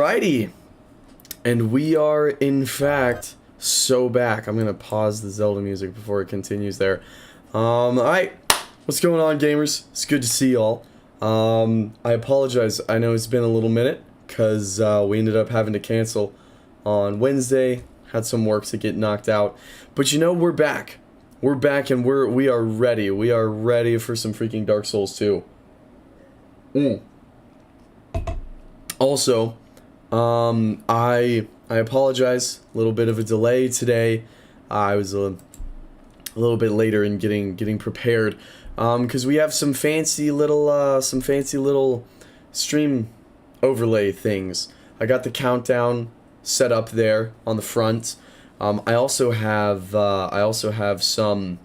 Alrighty. And we are, in fact, so back. I'm going to pause the Zelda music before it continues there. Alright. What's going on, gamers? It's good to see y'all. I apologize. I know it's been a little minute, because we ended up having to cancel on Wednesday. Had some work to get knocked out. But you know, we're back. We're back and we are ready. We are ready for some freaking Dark Souls 2. Also, I apologize. A little bit of a delay today. I was a little bit later in getting prepared, because we have some fancy little stream overlay things. I got the countdown set up there on the front. I also have some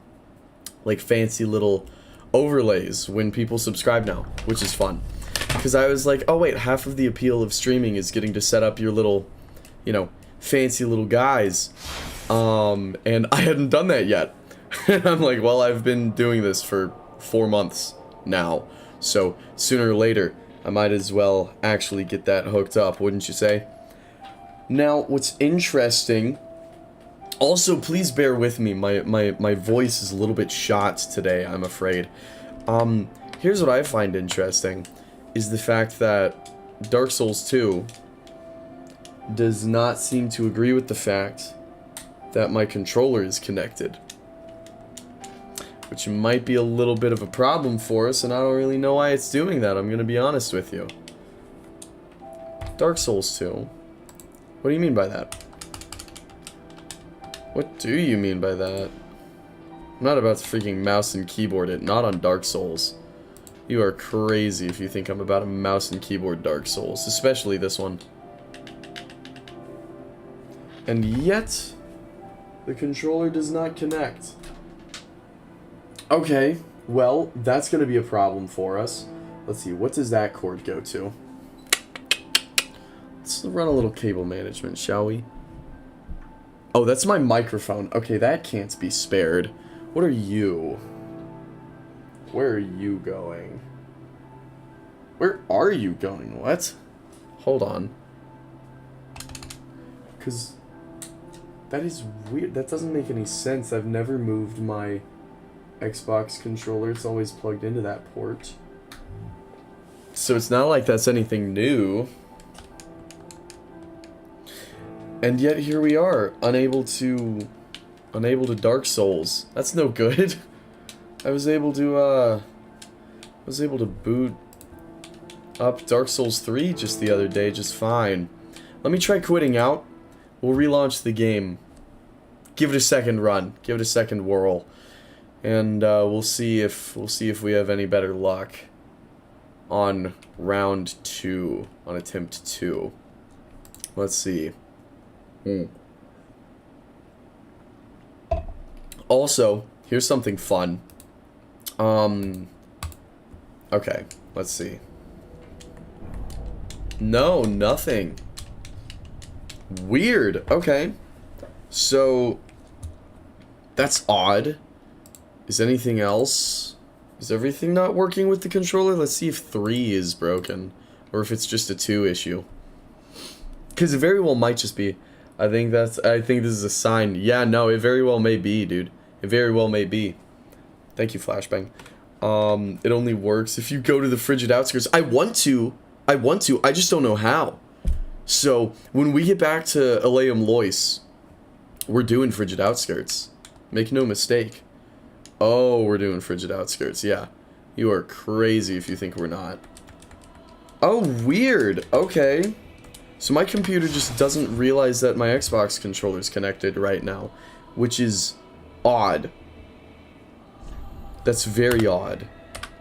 like fancy little overlays when people subscribe now, which is fun. Because I was like, oh wait, half of the appeal of streaming is getting to set up your little, you know, fancy little guys. And I hadn't done that yet. And I'm like, well, I've been doing this for 4 months now. So sooner or later, I might as well actually get that hooked up, wouldn't you say? Now, what's interesting, also please bear with me, my voice is a little bit shot today, I'm afraid. Here's what I find interesting, is the fact that Dark Souls 2 does not seem to agree with the fact that my controller is connected. Which might be a little bit of a problem for us, and I don't really know why it's doing that, I'm gonna be honest with you. Dark Souls 2? What do you mean by that? What do you mean by that? I'm not about to freaking mouse and keyboard it, not on Dark Souls. You are crazy if you think I'm about to mouse and keyboard Dark Souls, especially this one. And yet, the controller does not connect. Okay, well, that's going to be a problem for us. Let's see, what does that cord go to? Let's run a little cable management, shall we? Oh, that's my microphone. Okay, that can't be spared. What are you? Where are you going? Where are you going? What? Hold on. Because that is weird. That doesn't make any sense. I've never moved my Xbox controller. It's always plugged into that port. So it's not like that's anything new. And yet here we are, unable to Dark Souls. That's no good. I was able to boot up Dark Souls 3 just the other day, just fine. Let me try quitting out. We'll relaunch the game. Give it a second run. Give it a second whirl. And we'll see if we have any better luck on round 2, on attempt 2. Let's see. Also, here's something fun. Okay, let's see. No, nothing. Weird. Okay. So, that's odd. Is anything else? Is everything not working with the controller? Let's see if 3 is broken. Or if it's just a 2 issue. Because it very well might just be. I think this is a sign. Yeah, no, it very well may be, dude. It very well may be. Thank you, Flashbang. It only works if you go to the frigid outskirts. I want to, I just don't know how. So, when we get back to Aleum Lois, we're doing frigid outskirts. Make no mistake. Oh, we're doing frigid outskirts, yeah. You are crazy if you think we're not. Oh, weird. Okay. So my computer just doesn't realize that my Xbox controller's connected right now, which is odd. That's very odd.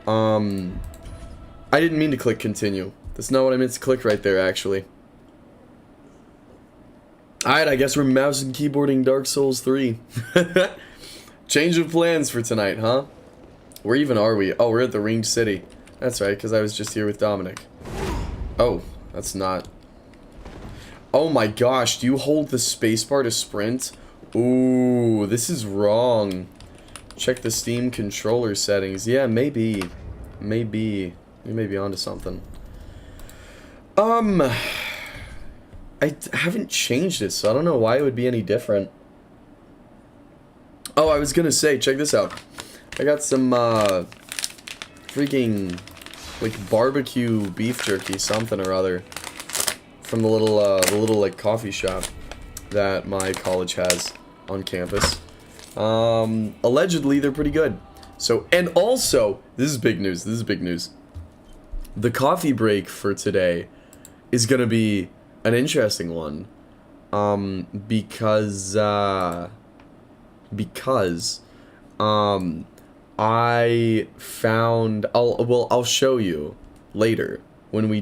I didn't mean to click continue. That's not what I meant to click right there, actually. Alright, I guess we're mouse and keyboarding Dark Souls 3. Change of plans for tonight, huh? Where even are we? Oh, we're at the Ringed City. That's right, because I was just here with Dominic. Oh, that's not... Oh my gosh, do you hold the spacebar to sprint? Ooh, this is wrong. Check the Steam controller settings. Yeah, maybe. Maybe. You may be onto something. I haven't changed it, so I don't know why it would be any different. Oh, I was gonna say, check this out. I got some, freaking, like, barbecue beef jerky, something or other, from the little, like, coffee shop that my college has on campus. Allegedly, they're pretty good. So, and also, this is big news, The coffee break for today is gonna be an interesting one. Because I found, I'll show you later when we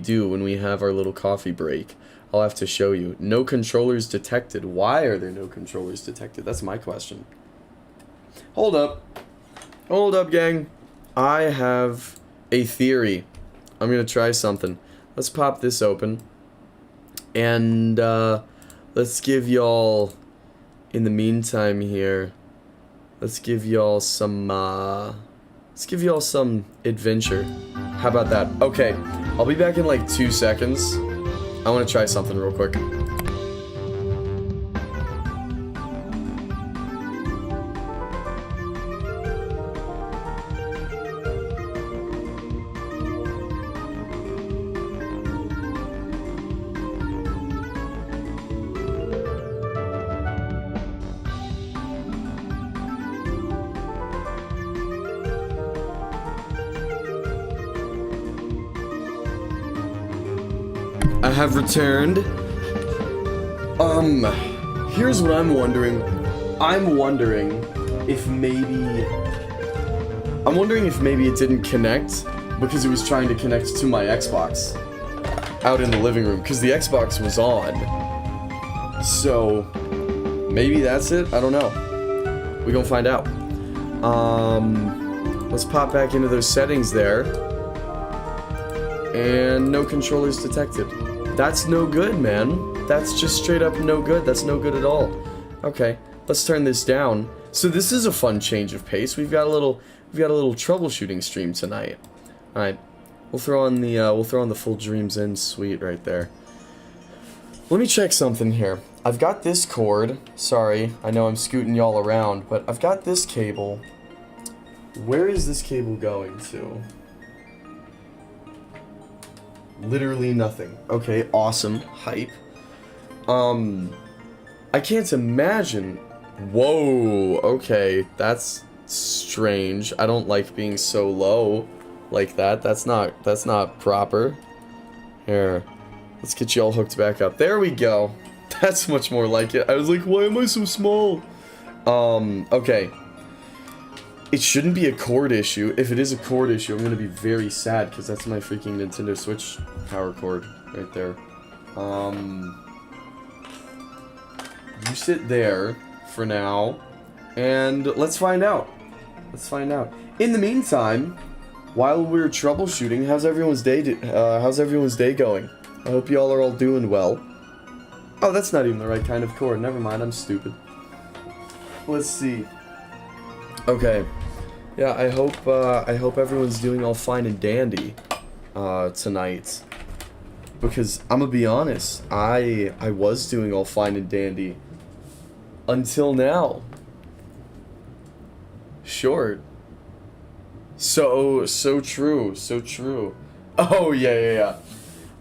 have our little coffee break. I'll have to show you. No controllers detected. Why are there no controllers detected? That's my question. Hold up, gang. I have a theory. I'm gonna try something. Let's pop this open, and let's give y'all, in the meantime here, let's give y'all some adventure. How about that? Okay, I'll be back in like 2 seconds. I want to try something real quick. I have returned. Here's what I'm wondering. I'm wondering if maybe it didn't connect because it was trying to connect to my Xbox out in the living room, because the Xbox was on. So maybe that's it. I don't know. We gonna find out. Let's pop back into those settings there. And no controllers detected. That's no good, man. That's just straight up no good. That's no good at all. Okay, let's turn this down. So this is a fun change of pace. We've got a little troubleshooting stream tonight. All right, we'll throw on the full Dreams In suite right there. Let me check something here. I've got this cord. Sorry, I know I'm scooting y'all around, but I've got this cable. Where is this cable going to? Literally nothing. Okay, awesome. Hype. I can't imagine. Whoa, okay, that's strange. I don't like being so low like that. That's not proper. Here, let's get you all hooked back up. There we go. That's much more like it. I was like, why am I so small? Okay. It shouldn't be a cord issue. If it is a cord issue, I'm gonna be very sad, because that's my freaking Nintendo Switch power cord right there. You sit there for now, and let's find out. In the meantime, while we're troubleshooting, how's everyone's day going? I hope y'all are all doing well. Oh, that's not even the right kind of cord. Never mind, I'm stupid. Let's see. Okay. Yeah, I hope everyone's doing all fine and dandy tonight. Because I'm gonna be honest, I was doing all fine and dandy until now. Short. So true. Oh yeah.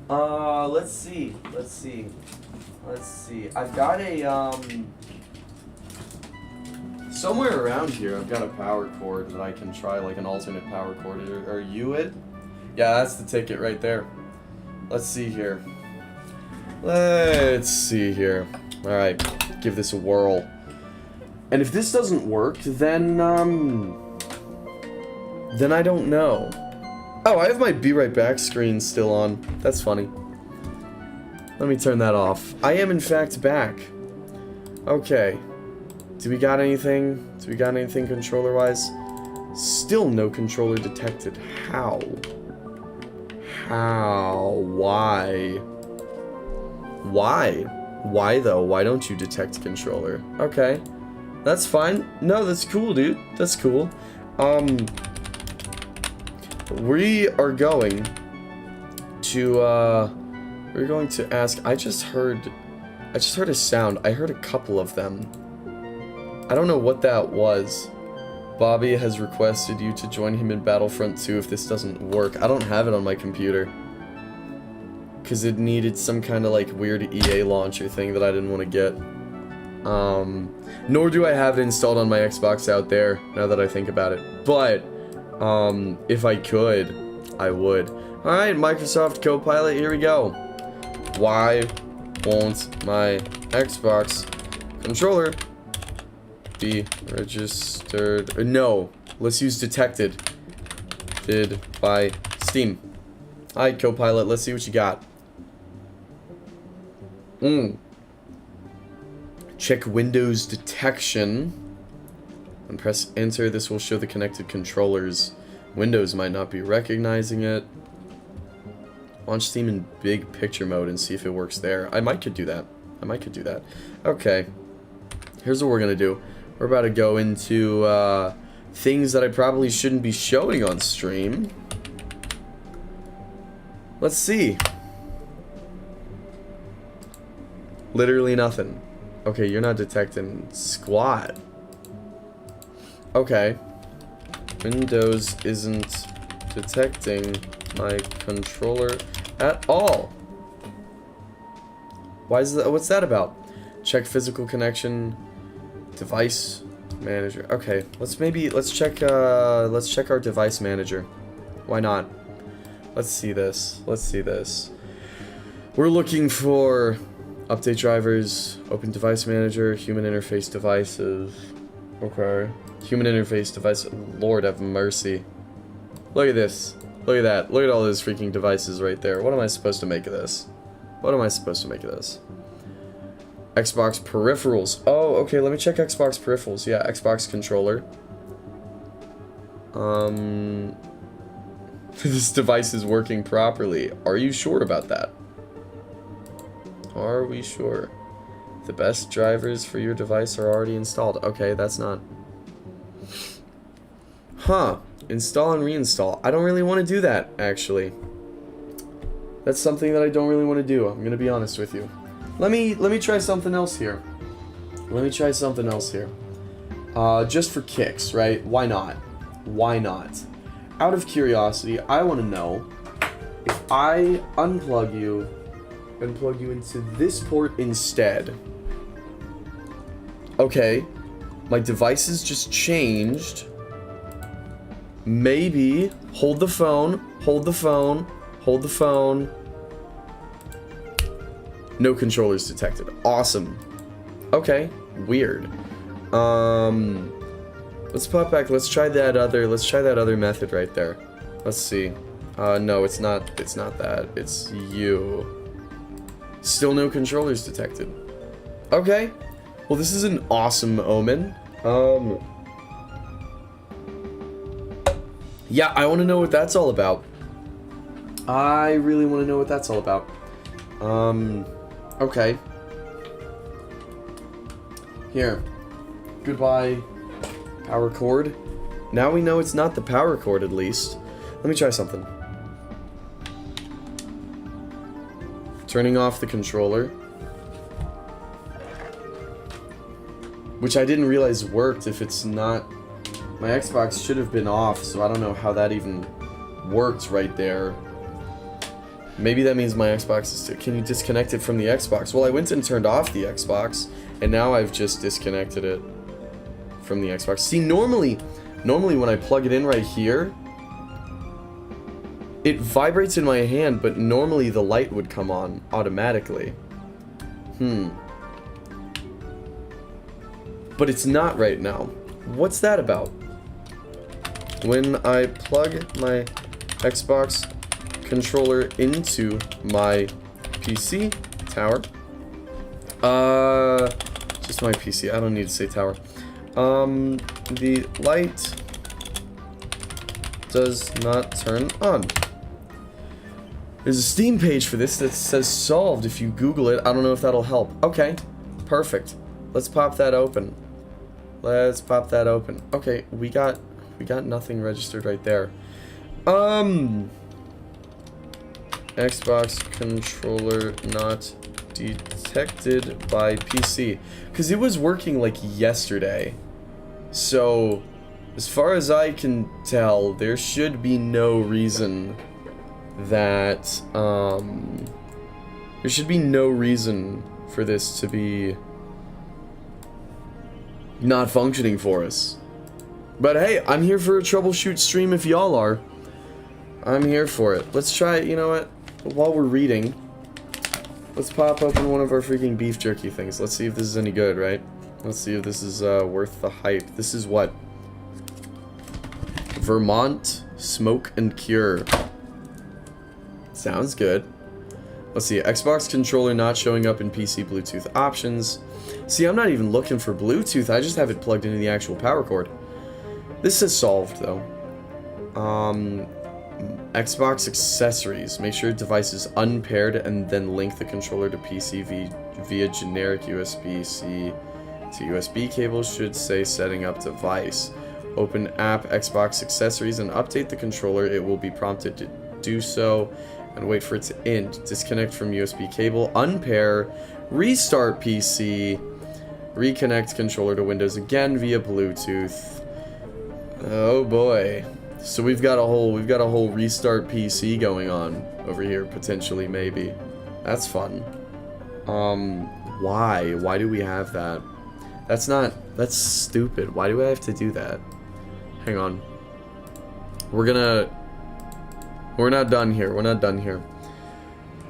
Let's see. I've got a somewhere around here, I've got a power cord that I can try, like an alternate power cord. Are you it? Yeah, that's the ticket right there. Let's see here. Alright, give this a whirl. And if this doesn't work, then I don't know. Oh, I have my Be Right Back screen still on. That's funny. Let me turn that off. I am in fact back. Okay. Do we got anything controller-wise? Still no controller detected. How? Why? Why though? Why don't you detect controller? Okay. That's fine. No, that's cool, dude. That's cool. We are going to ask, I just heard I just heard a sound. I heard a couple of them. I don't know what that was. Bobby has requested you to join him in Battlefront 2 if this doesn't work. I don't have it on my computer. Because it needed some kind of like weird EA launcher thing that I didn't want to get. Nor do I have it installed on my Xbox out there, now that I think about it. But, if I could, I would. Alright, Microsoft Copilot, here we go. Why won't my Xbox controller be registered? No, let's use detected. Did by Steam. Alright, Copilot, let's see what you got. Check Windows detection. And press enter. This will show the connected controllers. Windows might not be recognizing it. Launch Steam in big picture mode and see if it works there. I might could do that. Okay. Here's what we're gonna do. We're about to go into things that I probably shouldn't be showing on stream. Let's see. Literally nothing. Okay, you're not detecting squat. Okay. Windows isn't detecting my controller at all. Why is that? What's that about? Check physical connection, device manager. Okay, let's check our device manager. Why not? Let's see this. We're looking for update drivers, open device manager, human interface devices. Okay. Human interface device. Lord have mercy. Look at this. Look at that. Look at all those freaking devices right there. What am I supposed to make of this? Xbox peripherals. Oh, okay, let me check Xbox peripherals. Yeah, Xbox controller. This device is working properly. Are you sure about that? Are we sure? The best drivers for your device are already installed. Okay, that's not... Huh. Install and reinstall. I don't really want to do that, actually. That's something that I don't really want to do. I'm gonna be honest with you. Let me try something else here. Just for kicks, right? Why not? Out of curiosity, I want to know if I unplug you and plug you into this port instead. Okay, my devices just changed. Maybe hold the phone. No controllers detected. Awesome. Okay, weird. Let's pop back. Let's try that other method right there. Let's see. No, it's not that. It's you. Still no controllers detected. Okay. Well, this is an awesome omen. Yeah, I want to know what that's all about. I really want to know what that's all about. Okay. Here. Goodbye, power cord. Now we know it's not the power cord, at least. Let me try something. Turning off the controller. Which I didn't realize worked if it's not... My Xbox should have been off, so I don't know how that even worked right there. Maybe that means my Xbox is... Can you disconnect it from the Xbox? Well, I went and turned off the Xbox, and now I've just disconnected it from the Xbox. See, normally when I plug it in right here, it vibrates in my hand, but normally the light would come on automatically. But it's not right now. What's that about? When I plug my Xbox controller into my PC tower, just my PC, I don't need to say tower, the light does not turn on. There's a Steam page for this that says solved if you Google it. I don't know if that'll help. Okay, perfect. Let's pop that open. Okay, we got nothing registered right there. Xbox controller not detected by PC. Because it was working like yesterday. So, as far as I can tell, there should be no reason that, there should be no reason for this to be not functioning for us. But hey, I'm here for a troubleshoot stream if y'all are. I'm here for it. Let's try it, you know what? While we're reading, let's pop open one of our freaking beef jerky things. Let's see if this is any good, right? Let's see if this is worth the hype. This is what? Vermont Smoke and Cure. Sounds good. Let's see, Xbox controller not showing up in PC Bluetooth options. See, I'm not even looking for Bluetooth, I just have it plugged into the actual power cord. This is solved, though. Xbox accessories. Make sure device is unpaired and then link the controller to PC via generic USB-C to USB cable. Should say setting up device. Open app Xbox accessories and update the controller. It will be prompted to do so and wait for it to end. Disconnect from USB cable. Unpair. Restart PC. Reconnect controller to Windows again via Bluetooth. Oh boy. So we've got a whole restart PC going on over here, potentially, maybe. That's fun. Why? Why do we have that? That's stupid. Why do I have to do that? Hang on. We're not done here. We're not done here.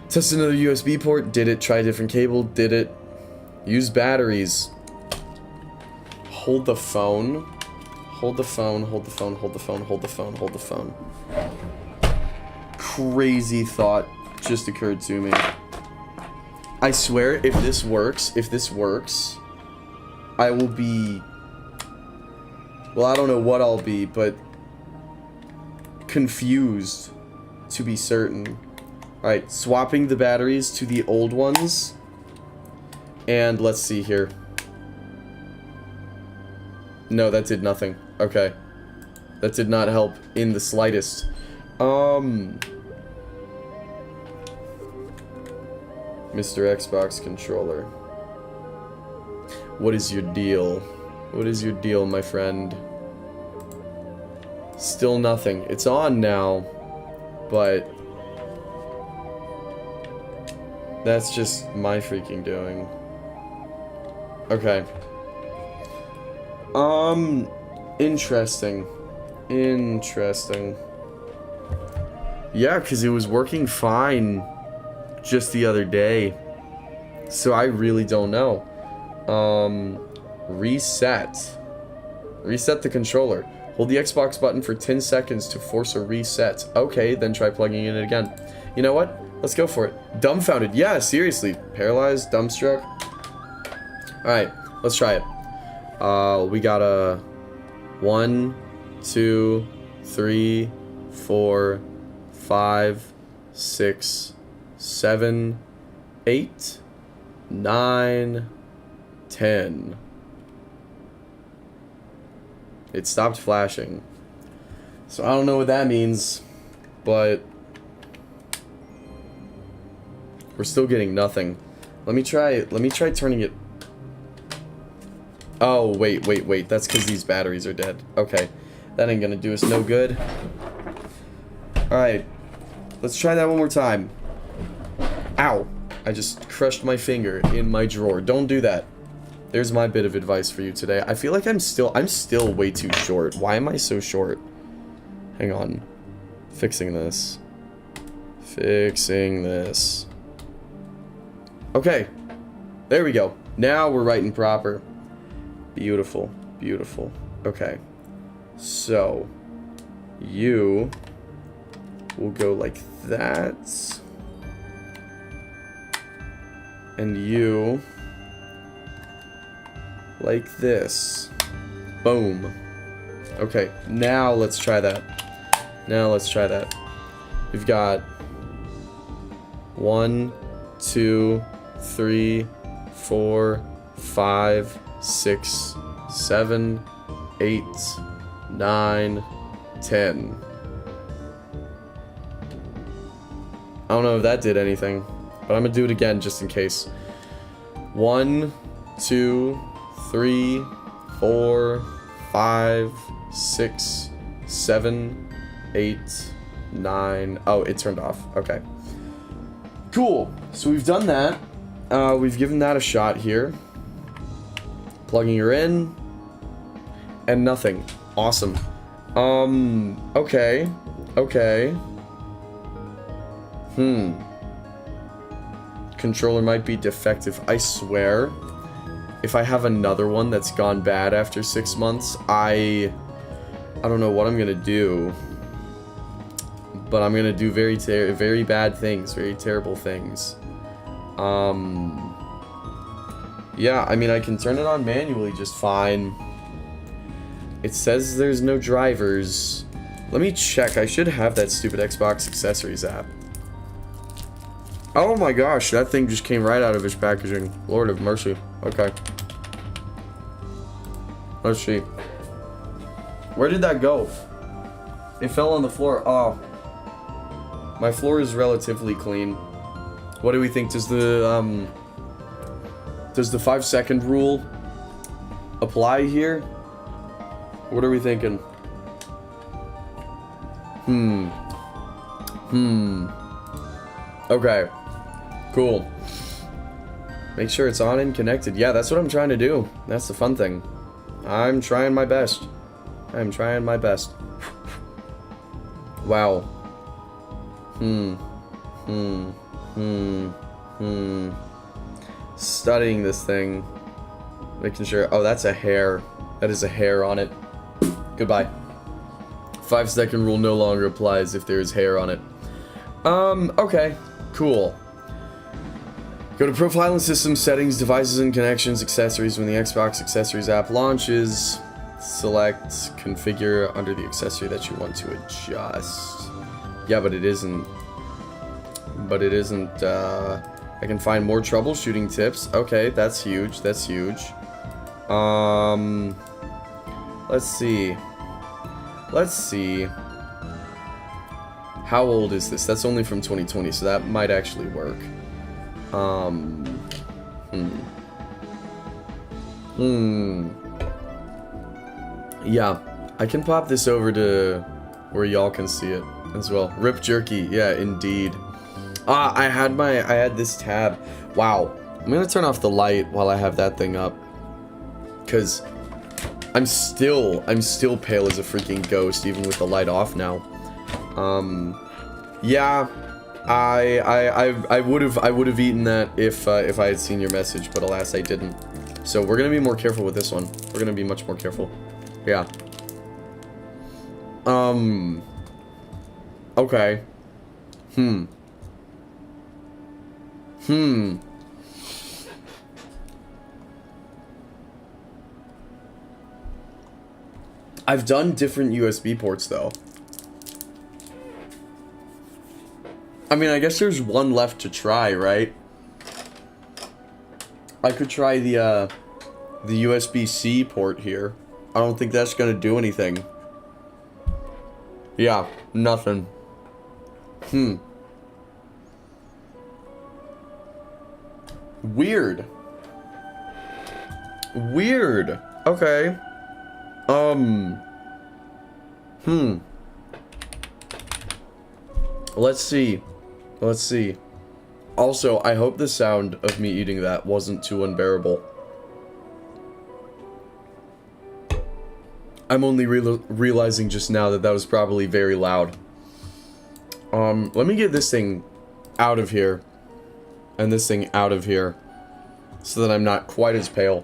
Test another USB port. Did it. Try a different cable. Did it. Use batteries. Hold the phone. Hold the phone, hold the phone, hold the phone, hold the phone, hold the phone. Crazy thought just occurred to me. I swear, if this works, I will be... Well, I don't know what I'll be, but... confused, to be certain. Alright, swapping the batteries to the old ones. And let's see here. No, that did nothing. Okay. That did not help in the slightest. Mr. Xbox controller. What is your deal? What is your deal, my friend? Still nothing. It's on now, but that's just my freaking doing. Okay. Interesting. Interesting. Yeah, because it was working fine just the other day. So I really don't know. Reset. Reset the controller. Hold the Xbox button for 10 seconds to force a reset. Okay, then try plugging in it again. You know what? Let's go for it. Dumbfounded. Yeah, seriously. Paralyzed, dumbstruck. Alright, let's try it. We got a 1, 2, 3, 4, 5, 6, 7, 8, 9, 10. It stopped flashing. So I don't know what that means, but we're still getting nothing. Let me try turning it. Oh, wait. That's because these batteries are dead. Okay. That ain't gonna do us no good. Alright. Let's try that one more time. Ow. I just crushed my finger in my drawer. Don't do that. There's my bit of advice for you today. I feel like I'm still way too short. Why am I so short? Hang on. Fixing this. Fixing this. Okay. There we go. Now we're right and proper. Beautiful. Beautiful. Okay. So, you will go like that. And you like this. Boom. Okay, now let's try that. We've got 1, 2, 3, 4, 5, 6, 7, 8, 9, 10. I don't know if that did anything, But I'm gonna do it again just in case. 1, 2, 3, 4, 5, 6, 7, 8, 9. Oh, it turned off. Okay. Cool. So we've done that. We've given that a shot here. Plugging her in. And nothing. Awesome. Okay. Okay. Controller might be defective. I swear, if I have another one that's gone bad after 6 months, I don't know what I'm gonna do. But I'm gonna do very bad things, very terrible things. Yeah, I mean, I can turn it on manually just fine. It says there's no drivers. Let me check. I should have that stupid Xbox accessories app. Oh my gosh, that thing just came right out of its packaging. Lord of mercy. Okay. Let's see. Where did that go? It fell on the floor. Oh. My floor is relatively clean. What do we think? Does the 5-second rule apply here? What are we thinking? Okay. Cool. Make sure it's on and connected. Yeah, that's what I'm trying to do. That's the fun thing. I'm trying my best. I'm trying my best. Wow. Studying this thing. Making sure. Oh, that's a hair. That is a hair on it. Goodbye. 5-second rule no longer applies if there is hair on it. Okay. Cool. Go to Profile and System Settings, Devices and Connections, Accessories. When the Xbox Accessories app launches, select Configure under the accessory that you want to adjust. Yeah, but it isn't. I can find more troubleshooting tips. Okay, that's huge. That's huge. Let's see. Let's see. How old is this? That's only from 2020, so that might actually work. Yeah, I can pop this over to where y'all can see it as well. Rip Jerky, yeah, indeed. I had this tab. Wow. I'm gonna turn off the light while I have that thing up. Cause I'm still pale as a freaking ghost, even with the light off now. Yeah, I would have eaten that if I had seen your message, but alas I didn't. So we're gonna be more careful with this one. We're gonna be much more careful. Yeah. Okay. I've done different USB ports though. I mean, I guess there's one left to try, right? I could try the USB-C port here. I don't think that's gonna do anything. Yeah, nothing. Weird. Weird. Okay. Let's see. Let's see. Also, I hope the sound of me eating that wasn't too unbearable. I'm only realizing just now that that was probably very loud. Let me get this thing out of here. And this thing out of here. So that I'm not quite as pale.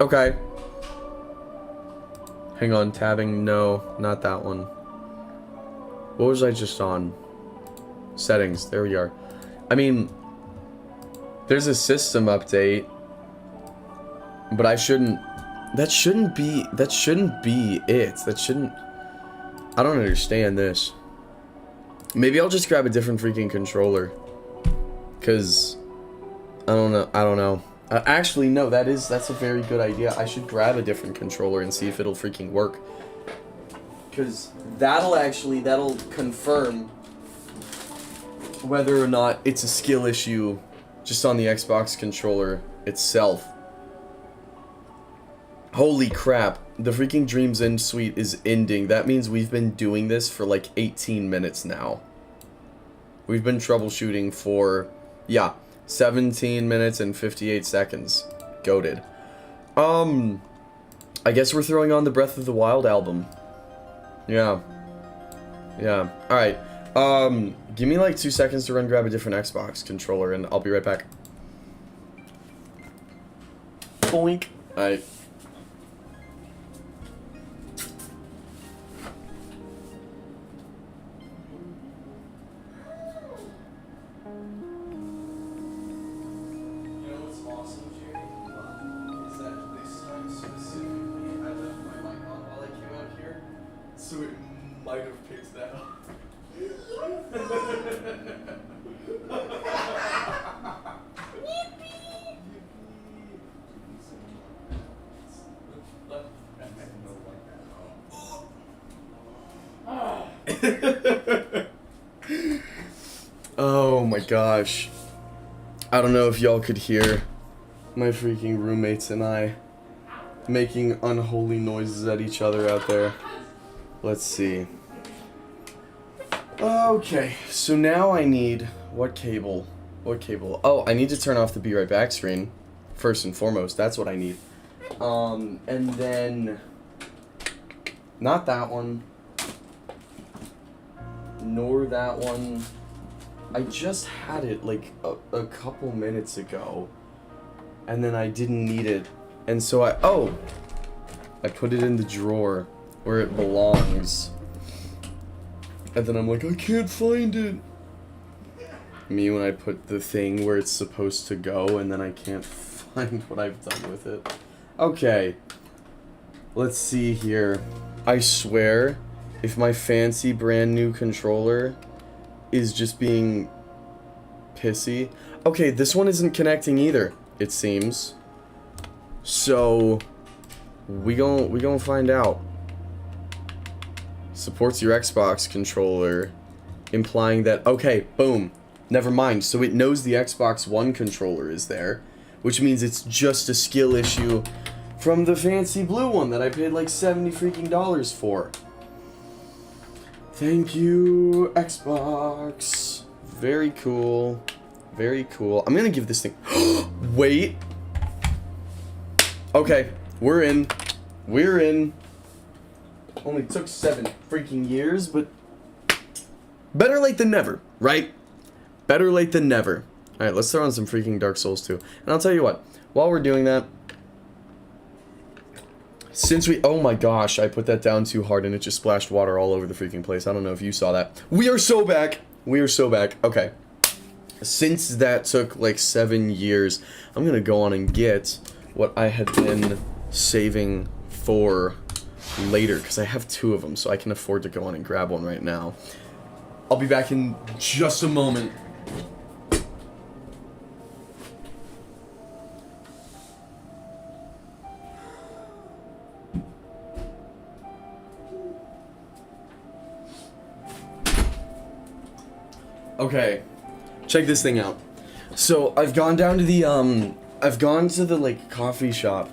Okay. Hang on, tabbing. No, not that one. What was I just on? Settings. There we are. I mean, there's a system update. But I shouldn't... That shouldn't be it. That shouldn't... I don't understand this. Maybe I'll just grab a different freaking controller. Because... I don't know. Actually, no, that's a very good idea. I should grab a different controller and see if it'll freaking work. Because that'll confirm whether or not it's a skill issue just on the Xbox controller itself. Holy crap, the freaking Dreams End suite is ending. That means we've been doing this for like 18 minutes now. We've been troubleshooting for, yeah, 17 minutes and 58 seconds. Goated. I guess we're throwing on the Breath of the Wild album. Yeah. Yeah. Alright. Give me like 2 seconds to run grab a different Xbox controller and I'll be right back. Boink. Alright. So it might have picked that up. Oh my gosh. I don't know if y'all could hear my freaking roommates and I making unholy noises at each other out there. Let's see. Okay, so now I need... What cable? What cable? Oh, I need to turn off the Be Right Back screen. First and foremost, that's what I need. And then... Not that one. Nor that one. I just had it like a couple minutes ago. And then I didn't need it. And so I put it in the drawer where it belongs. And then I'm like, I can't find it. Me when I put the thing where it's supposed to go and then I can't find what I've done with it. Okay. Let's see here. I swear, if my fancy brand new controller is just being pissy. Okay, this one isn't connecting either, it seems. So we gon' find out. Supports your Xbox controller, implying that, okay, boom, never mind. So it knows the Xbox One controller is there, which means it's just a skill issue from the fancy blue one that I paid like $70 freaking for. Thank you, Xbox. Very cool. Very cool. I'm gonna give this thing... Wait. Okay, we're in. We're in. Only took 7 freaking years, but better late than never, right? Better late than never. Alright, let's throw on some freaking Dark Souls 2. And I'll tell you what, while we're doing that, since we... Oh my gosh, I put that down too hard and it just splashed water all over the freaking place. I don't know if you saw that. We are so back! We are so back. Okay. Since that took like 7 years, I'm gonna go on and get what I had been saving for later, because I have 2 of them, so I can afford to go on and grab one right now. I'll be back in just a moment. Okay, check this thing out. So I've gone down to the like coffee shop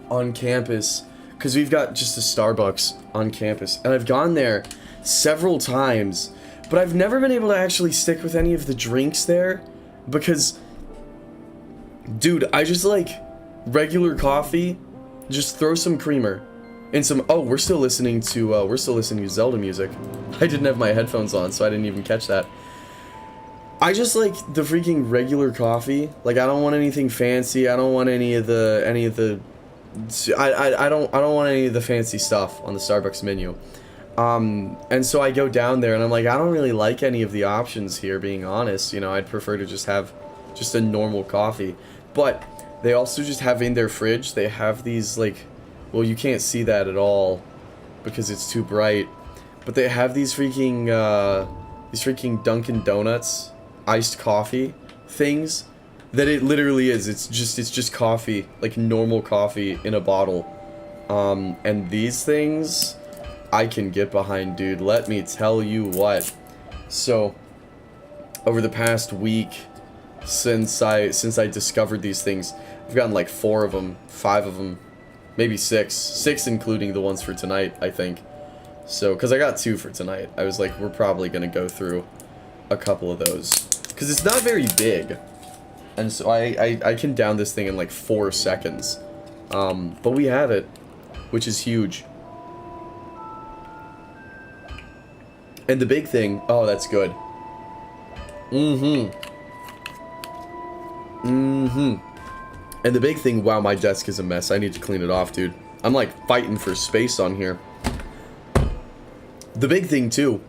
on campus, because we've got just a Starbucks on campus, and I've gone there several times, but I've never been able to actually stick with any of the drinks there, because, dude, I just like regular coffee, just throw some creamer, and some, oh, we're still listening to Zelda music. I didn't have my headphones on, so I didn't even catch that. I just like the freaking regular coffee. Like, I don't want anything fancy. I don't want any of the I don't want any of the fancy stuff on the Starbucks menu. And so I go down there and I'm like, I don't really like any of the options here, being honest. You know, I'd prefer to just have just a normal coffee. But they also just have in their fridge, they have these like, well, you can't see that at all because it's too bright. But they have these freaking Dunkin' Donuts iced coffee things that it literally is. It's just coffee, like normal coffee in a bottle. And these things, I can get behind, dude. Let me tell you what. So, over the past week, since I discovered these things, I've gotten like 4 of them, 5 of them, maybe 6 including the ones for tonight, I think. So, because I got 2 for tonight, I was like, we're probably going to go through a couple of those. Because it's not very big. And so I can down this thing in like 4 seconds. But we have it, which is huge. And the big thing, oh, that's good. And the big thing, wow, my desk is a mess. I need to clean it off, dude. I'm like fighting for space on here. The big thing too,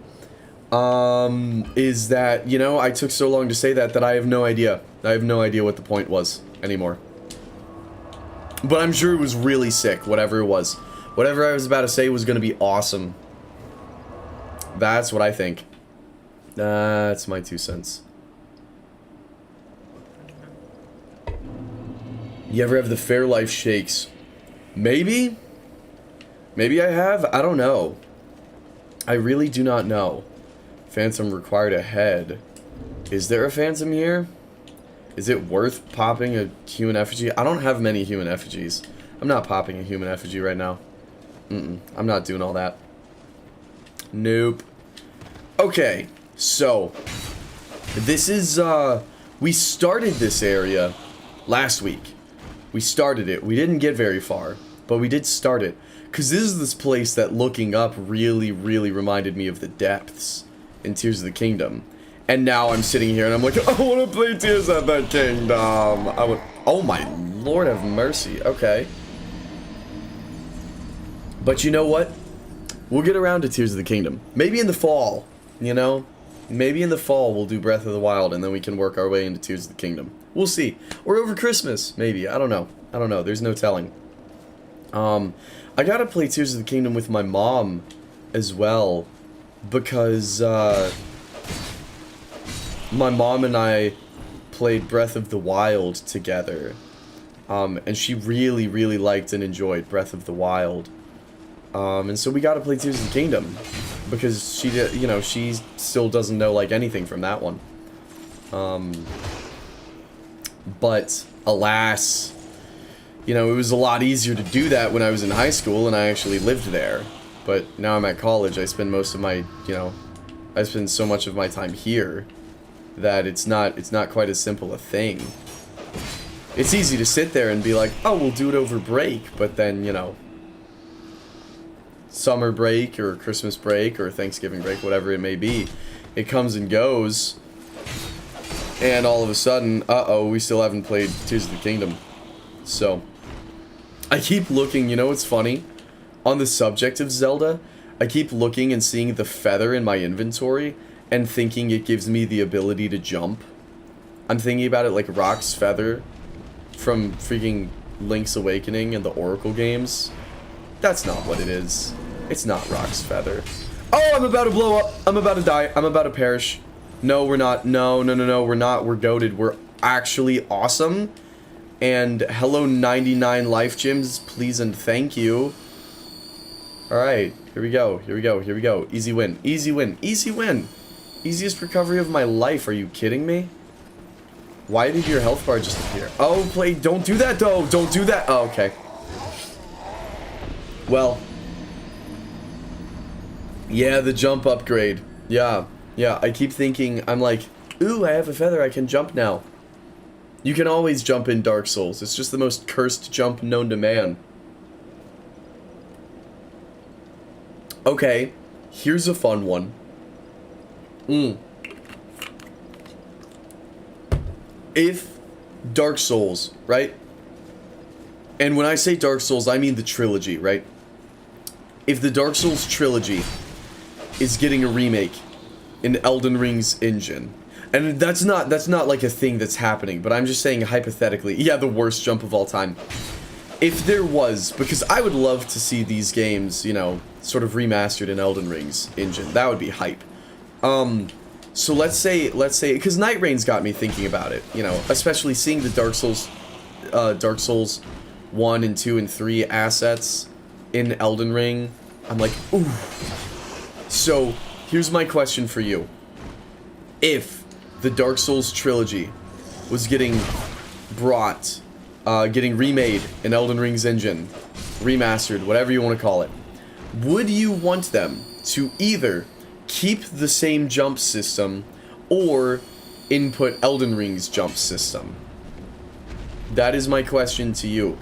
is that, you know, I took so long to say that I have no idea. I have no idea what the point was anymore. But I'm sure it was really sick, whatever it was. Whatever I was about to say was going to be awesome. That's what I think. That's my 2 cents. You ever have the Fairlife shakes? Maybe? Maybe I have? I don't know. I really do not know. Phantom required a head. Is there a phantom here? Is it worth popping a human effigy? I don't have many human effigies. I'm not popping a human effigy right now. I'm not doing all that. Nope. Okay, so this is, we started this area last week. We started it. We didn't get very far, but we did start it. Because this is this place that looking up really, really reminded me of the depths in Tears of the Kingdom. And now I'm sitting here and I'm like, I want to play Tears of the Kingdom. Oh my Lord have mercy. Okay. But you know what? We'll get around to Tears of the Kingdom. Maybe in the fall, you know? Maybe in the fall we'll do Breath of the Wild and then we can work our way into Tears of the Kingdom. We'll see. Or over Christmas, maybe. I don't know. I don't know. There's no telling. I gotta play Tears of the Kingdom with my mom as well. Because, my mom and I played Breath of the Wild together. And she really, really liked and enjoyed Breath of the Wild. And so we gotta play Tears of the Kingdom. Because she, you know, she still doesn't know, like, anything from that one. But, alas, you know, it was a lot easier to do that when I was in high school and I actually lived there. But now I'm at college, I spend most of my, you know, I spend so much of my time here that it's not quite as simple a thing. It's easy to sit there and be like, oh, we'll do it over break, but then, you know, summer break or Christmas break or Thanksgiving break, whatever it may be, it comes and goes, and all of a sudden, uh-oh, we still haven't played Tears of the Kingdom. So, I keep looking, you know what's funny? On the subject of Zelda, I keep looking and seeing the feather in my inventory and thinking it gives me the ability to jump. I'm thinking about it like Rock's feather from freaking Link's Awakening and the Oracle games. That's not what it is. It's not Rock's feather. Oh, I'm about to blow up. I'm about to die. I'm about to perish. No, we're not. No, no, no, no, we're not. We're goated. We're actually awesome. And hello 99 life gems, please and thank you. Alright, here we go, here we go, here we go. Easy win, easy win, easy win. Easiest recovery of my life, are you kidding me? Why did your health bar just appear? Oh, don't do that though, don't do that. Oh, okay. Well. Yeah, the jump upgrade. Yeah, I keep thinking, I'm like, ooh, I have a feather, I can jump now. You can always jump in Dark Souls. It's just the most cursed jump known to man. Okay, here's a fun one. If Dark Souls, right? And when I say Dark Souls, I mean the trilogy, right? If the Dark Souls trilogy is getting a remake in Elden Ring's engine, and that's not like a thing that's happening, but I'm just saying hypothetically, yeah, the worst jump of all time. If there was, because I would love to see these games, you know, sort of remastered in Elden Ring's engine. That would be hype. So let's say, because Night Rain's got me thinking about it, you know, especially seeing the Dark Souls 1 and 2 and 3 assets in Elden Ring, I'm like, ooh. So, here's my question for you. If the Dark Souls trilogy was getting brought, getting remade in Elden Ring's engine, remastered, whatever you want to call it, would you want them to either keep the same jump system or input Elden Ring's jump system? That is my question to you.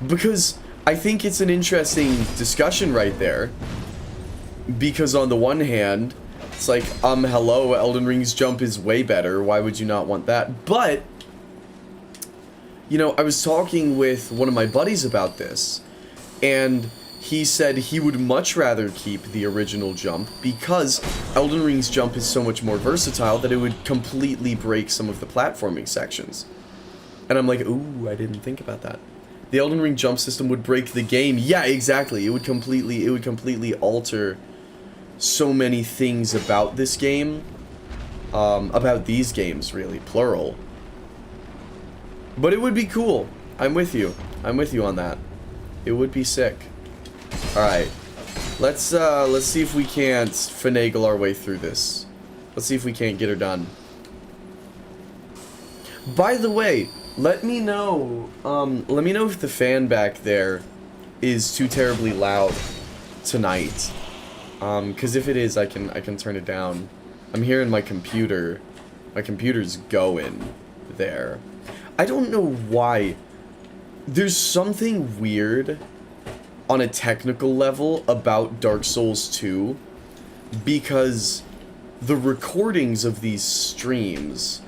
Because I think it's an interesting discussion right there. Because on the one hand, it's like, hello, Elden Ring's jump is way better. Why would you not want that? But, you know, I was talking with one of my buddies about this, and he said he would much rather keep the original jump because Elden Ring's jump is so much more versatile that it would completely break some of the platforming sections. And I'm like, ooh, I didn't think about that. The Elden Ring jump system would break the game. Yeah, exactly. It would completely alter so many things about this game. About these games, really, plural. But it would be cool. I'm with you. I'm with you on that. It would be sick. Alright. Let's see if we can't finagle our way through this. Let's see if we can't get her done. By the way, let me know if the fan back there is too terribly loud tonight. Cause if it is, I can turn it down. I'm hearing my computer. My computer's going there. I don't know why. There's something weird on a technical level about Dark Souls 2 because the recordings of these streams,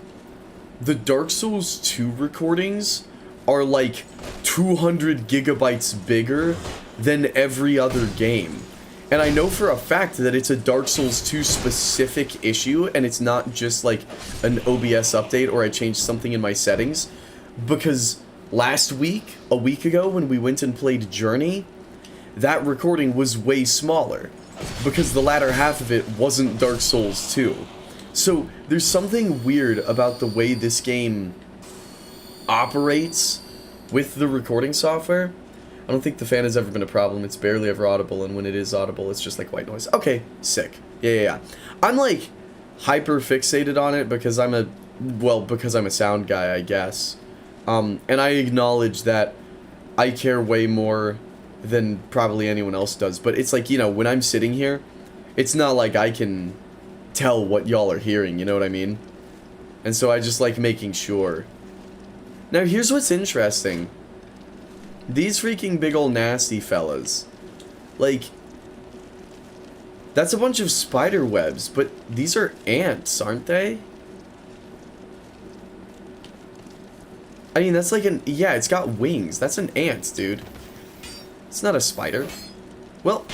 the Dark Souls 2 recordings are like 200 gigabytes bigger than every other game. And I know for a fact that it's a Dark Souls 2 specific issue and it's not just like an OBS update or I changed something in my settings. Because last week, a week ago, when we went and played Journey, that recording was way smaller. Because the latter half of it wasn't Dark Souls 2. So, there's something weird about the way this game operates with the recording software. I don't think the fan has ever been a problem. It's barely ever audible, and when it is audible, it's just like white noise. Okay, sick. Yeah. I'm like hyper fixated on it because I'm a sound guy, I guess. And I acknowledge that I care way more than probably anyone else does. But it's like, you know, when I'm sitting here, it's not like I can tell what y'all are hearing, you know what I mean? And so I just like making sure. Now, here's what's interesting. These freaking big ol' nasty fellas. Like, that's a bunch of spider webs, but these are ants, aren't they? I mean, that's like yeah, it's got wings. That's an ant, dude. It's not a spider. Well,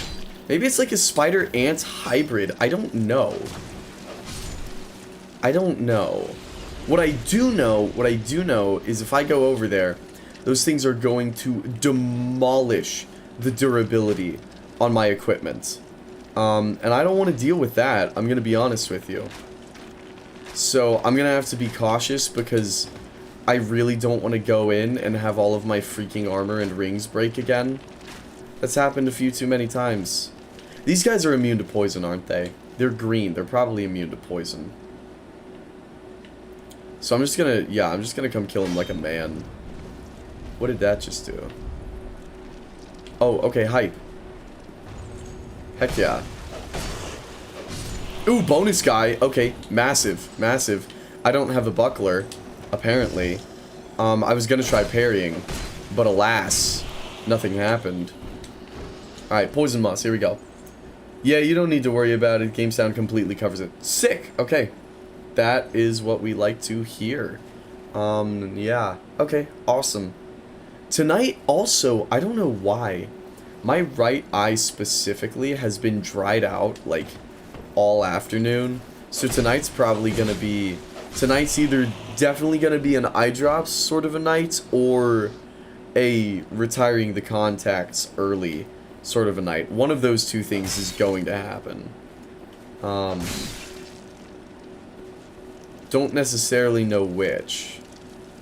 maybe it's like a spider-ant hybrid. I don't know. What I do know is if I go over there, those things are going to demolish the durability on my equipment. And I don't want to deal with that, I'm going to be honest with you. So I'm going to have to be cautious because I really don't want to go in and have all of my freaking armor and rings break again. That's happened a few too many times. These guys are immune to poison, aren't they? They're green. They're probably immune to poison. So I'm just gonna come kill him like a man. What did that just do? Oh, okay, hype. Heck yeah. Ooh, bonus guy. Okay, massive. I don't have a buckler, apparently. I was gonna try parrying, but alas, nothing happened. Alright, poison moss, here we go. Yeah, you don't need to worry about it. Game sound completely covers it. Sick! Okay. That is what we like to hear. Yeah. Okay, awesome. Tonight, also, I don't know why, my right eye specifically has been dried out, like, all afternoon. So tonight's probably gonna be... Tonight's either definitely gonna be an eye drops sort of a night, or a retiring the contacts early sort of a night. One of those two things is going to happen. Don't necessarily know which.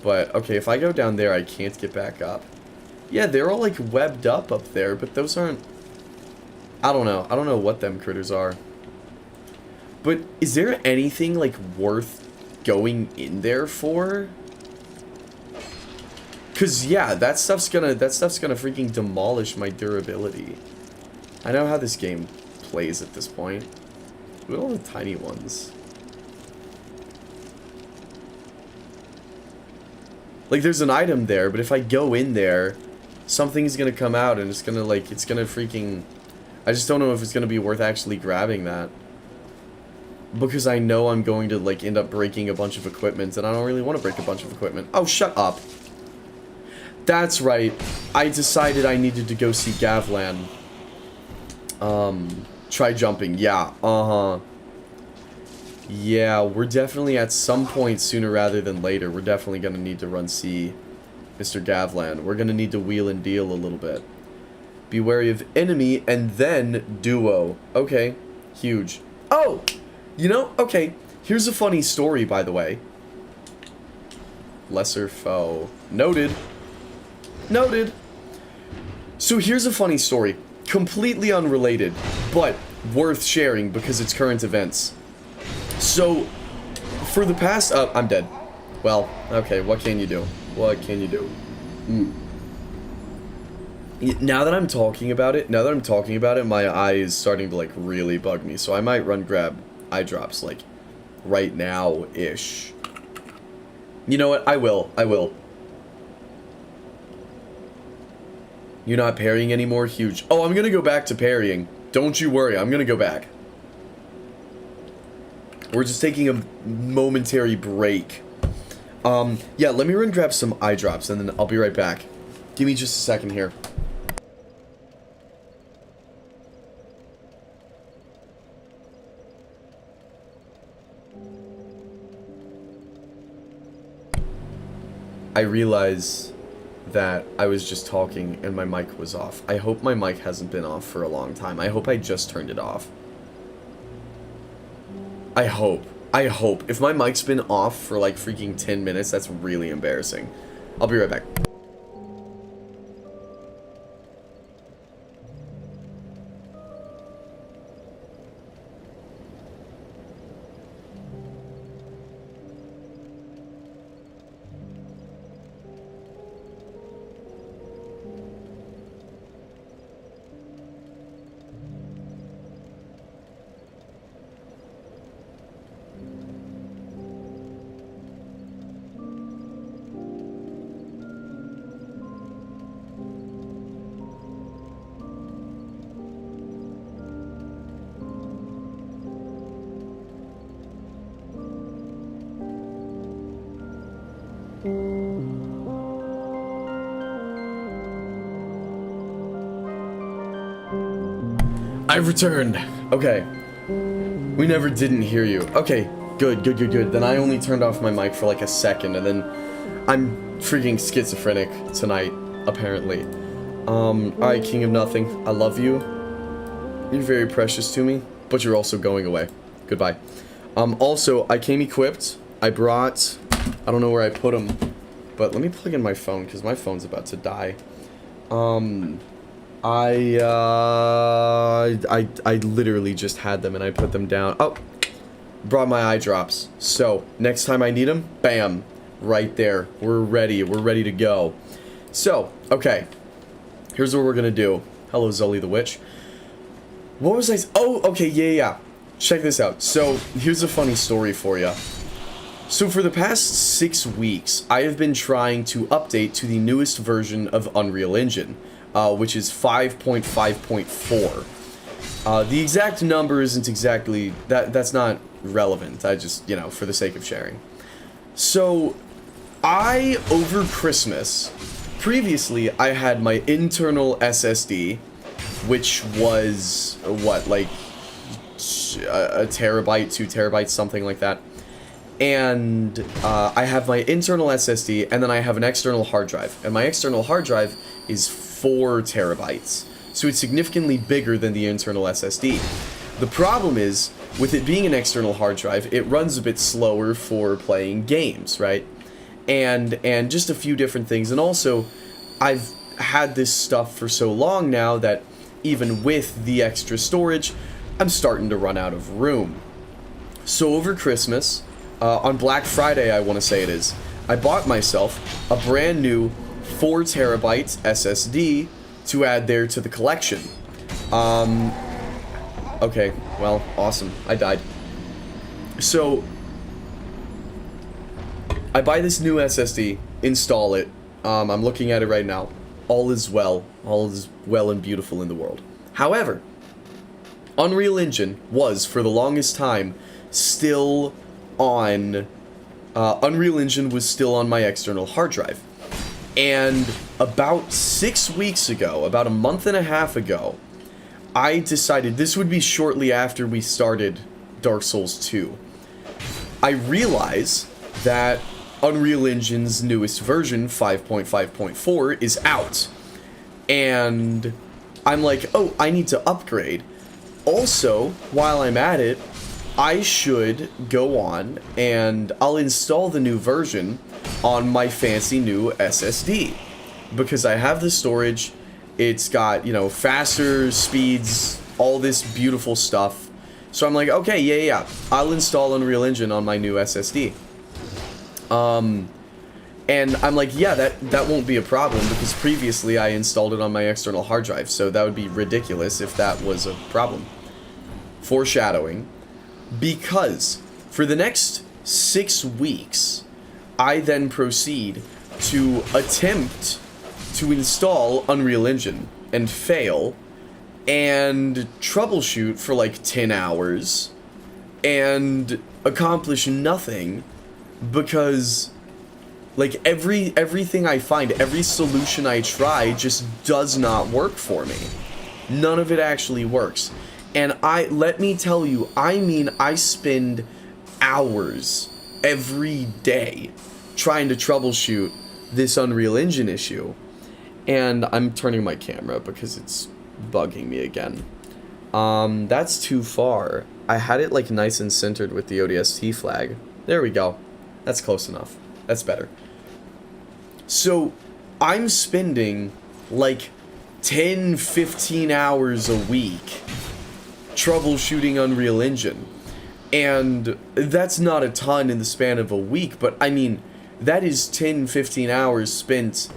But, okay, if I go down there, I can't get back up. Yeah, they're all, like, webbed up there, but those aren't... I don't know. I don't know what them critters are. But is there anything, like, worth going in there for? Cause yeah, that stuff's gonna freaking demolish my durability. I know how this game plays at this point. Look at all the tiny ones. Like, there's an item there, but if I go in there, something's gonna come out and it's gonna, like, it's gonna freaking... I just don't know if it's gonna be worth actually grabbing that. Because I know I'm going to, like, end up breaking a bunch of equipment, and I don't really want to break a bunch of equipment. Oh, shut up. That's right. I decided I needed to go see Gavlan. Try jumping. Yeah, Yeah, we're definitely at some point sooner rather than later. We're definitely going to need to run see Mr. Gavlan. We're going to need to wheel and deal a little bit. Be wary of enemy and then duo. Okay, huge. Oh! You know, okay, here's a funny story, by the way. Lesser foe. Noted. Noted. So here's a funny story. Completely unrelated, but worth sharing because it's current events. So, for the past... I'm dead. Well, okay, what can you do? What can you do? Now that I'm talking about it, my eye is starting to, like, really bug me. So I might run grab eye drops, like, right now-ish. You know what? I will. You're not parrying anymore? Huge. Oh, I'm gonna go back to parrying. Don't you worry, I'm gonna go back. We're just taking a momentary break. Yeah, let me run grab some eye drops, and then I'll be right back. Give me just a second here. I realize that I was just talking and my mic was off. I hope my mic hasn't been off for a long time. I hope I just turned it off. I hope. If my mic's been off for like freaking 10 minutes, that's really embarrassing. I'll be right back. I've returned. Okay. We never didn't hear you. Okay, good. Then I only turned off my mic for like a second, and then I'm freaking schizophrenic tonight, apparently. Alright, King of Nothing. I love you. You're very precious to me, but you're also going away. Goodbye. Also, I came equipped. I brought... I don't know where I put them, but let me plug in my phone, because my phone's about to die. I literally just had them and I put them down. Oh, brought my eye drops. So, next time I need them, bam, right there. We're ready to go. So, okay. Here's what we're gonna do. Hello, Zully the Witch. What was I... Oh, okay, yeah. Check this out. So, here's a funny story for you. So, for the past 6 weeks, I have been trying to update to the newest version of Unreal Engine. Which is 5.5.4. The exact number isn't exactly... That's not relevant. I just, you know, for the sake of sharing. So, over Christmas, previously, I had my internal SSD, which was, what, like, a terabyte, 2 terabytes, something like that. And, I have my internal SSD, and then I have an external hard drive. And my external hard drive is 4 terabytes. So it's significantly bigger than the internal SSD. The problem is, with it being an external hard drive, it runs a bit slower for playing games, right? And just a few different things. And also, I've had this stuff for so long now that even with the extra storage, I'm starting to run out of room. So over Christmas, on Black Friday, I want to say it is, I bought myself a brand new 4 terabyte SSD to add there to the collection. Okay, well, awesome. I died. So, I buy this new SSD, install it. I'm looking at it right now. All is well. All is well and beautiful in the world. However, Unreal Engine was, for the longest time, still on... Unreal Engine was still on my external hard drive. And about 6 weeks ago, about a month and a half ago, I decided, this would be shortly after we started Dark Souls 2. I realize that Unreal Engine's newest version, 5.5.4, is out. And I'm like, oh, I need to upgrade. Also, while I'm at it, I should go on and I'll install the new version on my fancy new SSD. Because I have the storage, it's got, you know, faster speeds, all this beautiful stuff. So I'm like, okay, yeah, I'll install Unreal Engine on my new SSD. And I'm like, yeah, that won't be a problem because previously I installed it on my external hard drive, so that would be ridiculous if that was a problem. Foreshadowing. Because for the next 6 weeks, I then proceed to attempt to install Unreal Engine and fail and troubleshoot for like 10 hours and accomplish nothing because like everything I find, every solution I try just does not work for me. None of it actually works. And let me tell you, I spend hours every day trying to troubleshoot this Unreal Engine issue. And I'm turning my camera because it's bugging me again. That's too far. I had it like nice and centered with the ODST flag. There we go. That's close enough. That's better. So, I'm spending like 10-15 hours a week troubleshooting Unreal Engine. And that's not a ton in the span of a week, but I mean, that is 10-15 hours spent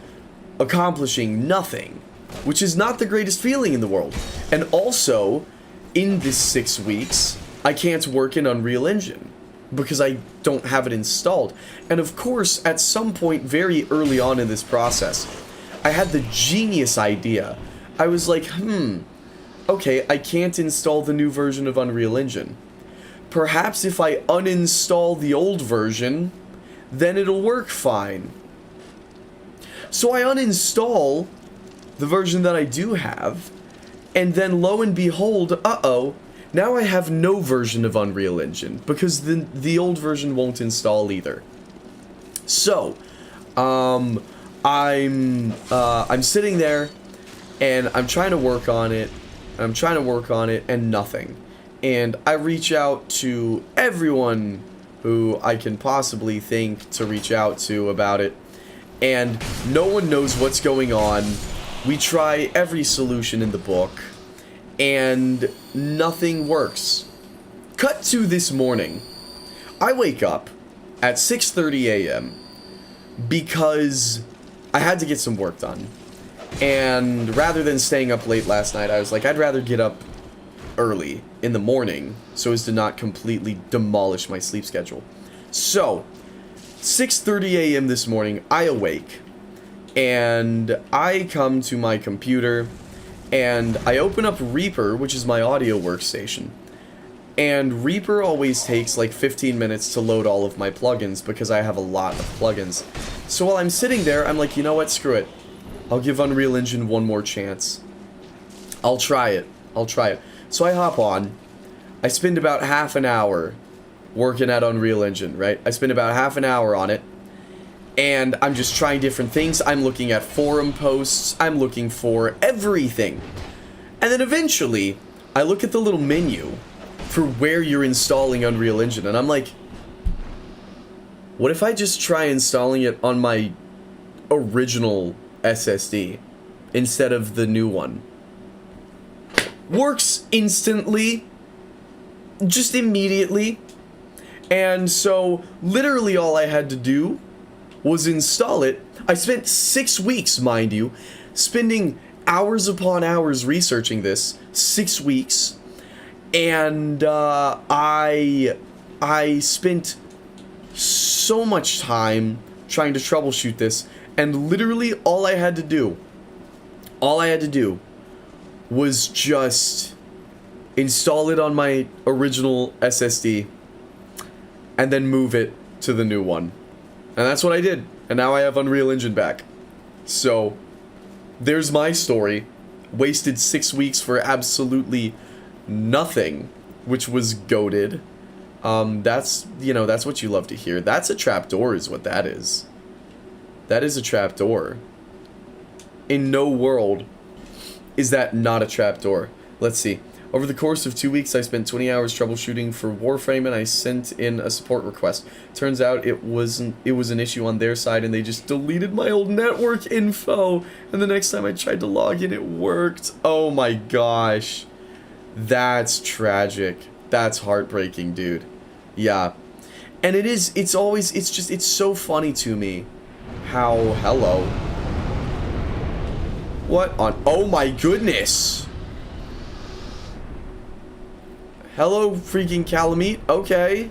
accomplishing nothing, which is not the greatest feeling in the world. And also, in this 6 weeks, I can't work in Unreal Engine because I don't have it installed. And of course, at some point very early on in this process, I had the genius idea. I was like, okay, I can't install the new version of Unreal Engine. Perhaps if I uninstall the old version, then it'll work fine. So I uninstall the version that I do have, and then lo and behold, now I have no version of Unreal Engine, because the old version won't install either. So, I'm sitting there, and I'm trying to work on it, and nothing. And I reach out to everyone who I can possibly think to reach out to about it, and no one knows what's going on. We try every solution in the book, and nothing works. Cut to this morning. I wake up at 6:30 a.m. because I had to get some work done. And rather than staying up late last night, I was like, I'd rather get up early in the morning so as to not completely demolish my sleep schedule. So, 6:30 a.m. this morning, I awake, and I come to my computer, and I open up Reaper, which is my audio workstation. And Reaper always takes like 15 minutes to load all of my plugins because I have a lot of plugins. So while I'm sitting there, I'm like, you know what, screw it. I'll give Unreal Engine one more chance. I'll try it. So I hop on. I spend about half an hour working at Unreal Engine, right? I spend about half an hour on it. And I'm just trying different things. I'm looking at forum posts. I'm looking for everything. And then eventually, I look at the little menu for where you're installing Unreal Engine. And I'm like, what if I just try installing it on my original SSD instead of the new one? works instantly, just immediately. And so literally all I had to do was install it. I spent 6 weeks, mind you, spending hours upon hours researching this. 6 weeks. And I spent so much time trying to troubleshoot this, and literally all I had to do was just install it on my original SSD and then move it to the new one. And that's what I did. And now I have Unreal Engine back. So there's my story. Wasted 6 weeks for absolutely nothing, which was goated. That's, you know, that's what you love to hear. That's a trapdoor is what that is. That is a trapdoor. In no world is that not a trapdoor. Let's see. Over the course of 2 weeks, I spent 20 hours troubleshooting for Warframe, and I sent in a support request. Turns out it was an issue on their side, and they just deleted my old network info. And the next time I tried to log in, it worked. Oh my gosh. That's tragic. That's heartbreaking, dude. Yeah. And it's so funny to me how, hello. What on, oh my goodness. Hello, freaking Calamite. Okay.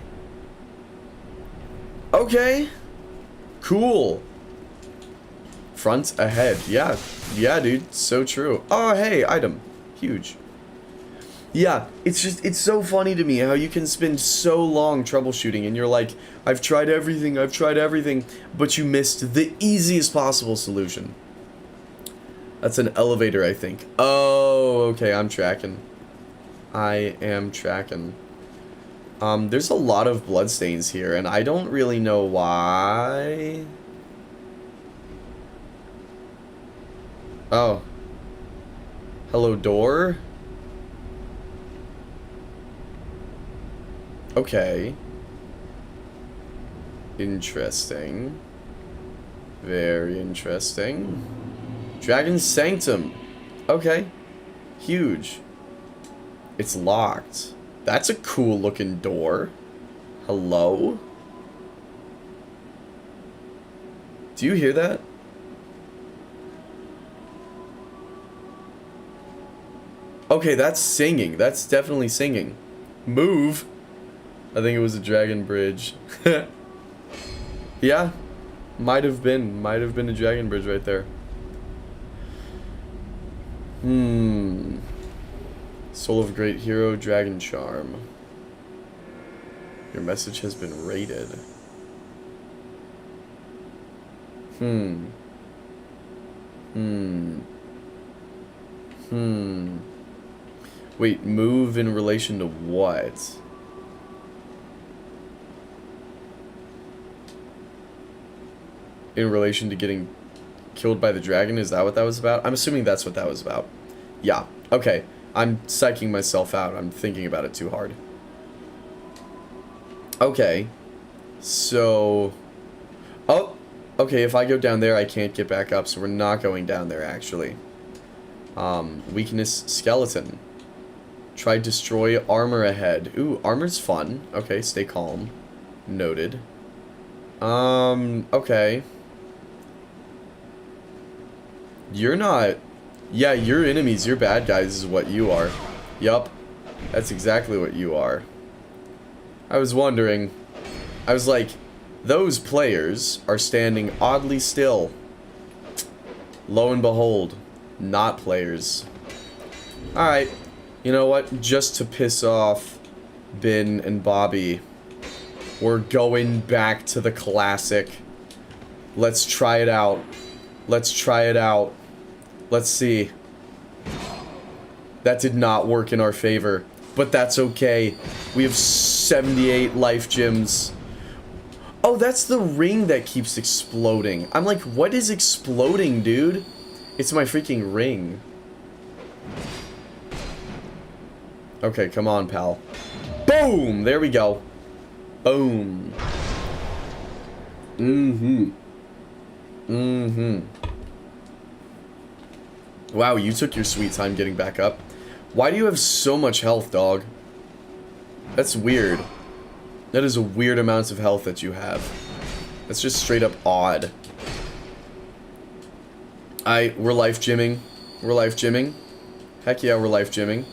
Okay. Cool. Front ahead. Yeah. Yeah, dude. So true. Oh, hey, item. Huge. Yeah, it's so funny to me how you can spend so long troubleshooting and you're like, I've tried everything, but you missed the easiest possible solution. That's an elevator, I think. Oh, okay, I'm tracking. I am tracking. There's a lot of bloodstains here, and I don't really know why. Oh. Hello, door? Okay. Interesting. Very interesting. Dragon's Sanctum. Okay. Huge. It's locked. That's a cool looking door. Hello? Do you hear that? Okay, that's singing. That's definitely singing. Move. I think it was a dragon bridge. Yeah. Might have been a dragon bridge right there. Soul of a Great Hero, Dragon Charm. Your message has been raided. Wait, move in relation to what? In relation to getting killed by the dragon? Is that what that was about? I'm assuming that's what that was about. Yeah. Okay. I'm psyching myself out. I'm thinking about it too hard. Okay. So... Oh! Okay, if I go down there, I can't get back up, so we're not going down there, actually. Weakness skeleton. Try destroy armor ahead. Ooh, armor's fun. Okay, stay calm. Noted. Okay. You're not... Yeah, your enemies, your bad guys is what you are. Yup. That's exactly what you are. I was wondering. I was like, those players are standing oddly still. Lo and behold, not players. Alright. You know what? Just to piss off Ben and Bobby, we're going back to the classic. Let's try it out. Let's try it out. Let's see. That did not work in our favor, but that's okay. We have 78 life gems. Oh, that's the ring that keeps exploding. I'm like, what is exploding, dude? It's my freaking ring. Okay, come on, pal. Boom! There we go. Boom. Wow, you took your sweet time getting back up. Why do you have so much health, dog? That's weird. That is a weird amount of health that you have. That's just straight up odd. We're life gymming. We're life gymming. Heck yeah, we're life gymming.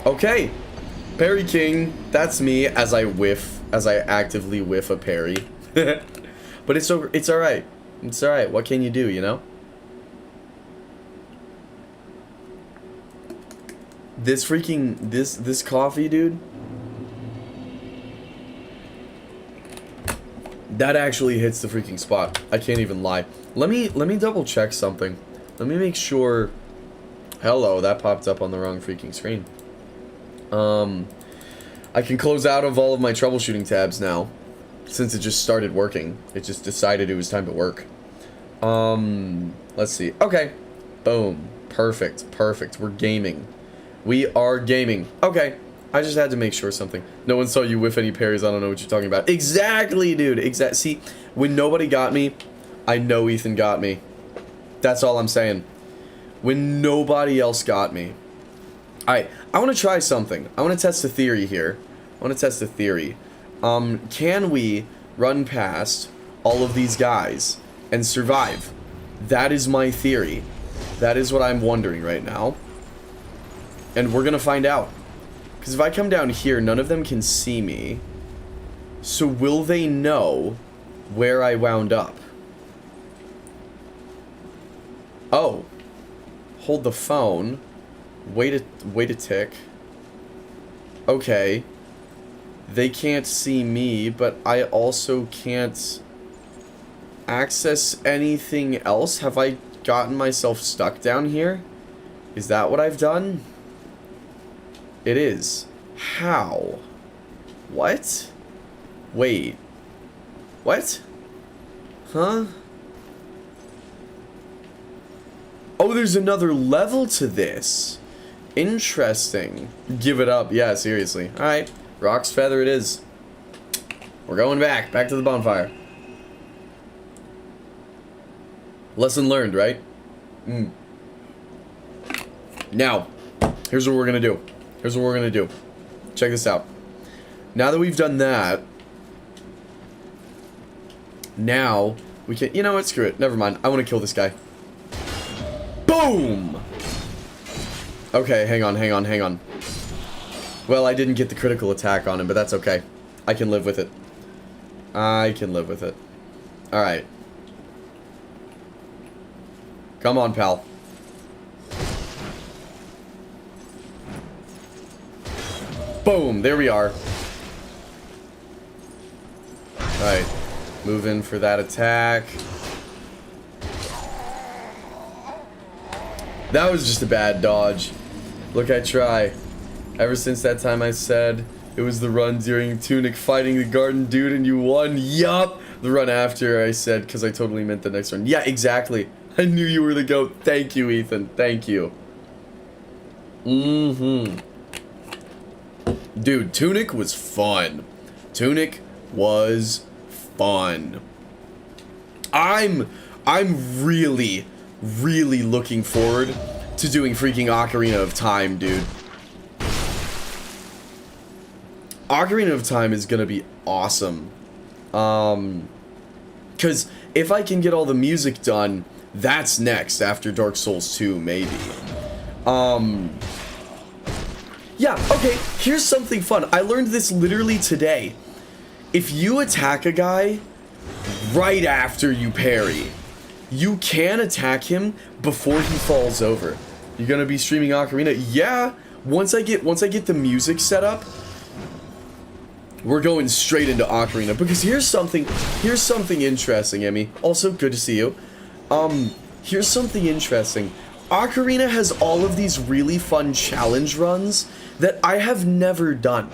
Okay. Parry King. That's me as I actively whiff a parry. But it's alright. It's alright. What can you do, you know? This freaking, this coffee, dude. That actually hits the freaking spot. I can't even lie. Let me double check something. Let me make sure. Hello, that popped up on the wrong freaking screen. I can close out of all of my troubleshooting tabs now, since it just started working. It just decided it was time to work. Let's see. Okay. Boom. Perfect. Perfect. We're gaming. We are gaming. Okay. I just had to make sure something. No one saw you whiff any parries. I don't know what you're talking about. Exactly, dude. See, when nobody got me, I know Ethan got me. That's all I'm saying. When nobody else got me. Alright, I want to try something. I want to test a theory here. I want to test a theory. Can we run past all of these guys and survive? That is my theory. That is what I'm wondering right now. And we're gonna find out. Because if I come down here, none of them can see me. So will they know where I wound up? Oh. Hold the phone. Wait a tick. Okay. They can't see me, but I also can't access anything else. Have I gotten myself stuck down here? Is that what I've done? It is. How? What? Wait. What? Huh? Oh, there's another level to this. Interesting. Give it up. Yeah, seriously. Alright. Rock's Feather it is. We're going back. Back to the bonfire. Lesson learned, right? Now, here's what we're gonna do. Here's what we're gonna do. Check this out. Now that we've done that, now we can. You know what? Screw it. Never mind. I want to kill this guy. Boom! Okay, hang on. Well, I didn't get the critical attack on him, but that's okay. I can live with it. I can live with it. Alright. Come on, pal. Boom! There we are. Alright. Move in for that attack. That was just a bad dodge. Look, I try. Ever since that time I said it was the run during Tunic fighting the garden dude and you won. Yup! The run after I said, because I totally meant the next run. Yeah, exactly. I knew you were the GOAT. Thank you, Ethan. Thank you. Dude, Tunic was fun. Tunic was fun. I'm really looking forward to doing freaking Ocarina of Time, dude. Ocarina of Time is gonna be awesome. Cause if I can get all the music done, that's next after Dark Souls 2, maybe. Yeah, okay, here's something fun. I learned this literally today. If you attack a guy right after you parry, you can attack him before he falls over. You're gonna be streaming Ocarina? Yeah. Once I get the music set up, we're going straight into Ocarina. Because here's something interesting, Emmy. Also, good to see you. Here's something interesting. Ocarina has all of these really fun challenge runs that I have never done.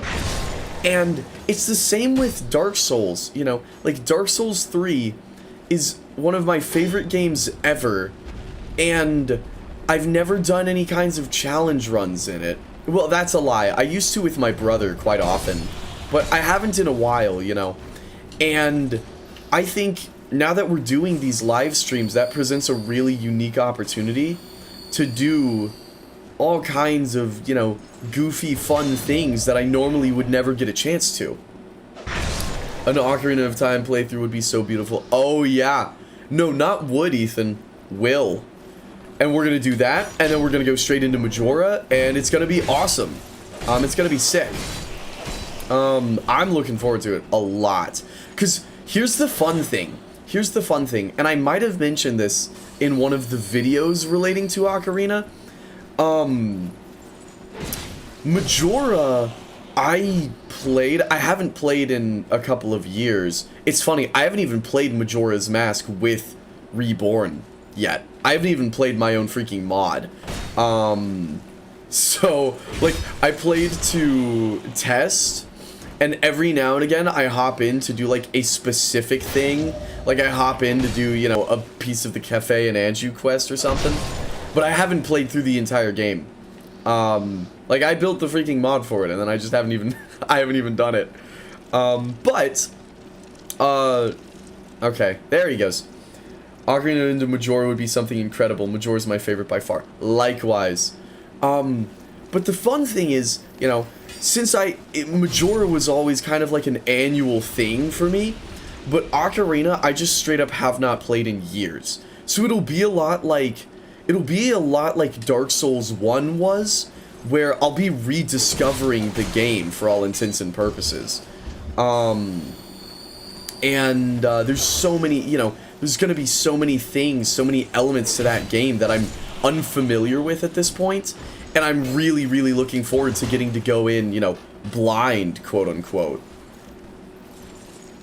And it's the same with Dark Souls, you know, like Dark Souls 3 is one of my favorite games ever, and I've never done any kinds of challenge runs in it. Well, that's a lie. I used to with my brother quite often, but I haven't in a while, you know. And I think now that we're doing these live streams, that presents a really unique opportunity to do all kinds of, you know, goofy, fun things that I normally would never get a chance to. An Ocarina of Time playthrough would be so beautiful. Oh, yeah. No, not would, Ethan. Will. And we're going to do that, and then we're going to go straight into Majora, and it's going to be awesome. It's going to be sick. I'm looking forward to it a lot. Because here's the fun thing. Here's the fun thing, and I might have mentioned this in one of the videos relating to Ocarina. Majora, I haven't played in a couple of years. It's funny, I haven't even played Majora's Mask with Reborn yet. I haven't even played my own freaking mod. So, like, I played to test, and every now and again I hop in to do, like, a specific thing. Like, I hop in to do, you know, a piece of the Cafe and Anju quest or something. But I haven't played through the entire game. Like, I built the freaking mod for it, and then I just haven't even, I haven't even done it. Okay, there he goes. Ocarina into Majora would be something incredible. Majora's my favorite by far. Likewise. But the fun thing is, you know, since Majora was always kind of like an annual thing for me, but Ocarina, I just straight up have not played in years. So it'll be a lot like Dark Souls 1 was, where I'll be rediscovering the game for all intents and purposes. There's so many, you know, there's gonna be so many things, so many elements to that game that I'm unfamiliar with at this point, and I'm really, really looking forward to getting to go in, you know, blind, quote-unquote.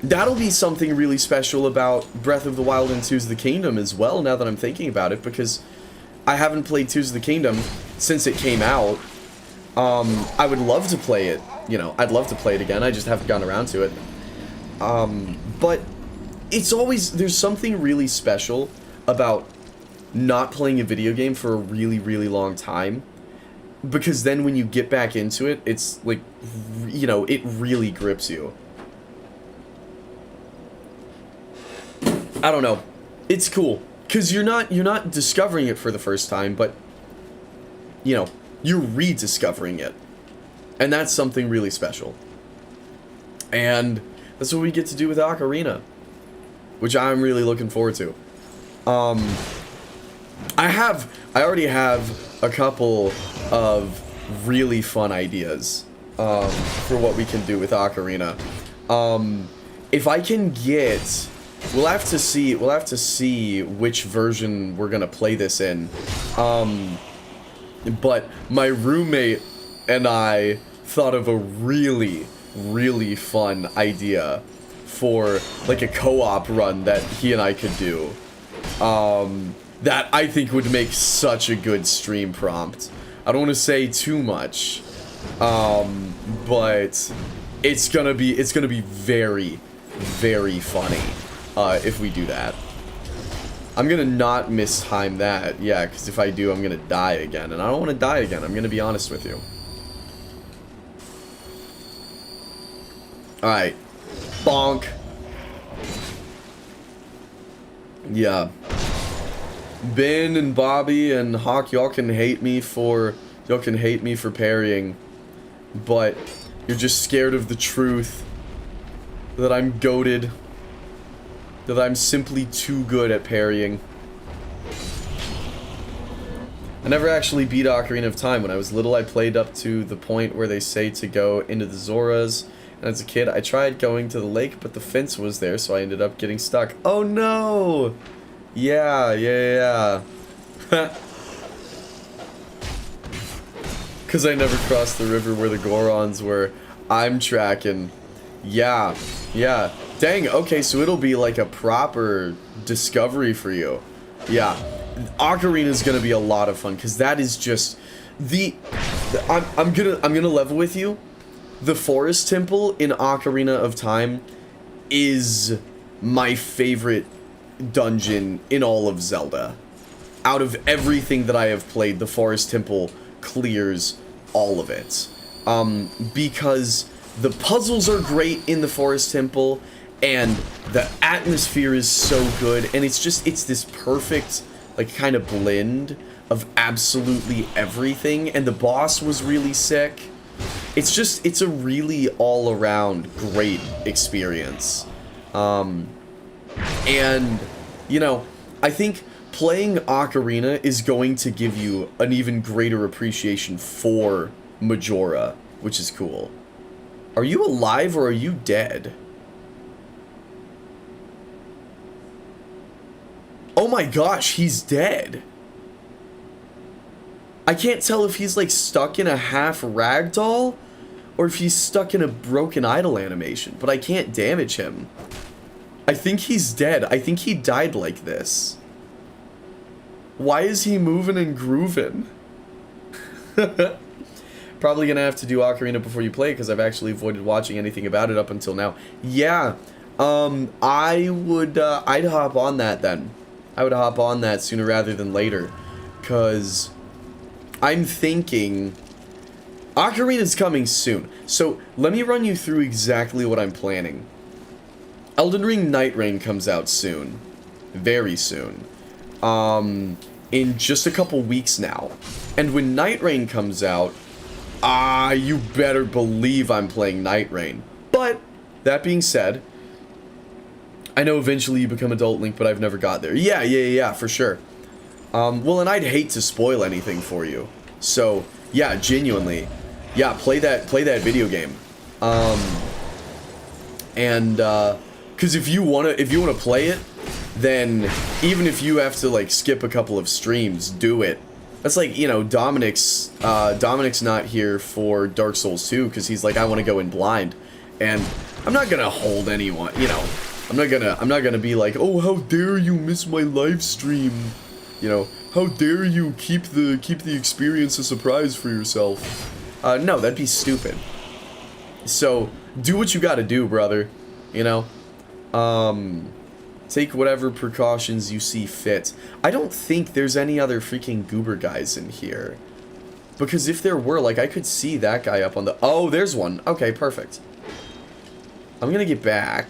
That'll be something really special about Breath of the Wild and Tears of the Kingdom as well, now that I'm thinking about it, because I haven't played Tears of the Kingdom since it came out. I would love to play it, you know, I'd love to play it again, I just haven't gotten around to it. But it's always, there's something really special about not playing a video game for a really, really long time, because then when you get back into it, it's like, you know, it really grips you. I don't know. It's cool, because you're not discovering it for the first time, but, you know, you're rediscovering it. And that's something really special. And that's what we get to do with Ocarina, which I'm really looking forward to. I already have a couple of really fun ideas for what we can do with Ocarina. If I can get, we'll have to see which version we're gonna play this in. But my roommate and I thought of a really, really fun idea for like a co-op run that he and I could do. That I think would make such a good stream prompt. I don't want to say too much, but it's gonna be very, very funny if we do that. I'm gonna not mistime that, yeah, because if I do, I'm gonna die again, and I don't want to die again. I'm gonna be honest with you. All right, bonk. Yeah. Ben and Bobby and Hawk, y'all can hate me for parrying, but you're just scared of the truth that I'm goated, that I'm simply too good at parrying. I never actually beat Ocarina of Time. When I was little, I played up to the point where they say to go into the Zoras, and as a kid, I tried going to the lake, but the fence was there, so I ended up getting stuck. Oh no! Yeah. Because I never crossed the river where the Gorons were. I'm tracking. Yeah. Dang, okay, so it'll be like a proper discovery for you. Yeah. Ocarina's gonna be a lot of fun, because that is just I'm gonna level with you. The Forest Temple in Ocarina of Time is my favorite dungeon in all of Zelda. Out of everything that I have played, the Forest Temple clears all of it. Because the puzzles are great in the Forest Temple, and the atmosphere is so good, and it's this perfect, like, kind of blend of absolutely everything, and the boss was really sick. It's a really all-around great experience. And, you know, I think playing Ocarina is going to give you an even greater appreciation for Majora, which is cool. Are you alive or are you dead? Oh my gosh, he's dead. I can't tell if he's like stuck in a half ragdoll or if he's stuck in a broken idle animation, but I can't damage him. I think he's dead. I think he died like this. Why is he moving and grooving? Probably gonna have to do Ocarina before you play because I've actually avoided watching anything about it up until now. Yeah, I'd hop on that then. I would hop on that sooner rather than later, because I'm thinking Ocarina's coming soon. So let me run you through exactly what I'm planning. Elden Ring Night Rain comes out soon, very soon, in just a couple weeks now. And when Night Rain comes out, you better believe I'm playing Night Rain. But that being said, I know eventually you become Adult Link, but I've never got there. Yeah, for sure. Well, and I'd hate to spoil anything for you. So, yeah, genuinely. Yeah, play that video game. Cause if you wanna play it, then even if you have to like skip a couple of streams, do it. That's like, you know, Dominic's not here for Dark Souls 2 because he's like, I want to go in blind. And I'm not gonna hold anyone, you know. I'm not gonna be like, oh, how dare you miss my live stream, you know? How dare you keep the experience a surprise for yourself? No, that'd be stupid. So do what you gotta do, brother. You know, take whatever precautions you see fit. I don't think there's any other freaking goober guys in here, because if there were, like, I could see that guy up on the. Oh, there's one. Okay, perfect. I'm gonna get back.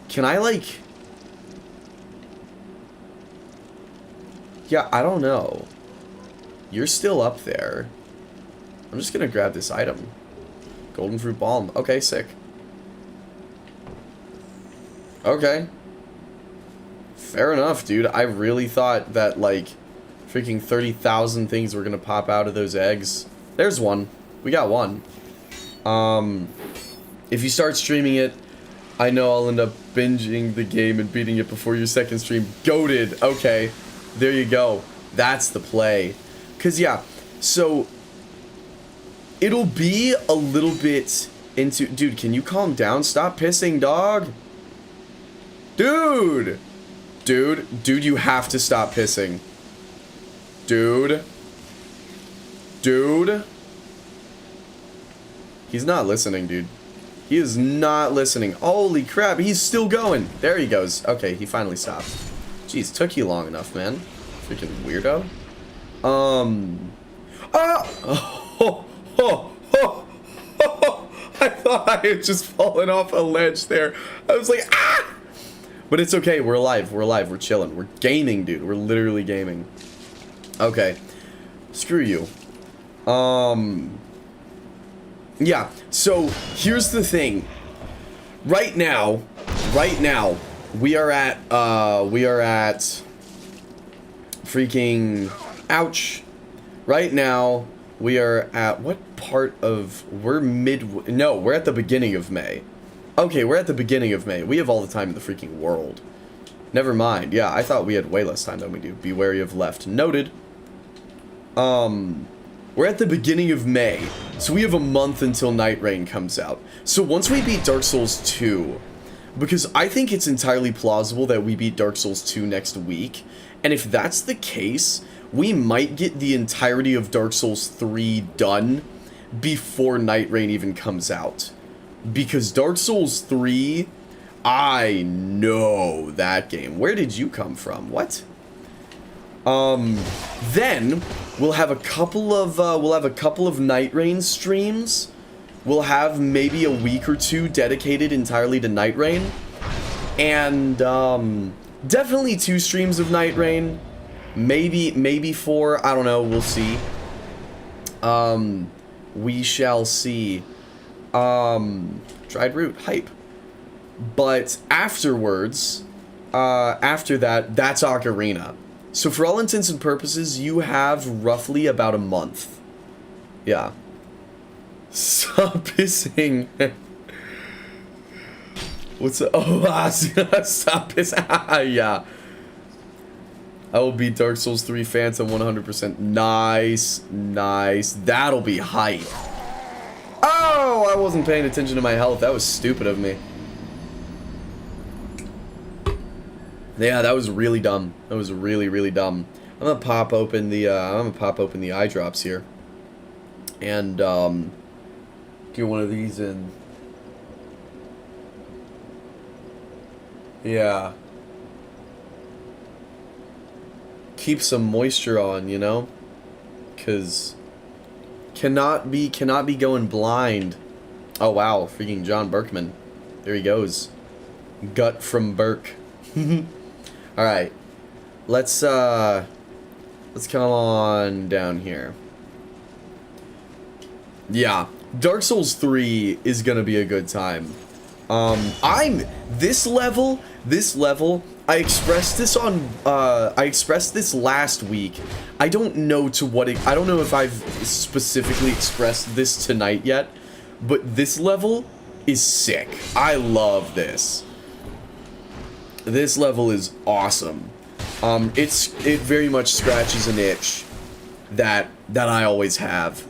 Can I, like... Yeah, I don't know. You're still up there. I'm just gonna grab this item. Golden Fruit Balm. Okay, sick. Okay. Fair enough, dude. I really thought that, like, freaking 30,000 things were gonna pop out of those eggs. There's one. We got one. If you start streaming it, I know I'll end up binging the game and beating it before your second stream. Goated. Okay. There you go. That's the play. Cause yeah, so it'll be a little bit into... Dude, can you calm down? Stop pissing, dog. Dude, you have to stop pissing. Dude. He's not listening, dude. He is not listening. Holy crap, he's still going. There he goes. Okay, he finally stopped. Jeez, took you long enough, man. Freaking weirdo. I thought I had just fallen off a ledge there. I was like, ah! But it's okay, we're alive, we're chilling. We're gaming, dude. We're literally gaming. Okay. Screw you. Yeah, so here's the thing. Right now, we are at freaking, ouch. Right now, we are at, what part of, we're at the beginning of May. Okay, we're at the beginning of May. We have all the time in the freaking world. Never mind. Yeah, I thought we had way less time than we do. Be wary of left. Noted. We're at the beginning of May, so we have a month until Night Rain comes out. So once we beat Dark Souls 2, because I think it's entirely plausible that we beat Dark Souls 2 next week, and if that's the case, we might get the entirety of Dark Souls 3 done before Night Rain even comes out. Because Dark Souls 3, I know that game. Where did you come from? What? Then we'll have a couple of Night Rain streams. We'll have maybe a week or two dedicated entirely to Night Rain. And Definitely 2 streams of Night Rain. Maybe 4. I don't know. We'll see. We shall see. Dried root. Hype. But afterwards, after that, that's Ocarina. So for all intents and purposes, you have roughly about a month. Yeah. Stop pissing. What's up? Oh, stop pissing. Yeah. I will beat Dark Souls 3 Phantom 100%. Nice. Nice. That'll be hype. Oh, I wasn't paying attention to my health. That was stupid of me. Yeah, that was really dumb. That was really, really dumb. I'm gonna pop open the eye drops here. And get one of these in. Yeah. Keep some moisture on, you know? 'Cause cannot be going blind. Oh wow, freaking John Berkman. There he goes. Gut from Burke. Alright. Let's come on down here. Yeah. Dark Souls 3 is gonna be a good time. This level, I expressed this last week. I don't know I don't know if I've specifically expressed this tonight yet, but this level is sick. I love this. This level is awesome. It very much scratches an itch that I always have.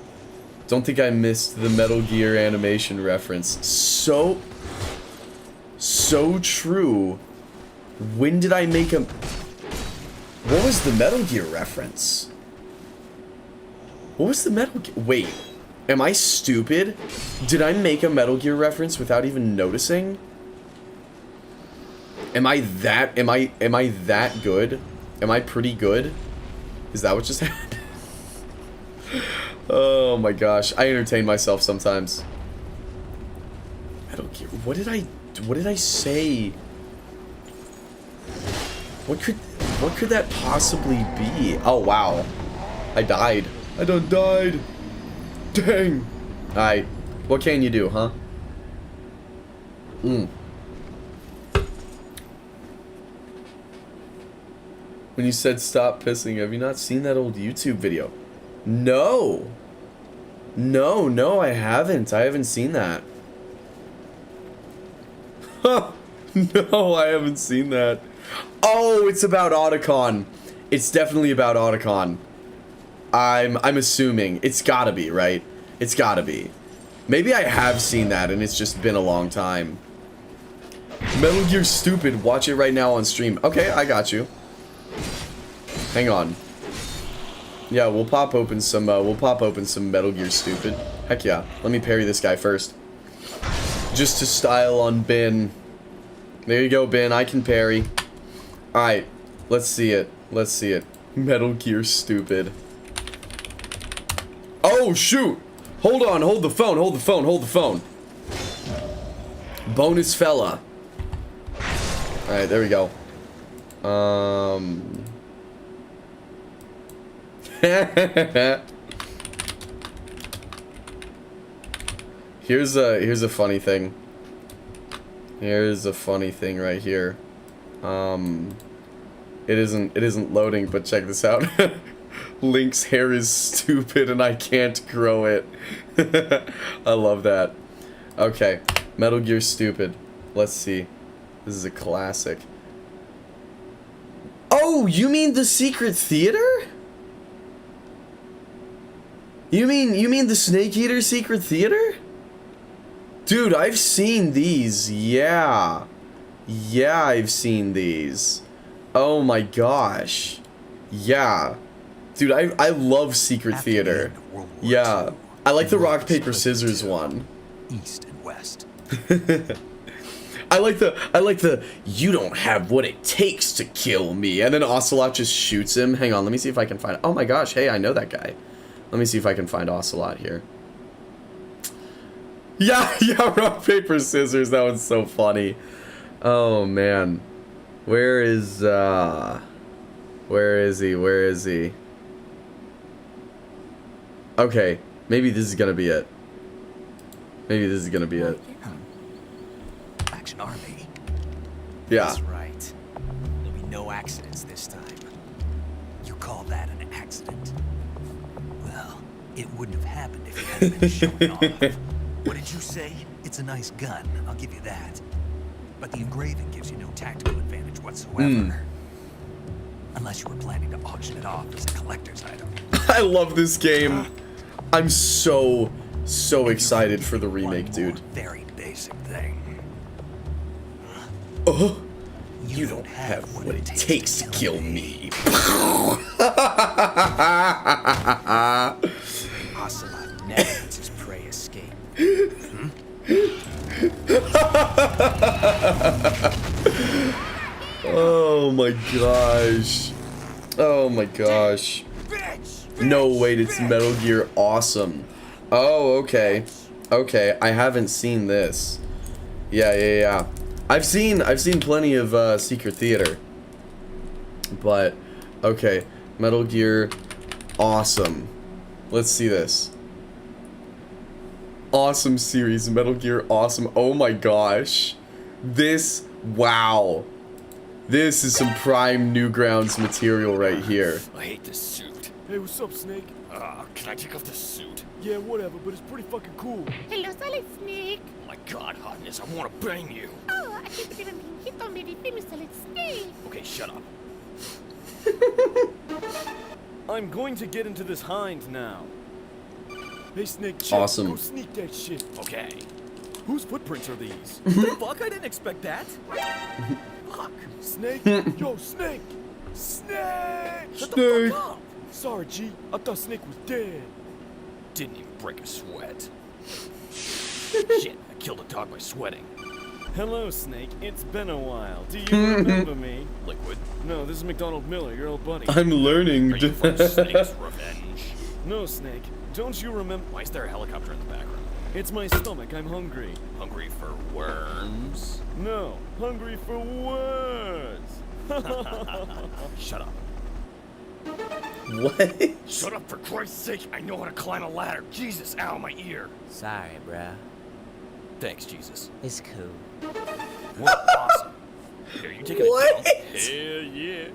Don't think I missed the Metal Gear animation reference. So true. When did I make a... What was the Metal Gear reference? What was the Metal Gear... Wait. Am I stupid? Did I make a Metal Gear reference without even noticing? Am I that good? Am I pretty good? Is that what just happened? Oh my gosh. I entertain myself sometimes. Metal Gear... What did I say? What could that possibly be? Oh wow. I died. I done died. Dang. Alright. What can you do, huh? When you said stop pissing, have you not seen that old YouTube video? No. No, I haven't. I haven't seen that. Huh. No, I haven't seen that. Oh, it's about Otacon. It's definitely about Otacon. I'm assuming. It's gotta be, right? It's gotta be. Maybe I have seen that and it's just been a long time. Metal Gear Stupid. Watch it right now on stream. Okay, I got you. Hang on. Yeah, we'll pop open some Metal Gear Stupid. Heck yeah. Let me parry this guy first. Just to style on Ben. There you go, Ben. I can parry. Alright. Let's see it. Let's see it. Metal Gear Stupid. Oh, shoot! Hold on. Hold the phone. Hold the phone. Hold the phone. Bonus fella. Alright, there we go. Here's a funny thing. Here's a funny thing right here. It isn't loading, but check this out. Link's hair is stupid and I can't grow it. I love that. Okay, Metal Gear Stupid. Let's see. This is a classic. Oh, you mean the Secret Theater? You mean the Snake Eater Secret Theater? Dude, I've seen these. Yeah. Yeah, I've seen these. Oh my gosh. Yeah. Dude, I love Secret Theater. Yeah. I like the rock, paper, scissors one. East and west. I like the you don't have what it takes to kill me. And then Ocelot just shoots him. Hang on, let me see if I can find... Oh my gosh, hey, I know that guy. Let me see if I can find Ocelot here. Yeah, rock, paper, scissors. That one's so funny. Oh, man. Where is he? Where is he? Okay, maybe this is gonna be it. Maybe this is gonna be it. Action Army. Yeah. That's right. There'll be no accidents this time. You call that an accident? Well, it wouldn't have happened if you hadn't been showing off. What did you say? It's a nice gun, I'll give you that. But the engraving gives you no tactical advantage whatsoever. Unless you were planning to auction it off as a collector's item. I love this game. I'm so excited for the remake, dude. Very basic thing. Oh, you don't have what it takes to kill me. Ocelot never lets his prey escape. Oh my gosh. Oh my gosh. No, wait, it's Metal Gear Awesome. Oh, okay. Okay, I haven't seen this. Yeah. I've seen plenty of Secret Theater. But okay, Metal Gear Awesome. Let's see this. Awesome series, Metal Gear Awesome. Oh my gosh. This, wow. This is some prime Newgrounds material right here. I hate this suit. Hey, what's up, Snake? Can I take off this suit? Yeah, whatever, but it's pretty fucking cool. Hello, Solid Snake. Oh my god, Hotness, I want to bang you. Oh, I can't believe I'm being hit on, baby. Famous Solid Snake. Okay, shut up. I'm going to get into this hind now. Hey, Snake, chill. Awesome. Go sneak that shit. Okay. Whose footprints are these? The fuck? I didn't expect that. Fuck. Snake? Yo, Snake! Snake! Shut the fuck up. Sorry, G. I thought Snake was dead. Didn't even break a sweat. Shit, I killed a dog by sweating. Hello, Snake. It's been a while. Do you remember me? Liquid. No, this is McDonald Miller, your old buddy. I'm learning. Are you from Snake's Revenge? No, Snake. Don't you remember? Why is there a helicopter in the background? It's my stomach. I'm hungry. Hungry for worms? No, hungry for words. Shut up. What? Shut up, for Christ's sake! I know how to climb a ladder! Jesus, ow, my ear! Sorry, bruh. Thanks, Jesus. It's cool. What? Awesome. Are you taking What? a dump? Hell yeah.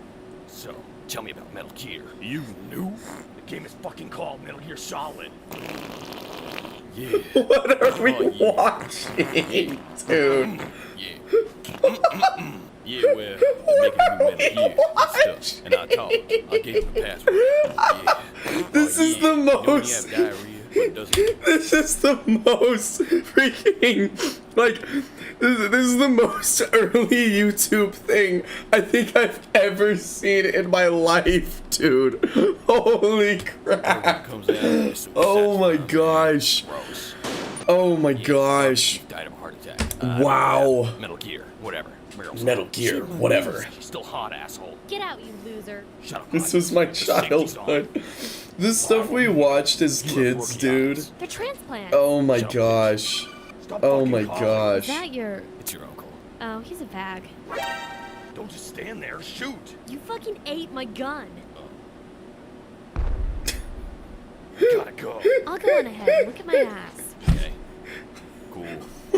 So, tell me about Metal Gear. You knew? The game is fucking called Metal Gear Solid. Yeah. What are we Oh, yeah. watching, dude? Yeah. Yeah, well, I'm making a new Metal Gear and stuff. And I told him. I gave him the password. Yeah. This is the You know when you most. have diarrhea, but it doesn't. This is the most freaking, like, this is the most early YouTube thing I think I've ever seen in my life, dude. Holy crap. Comes out and it's so Oh my satisfying. gosh. Gross. Oh my Yeah, gosh. died of a heart attack. Wow. Yeah, Metal Gear, whatever. Meryl's Metal hot. Gear, whatever. She's still hot, asshole. Get out, you loser. Shut up. This Hotness. was my The safety's on. childhood. This stuff we watched as kids, dude. The transplant. Oh my Shut up, gosh. Stop Oh fucking my calling. Is gosh. that your... It's your uncle. Oh, he's a bag. Don't just stand there. Shoot. You fucking ate my gun. Gotta go. I'll go on ahead. Look at my ass. Okay. Cool.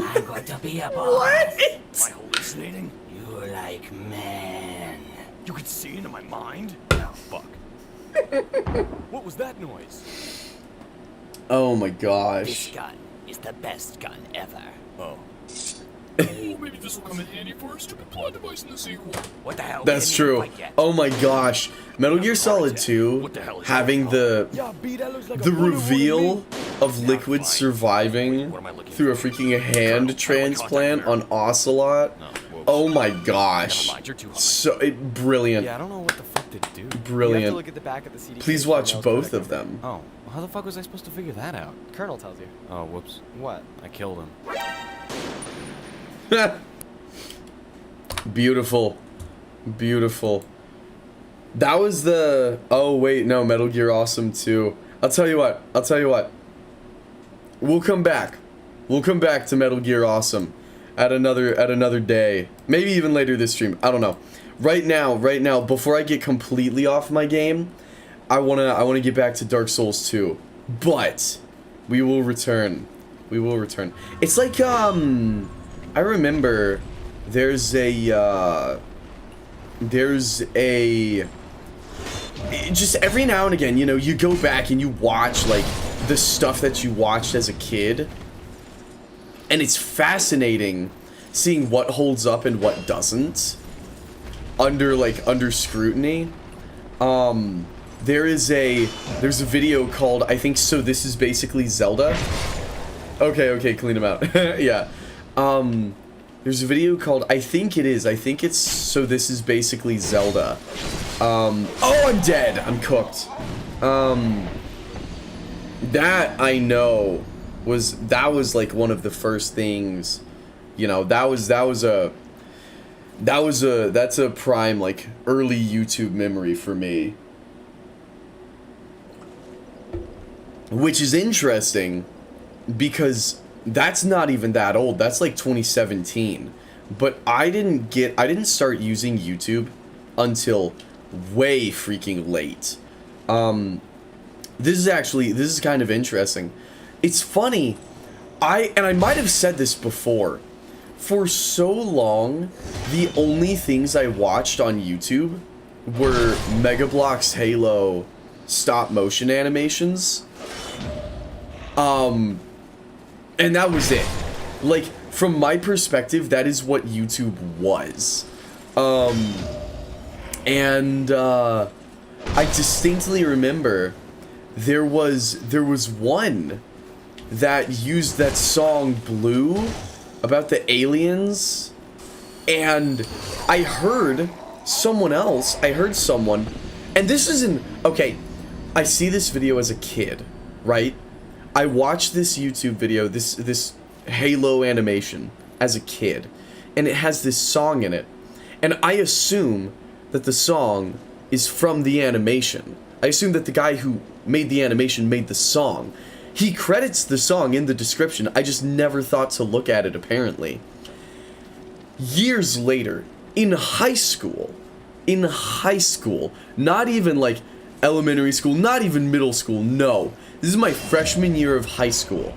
I'm going to be a boss. What? Am I hallucinating? You like men. You could see into my mind? Oh, fuck. What was that noise? Oh my This gosh. gun is the best gun ever. Oh. Oh, maybe this will come in handy for a stupid plot device in the sequel. What the hell? That's We didn't even true. fight yet. Oh my gosh. Metal Gear Solid 2 What the hell is having going the Yeah, B, that looks like the a bullet wound to me. reveal of Liquid fine. surviving What am I looking through a for? freaking hand Colonel, transplant contact on Ocelot. Oh, whoops. Oh my Never gosh. mind, you're too hot. So brilliant. Yeah, I don't know what the fuck to do. You have to Brilliant. look at the back of the CD. Please case watch for both Mel's of them. Oh, well, how the fuck was I supposed to figure that out? Colonel tells you. Oh, whoops. What? I killed him. Beautiful. Beautiful. That was the... Oh, wait. No, Metal Gear Awesome 2. I'll tell you what. I'll tell you what. We'll come back. We'll come back to Metal Gear Awesome at another day. Maybe even later this stream. I don't know. right now, before I get completely off my game, I wanna get back to Dark Souls 2. But we will return. We will return. It's like I remember there's a just every now and again, you know, you go back and you watch like the stuff that you watched as a kid, and it's fascinating seeing what holds up and what doesn't under scrutiny. There's a video called, I think, So This Is Basically Zelda. Okay, clean them out. Yeah. There's a video called, I think it's So This Is Basically Zelda. Oh, I'm dead. I'm cooked. That I know was like one of the first things, you know, that's a prime, like, early YouTube memory for me. Which is interesting because that's not even that old. That's like 2017. But I didn't start using YouTube until way freaking late. This is kind of interesting. It's funny. I might have said this before. For so long, the only things I watched on YouTube were Mega Bloks Halo stop motion animations. And that was it. Like, from my perspective, that is what YouTube was. I distinctly remember there was one that used that song Blue about the aliens, and I heard someone, and this isn't, okay, I see this video as a kid, right? I watched this YouTube video, this Halo animation as a kid, and it has this song in it, and I assume that the song is from the animation. I assume that the guy who made the animation made the song. He credits the song in the description. I just never thought to look at it, apparently. Years later, in high school, not even like elementary school, not even middle school, no. This is my freshman year of high school.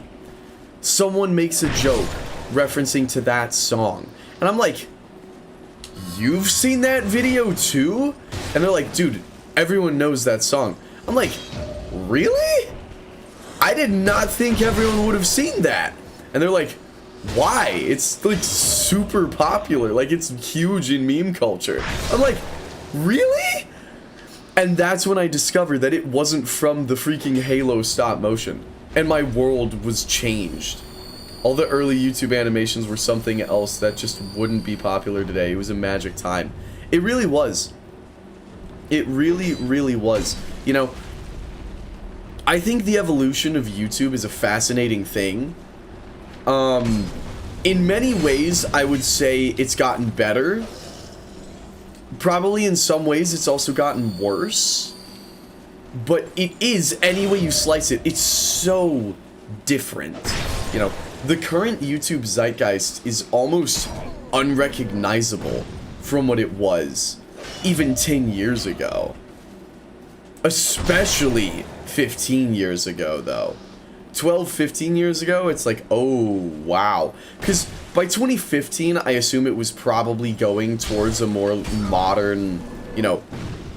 Someone makes a joke referencing to that song. And I'm like, you've seen that video too? And they're like, dude, everyone knows that song. I'm like, really? I did not think everyone would have seen that. And they're like, why? It's like super popular. Like, it's huge in meme culture. I'm like, really? And that's when I discovered that it wasn't from the freaking Halo stop motion. And my world was changed. All the early YouTube animations were something else that just wouldn't be popular today. It was a magic time. It really was. It really, really was. You know, I think the evolution of YouTube is a fascinating thing. In many ways, I would say it's gotten better. Probably in some ways, it's also gotten worse. But it is, any way you slice it, it's so different. You know, the current YouTube zeitgeist is almost unrecognizable from what it was even 10 years ago. Especially 15 years ago, though. 12, 15 years ago, it's like, oh, wow. Because by 2015, I assume it was probably going towards a more modern, you know,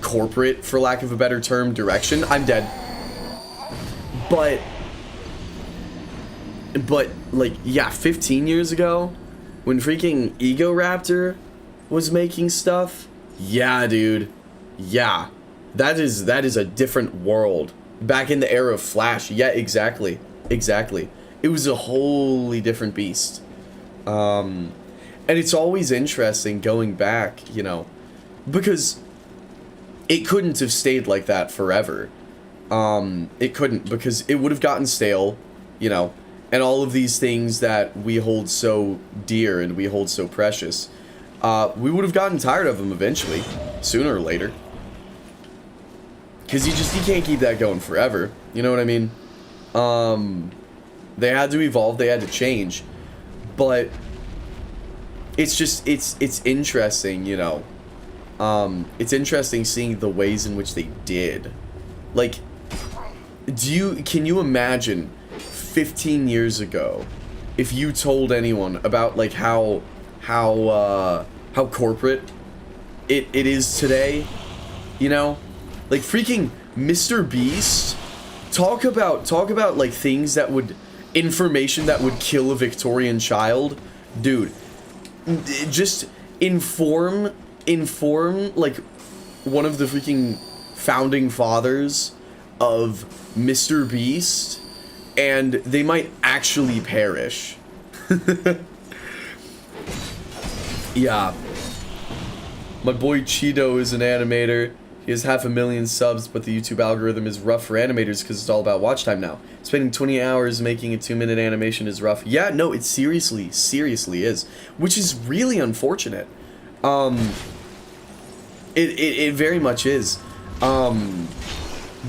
corporate, for lack of a better term, direction. I'm dead. But, like, yeah, 15 years ago, when freaking Ego Raptor was making stuff, yeah, dude. Yeah. That is a different world. Back in the era of Flash, yeah, exactly. It was a wholly different beast. And it's always interesting going back, you know, because it couldn't have stayed like that forever. It couldn't, because it would have gotten stale, you know, and all of these things that we hold so dear and we hold so precious, we would have gotten tired of them eventually, sooner or later. Because you can't keep that going forever, you know what I mean? They had to evolve, they had to change, but it's just, it's interesting, you know, it's interesting seeing the ways in which they did. Like, can you imagine 15 years ago if you told anyone about like how corporate it is today, you know? Like freaking Mr. Beast, talk about like things that would, information that would kill a Victorian child. Dude, just inform like one of the freaking founding fathers of Mr. Beast and they might actually perish. Yeah. My boy Cheeto is an animator. He has 500,000 subs, but the YouTube algorithm is rough for animators because it's all about watch time now. Spending 20 hours making a 2-minute animation is rough. Yeah, no, it seriously is. Which is really unfortunate. It very much is.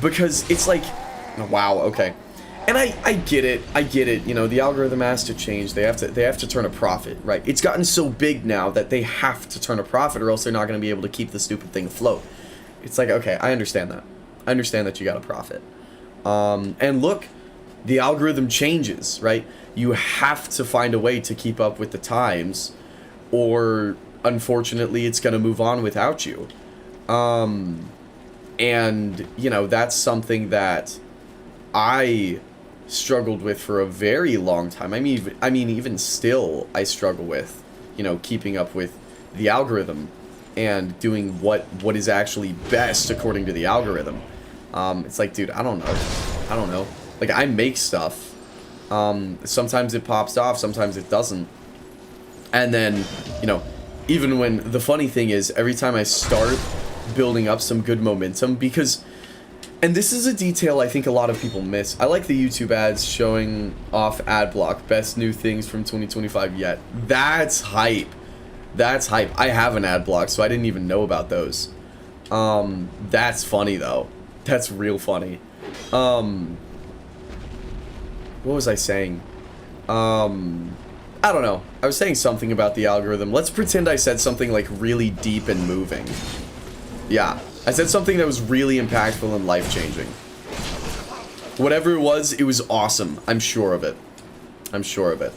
Because it's like, wow, okay. And I get it, you know, the algorithm has to change. They have to turn a profit, right? It's gotten so big now that they have to turn a profit or else they're not going to be able to keep the stupid thing afloat. It's like, okay, I understand that. I understand that you got a profit. And look, the algorithm changes, right? You have to find a way to keep up with the times or unfortunately it's going to move on without you. And, you know, that's something that I struggled with for a very long time. I mean, even still, I struggle with, you know, keeping up with the algorithm and doing what is actually best according to the algorithm. It's like, dude, I don't know. Like, I make stuff. Sometimes it pops off, sometimes it doesn't. And then, you know, even when, the funny thing is, every time I start building up some good momentum, because, and this is a detail I think a lot of people miss. I like the YouTube ads showing off ad block, best new things from 2025 yet. That's hype. That's hype. I have an ad block, so I didn't even know about those. That's funny though. That's real funny. What was I saying? I don't know. I was saying something about the algorithm. Let's pretend I said something like really deep and moving. Yeah, I said something that was really impactful and life-changing. Whatever it was awesome. I'm sure of it. I'm sure of it.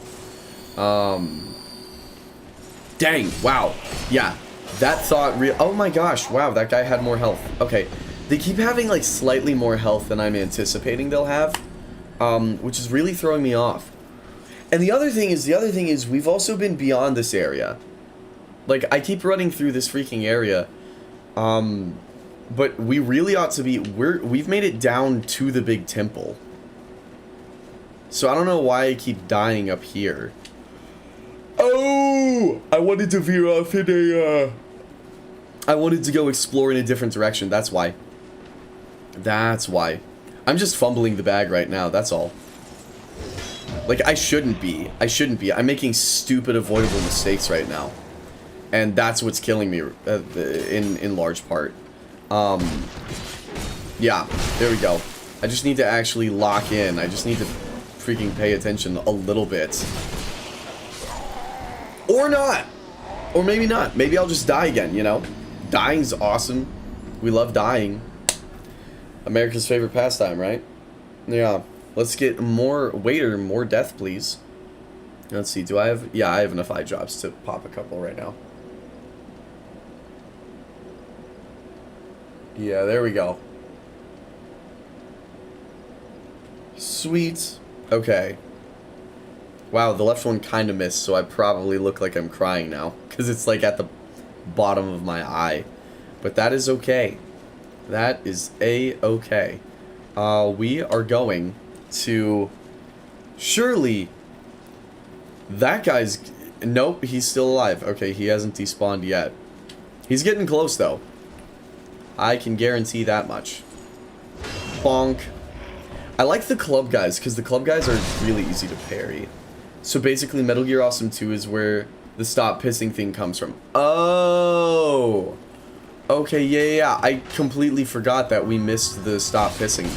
Dang, wow. Yeah, that thought oh my gosh, wow, that guy had more health. Okay, they keep having like slightly more health than I'm anticipating they'll have, which is really throwing me off. And the other thing is we've also been beyond this area. Like, I keep running through this freaking area, but we really ought to be, we've made it down to the big temple. So I don't know why I keep dying up here. Oh! I wanted to veer off in a, I wanted to go explore in a different direction, that's why. That's why. I'm just fumbling the bag right now, that's all. Like, I shouldn't be. I'm making stupid, avoidable mistakes right now. And that's what's killing me, in large part. Yeah, there we go. I just need to actually lock in. I just need to freaking pay attention a little bit. Or not! Or maybe not. Maybe I'll just die again, you know? Dying's awesome. We love dying. America's favorite pastime, right? Yeah. Let's get more waiter, more death, please. Let's see, do I have... Yeah, I have enough eye drops to pop a couple right now. Yeah, there we go. Sweet. Okay. Wow, the left one kind of missed, so I probably look like I'm crying now. Because it's like at the bottom of my eye. But that is okay. That is a-okay. We are going to... Surely... That guy's... Nope, he's still alive. Okay, he hasn't despawned yet. He's getting close, though. I can guarantee that much. Bonk. I like the club guys, because the club guys are really easy to parry. So basically, Metal Gear Awesome 2 is where the stop pissing thing comes from. Oh! Okay, yeah. I completely forgot that we missed the stop pissing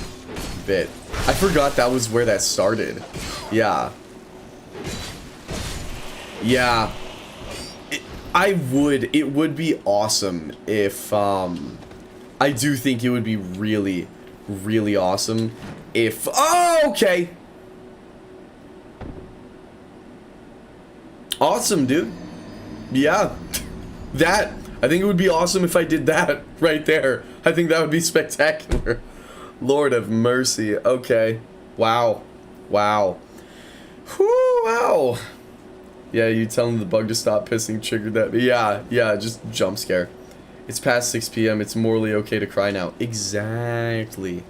bit. I forgot that was where that started. Yeah. Yeah. It would be awesome if, I do think it would be really, really awesome if, oh, okay. Awesome, dude. Yeah. That, I think it would be awesome if I did that right there. I think that would be spectacular. Lord of mercy. Okay. Wow. Wow. Whew, wow. Yeah, you telling the bug to stop pissing triggered that. Yeah, just jump scare. It's past 6 p.m. It's morally okay to cry now. Exactly.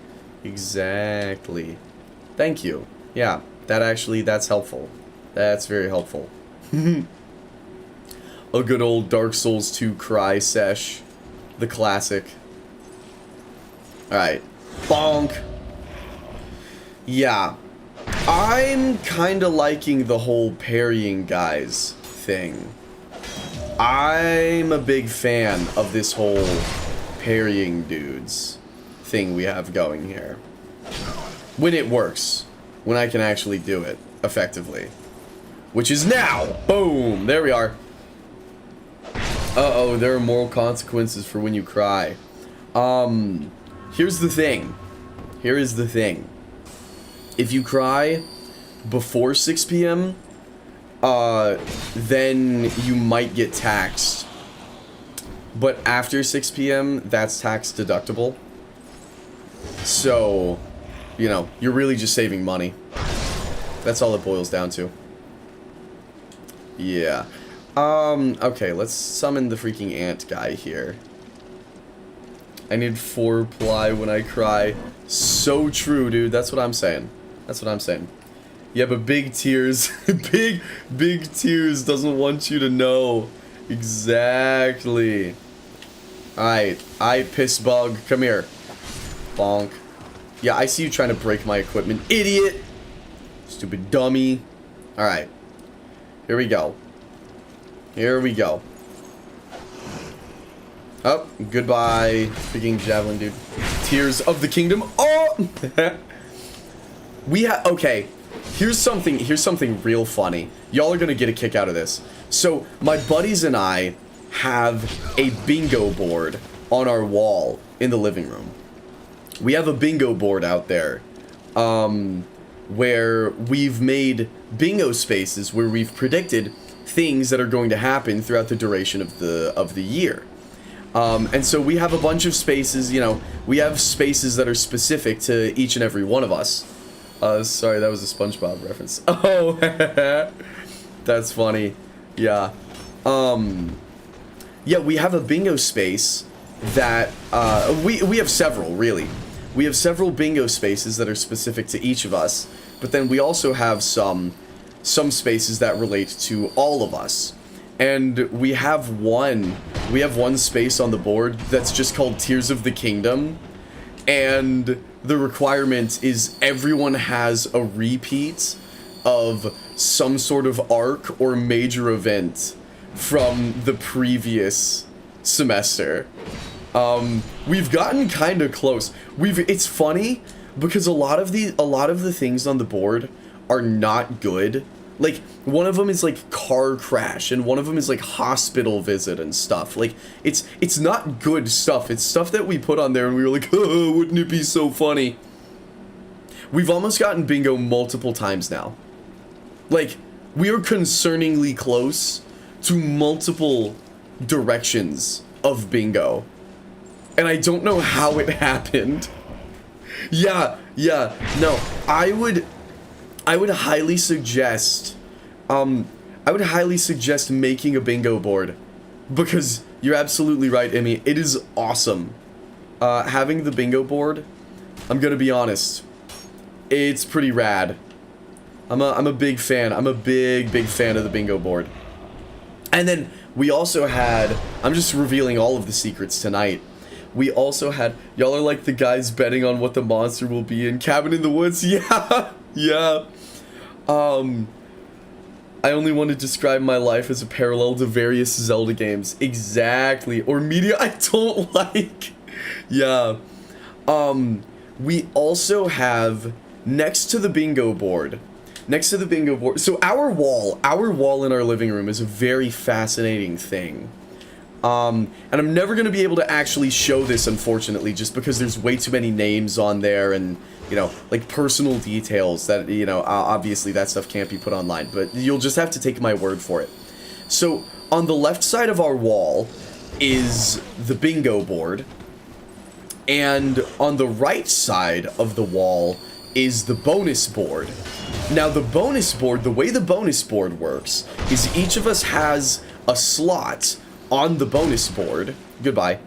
Exactly. Thank you. Yeah, that's helpful. That's very helpful. A good old Dark Souls 2 cry sesh. The classic. Alright. Bonk. Yeah. I'm kinda liking the whole parrying guys thing. I'm a big fan of this whole parrying dudes thing we have going here. When it works. When I can actually do it effectively. Which is now! Boom! There we are. Uh-oh, there are moral consequences for when you cry. Here's the thing. Here is the thing. If you cry before 6 p.m., then you might get taxed. But after 6 p.m., that's tax deductible. So, you know, you're really just saving money. That's all it boils down to. Yeah. Okay, let's summon the freaking ant guy here. I need 4 ply when I cry. So true, dude. That's what I'm saying. That's what I'm saying. Yeah, but Big Tears, big Tears doesn't want you to know. Exactly. Alright, piss bug, come here. Bonk. Yeah, I see you trying to break my equipment, idiot. Stupid dummy. Alright. Here we go. Here we go. Oh, goodbye, freaking javelin, dude. Tears of the Kingdom. Oh! Okay. Here's something real funny. Y'all are gonna get a kick out of this. So, my buddies and I have a bingo board on our wall in the living room. We have a bingo board out there, where we've made bingo spaces where we've predicted things that are going to happen throughout the duration of the year. And so we have a bunch of spaces, you know, we have spaces that are specific to each and every one of us. Sorry, that was a SpongeBob reference. Oh, that's funny. Yeah. Yeah, we have a bingo space that, we have several, really. We have several bingo spaces that are specific to each of us, but then we also have some spaces that relate to all of us. And we have one space on the board that's just called Tears of the Kingdom, and the requirement is everyone has a repeat of some sort of arc or major event from the previous semester. We've gotten kind of close. It's funny because a lot of the things on the board are not good. Like, one of them is like car crash, and one of them is like hospital visit and stuff. Like, it's not good stuff. It's stuff that we put on there and we were like, oh, wouldn't it be so funny? We've almost gotten bingo multiple times now. Like, we are concerningly close to multiple directions of bingo. And I don't know how it happened. Yeah, no, I would highly suggest, making a bingo board, because you're absolutely right, Emmy. It is awesome. Having the bingo board, I'm gonna be honest, it's pretty rad. I'm a big fan. I'm a big fan of the bingo board. And then we also had, I'm just revealing all of the secrets tonight. We also had, y'all are like the guys betting on what the monster will be in Cabin in the Woods. Yeah, yeah. I only want to describe my life as a parallel to various Zelda games. Exactly. Or media I don't like. Yeah. We also have, next to the bingo board, next to the bingo board. So our wall in our living room is a very fascinating thing. And I'm never going to be able to actually show this, unfortunately, just because there's way too many names on there and, you know, like personal details that, you know, obviously that stuff can't be put online, but you'll just have to take my word for it. So on the left side of our wall is the bingo board, and on the right side of the wall is the bonus board. Now the bonus board, the way the bonus board works is each of us has a slot on the bonus board. Goodbye.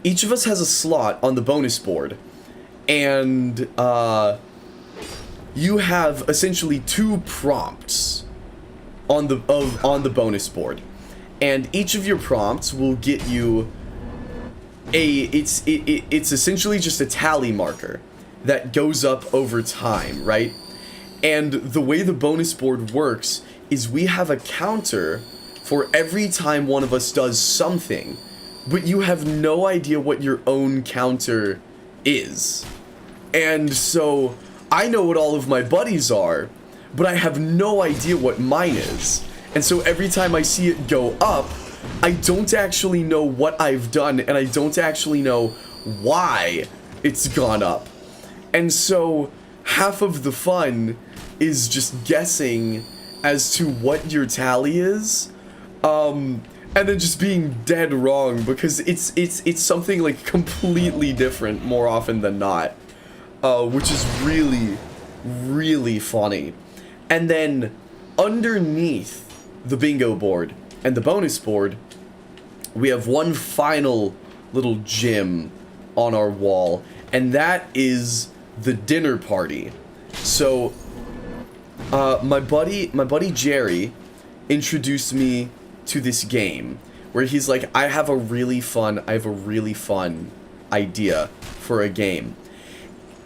Each of us has a slot on the bonus board, and you have essentially 2 prompts on the bonus board, and each of your prompts will get you it's essentially just a tally marker that goes up over time, right? And the way the bonus board works is we have a counter for every time one of us does something, but you have no idea what your own counter is. And so I know what all of my buddies are, but I have no idea what mine is. And so every time I see it go up, I don't actually know what I've done, and I don't actually know why it's gone up. And so half of the fun is just guessing as to what your tally is, and then just being dead wrong because it's something like completely different more often than not, which is really, really funny. And then underneath the bingo board and the bonus board, we have one final little gem on our wall, and that is the dinner party. So my buddy Jerry introduced me to this game where he's like, I have a really fun idea for a game.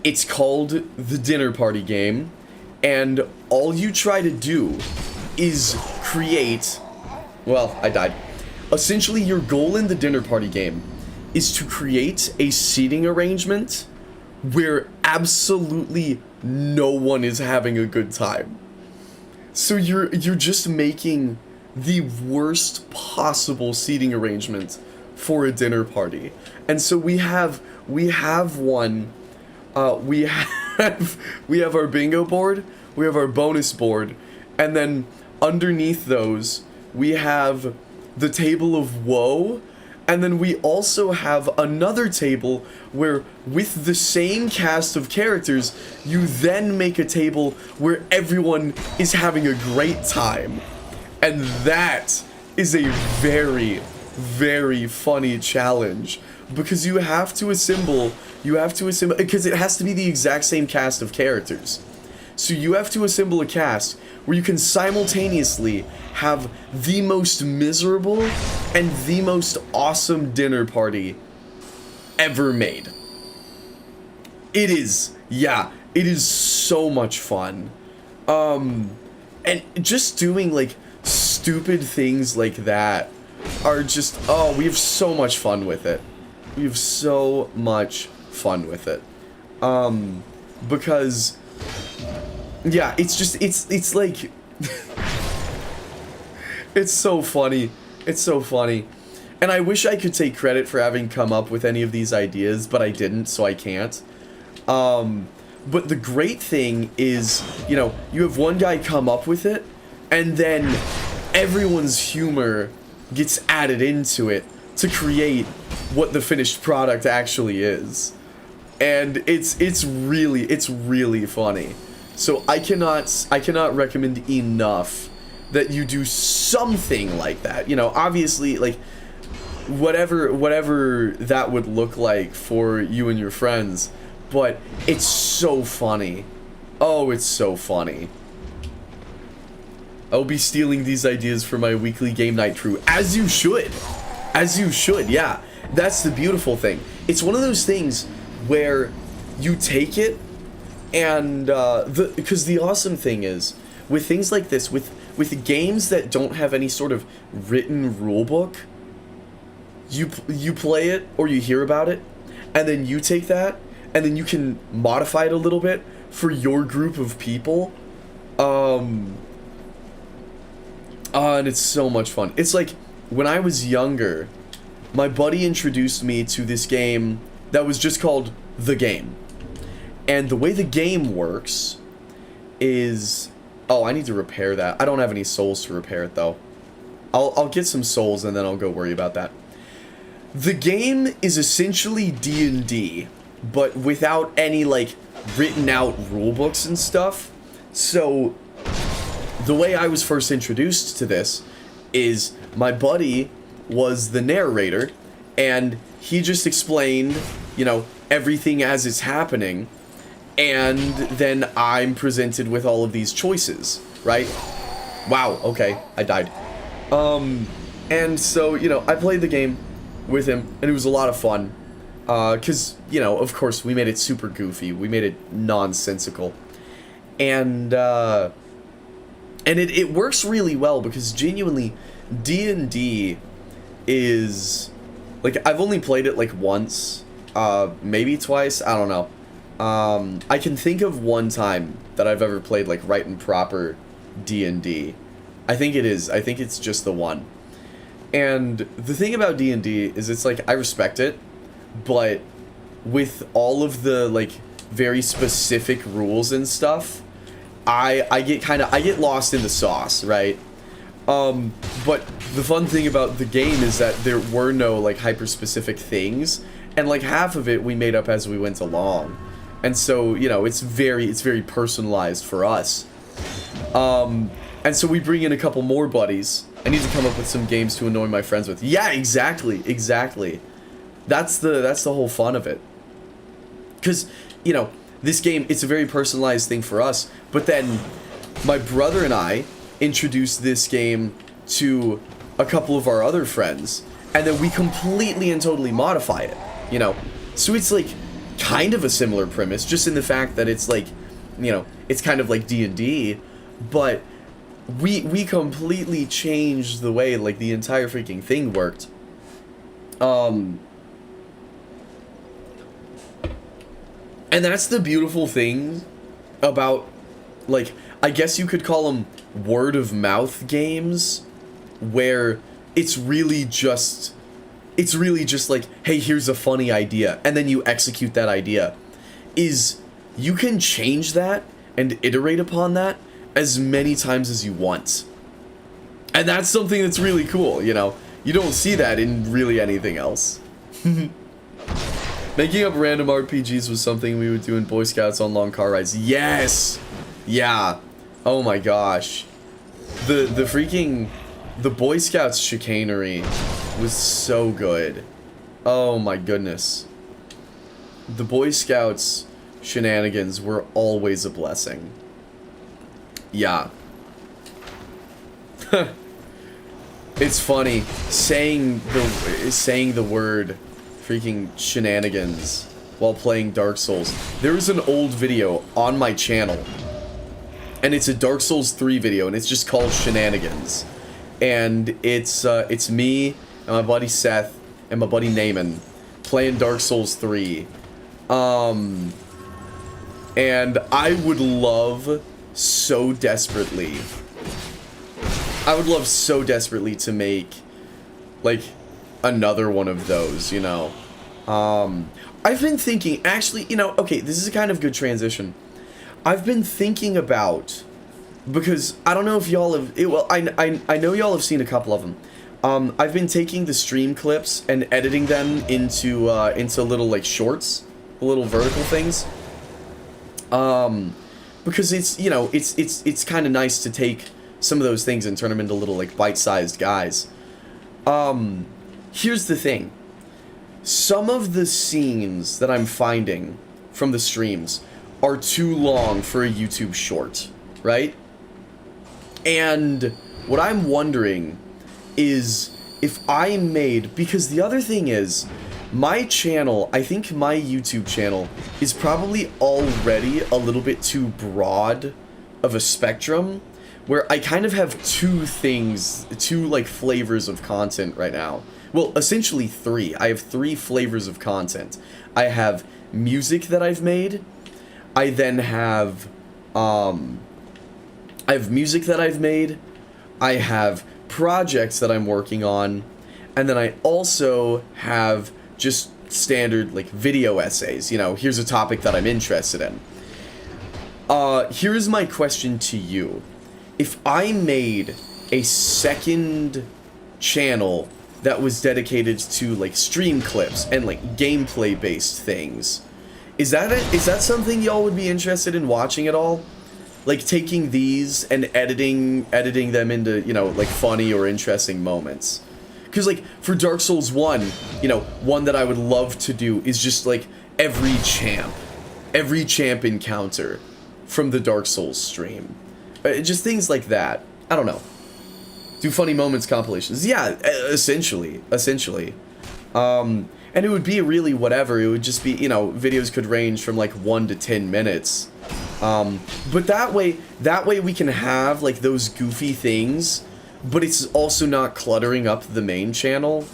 It's called the dinner party game, and all you try to do is create, well, I died. Essentially, your goal in the dinner party game is to create a seating arrangement where absolutely no one is having a good time. So you're just making the worst possible seating arrangement for a dinner party. And so we have one, we have our bingo board, we have our bonus board, and then underneath those we have the table of woe, and then we also have another table where, with the same cast of characters, you then make a table where everyone is having a great time. And that is a very, very funny challenge, because you have to assemble, because it has to be the exact same cast of characters. So you have to assemble a cast where you can simultaneously have the most miserable and the most awesome dinner party ever made. It is so much fun. And just doing like stupid things like that are just, oh, we have so much fun with it. We have so much fun with it. Because, yeah, it's just, it's like, it's so funny. It's so funny. And I wish I could take credit for having come up with any of these ideas, but I didn't, so I can't. But the great thing is, you know, you have one guy come up with it, and then everyone's humor gets added into it to create what the finished product actually is. And it's really funny. So I cannot recommend enough that you do something like that. You know, obviously, like, whatever that would look like for you and your friends, but it's so funny. Oh, it's so funny. I'll be stealing these ideas for my weekly game night crew, as you should. As you should, yeah. That's the beautiful thing. It's one of those things where you take it, and because the awesome thing is, with things like this, with games that don't have any sort of written rulebook, you play it or you hear about it, and then you take that and then you can modify it a little bit for your group of people. And it's so much fun. It's like, when I was younger, my buddy introduced me to this game that was just called The Game. And the way the game works is... Oh, I need to repair that. I don't have any souls to repair it, though. I'll get some souls, and then I'll go worry about that. The game is essentially D&D, but without any, like, written out rulebooks and stuff. So, the way I was first introduced to this is my buddy was the narrator, and he just explained, you know, everything as it's happening, and then I'm presented with all of these choices, right? Wow, okay, I died. And so, you know, I played the game with him, and it was a lot of fun, because, you know, of course, we made it super goofy, we made it nonsensical, and it works really well, because genuinely, D&D is, like, I've only played it, like, once, maybe twice, I don't know. I can think of one time that I've ever played, like, right and proper D&D. I think it's just the one. And the thing about D&D is it's, like, I respect it, but with all of the, like, very specific rules and stuff, I get lost in the sauce, right? But the fun thing about the game is that there were no, like, hyper-specific things, and, like, half of it we made up as we went along. And so, you know, it's very personalized for us. And so we bring in a couple more buddies. I need to come up with some games to annoy my friends with. Yeah, exactly. That's the whole fun of it. Because, you know, this game, it's a very personalized thing for us, but then my brother and I introduced this game to a couple of our other friends, and then we completely and totally modify it, you know? So it's, like, kind of a similar premise, just in the fact that it's, like, you know, it's kind of like D&D, but we completely changed the way, like, the entire freaking thing worked. And that's the beautiful thing about, like, I guess you could call them word-of-mouth games, where it's really just like, hey, here's a funny idea, and then you execute that idea. Is you can change that and iterate upon that as many times as you want. And that's something that's really cool, you know? You don't see that in really anything else. Making up random RPGs was something we would do in Boy Scouts on long car rides. Yes! Yeah. Oh my gosh. The Boy Scouts chicanery was so good. Oh my goodness. The Boy Scouts shenanigans were always a blessing. Yeah. It's funny saying the word freaking shenanigans while playing Dark Souls. There is an old video on my channel, and it's a Dark Souls 3 video, and it's just called Shenanigans. And it's me and my buddy Seth and my buddy Naaman playing Dark Souls 3. And I would love so desperately to make, like, another one of those, you know. I've been thinking, actually, you know, okay, this is a kind of good transition. I've been thinking about, because I don't know if y'all have, I know y'all have seen a couple of them. I've been taking the stream clips and editing them into little, like, shorts, little vertical things. Because it's, you know, it's kind of nice to take some of those things and turn them into little, like, bite-sized guys. Here's the thing. Some of the scenes that I'm finding from the streams are too long for a YouTube short, right? And what I'm wondering is if I made, because the other thing is, my channel, I think my YouTube channel is probably already a little bit too broad of a spectrum, where I kind of have two, like, flavors of content right now. Well, essentially three. I have three flavors of content. I have music that I've made. I then have I have music that I've made, I have projects that I'm working on, and then I also have just standard, like, video essays. You know, here's a topic that I'm interested in. Here's my question to you. If I made a second channel that was dedicated to, like, stream clips and, like, gameplay-based things, is that something y'all would be interested in watching at all? Like, taking these and editing them into, you know, like, funny or interesting moments. Because, like, for Dark Souls 1, you know, one that I would love to do is just, like, every champ encounter from the Dark Souls stream. Just things like that. I don't know. Do funny moments compilations. Yeah, essentially. And it would be really whatever. It would just be, you know, videos could range from, like, 1 to 10 minutes. But that way we can have, like, those goofy things, but it's also not cluttering up the main channel.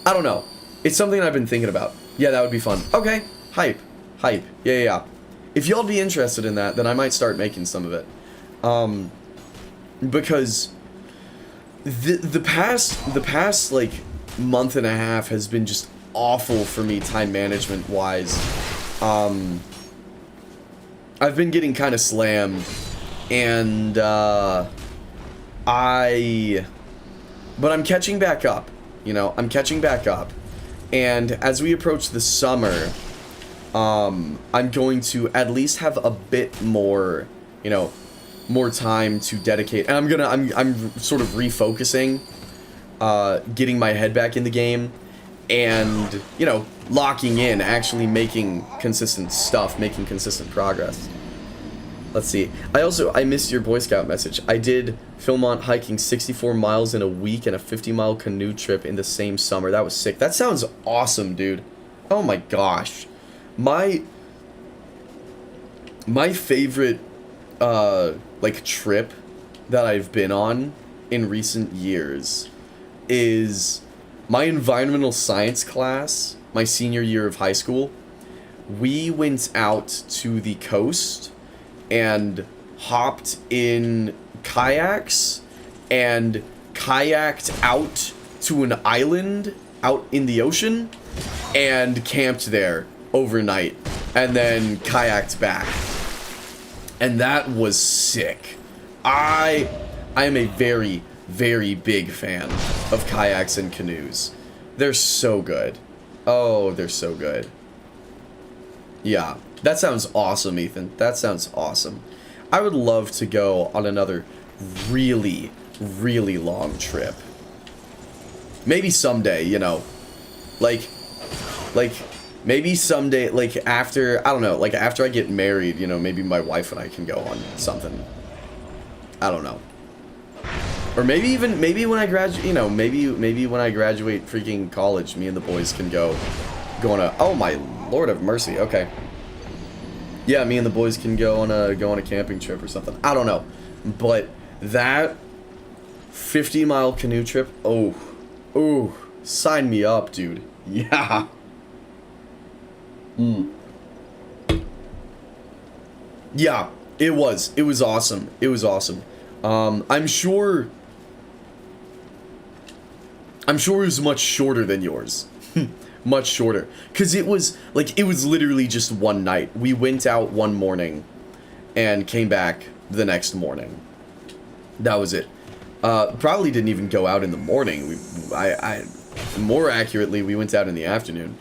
I don't know. It's something I've been thinking about. Yeah, that would be fun. Okay. Hype. Yeah. If y'all be interested in that, then I might start making some of it. Because the past like month and a half has been just awful for me time management wise. I've been getting kind of slammed, and but I'm catching back up. You know, I'm catching back up, and as we approach the summer, I'm going to at least have a bit more, you know, more time to dedicate, and I'm sort of refocusing, getting my head back in the game, and, you know, locking in, actually making consistent stuff, making consistent progress. Let's see. I missed your Boy Scout message. I did Philmont hiking 64 miles in a week and a 50-mile canoe trip in the same summer. That was sick. That sounds awesome, dude. Oh my gosh. My favorite, like, trip that I've been on in recent years is my environmental science class, my senior year of high school. We went out to the coast and hopped in kayaks and kayaked out to an island out in the ocean and camped there overnight and then kayaked back. And that was sick. I am a very, very big fan of kayaks and canoes. They're so good. Oh, they're so good. Yeah, that sounds awesome, Ethan. That sounds awesome. I would love to go on another really, really long trip. Maybe someday, you know. Like, maybe someday, like, after, I don't know, like, after I get married, you know, maybe my wife and I can go on something. I don't know. Or maybe when I graduate, you know, maybe when I graduate freaking college, me and the boys can go on a, oh my Lord of mercy, okay. Yeah, me and the boys can go on a camping trip or something. I don't know. But that 50-mile canoe trip, oh, sign me up, dude. Yeah. Yeah, it was awesome. It was awesome. I'm sure it was much shorter than yours. Much shorter. Because it was literally just one night. We went out one morning and came back the next morning. That was it. Probably didn't even go out in the morning. More accurately, we went out in the afternoon.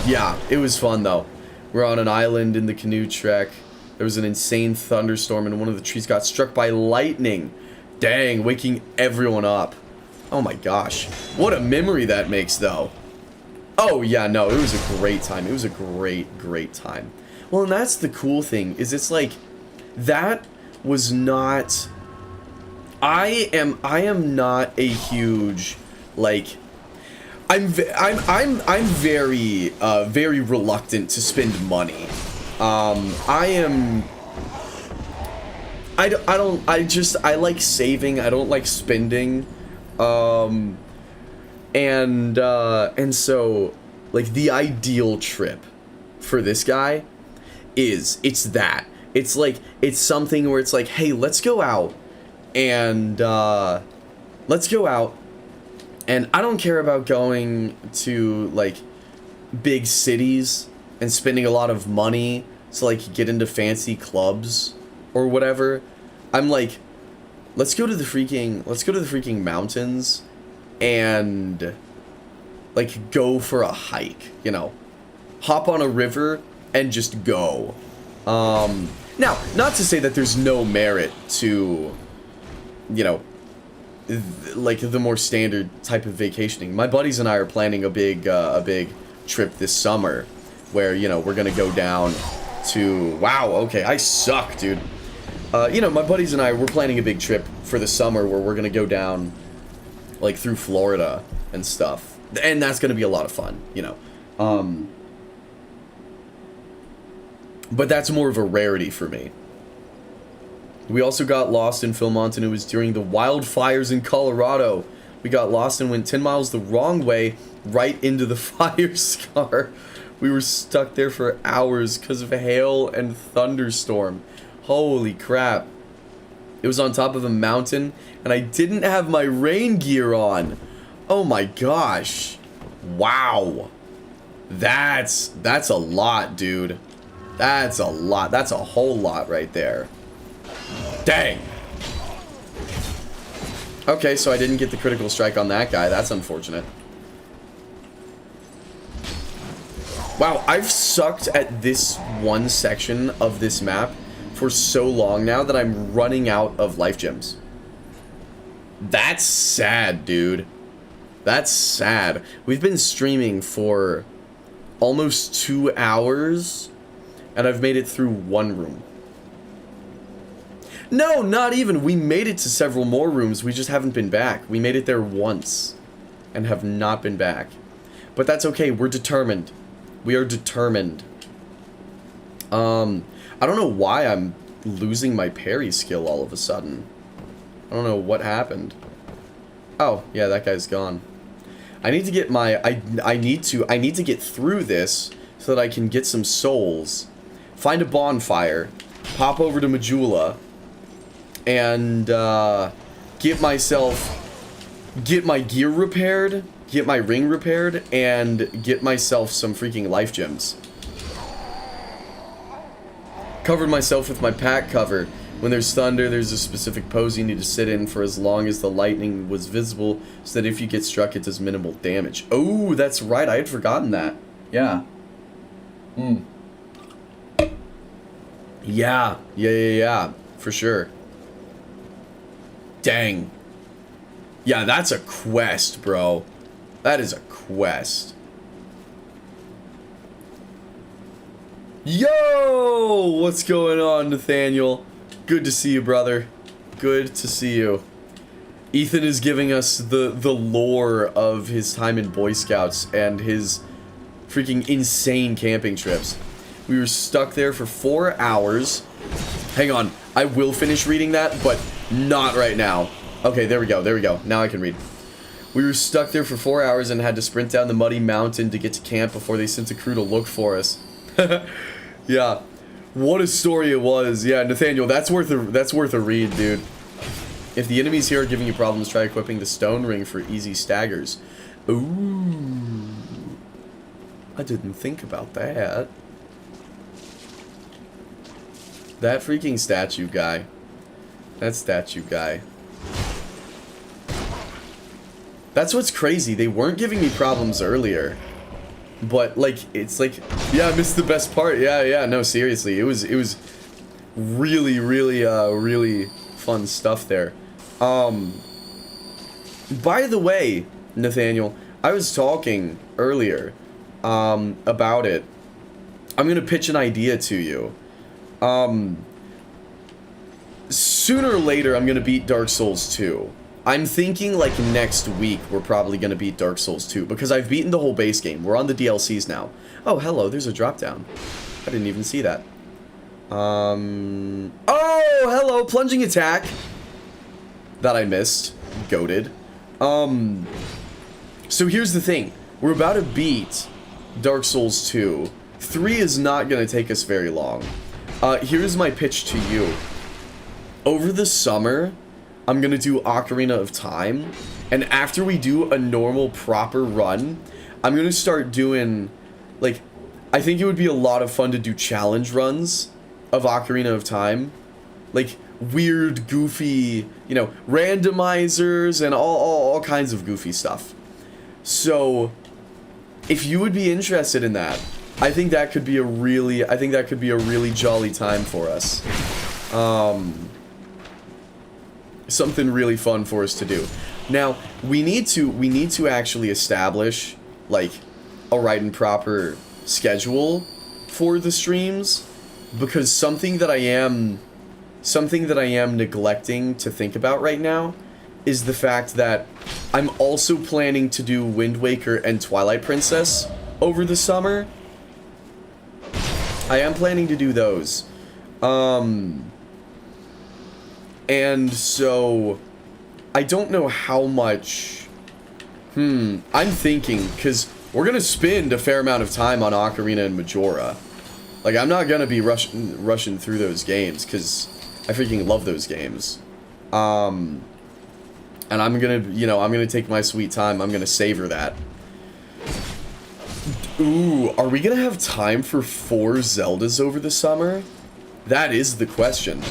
Yeah, it was fun though. We're on an island in the canoe trek. There was an insane thunderstorm and one of the trees got struck by lightning. Dang, waking everyone up. Oh my gosh. What a memory that makes though. Oh yeah, no, it was a great time. It was a great, great time. Well, and that's the cool thing, is it's like, that was not... I am not a huge, like... I'm very, very reluctant to spend money. I like saving, I don't like spending. And so, like, the ideal trip for this guy is. It's that. It's like, it's something where it's like, hey, let's go out and I don't care about going to like big cities and spending a lot of money to like get into fancy clubs or whatever. I'm like, let's go to the freaking mountains and like go for a hike, you know, hop on a river and just go. Now, not to say that there's no merit to, you know, like the more standard type of vacationing. My buddies and I are planning a big trip this summer where, you know, we're gonna go down to, wow, okay, I suck, dude. You know, my buddies and I, we're planning a big trip for the summer where we're gonna go down like through Florida and stuff. And that's gonna be a lot of fun, you know. But that's more of a rarity for me. We also got lost in Philmont, and it was during the wildfires in Colorado. We got lost and went 10 miles the wrong way, right into the fire scar. We were stuck there for hours because of hail and thunderstorm. Holy crap. It was on top of a mountain, and I didn't have my rain gear on. Oh my gosh. Wow. That's a lot, dude. That's a lot. That's a whole lot right there. Dang. Okay, so I didn't get the critical strike on that guy. That's unfortunate. Wow, I've sucked at this one section of this map for so long now that I'm running out of life gems. That's sad, dude. That's sad. We've been streaming for almost 2 hours, and I've made it through one room. No, not even. We made it to several more rooms. We just haven't been back. We made it there once and have not been back. But that's okay. We're determined. We are determined. I don't know why I'm losing my parry skill all of a sudden. I don't know what happened. Oh, yeah, that guy's gone. I need to get my I need to get through this so that I can get some souls. Find a bonfire, pop over to Majula, and get my gear repaired, get my ring repaired, and get myself some freaking life gems. Covered myself with my pack cover. When there's thunder, there's a specific pose you need to sit in for as long as the lightning was visible, so that if you get struck, it does minimal damage. Oh, that's right, I had forgotten that. Yeah. Yeah, for sure. Dang. Yeah, that's a quest, bro. That is a quest. Yo! What's going on, Nathaniel? Good to see you, brother. Good to see you. Ethan is giving us the lore of his time in Boy Scouts and his freaking insane camping trips. We were stuck there for 4 hours. Hang on. I will finish reading that, but not right now. Okay, there we go. There we go. Now I can read. We were stuck there for 4 hours and had to sprint down the muddy mountain to get to camp before they sent a crew to look for us. Yeah. What a story it was. Yeah, Nathaniel, that's worth a read, dude. If the enemies here are giving you problems, try equipping the stone ring for easy staggers. Ooh. I didn't think about that. That freaking statue guy. That statue guy. That's what's crazy. They weren't giving me problems earlier. But, like, it's like, yeah, I missed the best part. Yeah, no, seriously. It was really, really fun stuff there. By the way, Nathaniel, I was talking earlier, about it. I'm gonna pitch an idea to you. Sooner or later, I'm gonna beat Dark Souls 2. I'm thinking, like, next week, we're probably gonna beat Dark Souls 2, because I've beaten the whole base game. We're on the DLCs now. Oh, hello, there's a drop-down. I didn't even see that. Oh, hello, plunging attack! That I missed. Goated. So here's the thing. We're about to beat Dark Souls 2 3 is not going to take us very long. Here's my pitch to you. Over the summer, I'm going to do Ocarina of Time. And after we do a normal, proper run, I'm going to start doing, like, I think it would be a lot of fun to do challenge runs of Ocarina of Time. Like, weird, goofy, you know, randomizers and all kinds of goofy stuff. So, if you would be interested in that, I think that could be a really jolly time for us. Something really fun for us to do. Now, we need to actually establish, like, a right and proper schedule for the streams, because something that I am neglecting to think about right now is the fact that I'm also planning to do Wind Waker and Twilight Princess over the summer. I am planning to do those. And so I don't know how much. I'm thinking, because we're gonna spend a fair amount of time on Ocarina and Majora. Like, I'm not gonna be rushing through those games, because I freaking love those games. And I'm gonna take my sweet time. I'm gonna savor that. Ooh, are we gonna have time for 4 Zeldas over the summer? That is the question.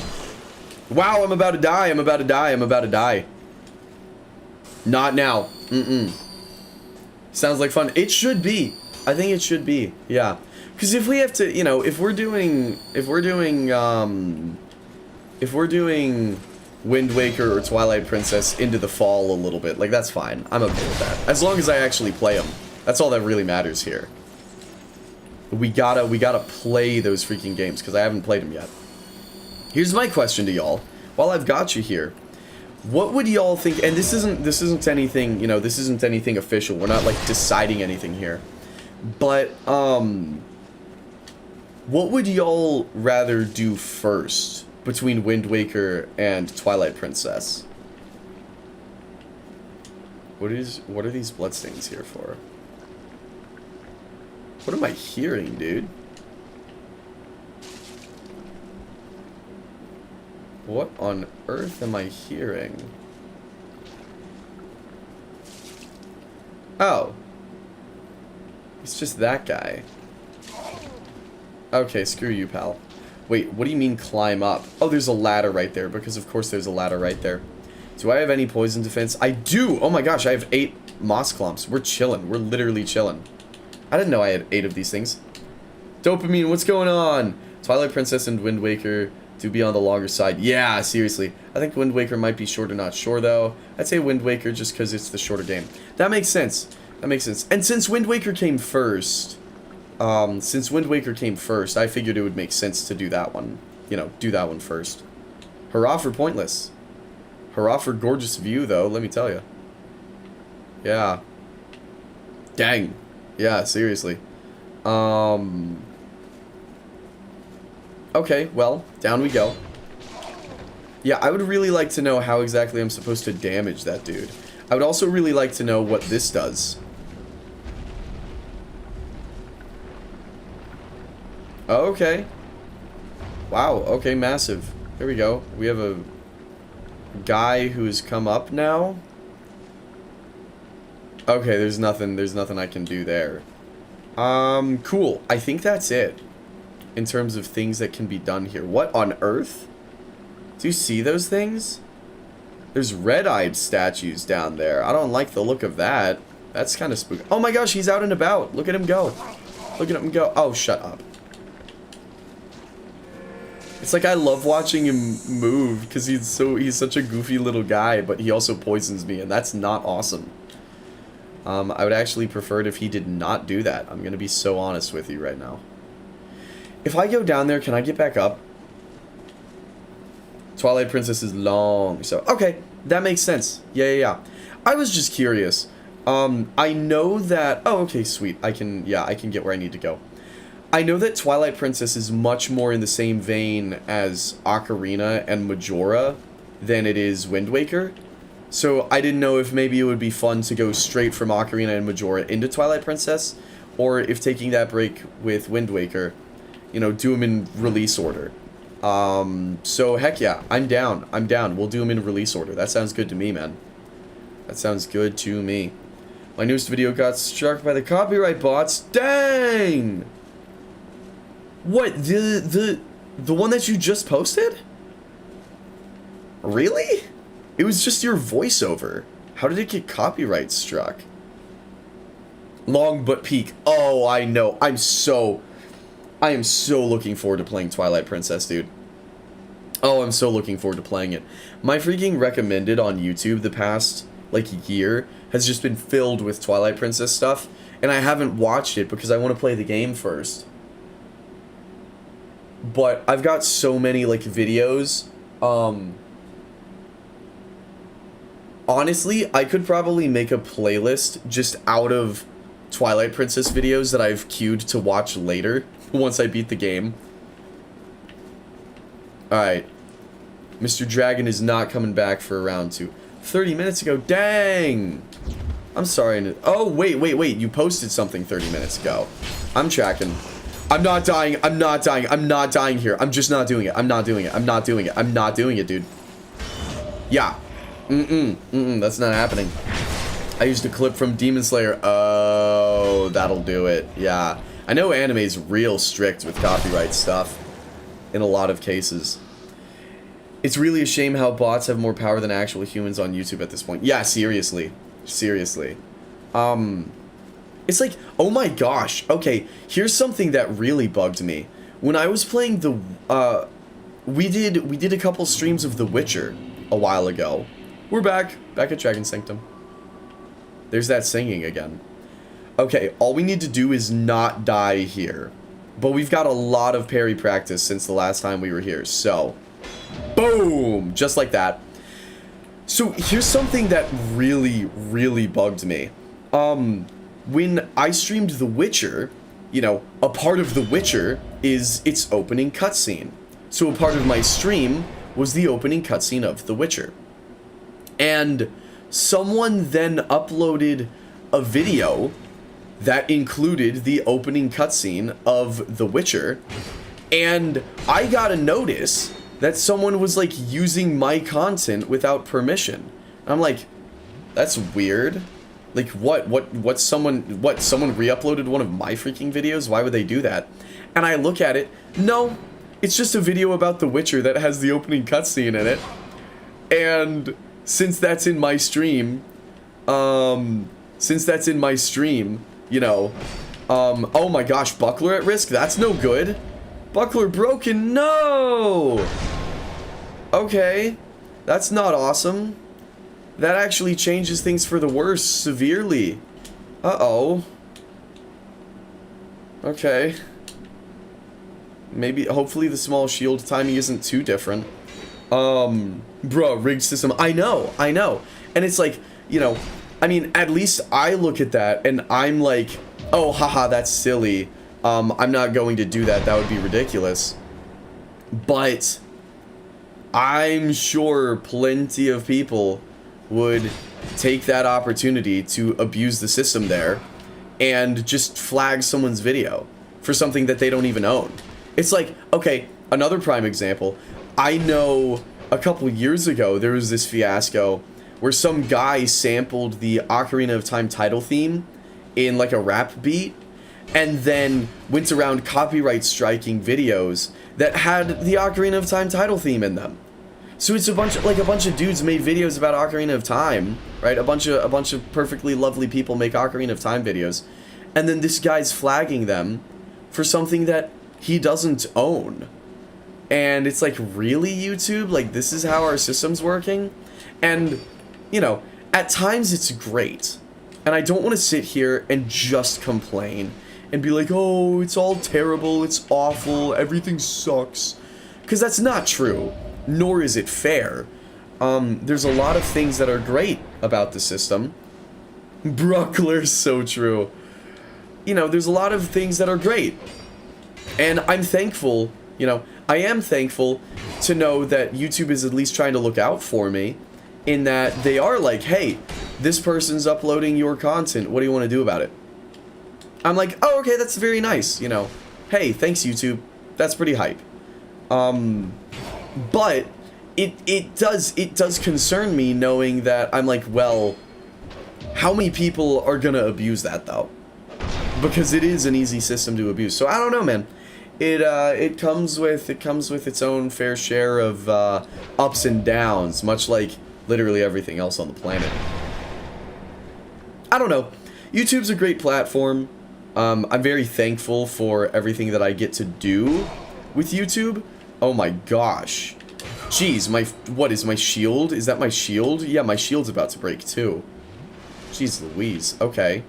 Wow, I'm about to die. I'm about to die. I'm about to die. Not now. Sounds like fun. It should be. I think it should be. Yeah. Because if we have to, you know, if we're doing Wind Waker or Twilight Princess into the fall a little bit, like, that's fine. I'm okay with that. As long as I actually play them. That's all that really matters here. We gotta play those freaking games, because I haven't played them yet. Here's my question to y'all. While I've got you here, what would y'all think? And this isn't anything, you know, this isn't anything official. We're not, like, deciding anything here. But what would y'all rather do first between Wind Waker and Twilight Princess? What are these bloodstains here for? What am I hearing, dude? What on earth am I hearing? Oh. It's just that guy. Okay, screw you, pal. Wait, what do you mean climb up? Oh, there's a ladder right there, because of course there's a ladder right there. Do I have any poison defense? I do! Oh my gosh, I have 8 moss clumps. We're chilling. We're literally chilling. I didn't know I had 8 of these things. Dopamine, what's going on? Twilight Princess and Wind Waker do be on the longer side. Yeah, seriously. I think Wind Waker might be shorter, not sure though. I'd say Wind Waker just because it's the shorter game. That makes sense. That makes sense. And since Wind Waker came first, I figured it would make sense to do that one. You know, do that one first. Hurrah for Pointless. Hurrah for gorgeous view, though, let me tell you. Yeah. Dang. Yeah, seriously. Okay, well, down we go. Yeah, I would really like to know how exactly I'm supposed to damage that dude. I would also really like to know what this does. Okay. Wow, okay, massive. Here we go. We have a guy who's come up now. Okay, there's nothing I can do there. Cool. I think that's it. In terms of things that can be done here. What on earth? Do you see those things? There's red-eyed statues down there. I don't like the look of that. That's kind of spooky. Oh my gosh, he's out and about. Look at him go. Look at him go. Oh, shut up. It's like I love watching him move because he's such a goofy little guy, but he also poisons me, and that's not awesome. I would actually prefer it if he did not do that. I'm going to be so honest with you right now. If I go down there, can I get back up? Twilight Princess is long, so... Okay, that makes sense. Yeah. I was just curious. I know that... Oh, okay, sweet. I can get where I need to go. I know that Twilight Princess is much more in the same vein as Ocarina and Majora than it is Wind Waker. So I didn't know if maybe it would be fun to go straight from Ocarina and Majora into Twilight Princess, or if taking that break with Wind Waker, you know, do them in release order. So heck yeah, I'm down. We'll do them in release order. That sounds good to me, man. That sounds good to me. My newest video got struck by the copyright bots. Dang! What, the one that you just posted? Really? It was just your voiceover. How did it get copyright struck? Long but peak. Oh, I know. I am so looking forward to playing Twilight Princess, dude. Oh, I'm so looking forward to playing it. My freaking recommended on YouTube the past, like, year has just been filled with Twilight Princess stuff, and I haven't watched it because I want to play the game first. But I've got so many, like, videos. Honestly, I could probably make a playlist just out of Twilight Princess videos that I've queued to watch later once I beat the game. Alright. Mr. Dragon is not coming back for round 2. 30 minutes ago. Dang! I'm sorry. Oh, wait. You posted something 30 minutes ago. I'm tracking. I'm not dying. I'm not dying here. I'm just not doing it. I'm not doing it, dude. Yeah. That's not happening. I used a clip from Demon Slayer. Oh, that'll do it. Yeah. I know anime's real strict with copyright stuff in a lot of cases. It's really a shame how bots have more power than actual humans on YouTube at this point. Yeah, seriously. Seriously. It's like, oh my gosh. Okay, here's something that really bugged me. When I was playing the we did a couple streams of The Witcher a while ago. We're back at Dragon Sanctum. There's that singing again. Okay, all we need to do is not die here. But we've got a lot of parry practice since the last time we were here, so boom! Just like that. So here's something that really bugged me. When I streamed The Witcher, you know, a part of The Witcher is its opening cutscene. So a part of my stream was the opening cutscene of The Witcher. And someone then uploaded a video that included the opening cutscene of The Witcher, and I got a notice that someone was, like, using my content without permission. I'm like, that's weird. Like, someone re-uploaded one of my freaking videos? Why would they do that? And I look at it, no, it's just a video about The Witcher that has the opening cutscene in it. And since that's in my stream, you know, oh my gosh, Buckler at risk? That's no good. Buckler broken, no! Okay, that's not awesome. That actually changes things for the worse severely. Uh-oh. Okay. Maybe, hopefully the small shield timing isn't too different. Bro, rigged system. I know. And it's like, you know, I mean, at least I look at that and I'm like, oh, haha, that's silly. I'm not going to do that. That would be ridiculous. But I'm sure plenty of people would take that opportunity to abuse the system there and just flag someone's video for something that they don't even own. It's like, okay, another prime example. I know a couple years ago there was this fiasco where some guy sampled the Ocarina of Time title theme in like a rap beat and then went around copyright striking videos that had the Ocarina of Time title theme in them. So it's a bunch of dudes made videos about Ocarina of Time, right? A bunch of perfectly lovely people make Ocarina of Time videos, and then this guy's flagging them for something that he doesn't own. And it's like, really, YouTube? Like, this is how our system's working? And, you know, at times it's great. And I don't want to sit here and just complain and be like, oh, it's all terrible, it's awful, everything sucks. Because that's not true. Nor is it fair. There's a lot of things that are great about the system. Bruckler's so true. You know, there's a lot of things that are great. And I'm thankful, you know, I am thankful to know that YouTube is at least trying to look out for me in that they are like, hey, this person's uploading your content. What do you want to do about it? I'm like, oh, okay, that's very nice, you know. Hey, thanks, YouTube. That's pretty hype. But it does concern me knowing that I'm like, well, how many people are gonna abuse that though? Because it is an easy system to abuse. So I don't know, man. It comes with its own fair share of ups and downs, much like literally everything else on the planet. I don't know. YouTube's a great platform. I'm very thankful for everything that I get to do with YouTube. Oh my gosh. Jeez, what is my shield? Is that my shield? Yeah, my shield's about to break too. Jeez Louise. Okay.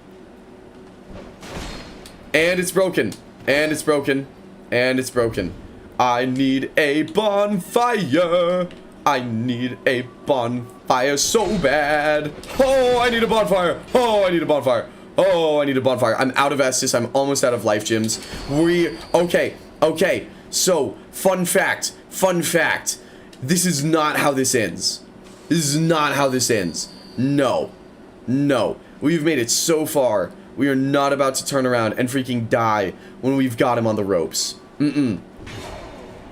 And it's broken. And it's broken. And it's broken. I need a bonfire. I need a bonfire so bad. Oh, I need a bonfire. Oh, I need a bonfire. Oh, I need a bonfire. I'm out of Estus. I'm almost out of life gems. Okay. So, fun fact. This is not how this ends. This is not how this ends. No. We've made it so far. We are not about to turn around and freaking die when we've got him on the ropes.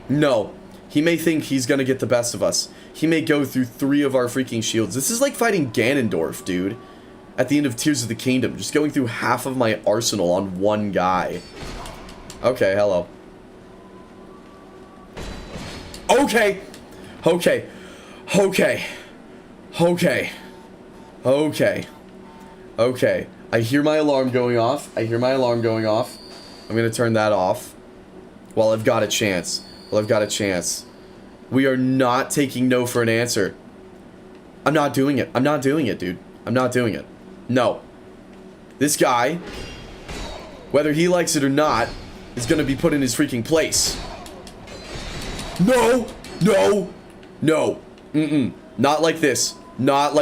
No. He may think he's gonna get the best of us. He may go through 3 of our freaking shields. This is like fighting Ganondorf, dude. At the end of Tears of the Kingdom. Just going through half of my arsenal on one guy. Okay, hello. Okay. I hear my alarm going off. I'm gonna turn that off. While I've got a chance. We are not taking no for an answer. I'm not doing it, dude. I'm not doing it. No. This guy, whether he likes it or not, is gonna be put in his freaking place. No. Not like this. Not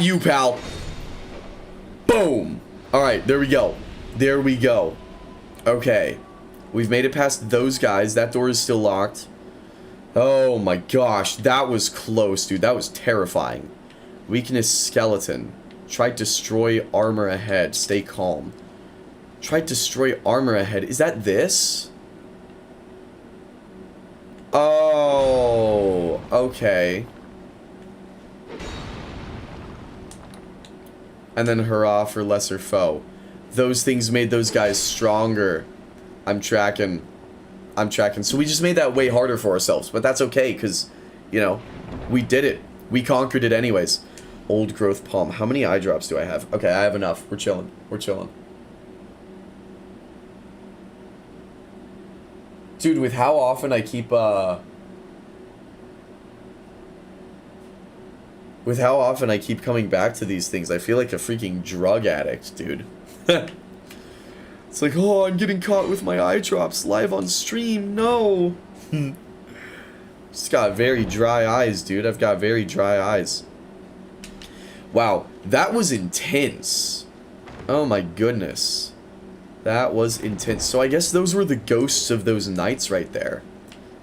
you, pal. Boom. Alright, there we go. Okay. We've made it past those guys. That door is still locked. Oh my gosh. That was close, dude. That was terrifying. Weakness skeleton. Try destroy armor ahead. Stay calm. Try destroy armor ahead. Is that this? Oh, okay. And then hurrah for lesser foe. Those things made those guys stronger. I'm tracking. So we just made that way harder for ourselves. But that's okay, because, you know, we did it. We conquered it anyways. Old growth palm. How many eye drops do I have? Okay, I have enough. We're chilling. Dude, with how often I keep, with how often I keep coming back to these things, I feel like a freaking drug addict, dude. It's like, oh, I'm getting caught with my eye drops live on stream. No. Just got very dry eyes, dude. I've got very dry eyes. Wow, that was intense. Oh my goodness. That was intense. So I guess those were the ghosts of those knights right there.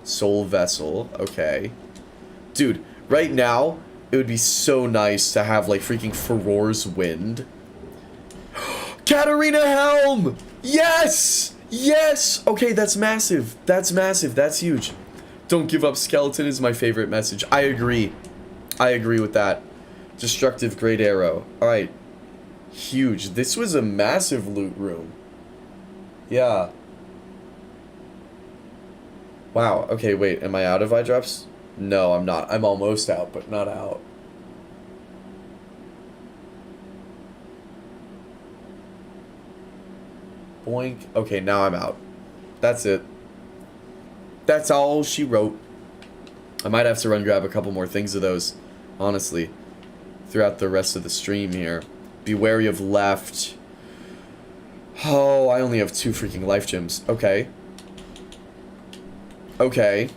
Soul Vessel. Okay. Dude, right now, it would be so nice to have, like, freaking Furor's Wind. Katarina Helm! Yes! Yes! Okay, that's massive. That's huge. Don't give up, skeleton is my favorite message. I agree with that. Destructive Great Arrow. Alright. Huge. This was a massive loot room. Yeah. Wow. Okay, wait. Am I out of eye drops? No, I'm not. I'm almost out, but not out. Boink. Okay, now I'm out. That's it. That's all she wrote. I might have to run grab a couple more things of those, honestly, throughout the rest of the stream here. Be wary of left. Oh, I only have 2 freaking life gems. Okay. Okay.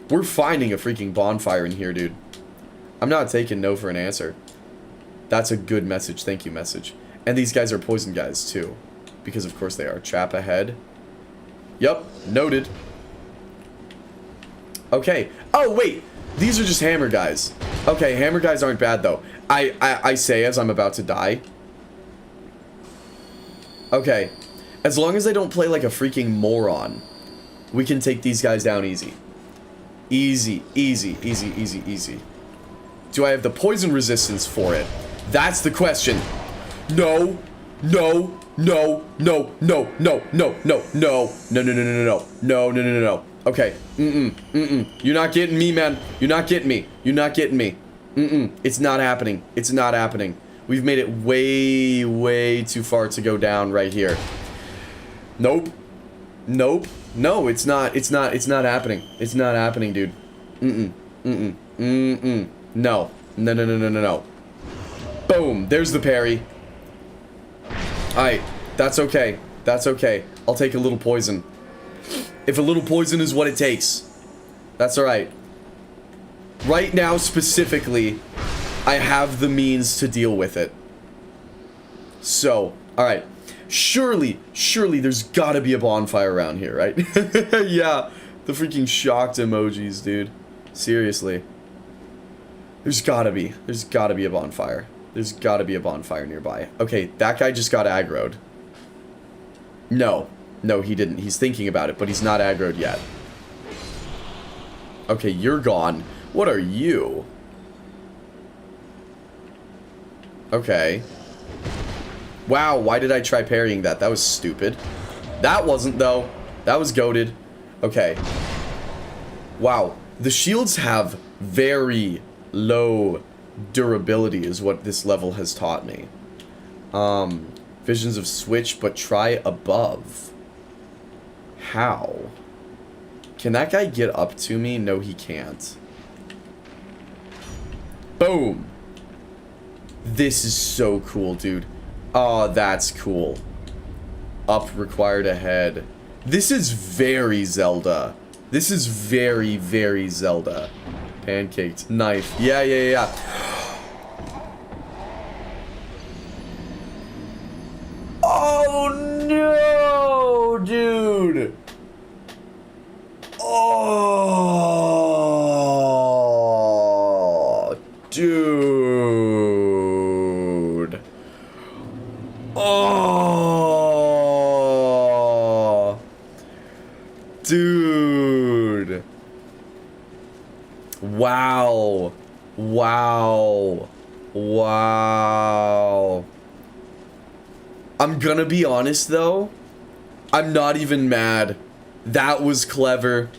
We're finding a freaking bonfire in here, dude. I'm not taking no for an answer. That's a good message. Thank you, message. And these guys are poison guys, too. Because, of course, they are. Trap ahead. Yup. Noted. Okay. Oh, wait. These are just hammer guys. Okay, hammer guys aren't bad, though. I say as I'm about to die. Okay. As long as I don't play like a freaking moron, we can take these guys down easy. Easy, easy, easy, easy, easy. Do I have the poison resistance for it? That's the question. No, no, no, no, no, no, no, no, no, no, no, no, no, no, no, no, no, no, no. Okay. You're not getting me, man. You're not getting me. You're not getting me. It's not happening. It's not happening. We've made it way, way too far to go down right here. Nope. Nope. No, it's not. It's not. It's not happening. It's not happening, dude. No. No, no, no, no, no, no. Boom. There's the parry. Alright. That's okay. That's okay. I'll take a little poison. If a little poison is what it takes. That's alright. Right now, specifically, I have the means to deal with it. So, alright. Surely there's gotta be a bonfire around here, right? Yeah. The freaking shocked emojis, dude. Seriously. There's gotta be a bonfire. There's gotta be a bonfire nearby. Okay, that guy just got aggroed. No. No, he didn't. He's thinking about it, but he's not aggroed yet. Okay, you're gone. What are you? Okay. Wow, why did I try parrying that? That was stupid. That wasn't, though. That was goated. Okay. Wow. The shields have very low durability is what this level has taught me. Visions of switch, but try above. How? Can that guy get up to me? No, he can't. Boom. This is so cool, dude. Oh, that's cool. Up required ahead. This is very Zelda. This is very, very Zelda. Pancaked. Knife. Yeah, yeah, yeah. Oh, no, dude. Oh, dude. Oh, dude. Wow. Wow. Wow. I'm gonna be honest, though. I'm not even mad. That was clever.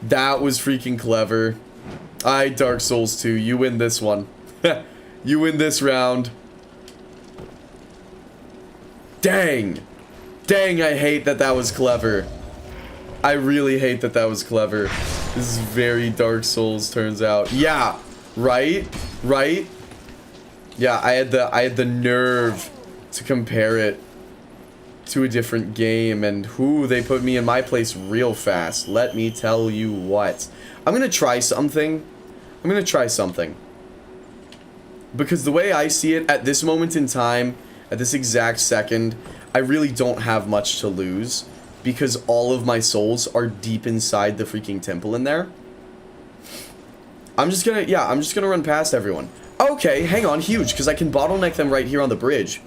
That was freaking clever. Alright, Dark Souls 2, you win this one. You win this round. Dang. Dang, I hate that that was clever. I really hate that that was clever. This is very Dark Souls, turns out. Yeah, right? Right? Yeah, I had the nerve to compare it to a different game, and whoo, they put me in my place real fast. Let me tell you what. I'm gonna try something. I'm gonna try something. Because the way I see it, at this moment in time, at this exact second, I really don't have much to lose. Because all of my souls are deep inside the freaking temple in there. I'm just gonna run past everyone. Okay, hang on, huge, because I can bottleneck them right here on the bridge.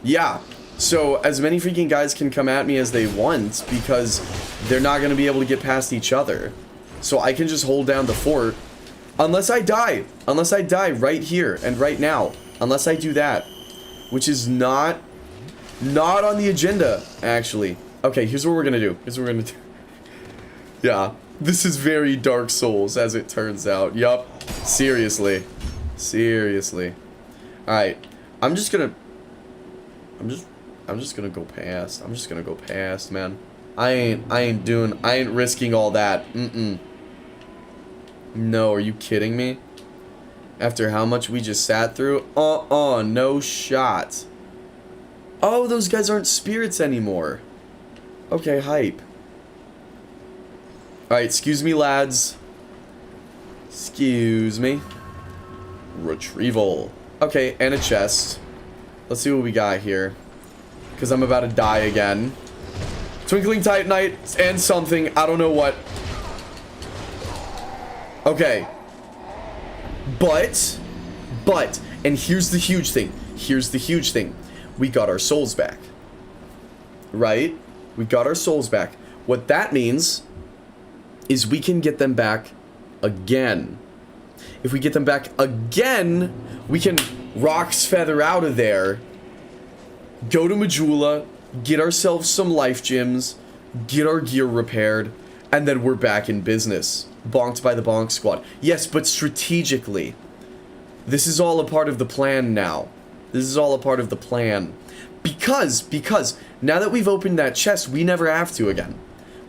Yeah, so as many freaking guys can come at me as they want, because they're not going to be able to get past each other. So I can just hold down the fort, unless I die. Unless I die right here and right now. Unless I do that. Which is not on the agenda, actually. Okay, here's what we're going to do. Here's what we're going to do. Yeah, this is very Dark Souls, as it turns out. Yup, seriously. Seriously. Alright, I'm just gonna go past. I'm just gonna go past, man. I ain't risking all that. No, are you kidding me? After how much we just sat through? No shot. Oh, those guys aren't spirits anymore. Okay, hype. Alright, excuse me, lads. Excuse me. Retrieval. Okay, and a chest. Let's see what we got here. Because I'm about to die again. Twinkling Titanite and something. I don't know what. Okay. But, and here's the huge thing. Here's the huge thing. We got our souls back. Right? We got our souls back. What that means is we can get them back again. If we get them back again, we can Rock's Feather out of there, go to Majula, get ourselves some life gems, get our gear repaired, and then we're back in business. Bonked by the Bonk Squad. Yes, but strategically. This is all a part of the plan now. This is all a part of the plan. Because, now that we've opened that chest, we never have to again.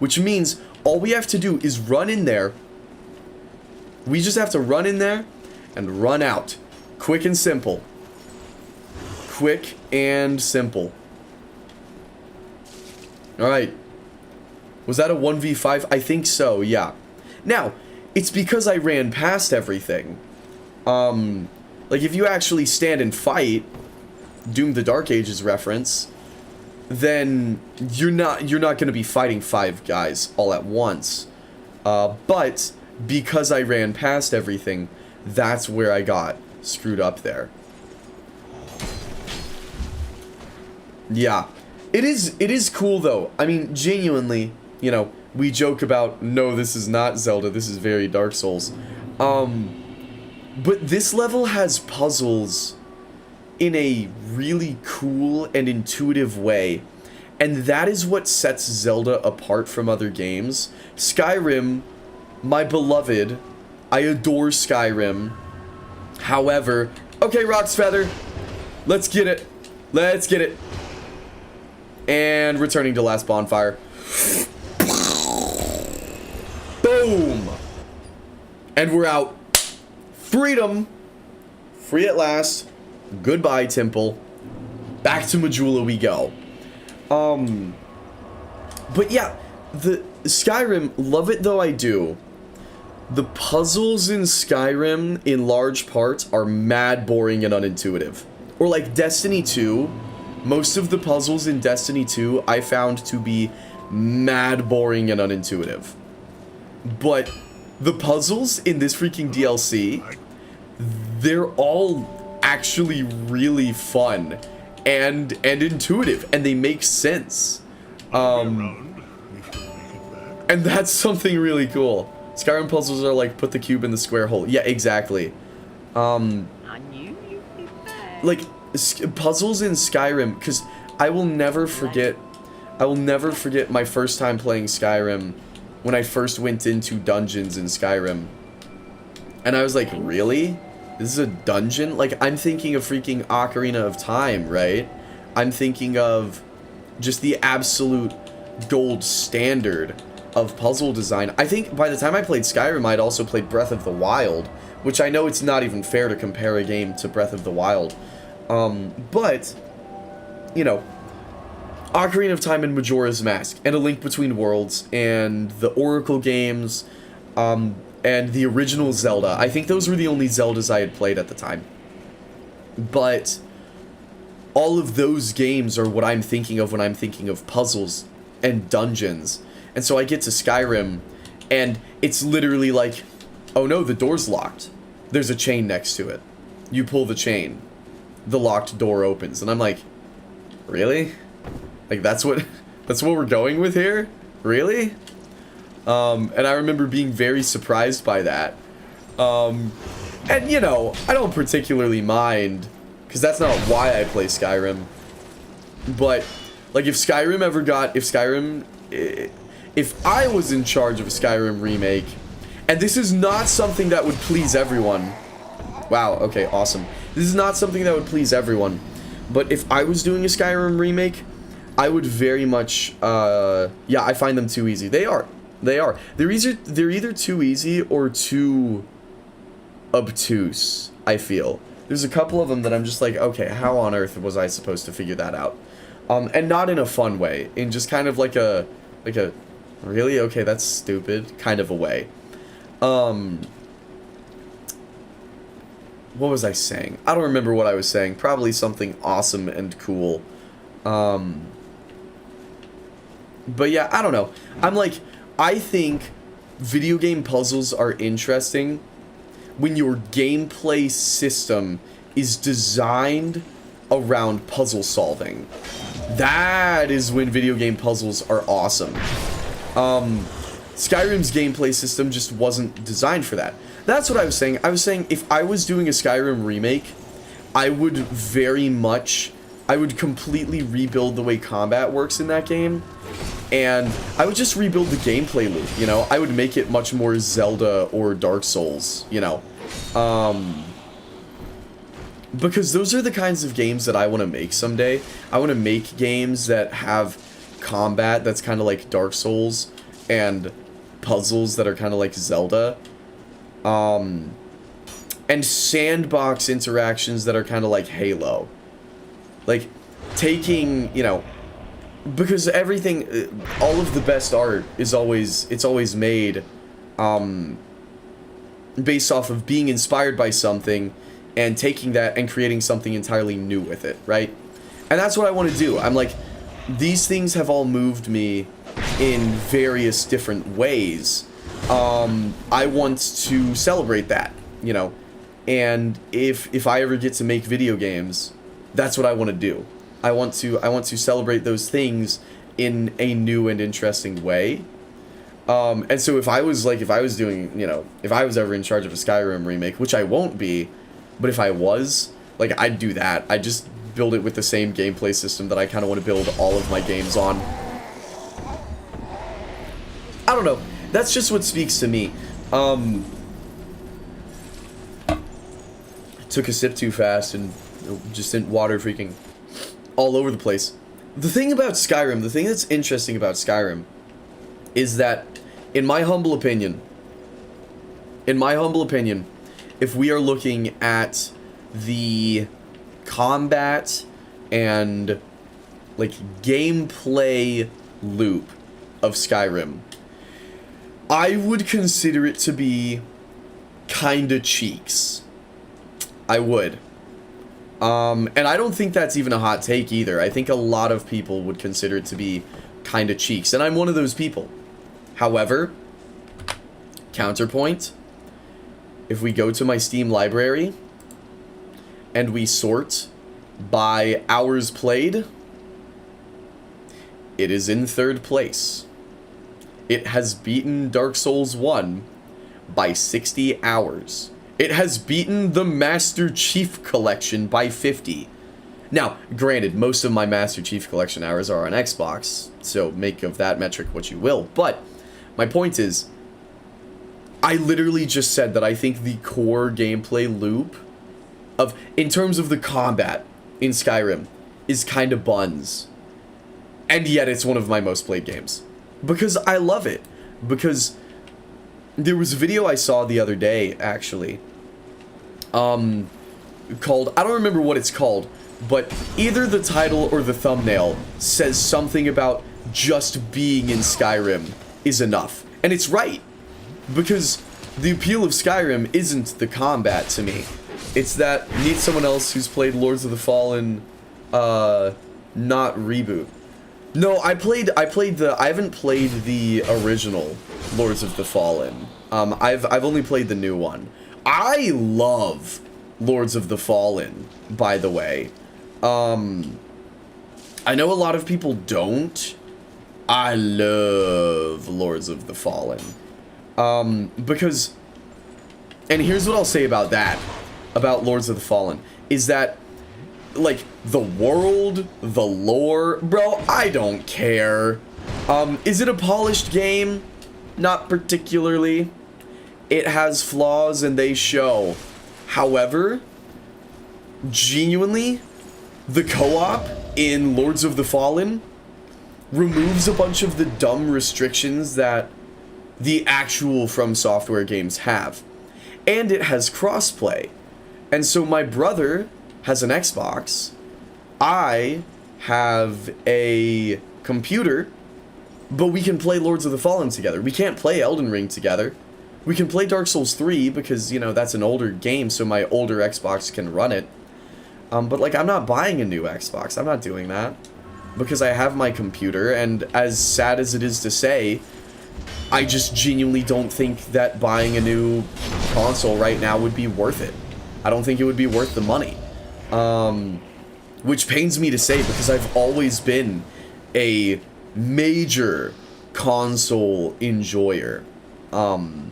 Which means all we have to do is run in there. We just have to run in there and run out. Quick and simple. Quick and simple. Alright. Was that a 1v5? I think so, yeah. Now, it's because I ran past everything. Like, if you actually stand and fight, Doom the Dark Ages reference, then you're not going to be fighting 5 guys all at once. But because I ran past everything, that's where I got screwed up there. Yeah. It is cool, though. I mean, genuinely, you know, we joke about, no, this is not Zelda, this is very Dark Souls. But this level has puzzles in a really cool and intuitive way. And that is what sets Zelda apart from other games. Skyrim, my beloved, I adore Skyrim. However, okay, Rock's Feather, let's get it. Let's get it. And returning to last bonfire. Boom! And we're out. Freedom! Free at last. Goodbye, Temple. Back to Majula we go. But yeah, the Skyrim, love it though I do. The puzzles in Skyrim, in large parts, are mad boring and unintuitive. Or like Destiny 2, most of the puzzles in Destiny 2 I found to be mad boring and unintuitive. But the puzzles in this freaking DLC, they're all actually really fun and intuitive, and they make sense. And that's something really cool. Skyrim puzzles are like, put the cube in the square hole. Yeah, exactly. Like, puzzles in Skyrim, because I will never forget my first time playing Skyrim, when I first went into dungeons in Skyrim. And I was like, really? This is a dungeon? Like, I'm thinking of freaking Ocarina of Time, right? I'm thinking of just the absolute gold standard of puzzle design. I think by the time I played Skyrim, I'd also played Breath of the Wild, which I know it's not even fair to compare a game to Breath of the Wild. But, you know, Ocarina of Time and Majora's Mask, and A Link Between Worlds, and the Oracle games, and the original Zelda. I think those were the only Zeldas I had played at the time. But all of those games are what I'm thinking of when I'm thinking of puzzles and dungeons. And so I get to Skyrim, and it's literally like, oh no, the door's locked. There's a chain next to it. You pull the chain. The locked door opens. And I'm like, really? Like, that's what we're going with here? Really? And I remember being very surprised by that. And, you know, I don't particularly mind, because that's not why I play Skyrim. But, like, if I was in charge of a Skyrim remake, and this is not something that would please everyone. Wow, okay, awesome. This is not something that would please everyone. But if I was doing a Skyrim remake, I would very much, yeah, I find them too easy. They are. They're either too easy or too obtuse, I feel. There's a couple of them that I'm just like, okay, how on earth was I supposed to figure that out? And not in a fun way, in just kind of like a, really? Okay, that's stupid, kind of a way. What was I saying? I don't remember what I was saying. Probably something awesome and cool. But yeah, I don't know. I'm like, I think video game puzzles are interesting when your gameplay system is designed around puzzle solving. That is when video game puzzles are awesome. Skyrim's gameplay system just wasn't designed for that. That's what I was saying. I was saying if I was doing a Skyrim remake, I would completely rebuild the way combat works in that game. And I would just rebuild the gameplay loop, you know? I would make it much more Zelda or Dark Souls, you know? Because those are the kinds of games that I want to make someday. I want to make games that have combat that's kind of like Dark Souls and puzzles that are kind of like Zelda. And sandbox interactions that are kind of like Halo. Like, taking, you know, because everything, all of the best art is always made, based off of being inspired by something and taking that and creating something entirely new with it, right? And that's what I want to do. I'm like, these things have all moved me in various different ways. I want to celebrate that, you know? And if I ever get to make video games, that's what I want to do. I want to celebrate those things in a new and interesting way. And so if I was doing, you know, if I was ever in charge of a Skyrim remake, which I won't be, but if I was, like, I'd do that. I'd just build it with the same gameplay system that I kind of want to build all of my games on. I don't know. That's just what speaks to me. Took a sip too fast and just didn't water freaking all over the place. The thing about Skyrim, the thing that's interesting about Skyrim is that, in my humble opinion, if we are looking at the combat and, like, gameplay loop of Skyrim, I would consider it to be kinda cheeks. I would. And I don't think that's even a hot take either. I think a lot of people would consider it to be kinda cheeks, and I'm one of those people. However, counterpoint, if we go to my Steam library and we sort by hours played, it is in 3rd place. It has beaten Dark Souls 1 by 60 hours. It has beaten the Master Chief Collection by 50. Now, granted, most of my Master Chief Collection hours are on Xbox, so make of that metric what you will. But my point is, I literally just said that I think the core gameplay loop of, in terms of the combat in Skyrim, is kind of buns. And yet it's one of my most played games. Because I love it. Because there was a video I saw the other day, actually, called, I don't remember what it's called, but either the title or the thumbnail says something about just being in Skyrim is enough. And it's right. Because the appeal of Skyrim isn't the combat to me. It's that meet someone else who's played Lords of the Fallen, not reboot. No, I haven't played the original Lords of the Fallen. I've only played the new one. I love Lords of the Fallen, by the way. I know a lot of people don't. I love Lords of the Fallen. Because, and here's what I'll say about that, about Lords of the Fallen, is that, like, the world, the lore, bro, I don't care. Is it a polished game? Not particularly. It has flaws and they show. However, genuinely, the co-op in Lords of the Fallen removes a bunch of the dumb restrictions that the actual From Software games have. And it has crossplay. And so my brother has an Xbox. I have a computer, but we can play Lords of the Fallen together. We can't play Elden Ring together. We can play Dark Souls 3 because, you know, that's an older game, so my older Xbox can run it. But, like, I'm not buying a new Xbox. I'm not doing that. Because I have my computer, and as sad as it is to say, I just genuinely don't think that buying a new console right now would be worth it. I don't think it would be worth the money. Which pains me to say because I've always been a major console enjoyer over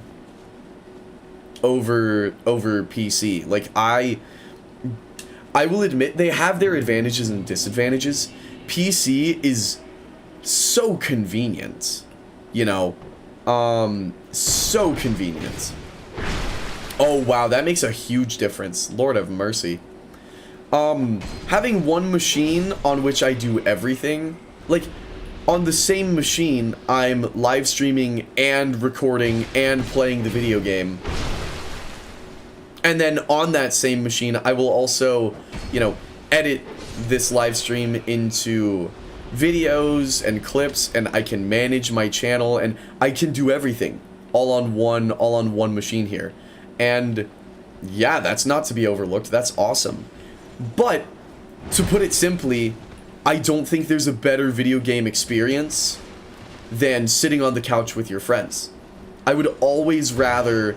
PC. Like I will admit they have their advantages and disadvantages. PC is so convenient, you know, so convenient. Oh wow, that makes a huge difference. Lord have mercy. Having one machine on which I do everything, like on the same machine I'm live streaming and recording and playing the video game. And then on that same machine I will also, you know, edit this live stream into videos and clips, and I can manage my channel, and I can do everything all on one machine here. And yeah, that's not to be overlooked. That's awesome. But to put it simply, I don't think there's a better video game experience than sitting on the couch with your friends. I would always rather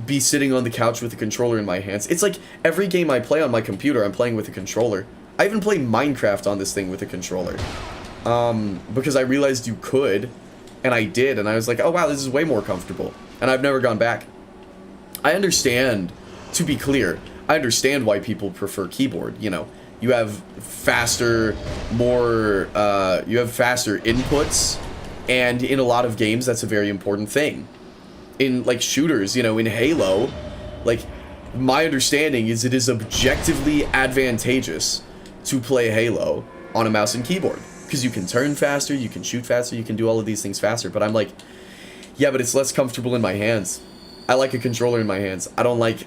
be sitting on the couch with a controller in my hands. It's like every game I play on my computer, I'm playing with a controller. I even play Minecraft on this thing with a controller. Because I realized you could, and I did, and I was like, oh wow, this is way more comfortable. And I've never gone back. I understand, to be clear, I understand why people prefer keyboard, you know. You have faster, you have faster inputs, and in a lot of games, that's a very important thing. In, like, shooters, you know, in Halo, like, my understanding is it is objectively advantageous to play Halo on a mouse and keyboard. Because you can turn faster, you can shoot faster, you can do all of these things faster, but I'm like, yeah, but it's less comfortable in my hands. I like a controller in my hands. I don't like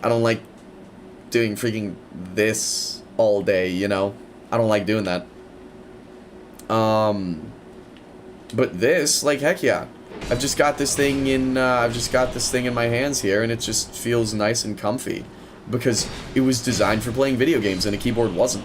doing freaking this all day, you know? I don't like doing that. But this, like, heck yeah. I've just got this thing in my hands here, and it just feels nice and comfy because it was designed for playing video games and a keyboard wasn't.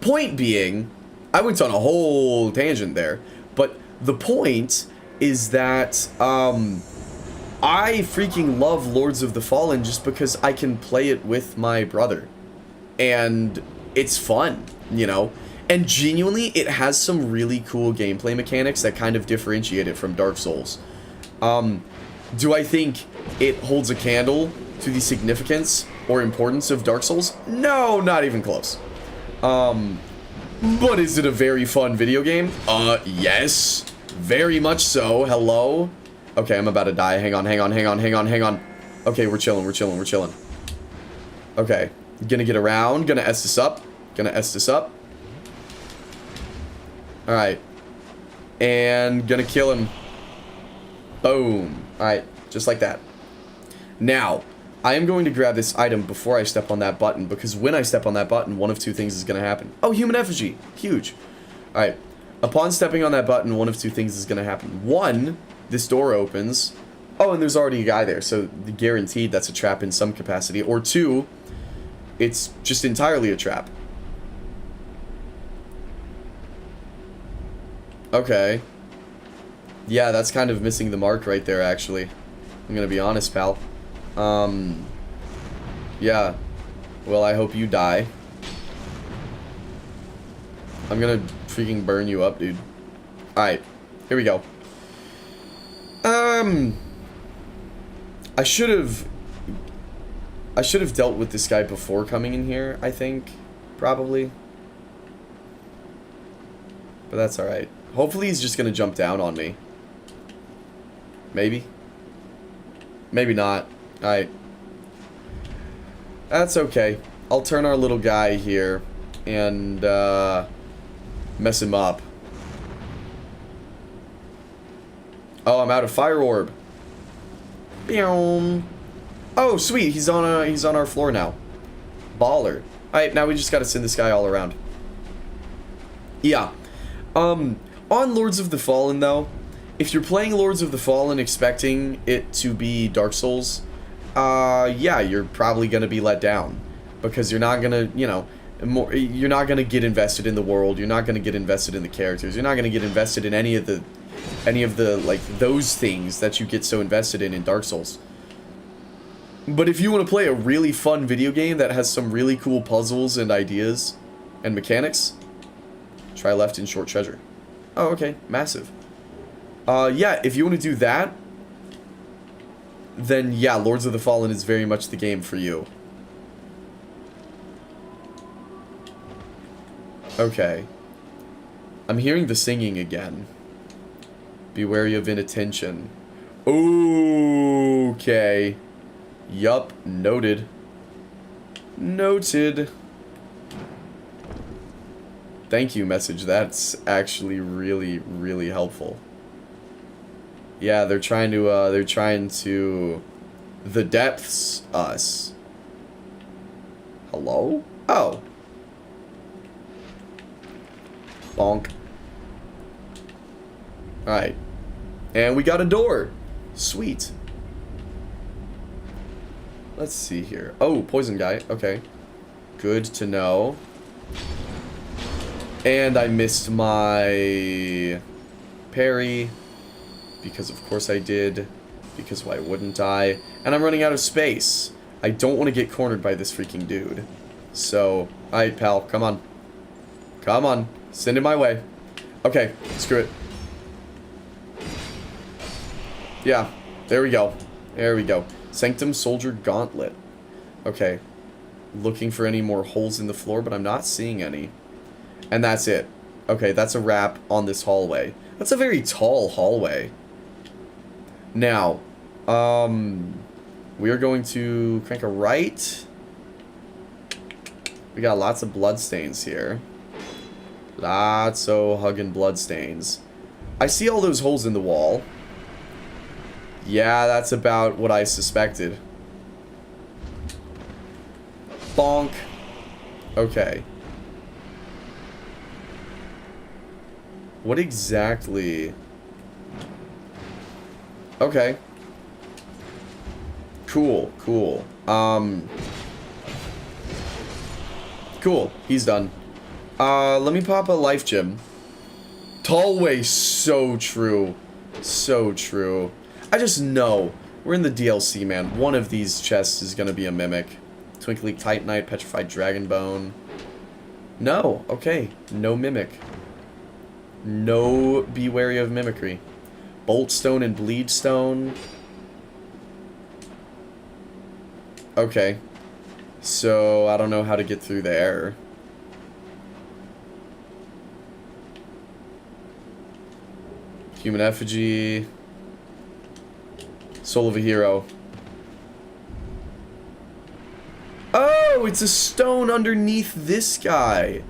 Point being, I went on a whole tangent there, but the point is that I freaking love Lords of the Fallen just because I can play it with my brother. And it's fun, you know? And genuinely, it has some really cool gameplay mechanics that kind of differentiate it from Dark Souls. Do I think it holds a candle to the significance or importance of Dark Souls? No, not even close. But is it a very fun video game? Yes. Very much so. Hello? Okay, I'm about to die. Hang on. Okay, we're chilling. Okay. Gonna get around. Gonna S this up. Alright. And gonna kill him. Boom. Alright, just like that. Now, I am going to grab this item before I step on that button, because when I step on that button, one of two things is going to happen. Oh, human effigy. Huge. Alright. Upon stepping on that button, one of two things is going to happen. One, this door opens. Oh, and there's already a guy there, so guaranteed that's a trap in some capacity. Or two, it's just entirely a trap. Okay. Yeah, that's kind of missing the mark right there, actually. I'm gonna be honest, pal. Yeah. Well, I hope you die. I'm gonna freaking burn you up, dude. Alright. Here we go. I should have dealt with this guy before coming in here, I think. Probably. But that's alright. Hopefully he's just gonna jump down on me. Maybe. Maybe not. Alright. That's okay. I'll turn our little guy here and mess him up. Oh, I'm out of fire orb. Boom. Oh, sweet. He's on our floor now. Baller. Alright, now we just gotta send this guy all around. Yeah. On Lords of the Fallen, though, if you're playing Lords of the Fallen expecting it to be Dark Souls, yeah, you're probably gonna be let down. Because you're not gonna, you know, more, you're not gonna get invested in the world. You're not gonna get invested in the characters. You're not gonna get invested in any of the like those things that you get so invested in Dark Souls. But if you want to play a really fun video game that has some really cool puzzles and ideas and mechanics, try Left and Short Treasure. Oh, okay, massive. Yeah, if you want to do that, then yeah, Lords of the Fallen is very much the game for you. Okay. I'm hearing the singing again. Be wary of inattention. Okay. Yup, noted. Noted. Thank you, message. That's actually really, really helpful. Yeah, they're trying to, the depths us. Hello? Oh. Bonk. Alright. And we got a door. Sweet. Let's see here. Oh, poison guy. Okay. Good to know. And I missed my parry. Because of course I did. Because why wouldn't I? And I'm running out of space. I don't want to get cornered by this freaking dude. So, alright, pal. Come on. Come on. Send it my way. Okay. Screw it. Yeah. There we go. There we go. Sanctum Soldier Gauntlet. Okay. Looking for any more holes in the floor, but I'm not seeing any. And that's it. Okay, that's a wrap on this hallway. That's a very tall hallway. Now, we are going to crank a right. We got lots of bloodstains here. Lots of hugging bloodstains. I see all those holes in the wall. Yeah, that's about what I suspected. Bonk. Okay. What exactly? Okay. Cool, cool. Cool. He's done. Let me pop a life gem. Tallway, so true. So true. I just know. We're in the DLC, man. One of these chests is gonna be a mimic. Twinkly Titanite, Petrified Dragon Bone. No. Okay. No mimic. No, be wary of mimicry. Boltstone and Bleedstone. Okay. So, I don't know how to get through there. Human Effigy. Soul of a Hero. Oh, it's a stone underneath this guy.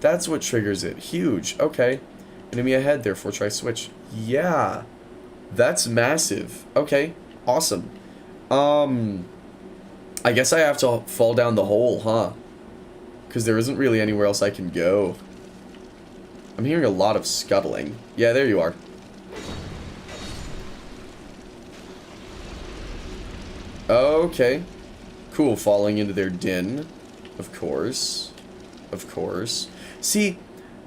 That's what triggers it. Huge. Okay. Enemy ahead, therefore try switch. Yeah. That's massive. Okay. Awesome. I guess I have to fall down the hole, huh? Because there isn't really anywhere else I can go. I'm hearing a lot of scuttling. Yeah, there you are. Okay. Cool, falling into their den. Of course. Of course. See,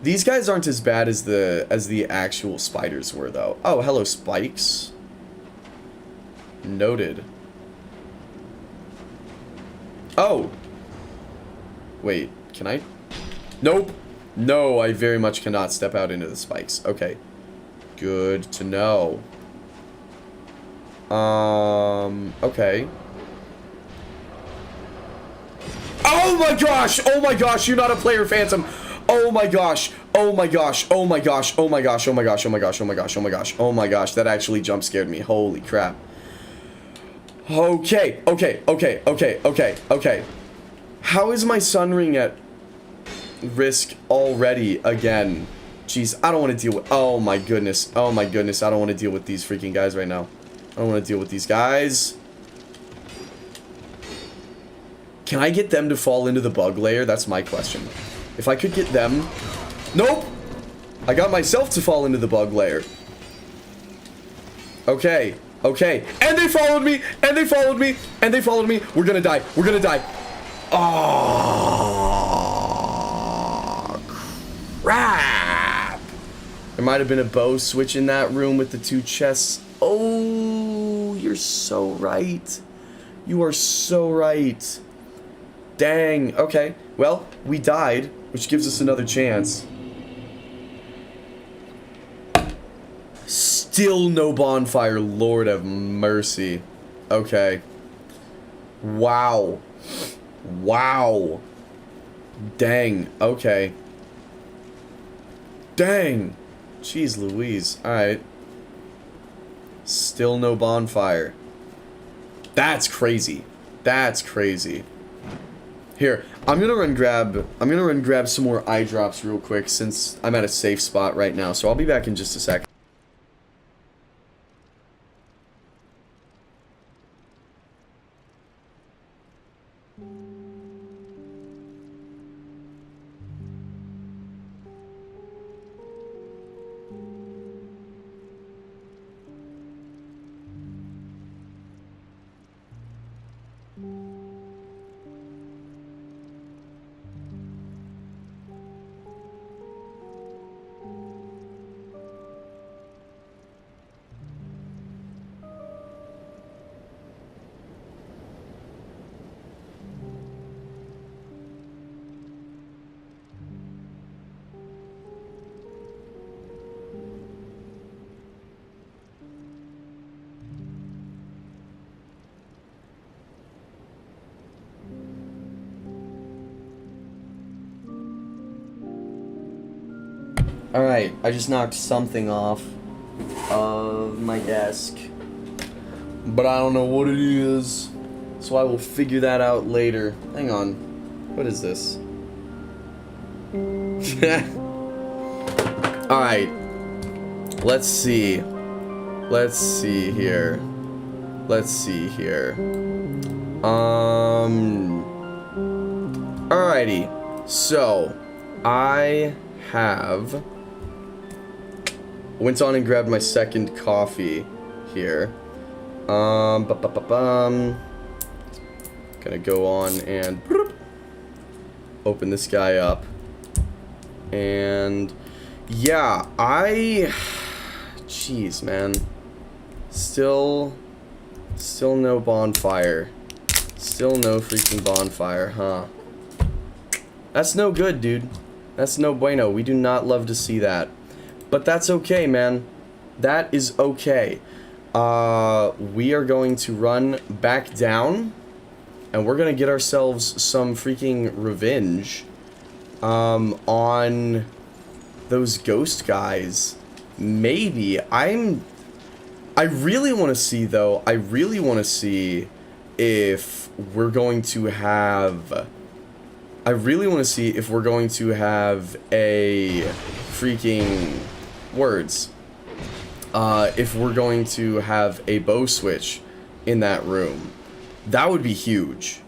these guys aren't as bad as the actual spiders were, though. Oh, hello, spikes. Noted. Oh! Wait, can I? Nope! No, I very much cannot step out into the spikes. Okay. Good to know. Okay. Oh my gosh! Oh my gosh, you're not a player phantom! Oh my gosh! Oh my gosh! Oh my gosh! Oh my gosh! Oh my gosh! Oh my gosh! Oh my gosh! Oh my gosh! Oh my gosh! That actually jump scared me. Holy crap. Okay. Okay. How is my sun ring at risk already again? Jeez, I don't want to deal with... Oh my goodness. Oh my goodness. I don't want to deal with these freaking guys right now. I don't want to deal with these guys. Can I get them to fall into the bug layer? That's my question. If I could get them... Nope! I got myself to fall into the bug layer. Okay. Okay. And they followed me! And they followed me! And they followed me! We're gonna die. We're gonna die. Oh. crap! There might have been a bow switch in that room with the 2 chests. Oh, you're so right. You are so right. Dang. Okay. Well, we died, which gives us another chance. Still no bonfire. Lord have mercy. Okay. Wow. Wow. Dang. Okay. Dang. Jeez Louise. Alright. Still no bonfire. That's crazy. That's crazy. Here, I'm gonna run grab some more eye drops real quick since I'm at a safe spot right now, so I'll be back in just a sec. Alright, I just knocked something off of my desk, but I don't know what it is, so I will figure that out later. Hang on, what is this? Alright, let's see here. Alrighty, so I have went on and grabbed my second coffee here. Gonna go on and open this guy up. And yeah, jeez, man. Still no bonfire. Still no freaking bonfire, huh? That's no good, dude. That's no bueno. We do not love to see that. But that's okay, man. That is okay. We are going to run back down, and we're going to get ourselves some freaking revenge on those ghost guys. Maybe. I really want to see, though. I really want to see if we're going to have... I really want to see if we're going to have a freaking... words. If we're going to have a bow switch in that room. That would be huge.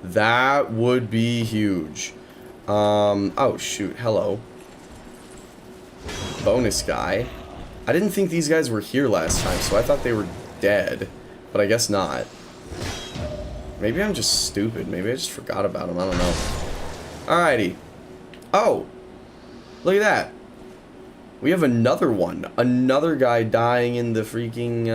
That would be huge. Oh shoot, hello. Bonus guy. I didn't think these guys were here last time, so I thought they were dead. But I guess not. Maybe I'm just stupid. Maybe I just forgot about them. I don't know. Alrighty. Oh! Look at that. We have another one. Another guy dying in the freaking,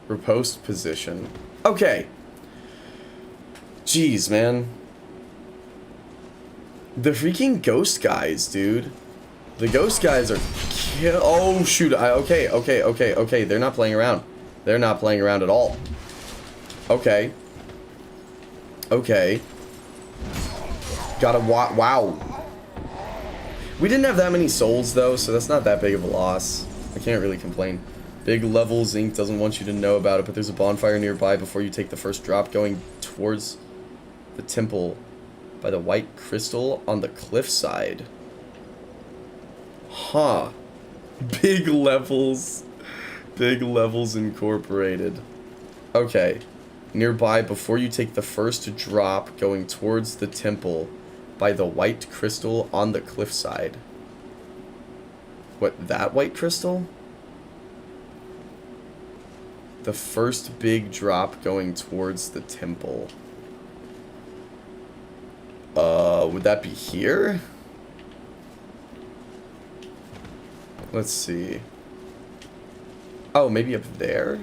riposte position. Okay. Jeez, man. The freaking ghost guys, dude. The ghost guys are oh, shoot. Okay. They're not playing around. They're not playing around at all. Okay. Okay. Gotta wow. We didn't have that many souls, though, so that's not that big of a loss. I can't really complain. Big levels, Inc. doesn't want you to know about it, but there's a bonfire nearby before you take the first drop going towards the temple by the white crystal on the cliffside. Huh. Big levels. Big levels incorporated. Okay. Nearby before you take the first drop going towards the temple by the white crystal on the cliffside. What, that white crystal? The first big drop going towards the temple. would that be here? Let's see. Oh, maybe up there?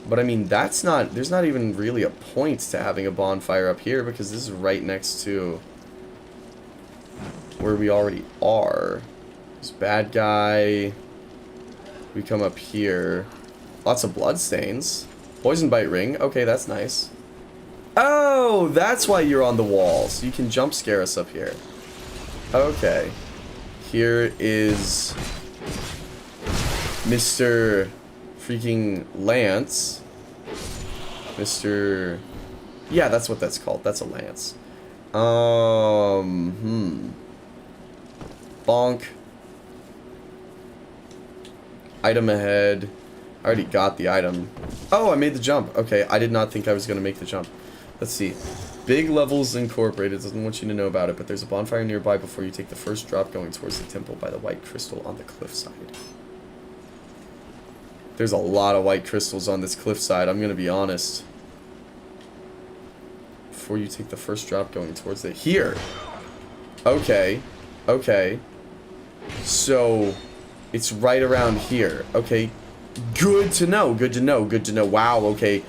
But I mean, that's not... There's not even really a point to having a bonfire up here because this is right next to where we already are. This bad guy. We come up here. Lots of bloodstains. Poison bite ring. Okay, that's nice. Oh, that's why you're on the wall. So you can jump scare us up here. Okay. Here is Mr. freaking Lance. Mr. Yeah, that's what that's called. That's a lance. Bonk. Item ahead. I already got the item. Oh, I made the jump. Okay, I did not think I was going to make the jump. Let's see. Big Levels Incorporated doesn't want you to know about it, but there's a bonfire nearby before you take the first drop going towards the temple by the white crystal on the cliffside. There's a lot of white crystals on this cliffside, I'm going to be honest. Before you take the first drop going towards it. Here! Okay. Okay. So, it's right around here. Okay. Good to know. Good to know. Good to know. Wow, okay.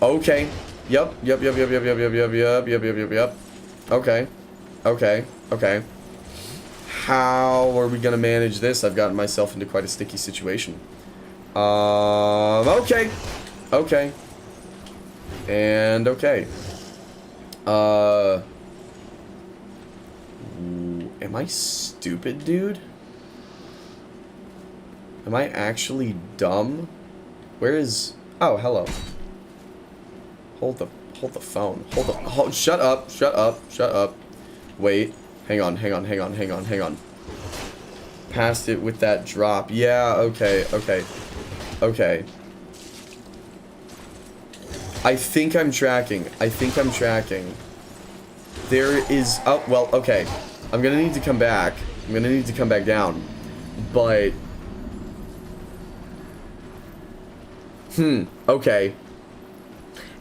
Okay. Yep. Yep, yep, yep, yep, yep, yep, yep, yep, yep, yep, yep, yep. Okay. Okay. Okay. How are we gonna manage this? I've gotten myself into quite a sticky situation. Okay. Okay. And okay. Am I stupid, dude? Am I actually dumb? Where is... Oh, hello. Hold the phone. Shut up. Shut up. Shut up. Wait. Hang on. Hang on. Hang on. Hang on. Hang on. Passed it with that drop. Yeah, okay. Okay. Okay. I think I'm tracking. I think I'm tracking. There is... Oh, well, okay. I'm gonna need to come back. I'm gonna need to come back down. But... Okay.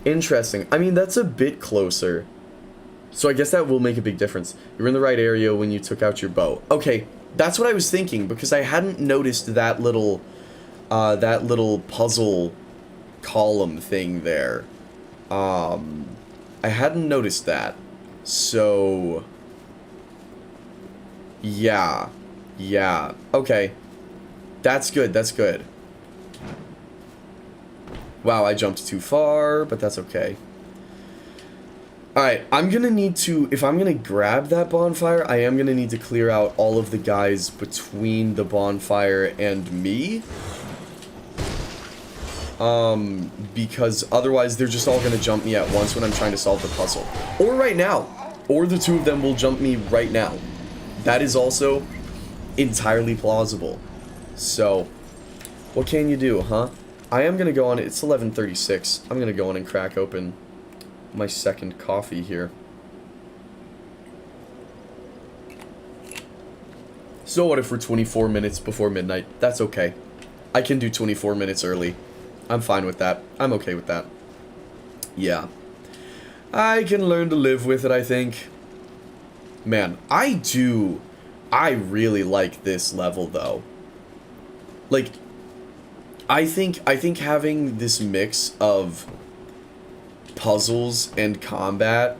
Interesting. I mean, that's a bit closer. So I guess that will make a big difference. You're in the right area when you took out your bow. Okay, that's what I was thinking, because I hadn't noticed that little puzzle column thing there. I hadn't noticed that. So... Yeah. Yeah. Okay. That's good, that's good. Wow, I jumped too far, but that's okay. Alright, I'm gonna need to... If I'm gonna grab that bonfire, I am gonna need to clear out all of the guys between the bonfire and me. Because otherwise they're just all gonna jump me at once when I'm trying to solve the puzzle. Or right now. Or the two of them will jump me right now. That is also entirely plausible. So, what can you do, huh? I am gonna go on, it's 11:36. I'm gonna go on and crack open my second coffee here. So what if we're 24 minutes before midnight? That's okay. I can do 24 minutes early. I'm fine with that. I'm okay with that. Yeah. I can learn to live with it, I think. Man, I really like this level, though. Like, I think having this mix of puzzles and combat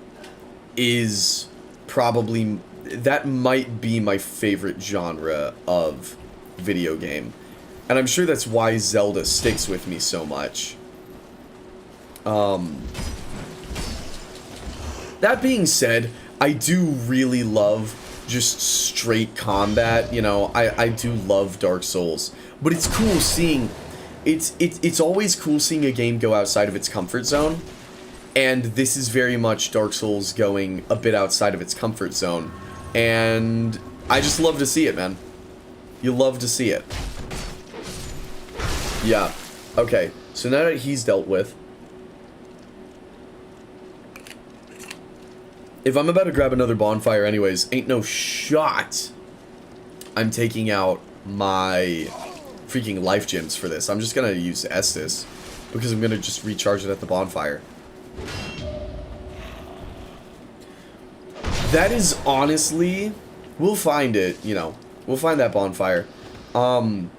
is probably... That might be my favorite genre of video game. And I'm sure that's why Zelda sticks with me so much. That being said, I do really love just straight combat. You know, I do love Dark Souls. But it's cool seeing... It's always cool seeing a game go outside of its comfort zone. And this is very much Dark Souls going a bit outside of its comfort zone. And I just love to see it, man. You love to see it. Yeah. Okay. So now that he's dealt with, if I'm about to grab another bonfire anyways, ain't no shot I'm taking out my freaking life gems for this. I'm just gonna use Estus because I'm gonna just recharge it at the bonfire. That is honestly... We'll find it, you know. We'll find that bonfire. I'm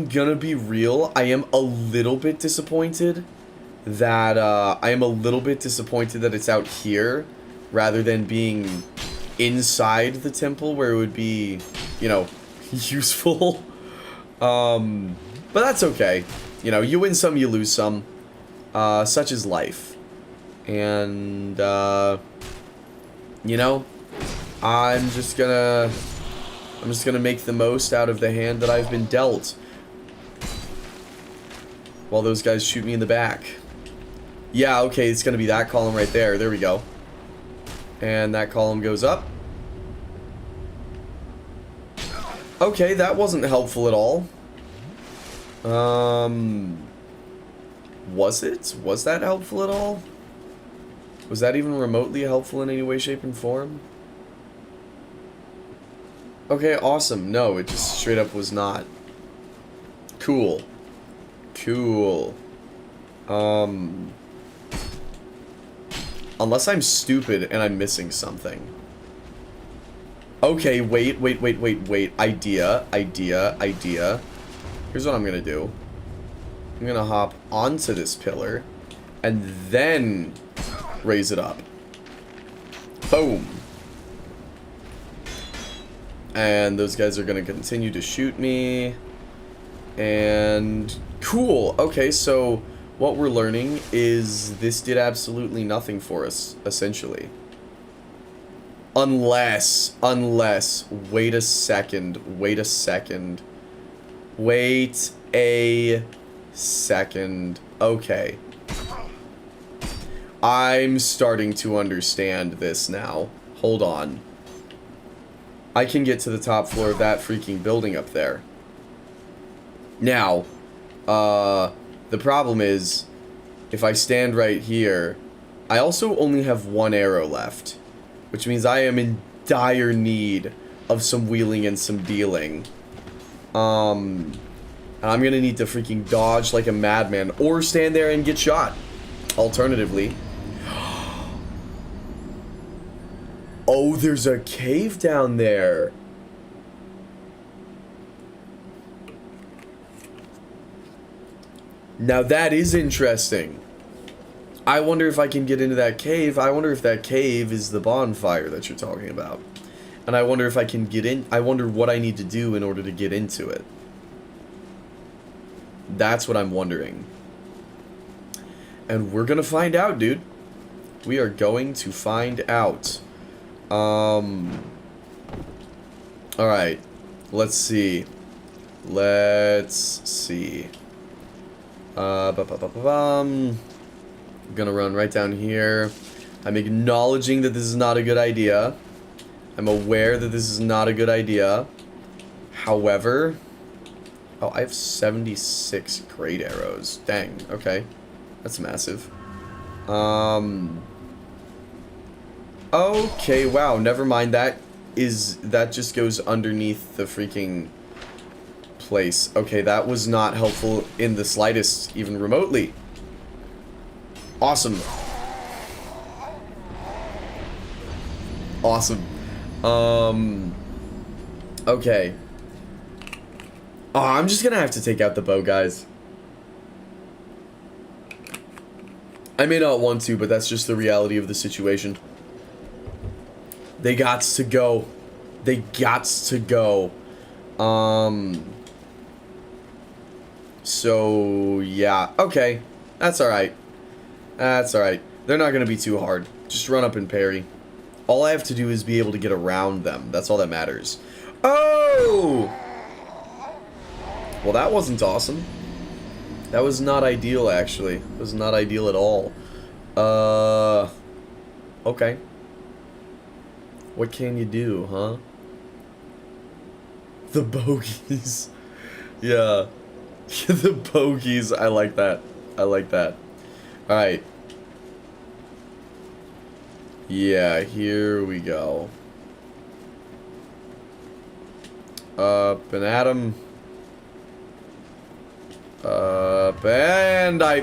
gonna be real. I am a little bit disappointed that, it's out here rather than being inside the temple where it would be, you know, useful. But that's okay. You know, you win some, you lose some. Such is life. And, you know, I'm just gonna make the most out of the hand that I've been dealt. While those guys shoot me in the back. Yeah, okay, it's gonna be that column right there. There we go. And that column goes up. Okay, that wasn't helpful at all. Was it? Was that helpful at all? Was that even remotely helpful in any way, shape, and form? Okay, awesome. No, it just straight up was not. Cool. Cool. Unless I'm stupid and I'm missing something. Okay, wait. Idea. Here's what I'm gonna do. I'm gonna hop onto this pillar and then raise it up. Boom. And those guys are gonna continue to shoot me. And cool. Okay, so what we're learning is this did absolutely nothing for us, essentially. Unless, wait a second. Okay. I'm starting to understand this now. Hold on. I can get to the top floor of that freaking building up there. Now, the problem is, if I stand right here, I also only have one arrow left, which means I am in dire need of some wheeling and some dealing. And I'm gonna need to freaking dodge like a madman, or stand there and get shot, alternatively. Oh, there's a cave down there. Now that is interesting. I wonder if I can get into that cave. I wonder if that cave is the bonfire that you're talking about. And I wonder if I can get in. I wonder what I need to do in order to get into it. That's what I'm wondering. And we're gonna find out, dude. We are going to find out. Alright. Let's see. I'm gonna run right down here. I'm acknowledging that this is not a good idea. I'm aware that this is not a good idea. However... Oh, I have 76 great arrows. Dang, okay. That's massive. Okay, wow, never mind. That just goes underneath the freaking place. Okay, that was not helpful in the slightest, even remotely. Awesome. Awesome. Okay. Oh, I'm just gonna have to take out the bow, guys. I may not want to, but that's just the reality of the situation. They gots to go. They gots to go. So, yeah. Okay. That's alright. That's alright. They're not gonna be too hard. Just run up and parry. All I have to do is be able to get around them. That's all that matters. Oh! Well, that wasn't awesome. That was not ideal, actually. It was not ideal at all. Okay. What can you do, huh? The bogeys. Yeah. The bogeys. I like that. I like that. Alright. Yeah, here we go. Up and at 'em. Up and I...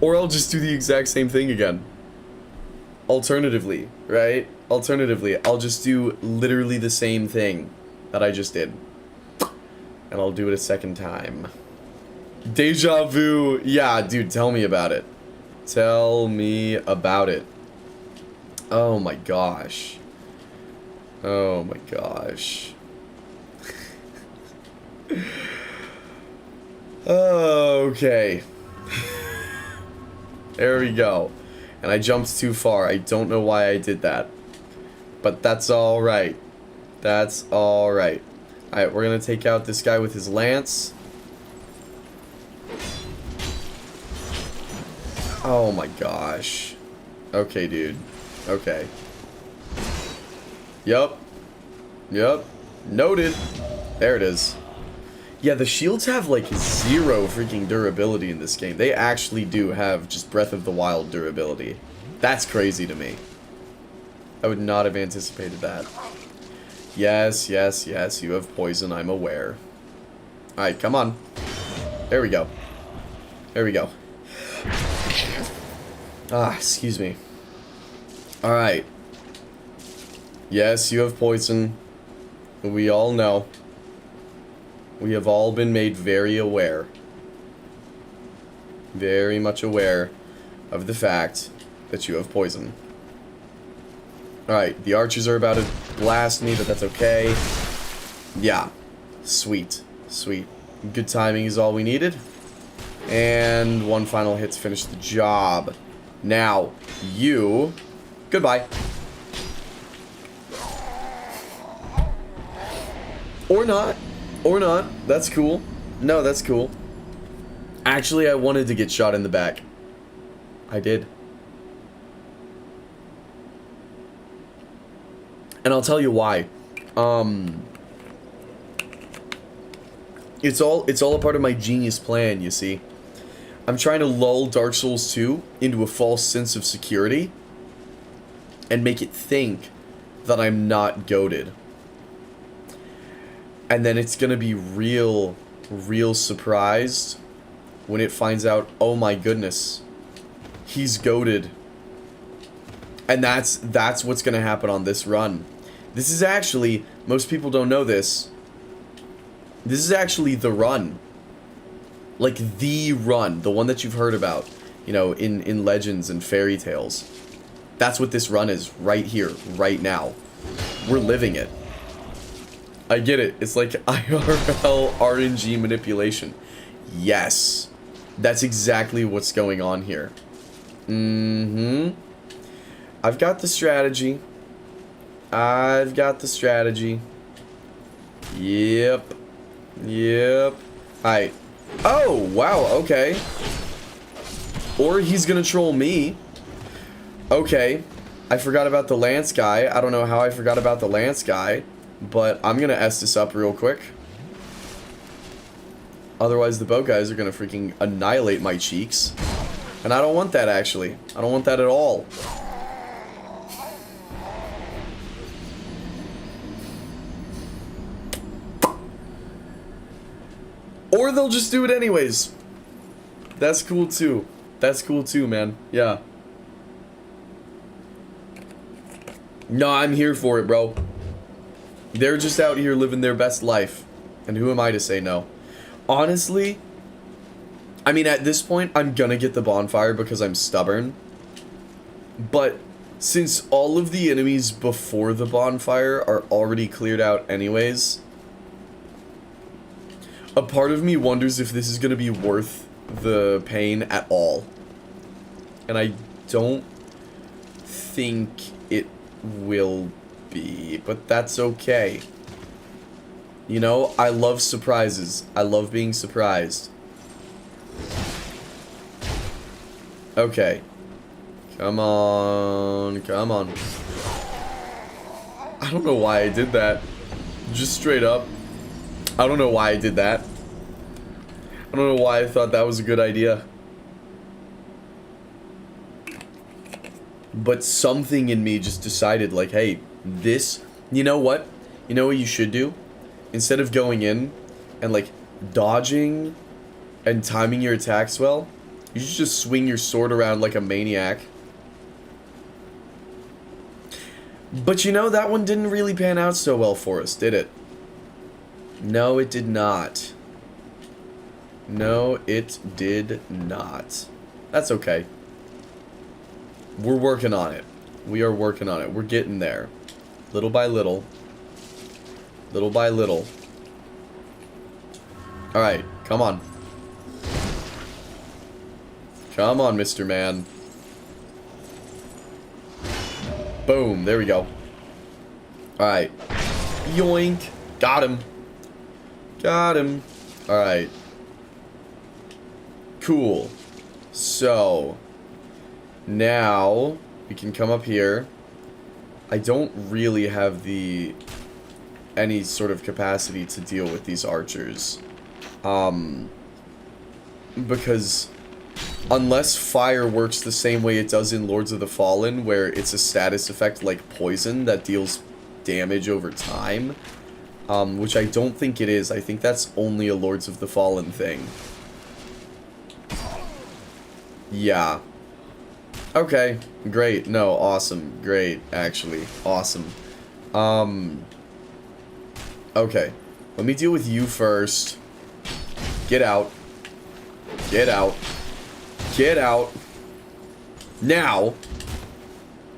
Or I'll just do the exact same thing again. Alternatively, right? Alternatively, I'll just do literally the same thing that I just did. And I'll do it a second time. Deja vu. Yeah, dude, tell me about it. Tell me about it. Oh my gosh. Oh my gosh. Okay. There we go. And I jumped too far. I don't know why I did that. But that's alright. That's alright. Alright, we're gonna take out this guy with his lance. Oh my gosh. Okay, dude. Okay. Yup. Yup. Noted. There it is. Yeah, the shields have like 0 freaking durability in this game. They actually do have just Breath of the Wild durability. That's crazy to me. I would not have anticipated that. Yes, yes, yes, you have poison, I'm aware. Alright, come on. There we go. There we go. Ah, excuse me. Alright. Yes, you have poison. We all know. We have all been made very aware. Very much aware of the fact that you have poison. Alright, the archers are about to blast me, but that's okay. Yeah. Sweet. Sweet. Good timing is all we needed. And one final hit to finish the job. Now, you... Goodbye. Or not. Or not. That's cool. No, that's cool. Actually, I wanted to get shot in the back. I did. And I'll tell you why. It's all a part of my genius plan, you see. I'm trying to lull Dark Souls 2 into a false sense of security and make it think that I'm not goated. And then it's gonna be real surprised when it finds out, oh my goodness, he's goated. And that's what's gonna happen on this run. This is actually, most people don't know this, this is actually the run. Like the run, the one that you've heard about, you know, in legends and fairy tales. That's what this run is, right here, right now. We're living it. I get it. It's like IRL RNG manipulation. Yes. That's exactly what's going on here. Mm-hmm. I've got the strategy. I've got the strategy. Yep. Yep. Alright. Oh, wow, okay. Or he's gonna troll me. Okay. I forgot about the lance guy. I don't know how I forgot about the lance guy. But I'm gonna S this up real quick. Otherwise the bow guys are gonna freaking annihilate my cheeks. And I don't want that, actually. I don't want that at all. Or they'll just do it anyways. That's cool too. That's cool too, man. Yeah. No, I'm here for it, bro. They're just out here living their best life. And who am I to say no? Honestly, I mean, at this point, I'm gonna get the bonfire because I'm stubborn. But since all of the enemies before the bonfire are already cleared out anyways, a part of me wonders if this is gonna be worth the pain at all. And I don't think it will be, but that's okay. You know, I love surprises. I love being surprised. Okay. Come on, come on. I don't know why I did that. Just straight up. I don't know why I did that. I don't know why I thought that was a good idea. But something in me just decided, like, hey, this, you know what? You know what you should do? Instead of going in and, like, dodging and timing your attacks well, You should just swing your sword around like a maniac. But you know, that one didn't really pan out so well for us, did it? No, it did not. No, it did not. That's okay. We're working on it. We are working on it. We're getting there. Little by little. Little by little. Alright, come on. Come on, Mr. Man. Boom, there we go. Alright. Yoink. Got him. Got him. Alright. Cool. So, now we can come up here. I don't really have any sort of capacity to deal with these archers. Because unless fire works the same way it does in Lords of the Fallen, where it's a status effect like poison that deals damage over time, which I don't think it is. I think that's only a Lords of the Fallen thing. Yeah. Okay, great. No, awesome. Great, actually. Awesome. Okay. Let me deal with you first. Get out. Get out. Get out. Now,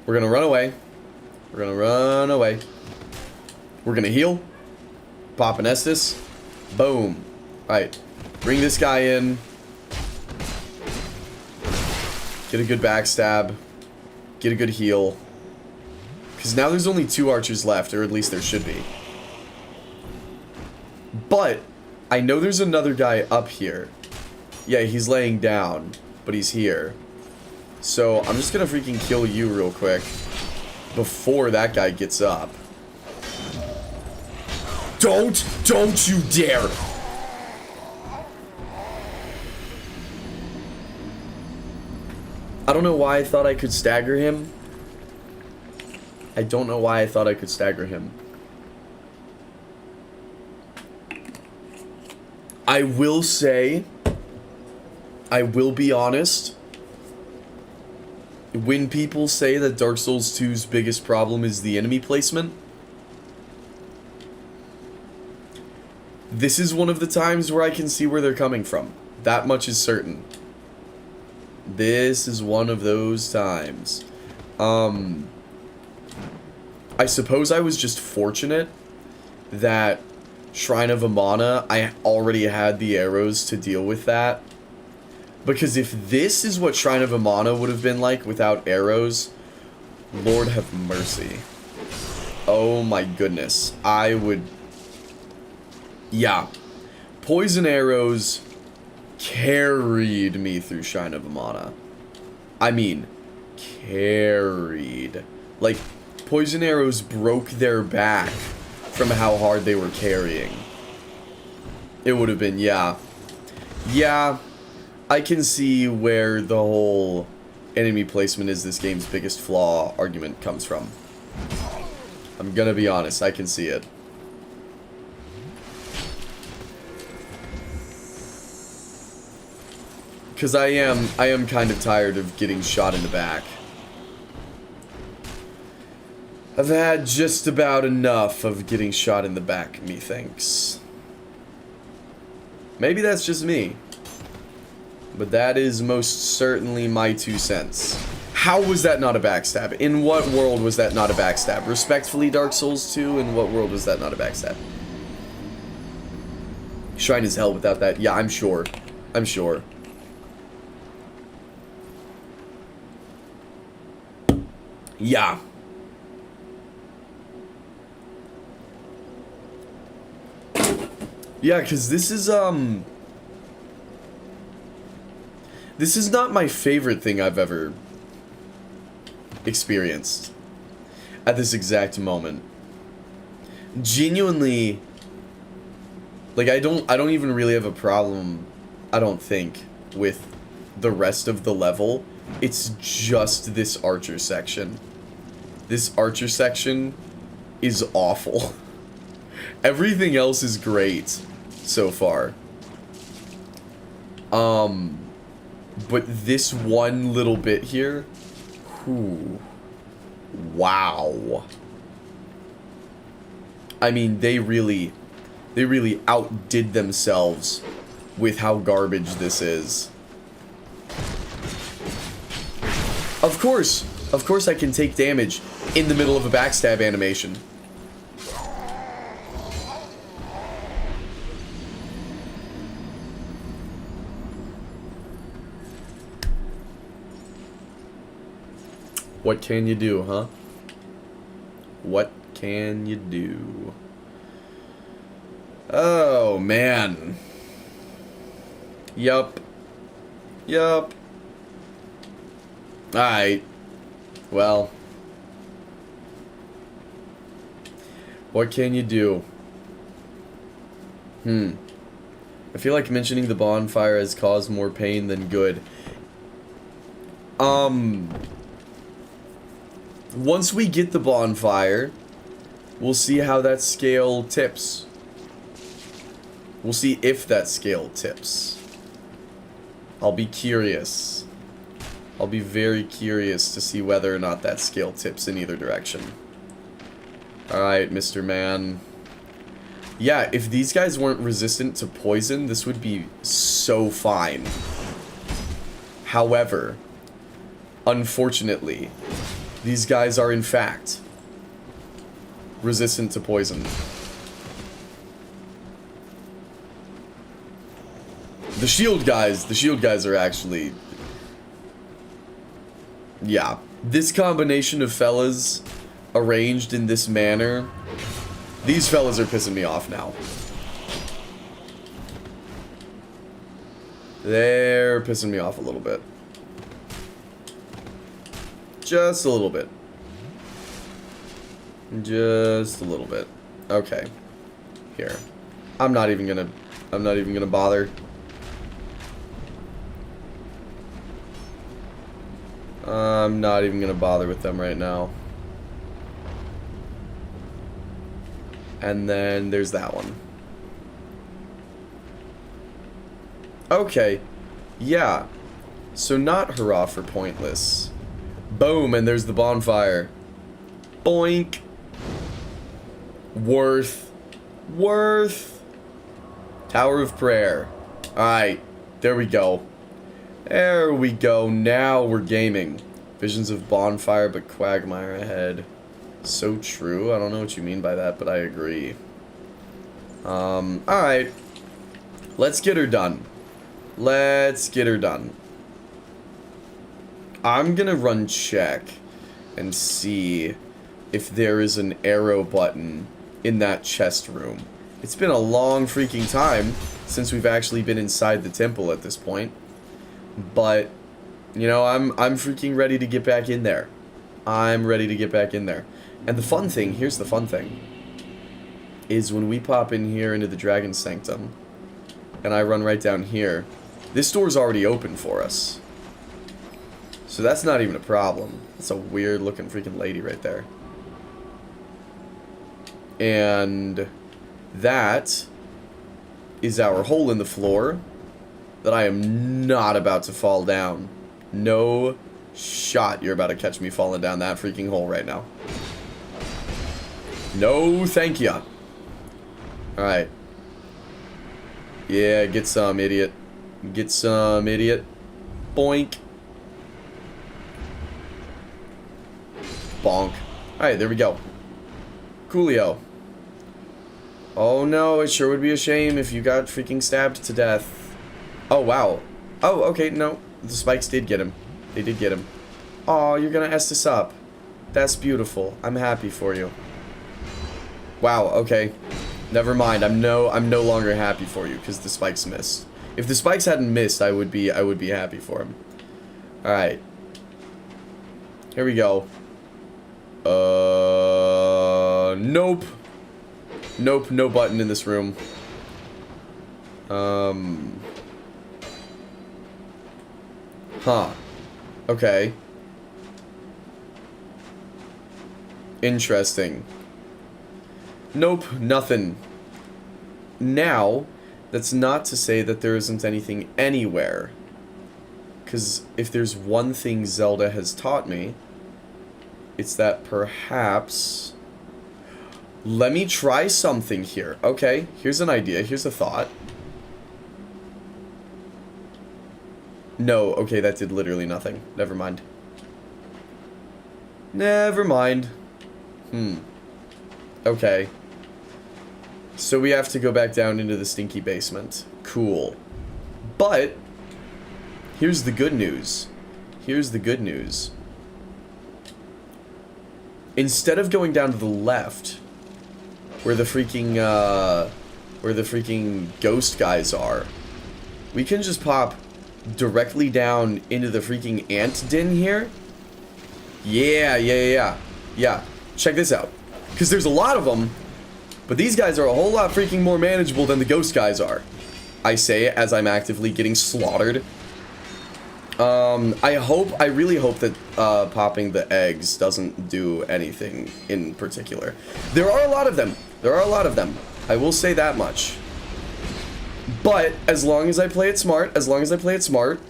we're gonna run away. We're gonna run away. We're gonna heal. Pop an Estus. Boom. Alright. Bring this guy in. Get a good backstab. Get a good heal. Because now there's only 2 archers left, or at least there should be. But I know there's another guy up here. Yeah, he's laying down, but he's here. So I'm just gonna freaking kill you real quick before that guy gets up. Don't you dare! I don't know why I thought I could stagger him. I don't know why I thought I could stagger him. I will say, I will be honest, when people say that Dark Souls 2's biggest problem is the enemy placement, this is one of the times where I can see where they're coming from. That much is certain. This is one of those times. I suppose I was just fortunate that Shrine of Amana, I already had the arrows to deal with that. Because if this is what Shrine of Amana would have been like without arrows, Lord have mercy. Oh my goodness. I would... Yeah. Poison arrows carried me through Shrine of Amana. I mean, carried. Like, poison arrows broke their back from how hard they were carrying. It would have been, yeah. Yeah, I can see where the whole enemy placement is this game's biggest flaw argument comes from. I'm gonna be honest, I can see it. Because I am kind of tired of getting shot in the back. I've had just about enough of getting shot in the back, methinks. Maybe that's just me. But that is most certainly my 2 cents. How was that not a backstab? In what world was that not a backstab? Respectfully, Dark Souls 2, in what world was that not a backstab? Shrine is hell without that. Yeah, I'm sure. I'm sure. Yeah. Yeah, because this is not my favorite thing I've ever experienced at this exact moment. Genuinely, like, I don't even really have a problem, I don't think, with the rest of the level. It's just this archer section. This archer section is awful. Everything else is great so far. But this one little bit here, whew, wow. I mean, they really outdid themselves with how garbage this is. Of course I can take damage in the middle of a backstab animation. What can you do, huh? What can you do? Oh, man. Yup. Alright. Well. What can you do? I feel like mentioning the bonfire has caused more pain than good. Once we get the bonfire, we'll see how that scale tips. We'll see if that scale tips. I'll be curious. I'll be very curious to see whether or not that scale tips in either direction. Alright, Mr. Man. Yeah, if these guys weren't resistant to poison, this would be so fine. However, unfortunately, these guys are in fact resistant to poison. The shield guys are actually... Yeah. This combination of fellas arranged in this manner, these fellas are pissing me off now. They're pissing me off a little bit. Just a little bit. Just a little bit. Okay. Here. I'm not even gonna bother. I'm not even gonna bother with them right now. And then there's that one. Okay. Yeah. So not hurrah for pointless. Boom, and there's the bonfire. Boink. Worth. Tower of Prayer. Alright. There we go. There we go. Now we're gaming. Visions of bonfire, but quagmire ahead. So true. I don't know what you mean by that, but I agree. Alright. Let's get her done. Let's get her done. I'm gonna run check and see if there is an arrow button in that chest room. It's been a long freaking time since we've actually been inside the temple at this point. But, you know, I'm freaking ready to get back in there. I'm ready to get back in there. And the fun thing, here's the fun thing, is when we pop in here into the Dragon Sanctum, and I run right down here, this door's already open for us. So that's not even a problem. That's a weird looking freaking lady right there. And that is our hole in the floor that I am not about to fall down. No shot you're about to catch me falling down that freaking hole right now. No, thank ya. Alright. Yeah, get some, idiot. Get some, idiot. Boink. Bonk. Alright, there we go. Coolio. Oh no, it sure would be a shame if you got freaking stabbed to death. Oh, wow. Oh, okay, no. The spikes did get him. They did get him. Oh, you're gonna S this up. That's beautiful. I'm happy for you. Wow, okay. Never mind. I'm no longer happy for you because the spikes missed. If the spikes hadn't missed, I would be happy for him. Alright. Here we go. Nope. Nope, no button in this room. Huh. Okay. Interesting. Nope, nothing. Now, that's not to say that there isn't anything anywhere. Because if there's one thing Zelda has taught me, it's that perhaps... Let me try something here. Okay, here's an idea. Here's a thought. No, okay, that did literally nothing. Never mind. Never mind. Okay. So we have to go back down into the stinky basement. Cool. But, here's the good news. Here's the good news. Instead of going down to the left, where the freaking ghost guys are, we can just pop directly down into the freaking ant den here. Yeah. Check this out. Because there's a lot of them, but these guys are a whole lot freaking more manageable than the ghost guys are. I say it as I'm actively getting slaughtered. I really hope that popping the eggs doesn't do anything in particular. There are a lot of them. I will say that much. But as long as I play it smart,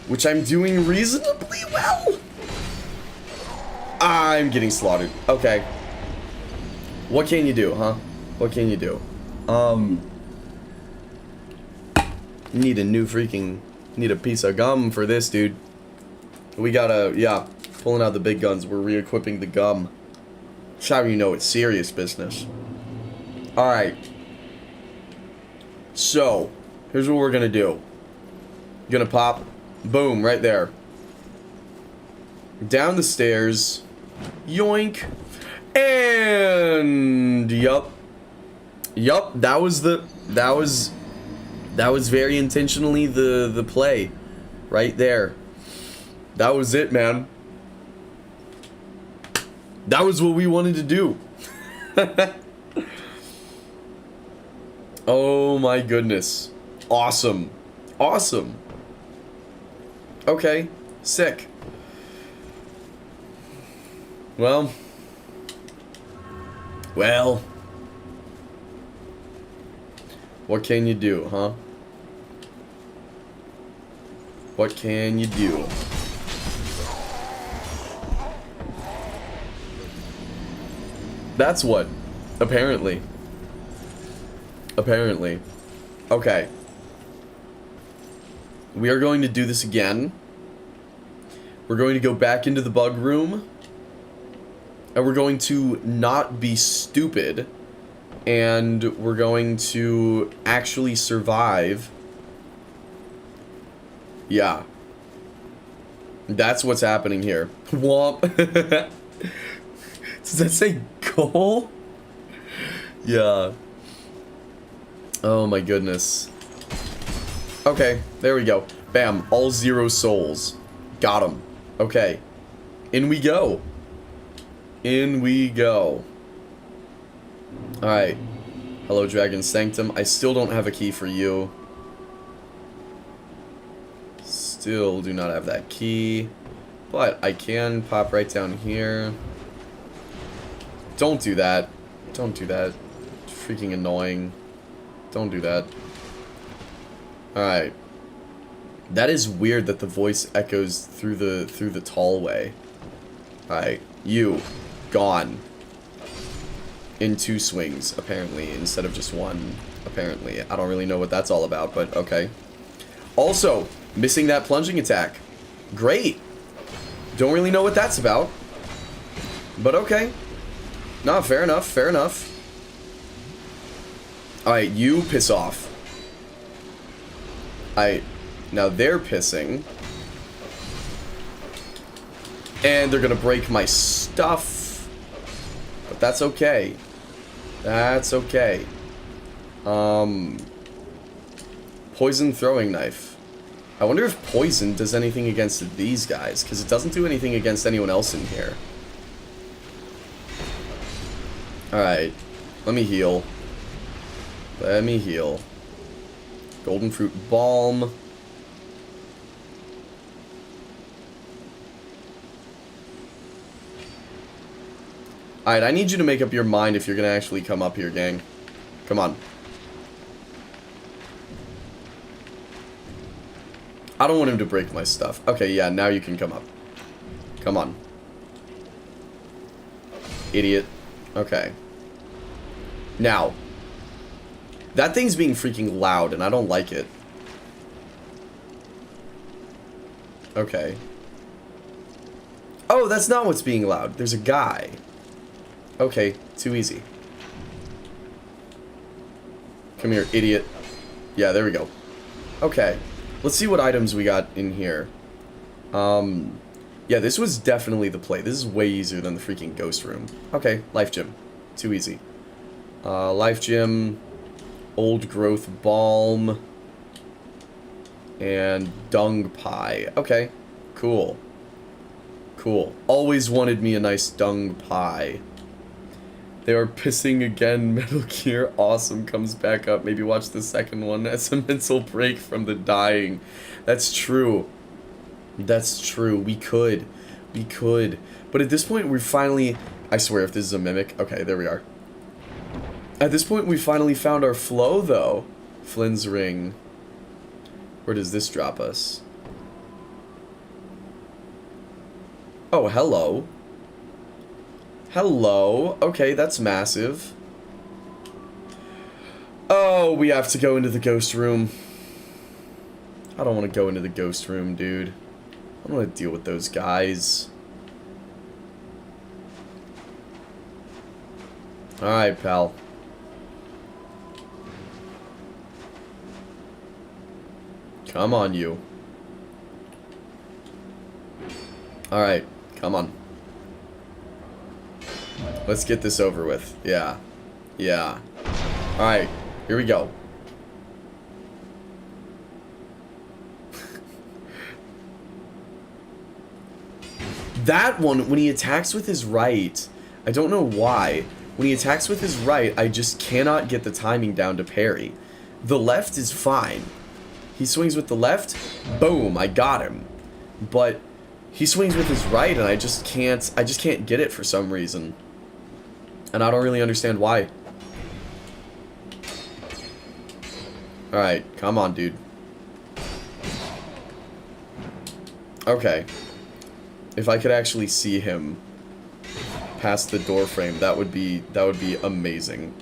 which I'm doing reasonably well, I'm getting slaughtered. Okay. What can you do, huh? What can you do? Need a piece of gum for this, dude. We gotta, yeah, pulling out the big guns. We're re-equipping the gum. That's how you know it's serious business. Alright. So, here's what we're gonna do. Gonna pop, boom, right there. Down the stairs. Yoink. And, yup, that was very intentionally the play. Right there. That was it, man. That was what we wanted to do. Oh my goodness. Awesome. Okay. Sick. Well. What can you do, huh? What can you do? That's what. Apparently. Okay. We are going to do this again. We're going to go back into the bug room. And we're going to not be stupid. And we're going to actually survive. Yeah. That's what's happening here. Womp. Does that say goal? Yeah. Oh my goodness. Okay, there we go. Bam, all 0 souls. Got him. Okay. In we go. Alright. Hello, Dragon Sanctum. I still don't have a key for you. Still do not have that key. But I can pop right down here. Don't do that. It's freaking annoying. Don't do that. Alright. That is weird that the voice echoes through the tallway. Alright. You. Gone. In 2 swings, apparently, instead of just 1, apparently. I don't really know what that's all about, but okay. Also, missing that plunging attack. Great. Don't really know what that's about. But okay. No, fair enough. Alright, you piss off. Alright, now they're pissing. And they're gonna break my stuff. But that's okay. Poison throwing knife. I wonder if poison does anything against these guys, because it doesn't do anything against anyone else in here. Alright, let me heal. Golden fruit balm. Alright, I need you to make up your mind if you're gonna actually come up here, gang. Come on. I don't want him to break my stuff. Okay, yeah, now you can come up. Come on. Idiot. Okay. Now. That thing's being freaking loud, and I don't like it. Okay. Oh, that's not what's being loud. There's a guy. Okay, too easy. Come here, idiot. Yeah, there we go. Okay. Let's see what items we got in here. Yeah, this was definitely the play. This is way easier than the freaking ghost room. Okay, life gem. Too easy. Life gem, old growth balm, and dung pie. Okay, cool. Cool. Always wanted me a nice dung pie. They are pissing again. Metal Gear Awesome comes back up. Maybe watch the second one as a mental break from the dying. That's true. That's true. We could. We could. But at this point, we finally... I swear, if this is a mimic... Okay, there we are. At this point, we finally found our flow, though. Flynn's ring. Where does this drop us? Oh, hello. Hello. Okay, that's massive. Oh, we have to go into the ghost room. I don't want to go into the ghost room, dude. I don't want to deal with those guys. Alright, pal. Come on, you. Alright, come on. Let's get this over with. Yeah. Yeah. Alright, here we go. That one, when he attacks with his right, I don't know why. When he attacks with his right, I just cannot get the timing down to parry. The left is fine. He swings with the left, boom, I got him. But he swings with his right and I just can't get it for some reason. And I don't really understand why. Alright, come on, dude. Okay. If I could actually see him past the door frame, that would be amazing.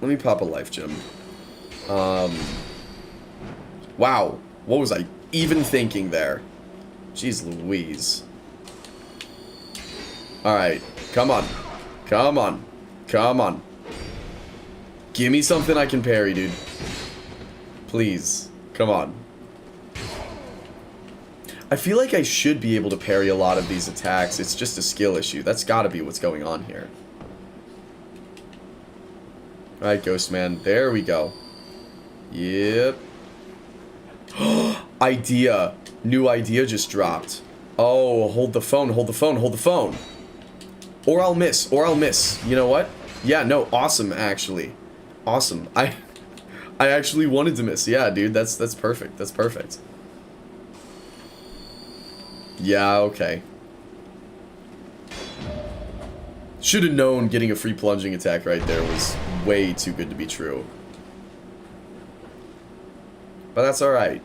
Let me pop a life gem. Wow. What was I even thinking there? Jeez Louise. Alright. Come on. Come on. Come on. Give me something I can parry, dude. Please. Come on. I feel like I should be able to parry a lot of these attacks. It's just a skill issue. That's gotta be what's going on here. Alright, Ghost Man. There we go. Yep. Idea. New idea just dropped. Oh, hold the phone, hold the phone, hold the phone. Or I'll miss, or I'll miss. You know what? Yeah, no, awesome, actually. Awesome. I actually wanted to miss. Yeah, dude, that's perfect. That's perfect. Yeah, okay. Should have known getting a free plunging attack right there was way too good to be true. But that's alright.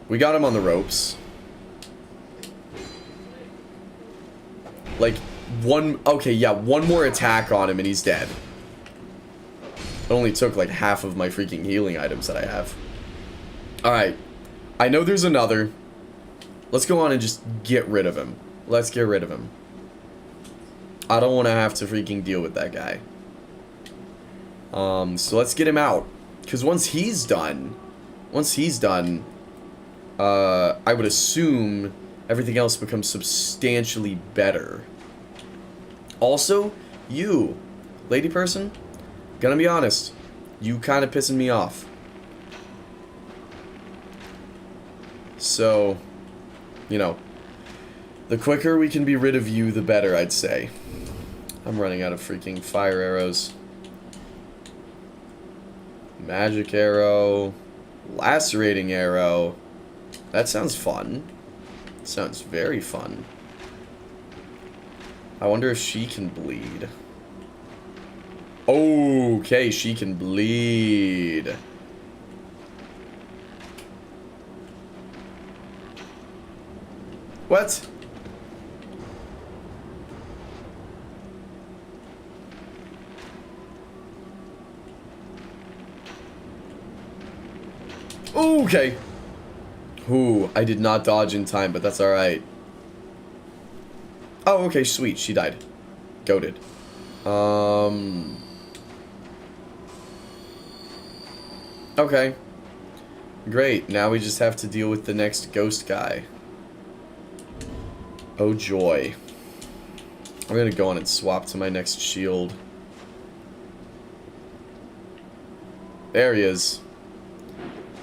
We got him on the ropes. Like, okay, yeah, one more attack on him and he's dead. It only took like half of my freaking healing items that I have. Alright. I know there's another. Let's go on and just get rid of him. Let's get rid of him. I don't want to have to freaking deal with that guy. So let's get him out. Because once he's done, I would assume everything else becomes substantially better. Also, you, lady person, gonna be honest, you kind of pissing me off. So, you know, the quicker we can be rid of you, the better, I'd say. I'm running out of freaking fire arrows. Magic arrow. Lacerating arrow. That sounds fun. Sounds very fun. I wonder if she can bleed. Okay, she can bleed. What? Okay. Ooh, I did not dodge in time, but that's alright. Oh, okay, sweet. She died. Goated. Okay. Great. Now we just have to deal with the next ghost guy. Oh, joy. I'm gonna go on and swap to my next shield. There he is.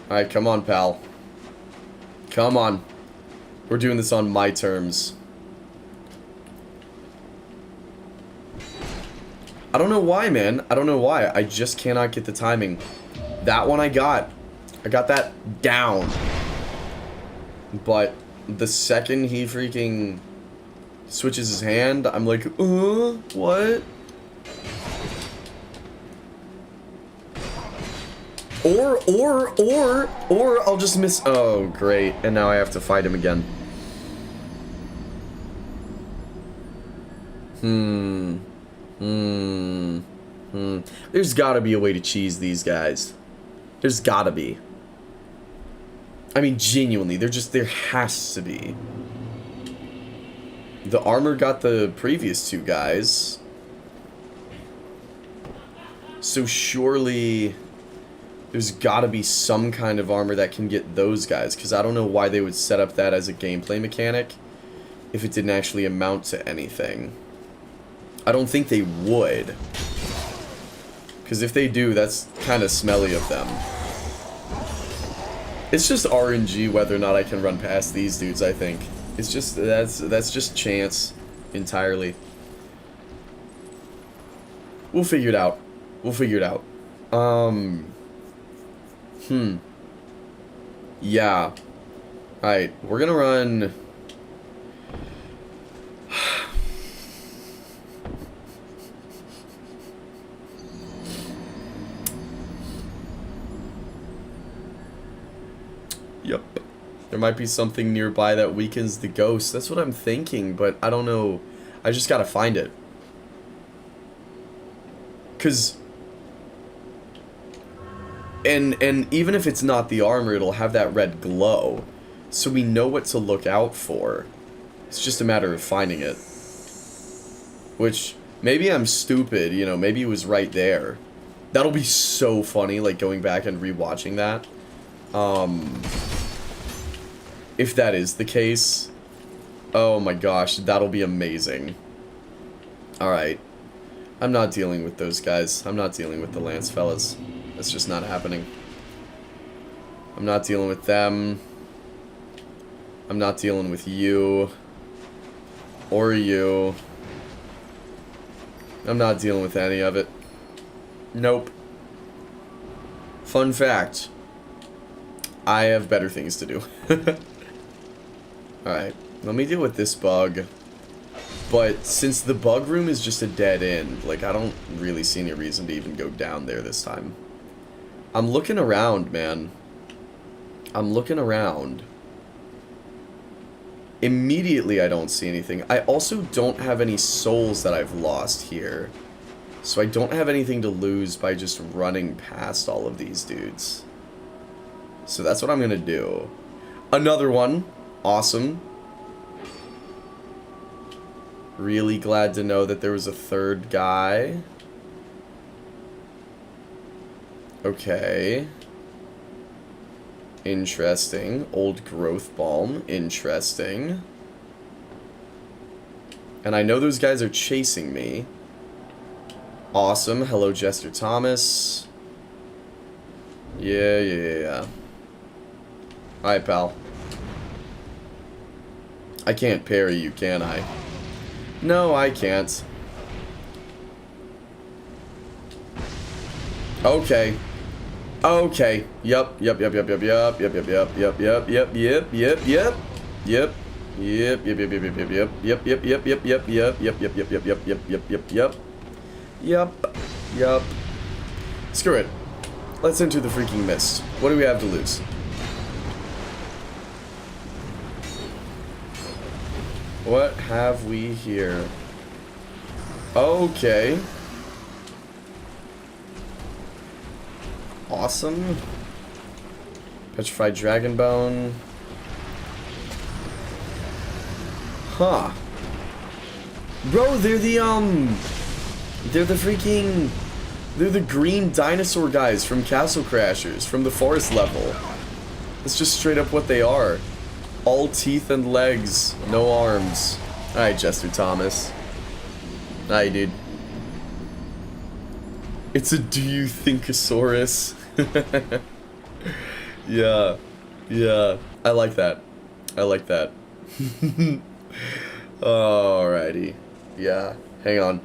Alright, come on, pal. Come on. We're doing this on my terms. I don't know why, man. I don't know why. I just cannot get the timing. That one I got. I got that down. But the second he freaking switches his hand, I'm like, what? Or I'll just miss. Oh, great. And now I have to fight him again. There's gotta be a way to cheese these guys. There's gotta be. I mean, genuinely, there has to be. The armor got the previous two guys. So surely there's gotta be some kind of armor that can get those guys, because I don't know why they would set up that as a gameplay mechanic if it didn't actually amount to anything. I don't think they would. Because if they do, that's kind of smelly of them. It's just RNG whether or not I can run past these dudes, I think. It's just, that's just chance entirely. We'll figure it out. We'll figure it out. Yeah. Alright, we're gonna run... Yep. There might be something nearby that weakens the ghost. That's what I'm thinking, but I don't know. I just gotta find it. 'Cause... And even if it's not the armor, it'll have that red glow. So we know what to look out for. It's just a matter of finding it. Which, maybe I'm stupid, you know, maybe it was right there. That'll be so funny, like, going back and rewatching that. If that is the case, oh my gosh, that'll be amazing. Alright. I'm not dealing with those guys. I'm not dealing with the Lance fellas. That's just not happening. I'm not dealing with them. I'm not dealing with you. Or you. I'm not dealing with any of it. Nope. Fun fact. I have better things to do. Alright, let me deal with this bug. But since the bug room is just a dead end, like, I don't really see any reason to even go down there this time. I'm looking around, man. I'm looking around. Immediately, I don't see anything. I also don't have any souls that I've lost here. So I don't have anything to lose by just running past all of these dudes. So that's what I'm gonna do. Another one. Awesome. Really glad to know that there was a third guy. Okay. Interesting. Old growth balm. Interesting. And I know those guys are chasing me. Awesome. Hello, Jester Thomas. Yeah. Alright, pal. I can't parry you, can I? No, I can't. Okay. Okay. Yep. Screw it. Let's enter the freaking mist. What do we have to lose? What have we here? Okay. Awesome. Petrified dragon bone. Huh. Bro, they're the green dinosaur guys from Castle Crashers, from the forest level. That's just straight up what they are. All teeth and legs, no arms. Alright, Jester Thomas. Hi, dude. It's a do you thinkosaurus? Yeah. Yeah. I like that. I like that. Alrighty. Yeah. Hang on.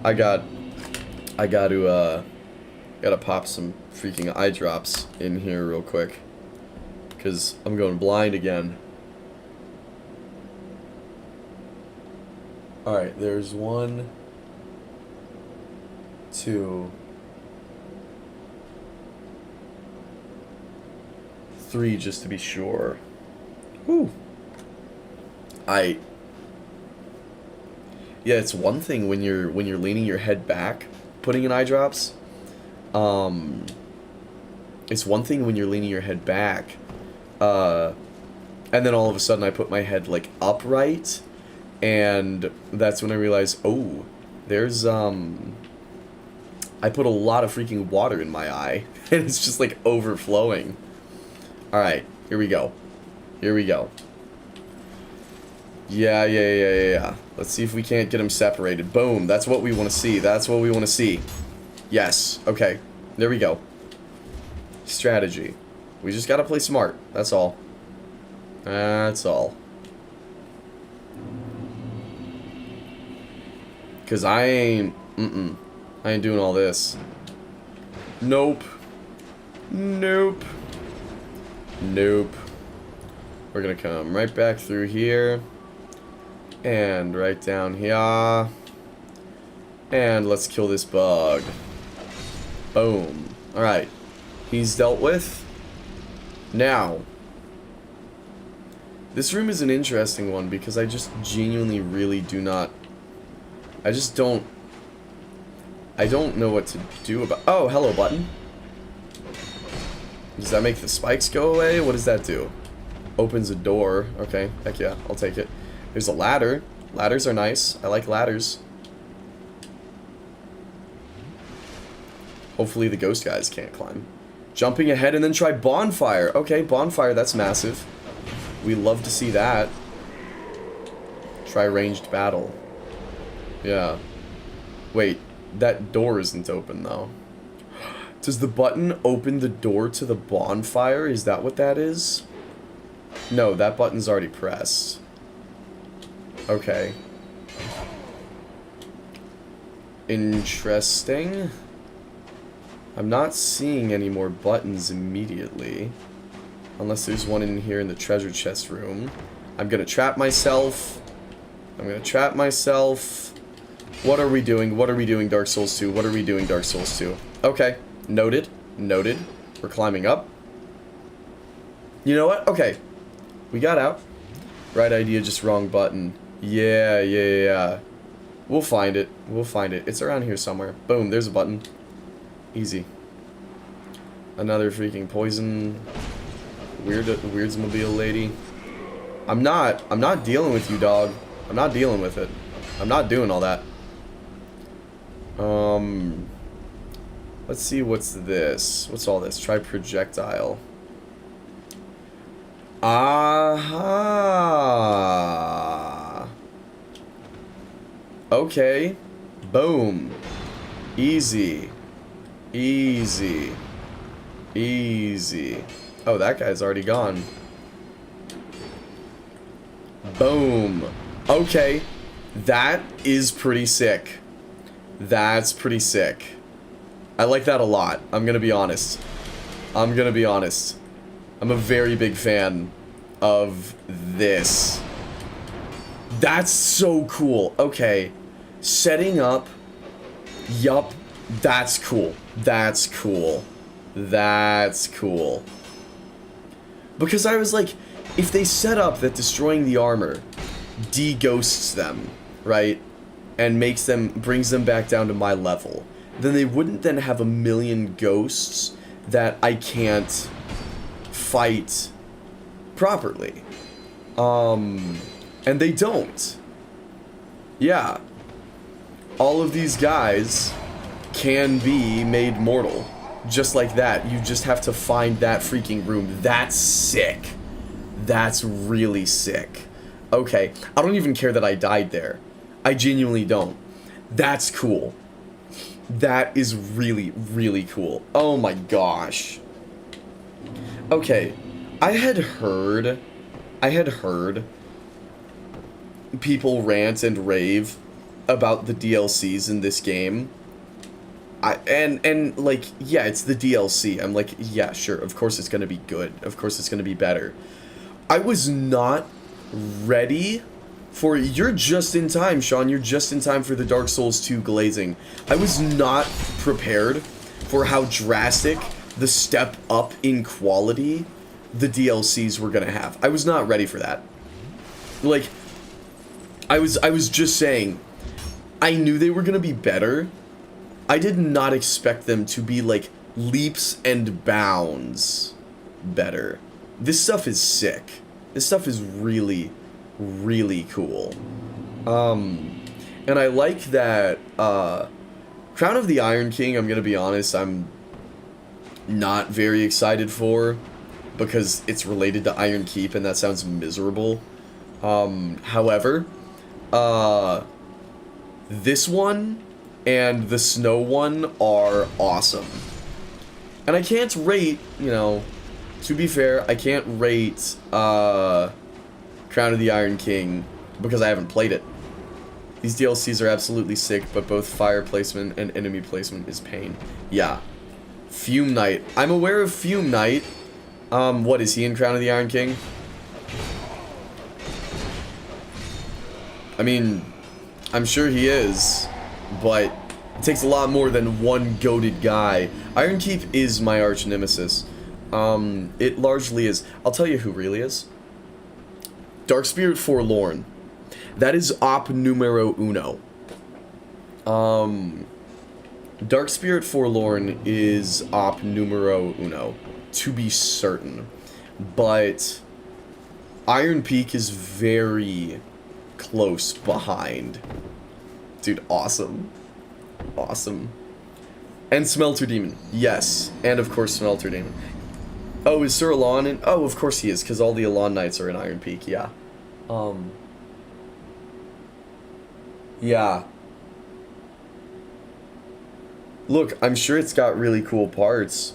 I gotta pop some freaking eye drops in here real quick. Cause I'm going blind again. Alright, there's 1, 2, 3 just to be sure. Whew. Yeah, it's one thing when you're leaning your head back, putting in eye drops. It's one thing when you're leaning your head back, and then all of a sudden I put my head like upright, and that's when I realized, oh, there's I put a lot of freaking water in my eye, and it's just like overflowing. All right, here we go. Here we go. Yeah. Let's see if we can't get them separated. Boom. That's what we want to see. That's what we want to see. Yes. Okay. There we go. Strategy. We just gotta play smart. That's all. That's all. Cause I ain't doing all this. Nope. Nope. Nope. We're gonna come right back through here. And right down here. And let's kill this bug. Boom. Alright. He's dealt with. Now. This room is an interesting one because I just genuinely really do not... I don't know what to do about... Oh, hello, button. Does that make the spikes go away? What does that do? Opens a door. Okay, heck yeah, I'll take it. There's a ladder. Ladders are nice. I like ladders. Hopefully the ghost guys can't climb. Jumping ahead and then try bonfire. Okay, bonfire, that's massive. We love to see that. Try ranged battle. Yeah. Wait, that door isn't open though. Does the button open the door to the bonfire? Is that what that is? No, that button's already pressed. Okay. Interesting. I'm not seeing any more buttons immediately. Unless there's one in here in the treasure chest room. I'm gonna trap myself. I'm gonna trap myself. What are we doing? What are we doing, Dark Souls 2? What are we doing, Dark Souls 2? Okay. Noted. Noted. We're climbing up. You know what? Okay. We got out. Right idea, just wrong button. Yeah. We'll find it. We'll find it. It's around here somewhere. Boom, there's a button. Easy. Another freaking poison weirdsmobile lady. I'm not dealing with you, dog. I'm not dealing with it. I'm not doing all that. Let's see, what's this? What's all this? Try projectile. Aha! Okay. Boom. Easy. Easy. Easy. Oh, that guy's already gone. Boom. Okay. That is pretty sick. That's pretty sick. I like that a lot. I'm gonna be honest. I'm gonna be honest. I'm a very big fan of this. That's so cool. Okay. Setting up. Yup. That's cool. That's cool. That's cool. Because I was like, if they set up that destroying the armor de-ghosts them, right? And brings them back down to my level. Then they wouldn't then have a million ghosts that I can't fight properly. And they don't. Yeah. All of these guys can be made mortal. Just like that. You just have to find that freaking room. That's sick. That's really sick. Okay. I don't even care that I died there. I genuinely don't. That's cool. That is really, really cool. Oh my gosh. Okay. I had heard people rant and rave about the DLCs in this game. And like, yeah, it's the DLC. I'm like, yeah, sure, of course it's gonna be good. Of course it's gonna be better. I was not ready for... You're just in time, Sean. You're just in time for the Dark Souls 2 glazing. I was not prepared for how drastic the step up in quality the DLCs were gonna have. I was not ready for that. Like, I was just saying, I knew they were gonna be better. I did not expect them to be, like, leaps and bounds better. This stuff is sick. This stuff is really, really cool. And I like that, Crown of the Iron King, I'm gonna be honest, I'm not very excited for, because it's related to Iron Keep, and that sounds miserable. However, this one and the snow one are awesome. And I can't rate, you know, to be fair, I can't rate, Crown of the Iron King because I haven't played it. These DLCs are absolutely sick, but both fire placement and enemy placement is pain. Yeah. Fume Knight. I'm aware of Fume Knight. What, is he in Crown of the Iron King? I mean, I'm sure he is, but it takes a lot more than one goated guy. Iron Keep is my arch nemesis. It largely is. I'll tell you who really is. Dark Spirit Forlorn. That is op numero uno. Dark Spirit Forlorn is op numero uno, to be certain. But Iron Peak is very close behind. Dude, awesome. Awesome. And Smelter Demon. Yes. And of course Smelter Demon. Oh, is Sir Alon in? Oh, of course he is, because all the Alon Knights are in Iron Peak, yeah. Yeah. Look, I'm sure it's got really cool parts.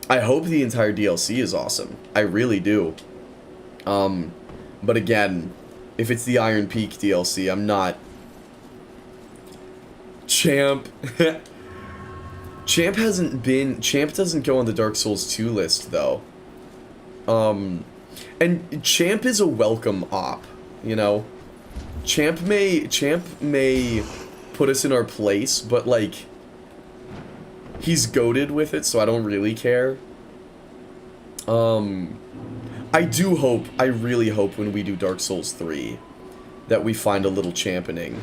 I hope the entire DLC is awesome. I really do. But again, if it's the Iron Peak DLC, I'm not... Champ. Champ doesn't go on the Dark Souls 2 list, though. And Champ is a welcome op, you know? Champ may put us in our place, but, like, he's goated with it, so I don't really care. I really hope when we do Dark Souls 3 that we find a little championing.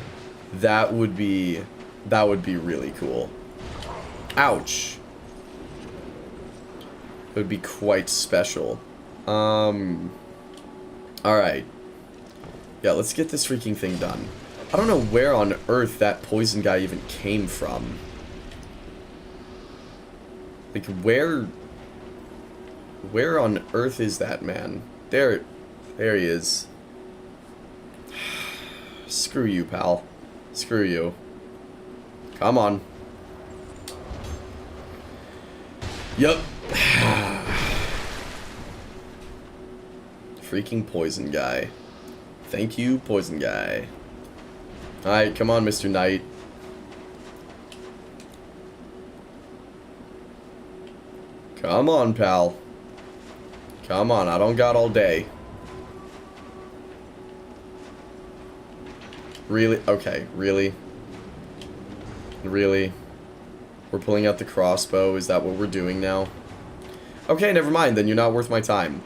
That would be really cool. Ouch. It would be quite special. Alright. Yeah, let's get this freaking thing done. I don't know where on earth that poison guy even came from. Like, where on earth is that man? There he is. Screw you, pal. Screw you. Come on. Yup. Freaking poison guy. Thank you, poison guy. Alright, come on, Mr. Knight. Come on, pal. Come on, I don't got all day. Really? Okay, really? Really? We're pulling out the crossbow? Is that what we're doing now? Okay, never mind, then you're not worth my time.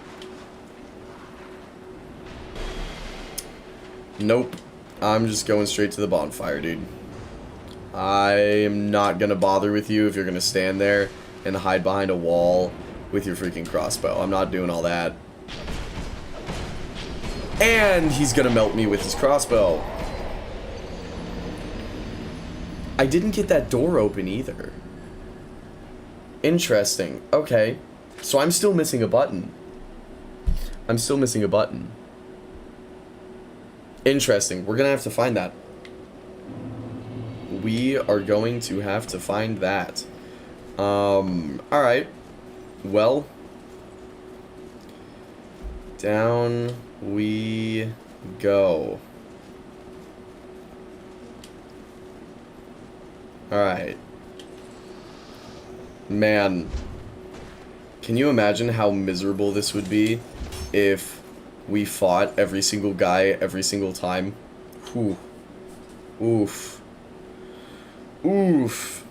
Nope. I'm just going straight to the bonfire, dude. I am not gonna bother with you if you're gonna stand there and hide behind a wall with your freaking crossbow. I'm not doing all that. And he's gonna melt me with his crossbow. I didn't get that door open either. Interesting. Okay. So I'm still missing a button. I'm still missing a button. Interesting. We're gonna have to find that. We are going to have to find that. Alright. Well. Down we go. Alright. Man. Can you imagine how miserable this would be if we fought every single guy every single time? Whew. Oof. Oof.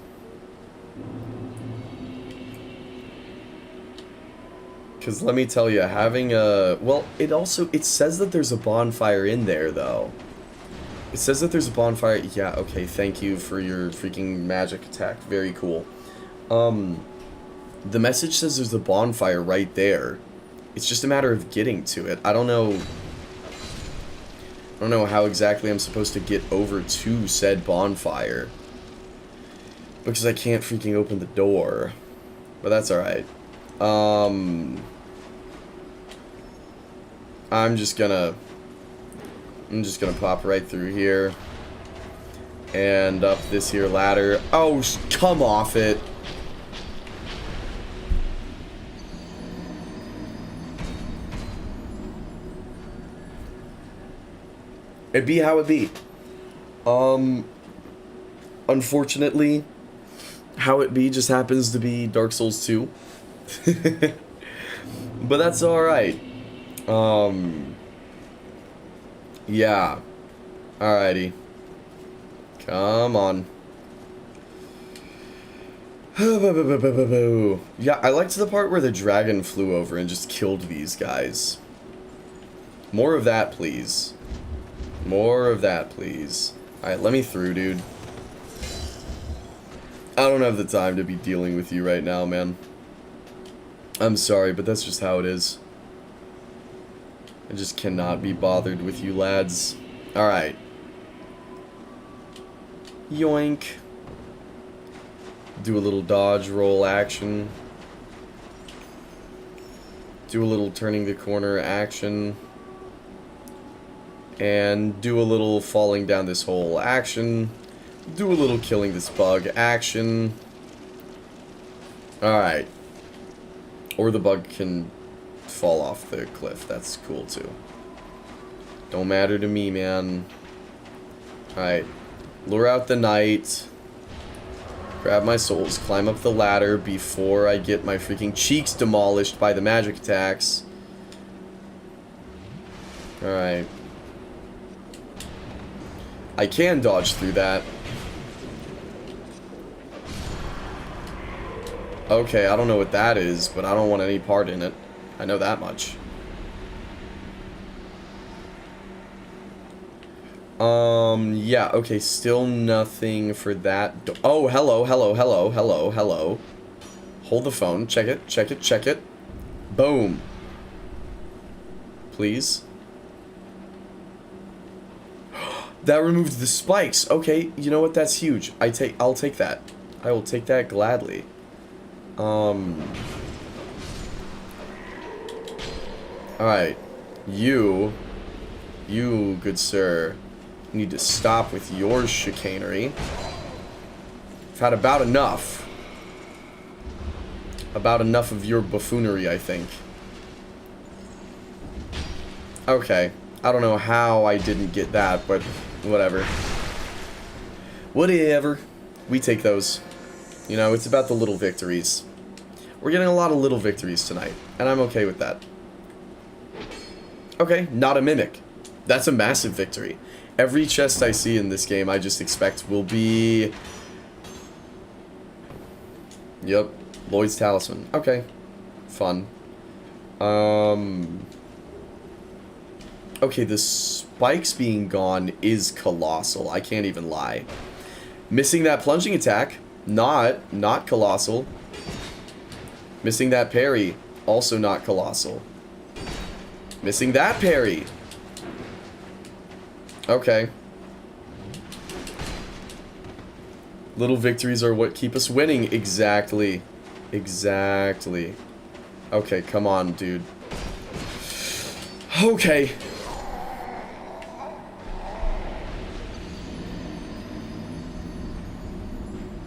Because let me tell you, having a... Well, it says that there's a bonfire in there, though. It says that there's a bonfire... Yeah, okay, thank you for your freaking magic attack. Very cool. The message says there's a bonfire right there. It's just a matter of getting to it. I don't know how exactly I'm supposed to get over to said bonfire. Because I can't freaking open the door. But that's alright. I'm just gonna pop right through here. And up this here ladder. Oh, come off it. It be how it be. Unfortunately, how it be just happens to be Dark Souls 2. But that's alright. Yeah. Alrighty. Come on. Yeah, I liked the part where the dragon flew over and just killed these guys. More of that, please. More of that, please. Alright, let me through, dude. I don't have the time to be dealing with you right now, man. I'm sorry, but that's just how it is. I just cannot be bothered with you lads. Alright. Yoink. Do a little dodge roll action. Do a little turning the corner action. And do a little falling down this hole action. Do a little killing this bug action. Alright. Or the bug can fall off the cliff. That's cool too. Don't matter to me, man. Alright. Lure out the knight. Grab my souls. Climb up the ladder before I get my freaking cheeks demolished by the magic attacks. Alright. I can dodge through that. Okay, I don't know what that is, but I don't want any part in it. I know that much. Yeah, okay, still nothing for that. Oh, hello, hello, hello, hello, hello. Hold the phone, check it, check it, check it. Boom. Please. That removed the spikes. Okay, you know what? That's huge. I'll take that. I will take that gladly. Alright. You, good sir, need to stop with your chicanery. I've had about enough. About enough of your buffoonery, I think. Okay. I don't know how I didn't get that, but whatever. Whatever. We take those. You know, it's about the little victories. We're getting a lot of little victories tonight, and I'm okay with that. Okay, not a mimic. That's a massive victory. Every chest I see in this game, I just expect will be... Yep, Lloyd's Talisman. Okay, fun. Okay, the spikes being gone is colossal. I can't even lie. Missing that plunging attack, not colossal. Missing that parry, also not colossal. Missing that parry. Okay. Little victories are what keep us winning. Exactly. Exactly. Okay, come on, dude. Okay.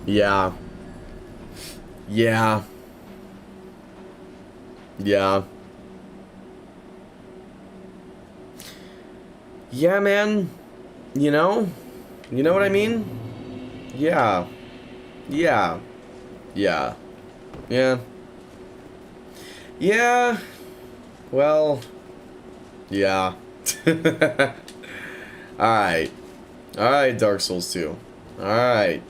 Yeah. Yeah. Yeah. Yeah, man. You know? You know what I mean? Yeah. Yeah. Yeah. Yeah. Yeah. Well. Yeah. Alright. Alright, Dark Souls 2. Alright.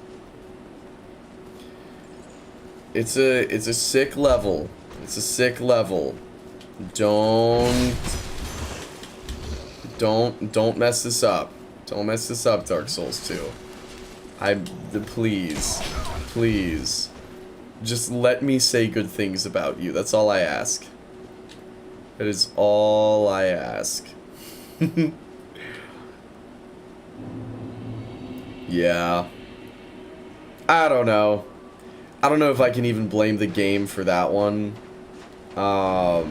It's a sick level. It's a sick level. Don't mess this up. Don't mess this up, Dark Souls 2. Please. Please. Just let me say good things about you. That's all I ask. That is all I ask. Yeah. I don't know. I don't know if I can even blame the game for that one. I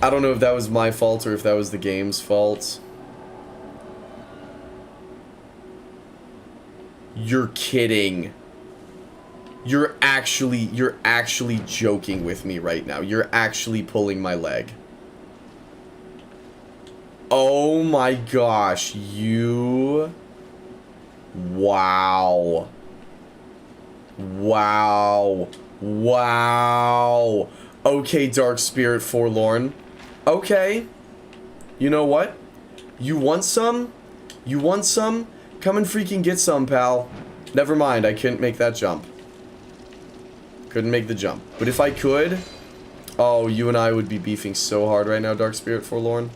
don't know if that was my fault or if that was the game's fault. You're kidding. You're actually joking with me right now. You're actually pulling my leg. Oh my gosh, you... Wow. Wow. Wow. Okay, Dark Spirit Forlorn. Okay. You know what? You want some? You want some? Come and freaking get some, pal. Never mind, I couldn't make that jump. Couldn't make the jump. But if I could... Oh, you and I would be beefing so hard right now, Dark Spirit Forlorn.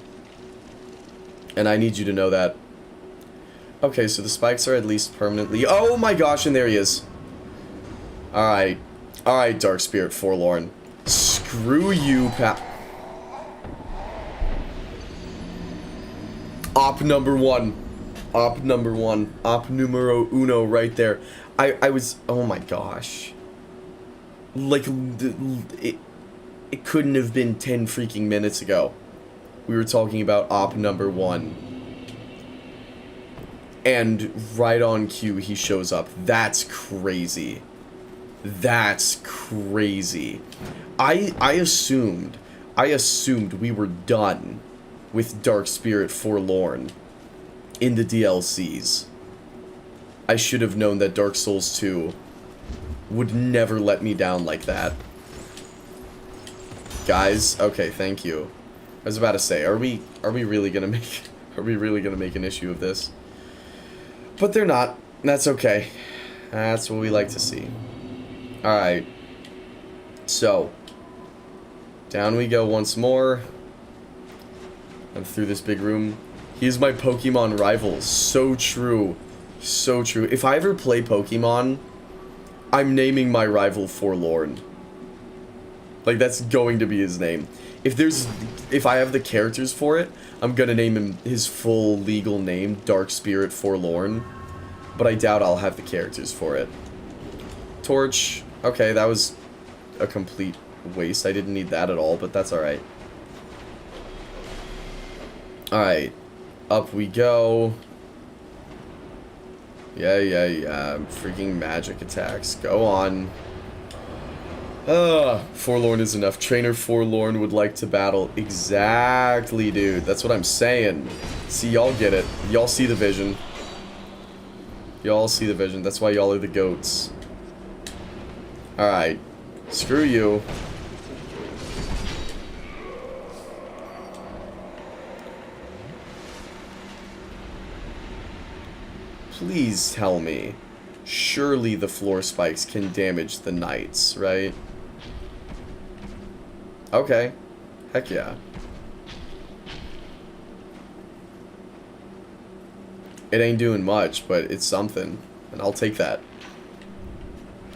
And I need you to know that. Okay, so the spikes are at least permanently... Oh my gosh, and there he is. Alright. Alright, Dark Spirit Forlorn. Screw you, pal. Op number one. Op number one. Op numero uno right there. I was... Oh my gosh. Like, it couldn't have been 10 freaking minutes ago. We were talking about op number one. And right on cue, he shows up. That's crazy. That's crazy. I assumed we were done with Dark Spirit Forlorn in the DLCs. I should have known that Dark Souls 2 would never let me down like that. Guys, okay, thank you. I was about to say, are we really gonna make an issue of this? But they're not. That's okay. That's what we like to see. Alright. So. Down we go once more. And through this big room. He's my Pokemon rival. So true. So true. If I ever play Pokemon, I'm naming my rival Forlorn. Like, that's going to be his name. If I have the characters for it, I'm gonna name him his full legal name, Dark Spirit Forlorn. But I doubt I'll have the characters for it. Torch. Okay, that was a complete waste. I didn't need that at all, but that's alright. Alright. Up we go. Yeah. Freaking magic attacks. Go on. Forlorn is enough. Trainer Forlorn would like to battle. Exactly, dude. That's what I'm saying. See, y'all get it. Y'all see the vision. Y'all see the vision. That's why y'all are the goats. Alright. Screw you. Please tell me. Surely the floor spikes can damage the knights, right? Okay. Heck yeah. It ain't doing much, but it's something. And I'll take that.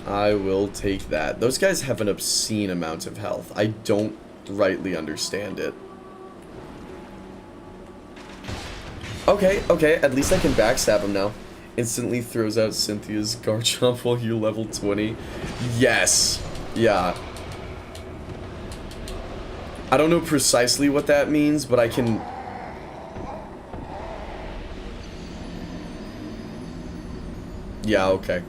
I will take that. Those guys have an obscene amount of health. I don't rightly understand it. Okay, okay, at least I can backstab him now. Instantly throws out Cynthia's Garchomp while you level 20. Yes! Yeah. I don't know precisely what that means, but I can... Yeah, okay.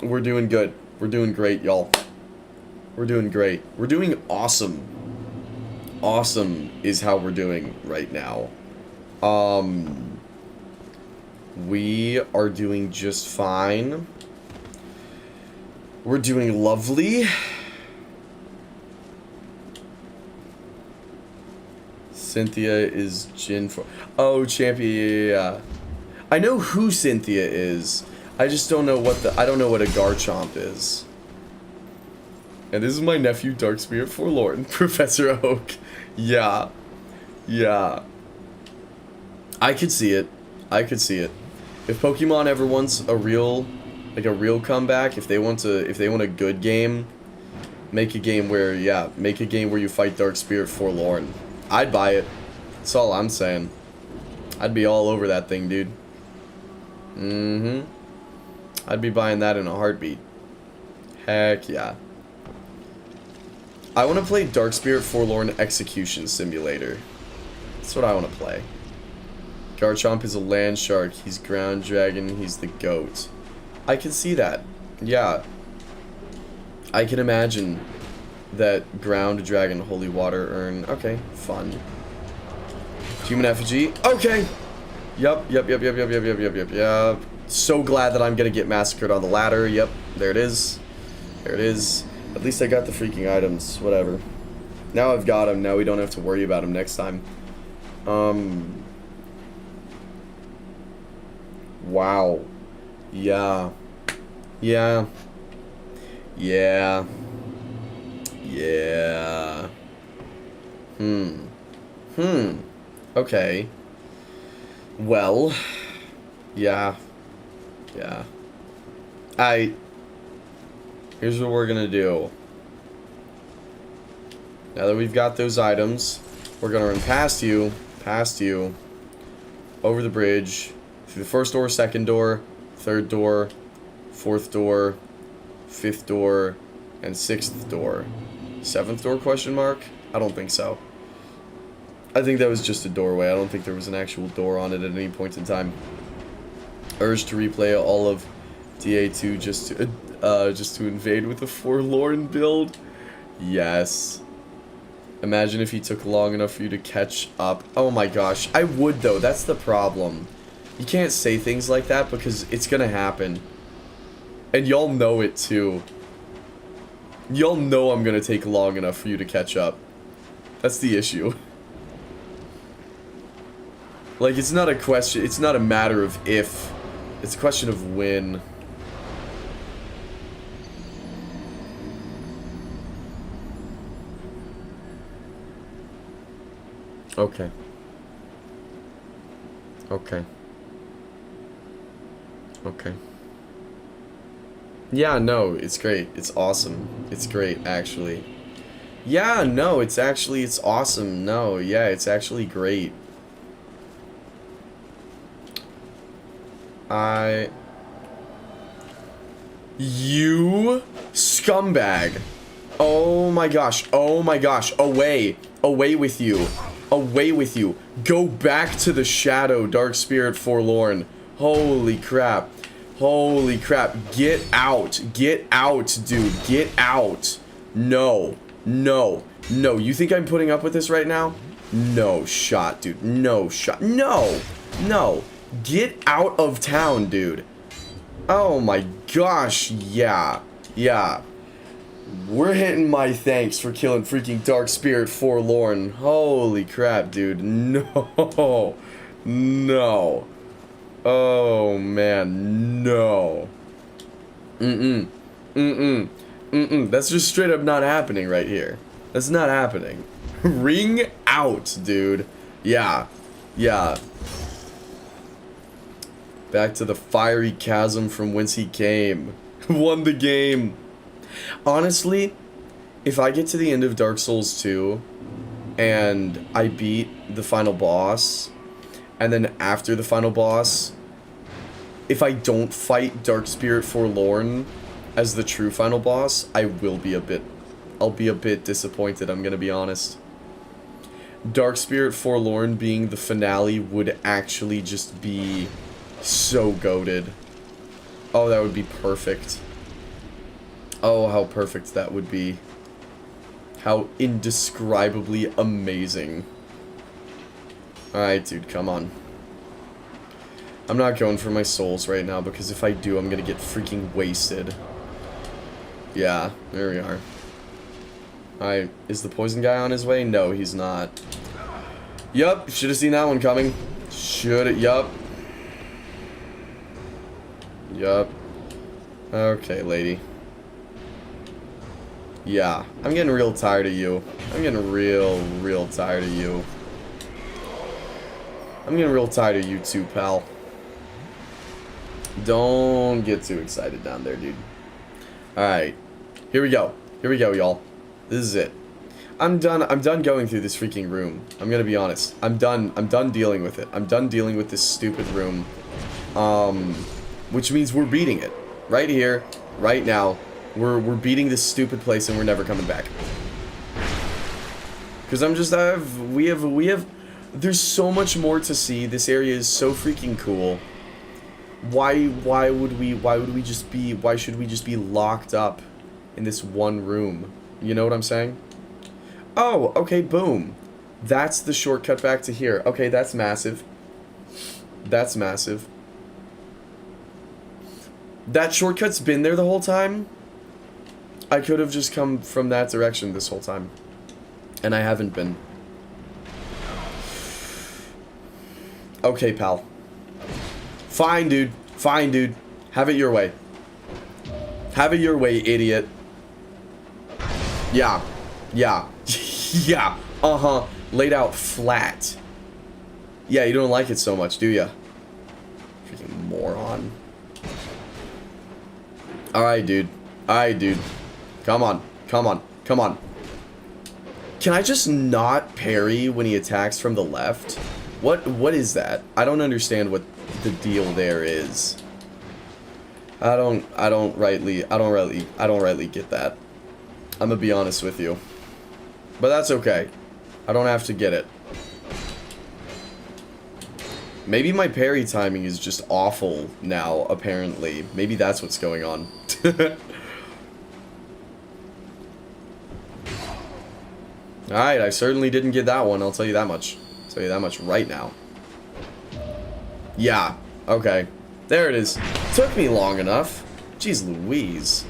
We're doing good. We're doing great, y'all. We're doing great. We're doing awesome. Awesome is how we're doing right now. We are doing just fine. We're doing lovely. Cynthia is Jin for... Oh, champion, yeah. I know who Cynthia is. I just don't know what the... I don't know what a Garchomp is. And this is my nephew, Dark Spirit Forlorn, Professor Oak. Yeah. Yeah. I could see it. I could see it. If Pokemon ever wants a real... Like a real comeback, if they want a good game, make a game where, yeah, make a game where you fight Dark Spirit Forlorn. I'd buy it. That's all I'm saying. I'd be all over that thing, dude. Mm-hmm. I'd be buying that in a heartbeat. Heck yeah. I want to play Dark Spirit Forlorn Execution Simulator. That's what I want to play. Garchomp is a land shark. He's ground dragon. He's the goat. I can see that. Yeah. I can imagine that ground dragon holy water urn. Okay, fun. Human effigy. Okay. Yep. So glad that I'm gonna get massacred on the ladder. Yep. There it is. There it is. At least I got the freaking items. Whatever. Now I've got them. Now we don't have to worry about them next time. Wow. Yeah. Yeah. Yeah. Yeah. Okay. Well. Yeah. Yeah. Here's what we're gonna do. Now that we've got those items, we're gonna run past you, over the bridge, through the first door, second door, third door, fourth door, fifth door, and sixth door. Seventh door, question mark? I don't think so. I think that was just a doorway. I don't think there was an actual door on it at any point in time. Urge to replay all of DA2 just to invade with a forlorn build. Yes. Imagine if he took long enough for you to catch up. Oh my gosh. I would though. That's the problem. You can't say things like that because it's gonna happen. And y'all know it too. Y'all know I'm gonna take long enough for you to catch up. That's the issue. Like, it's not a question, it's not a matter of if. It's a question of when. Okay. Okay. Okay. Yeah, no, it's great. It's awesome. It's great, actually. Yeah, no, it's awesome. No, yeah, it's actually great. You scumbag. Oh my gosh. Oh my gosh. Away. Away with you. Away with you. Go back to the shadow, Dark Spirit Forlorn. Holy crap. Holy crap. Get out. Get out, dude. Get out. No. No. No. You think I'm putting up with this right now? No shot, dude. No shot. No. No. Get out of town, dude. Oh my gosh. Yeah. Yeah. We're hitting my thanks for killing freaking Dark Spirit Forlorn. Holy crap, dude. No. No. Oh, man. No. Mm-mm. Mm-mm. Mm-mm. That's just straight up not happening right here. That's not happening. Ring out, dude. Yeah. Yeah. Back to the fiery chasm from whence he came. Won the game. Honestly, if I get to the end of Dark Souls 2 and I beat the final boss, and then after the final boss, if I don't fight Dark Spirit Forlorn as the true final boss, I'll be a bit disappointed, I'm gonna be honest. Dark Spirit Forlorn being the finale would actually just be so goated. Oh, that would be perfect. Oh, how perfect that would be. How indescribably amazing. Alright, dude, come on. I'm not going for my souls right now, because if I do, I'm gonna get freaking wasted. Yeah, there we are. Alright, is the poison guy on his way? No, he's not. Yup, should have seen that one coming. Yup. Yup. Okay, lady. Yeah, I'm getting real tired of you. I'm getting real tired of you. I'm getting real tired of you too, pal. Don't get too excited down there, dude. Alright. Here we go. Here we go, y'all. This is it. I'm done going through this freaking room. I'm gonna be honest. I'm done dealing with it. I'm done dealing with this stupid room. Which means we're beating it. Right here, right now. We're beating this stupid place and we're never coming back. Cause we have there's so much more to see. This area is so freaking cool. Why should we just be locked up in this one room? You know what I'm saying? Oh, okay, boom. That's the shortcut back to here. Okay, that's massive. That's massive. That shortcut's been there the whole time. I could have just come from that direction this whole time. And I haven't been. Okay, pal. Fine, dude. Fine, dude. Have it your way. Have it your way, idiot. Yeah. Yeah. Yeah. Uh-huh. Laid out flat. Yeah, you don't like it so much, do ya? Freaking moron. Alright, dude. Alright, dude. Come on. Come on. Come on. Can I just not parry when he attacks from the left? What is that? I don't understand what the deal there is. I don't rightly get that. I'm gonna be honest with you. But that's okay. I don't have to get it. Maybe my parry timing is just awful now, apparently. Maybe that's what's going on. Alright, I certainly didn't get that one, I'll tell you that much. I'll tell you that much right now. Yeah, okay. There it is. Took me long enough. Jeez Louise.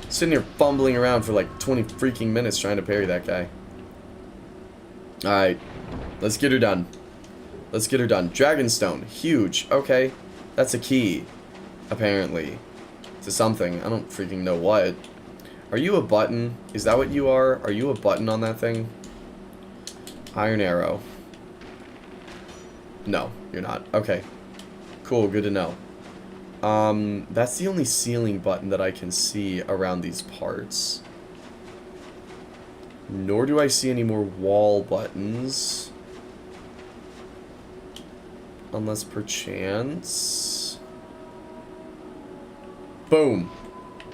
Sitting here fumbling around for like 20 freaking minutes trying to parry that guy. Alright. Let's get her done. Let's get her done. Dragonstone. Huge. Okay. That's a key. Apparently. To something. I don't freaking know what. Are you a button? Is that what you are? Are you a button on that thing? Iron arrow. No, you're not. Okay. Cool, good to know. That's the only ceiling button that I can see around these parts. Nor do I see any more wall buttons. Unless perchance... Boom.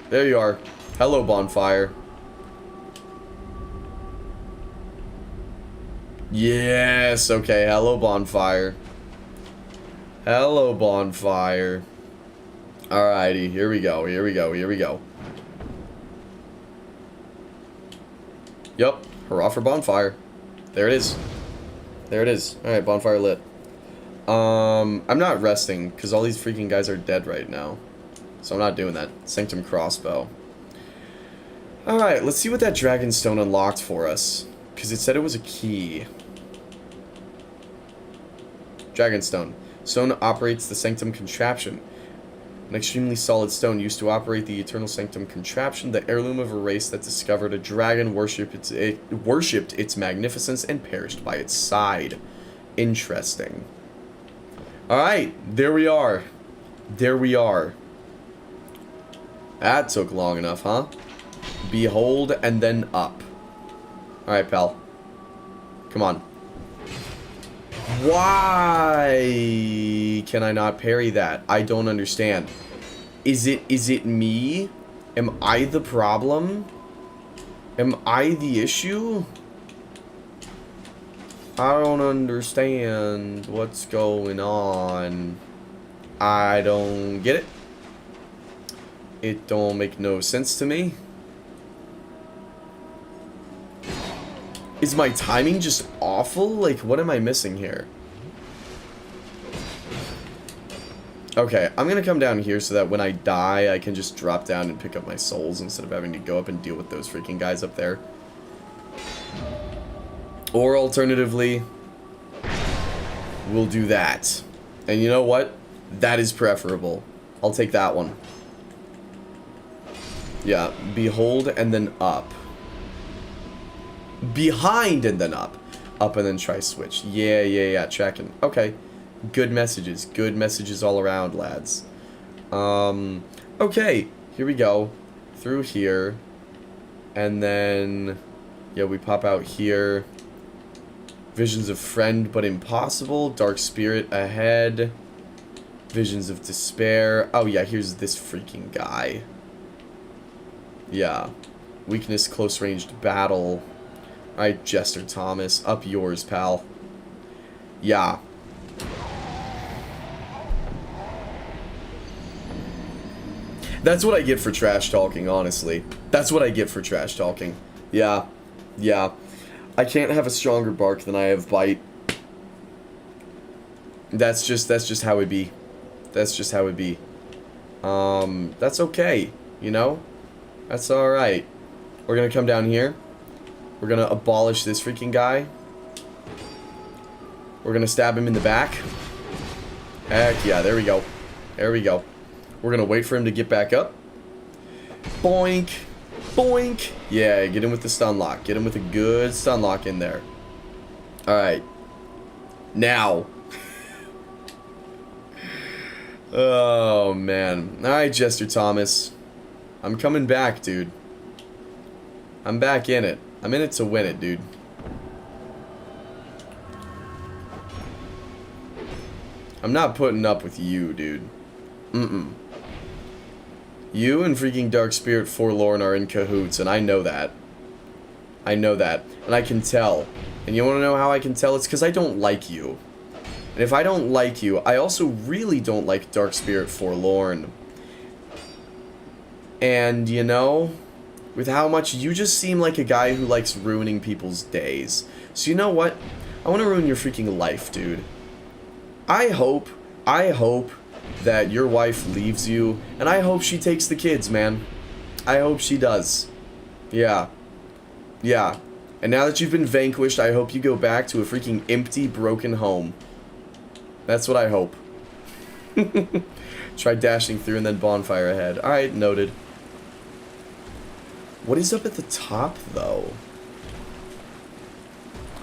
There you are. Hello, bonfire. Yes, okay. Hello, bonfire. Hello, bonfire. Alrighty, here we go, here we go, here we go. Yup, hurrah for bonfire. There it is. There it is. Alright, bonfire lit. I'm not resting, because all these freaking guys are dead right now. So I'm not doing that. Sanctum crossbow. Alright, let's see what that Dragonstone unlocked for us. Because it said it was a key. Dragonstone. Stone operates the Sanctum contraption. An extremely solid stone used to operate the Eternal Sanctum contraption, the heirloom of a race that discovered a dragon, worshipped its magnificence, and perished by its side. Interesting. Alright, there we are. There we are. That took long enough, huh? Behold, and then up. Alright, pal. Come on. Why can I not parry that? I don't understand. Is it me? Am I the problem? Am I the issue? I don't understand what's going on. I don't get it. It don't make no sense to me. Is my timing just awful? Like, what am I missing here? Okay, I'm gonna come down here so that when I die, I can just drop down and pick up my souls instead of having to go up and deal with those freaking guys up there. Or alternatively, we'll do that. And you know what? That is preferable. I'll take that one. Yeah, behold and then up. Behind and then up. Up and then try switch. Yeah, tracking. Okay. Good messages. Good messages all around, lads. Okay. Here we go. Through here. And then... yeah, we pop out here. Visions of friend but impossible. Dark spirit ahead. Visions of despair. Oh yeah, here's this freaking guy. Yeah. Weakness, close ranged battle. Alright, Jester Thomas. Up yours, pal. Yeah. That's what I get for trash talking, honestly. That's what I get for trash talking. Yeah. Yeah. I can't have a stronger bark than I have bite. That's just how it be. That's just how it be. That's okay, you know? That's alright. We're gonna come down here. We're gonna abolish this freaking guy. We're gonna stab him in the back. Heck yeah, there we go. There we go. We're gonna wait for him to get back up. Boink. Boink. Yeah, get him with the stun lock. Get him with a good stun lock in there. Alright. Now. Oh, man. Alright, Jester Thomas. I'm coming back, dude. I'm back in it. I'm in it to win it, dude. I'm not putting up with you, dude. Mm-mm. You and freaking Dark Spirit Forlorn are in cahoots, and I know that. I know that. And I can tell. And you want to know how I can tell? It's because I don't like you. And if I don't like you, I also really don't like Dark Spirit Forlorn. And, you know, with how much you just seem like a guy who likes ruining people's days. So you know what? I want to ruin your freaking life, dude. I hope that your wife leaves you, and I hope she takes the kids, man. I hope she does. Yeah. Yeah. And now that you've been vanquished, I hope you go back to a freaking empty, broken home. That's what I hope. Try dashing through and then bonfire ahead. Alright, noted. What is up at the top, though?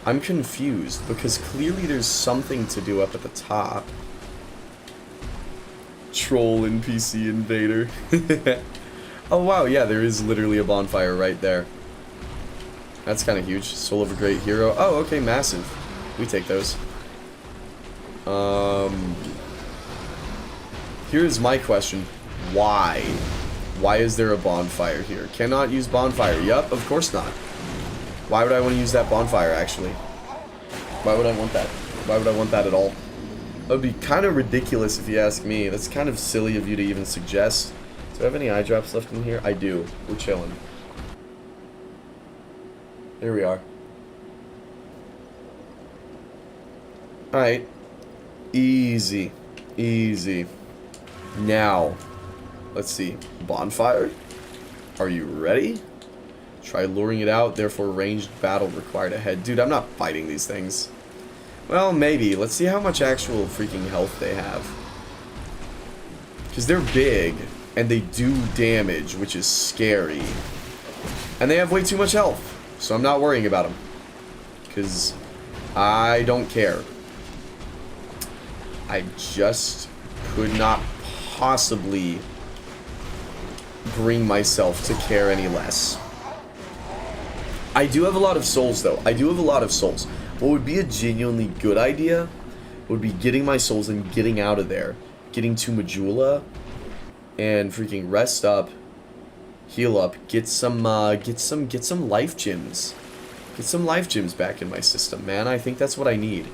I'm confused, because clearly there's something to do up at the top. Troll NPC invader. Oh wow, yeah, there is literally a bonfire right there. That's kind of huge. Soul of a Great Hero. Oh, okay, massive. We take those. Here's my question. Why? Why is there a bonfire here? Cannot use bonfire. Yup, of course not. Why would I want to use that bonfire, actually? Why would I want that? Why would I want that at all? That would be kind of ridiculous if you ask me. That's kind of silly of you to even suggest. Do I have any eye drops left in here? I do. We're chilling. Here we are. Alright. Easy. Easy. Now. Let's see. Bonfire? Are you ready? Try luring it out, therefore ranged battle required ahead. Dude, I'm not fighting these things. Well, maybe. Let's see how much actual freaking health they have. Because they're big, and they do damage, which is scary. And they have way too much health, so I'm not worrying about them. Because I don't care. I just could not possibly bring myself to care any less. I do have a lot of souls, though. I do have a lot of souls. What would be a genuinely good idea would be getting my souls and getting out of there. Getting to Majula and freaking rest up, heal up, get some life gems. Get some life gems back in my system, man. I think that's what I need.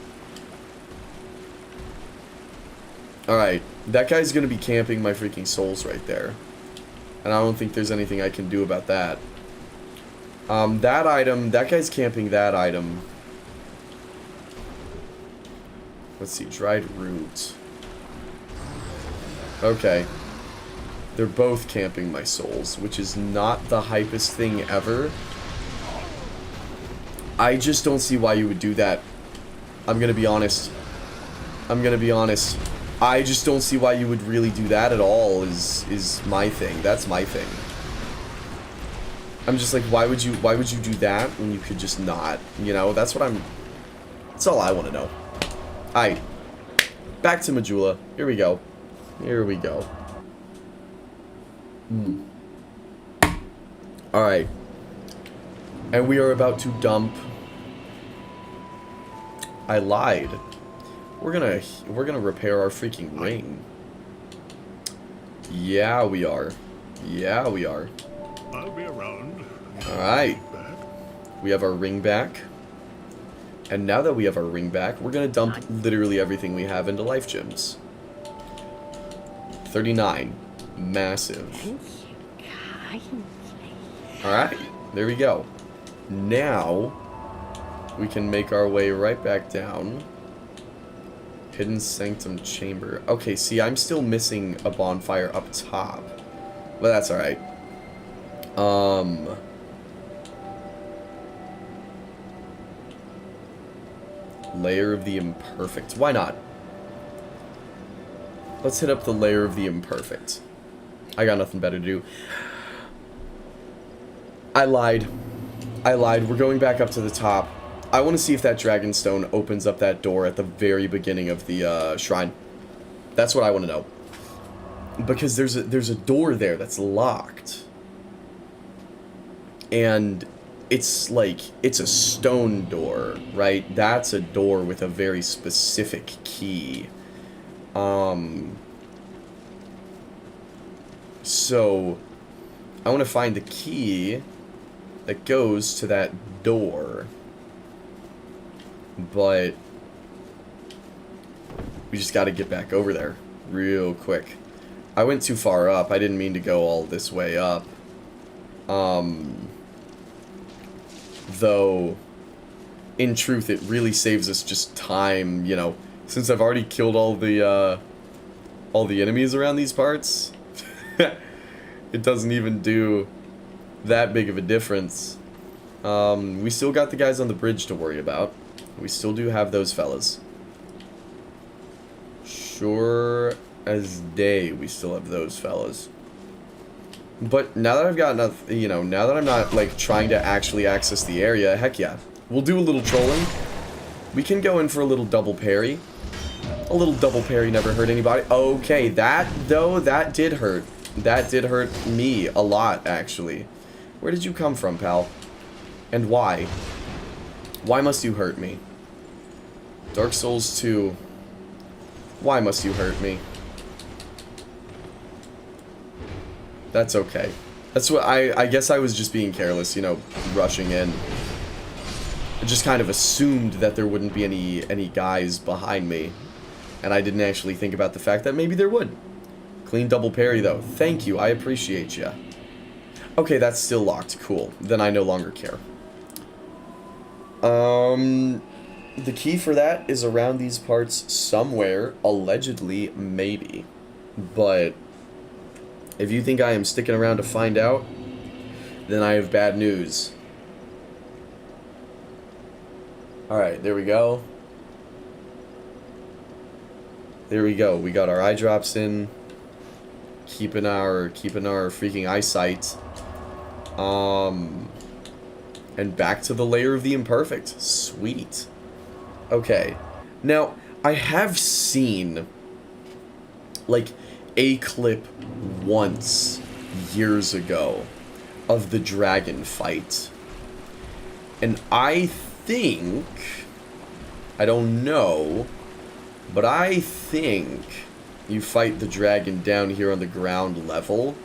Alright, that guy's gonna be camping my freaking souls right there. And I don't think there's anything I can do about that. That item, that guy's camping that item. Let's see, dried root. Okay. They're both camping my souls, which is not the hypest thing ever. I just don't see why you would do that. I'm gonna be honest. I just don't see why you would really do that at all is my thing. That's my thing. I'm just like, why would you do that when you could just not? You know, that's all I want to know. Alright. Back to Majula. Here we go. Here we go. Alright. And we are about to dump. I lied. We're gonna repair our freaking ring. Yeah, we are. Yeah, we are. I'll be around. Alright. We have our ring back. And now that we have our ring back, we're gonna dump literally everything we have into life gems. 39. Massive. Alright, there we go. Now, we can make our way right back down. Hidden Sanctum Chamber. Okay, see, I'm still missing a bonfire up top. But that's alright. Layer of the Imperfect. Why not? Let's hit up the Layer of the Imperfect. I got nothing better to do. I lied. We're going back up to the top. I want to see if that Dragonstone opens up that door at the very beginning of the shrine. That's what I want to know. Because there's a door there that's locked. And it's like, it's a stone door, right? That's a door with a very specific key. So, I want to find the key that goes to that door. But we just got to get back over there real quick. I went too far up. I didn't mean to go all this way up. Though, in truth, it really saves us just time, you know, since I've already killed all the enemies around these parts. It doesn't even do that big of a difference. We still got the guys on the bridge to worry about. We still do have those fellas. Sure as day, we still have those fellas. But now that I've got enough, you know, now that I'm not, like, trying to actually access the area, heck yeah. We'll do a little trolling. We can go in for a little double parry. A little double parry never hurt anybody. Okay, that, though, that did hurt. That did hurt me a lot, actually. Where did you come from, pal? And why? Why must you hurt me? Dark Souls 2. Why must you hurt me? That's okay. That's what I guess I was just being careless, you know, rushing in. I just kind of assumed that there wouldn't be any guys behind me. And I didn't actually think about the fact that maybe there would. Clean double parry, though. Thank you. I appreciate ya. Okay, that's still locked. Cool. Then I no longer care. The key for that is around these parts somewhere. Allegedly, maybe. But if you think I am sticking around to find out, then I have bad news. Alright, there we go. There we go. We got our eye drops in. keeping our freaking eyesight. And back to the layer of the imperfect. Sweet. Okay. Now, I have seen, like, a clip once, years ago, of the dragon fight. And I think, I don't know, but I think you fight the dragon down here on the ground level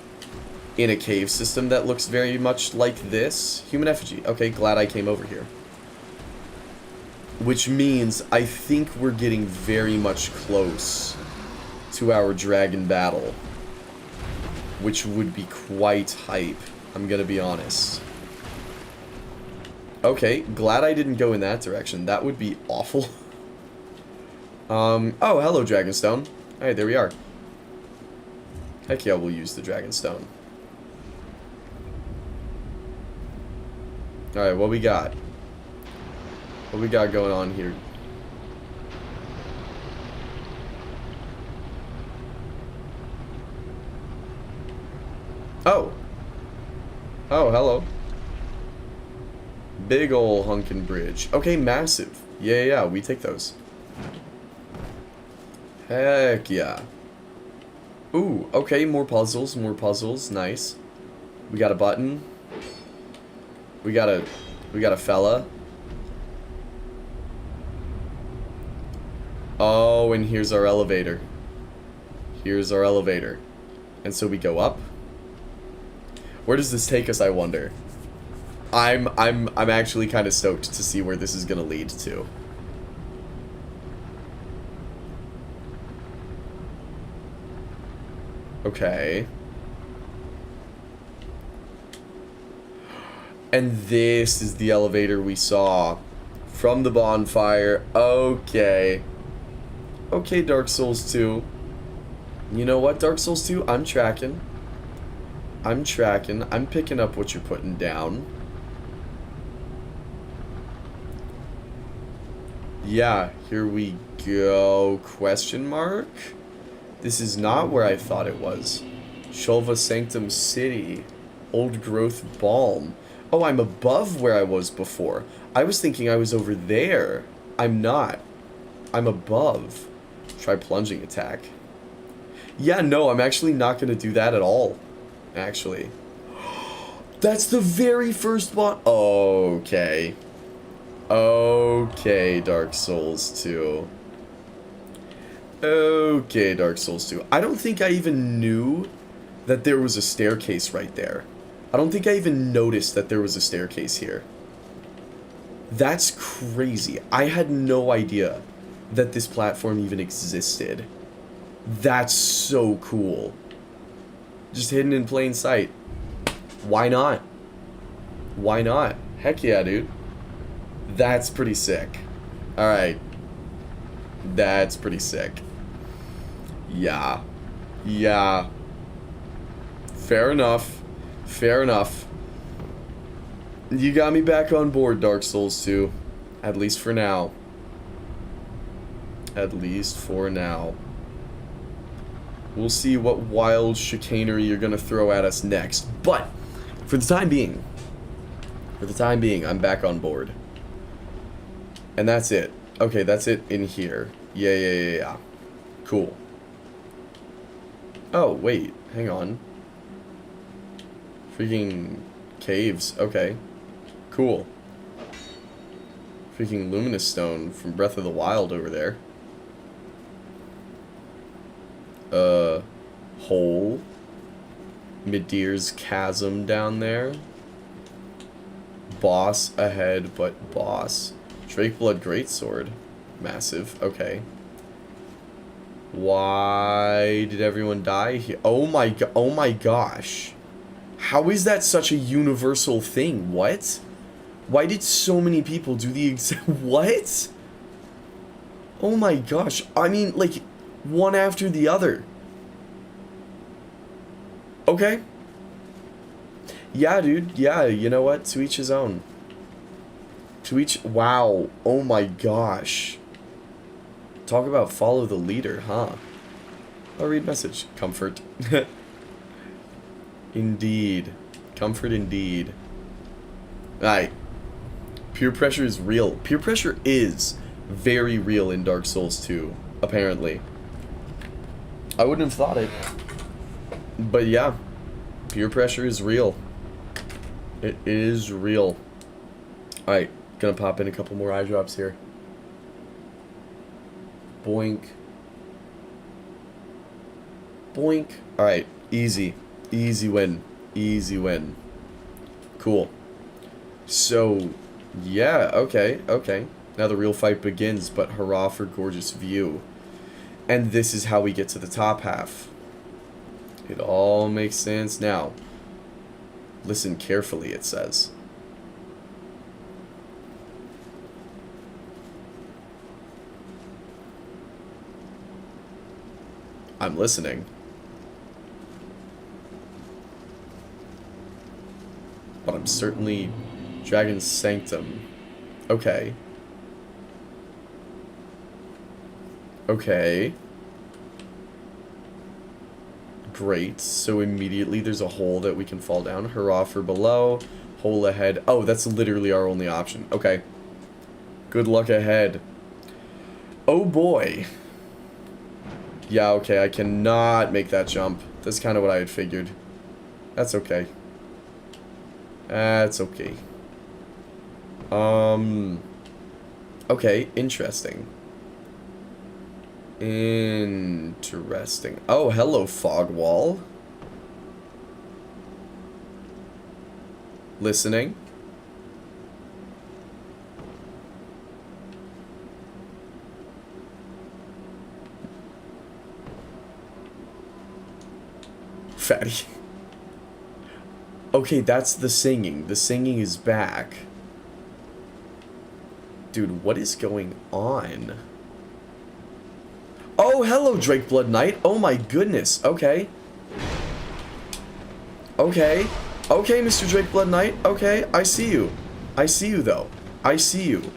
in a cave system that looks very much like this. Human effigy. Okay, glad I came over here. Which means I think we're getting very much close to our dragon battle. Which would be quite hype, I'm gonna be honest. Okay, glad I didn't go in that direction. That would be awful. Oh, hello, Dragonstone. Alright, there we are. Heck yeah, we'll use the Dragonstone. Alright, what we got? What we got going on here? Oh! Oh, hello. Big ol' hunkin' bridge. Okay, massive. Yeah, we take those. Heck yeah. Ooh, okay, more puzzles, nice. We got a button. We got a fella. Oh, and here's our elevator. Here's our elevator. And so we go up. Where does this take us, I wonder? I'm actually kind of stoked to see where this is gonna lead to. Okay. And this is the elevator we saw from the bonfire. Okay. Okay, Dark Souls 2. You know what, Dark Souls 2? I'm tracking. I'm picking up what you're putting down. Yeah, here we go. Question mark? This is not where I thought it was. Shulva Sanctum City. Old Growth Balm. Oh, I'm above where I was before. I was thinking I was over there. I'm not. I'm above. Try plunging attack. Yeah, no, I'm actually not going to do that at all. Actually. That's the very first boss. Okay. Okay, Dark Souls 2. Okay, Dark Souls 2. I don't think I even knew that there was a staircase right there. I don't think I even noticed that there was a staircase here. That's crazy. I had no idea that this platform even existed. That's so cool. Just hidden in plain sight. Why not? Why not? Heck yeah, dude. That's pretty sick. Alright. That's pretty sick. Yeah. Yeah. Fair enough. Fair enough. You got me back on board, Dark Souls 2. At least for now. At least for now. We'll see what wild chicanery you're gonna throw at us next. But, for the time being, I'm back on board. And that's it. Okay, that's it in here. Yeah. Cool. Oh, wait. Hang on. Freaking caves. Okay. Cool. Freaking luminous stone from Breath of the Wild over there. Hole. Midir's chasm down there. Boss ahead, but boss. Drakeblood Greatsword. Massive. Okay. Why did everyone die here? Oh my gosh. How is that such a universal thing? What? Why did so many people do the exact... What? Oh my gosh. I mean, like, one after the other. Okay. Yeah, dude. Yeah, you know what? To each his own. To each... Wow. Oh my gosh. Talk about follow the leader, huh? I'll read message. Comfort. indeed. Comfort indeed. Alright. Peer pressure is real. Peer pressure is very real in Dark Souls 2, apparently. I wouldn't have thought it. But yeah, peer pressure is real. It is real. Alright, gonna pop in a couple more eye drops here. Boink. Boink. Alright, easy. Easy win. Easy win. Cool. So, yeah, okay, okay. Now the real fight begins, but hurrah for gorgeous view. And this is how we get to the top half. It all makes sense now. Listen carefully, it says. I'm listening. But I'm certainly Dragon's Sanctum. Okay. Okay. Great. So immediately there's a hole that we can fall down. Hurrah for below. Hole ahead. Oh, that's literally our only option. Okay. Good luck ahead. Oh boy. Yeah, okay, I cannot make that jump. That's kind of what I had figured. That's okay. That's okay. Okay, interesting. Interesting. Oh, hello, fog wall. Listening. Fatty. Okay, that's the singing. The singing is back. Dude, what is going on? Oh, hello, Drakeblood Knight. Oh my goodness. Okay. Okay. Okay, Mr. Drakeblood Knight. Okay, I see you. I see you, though. I see you.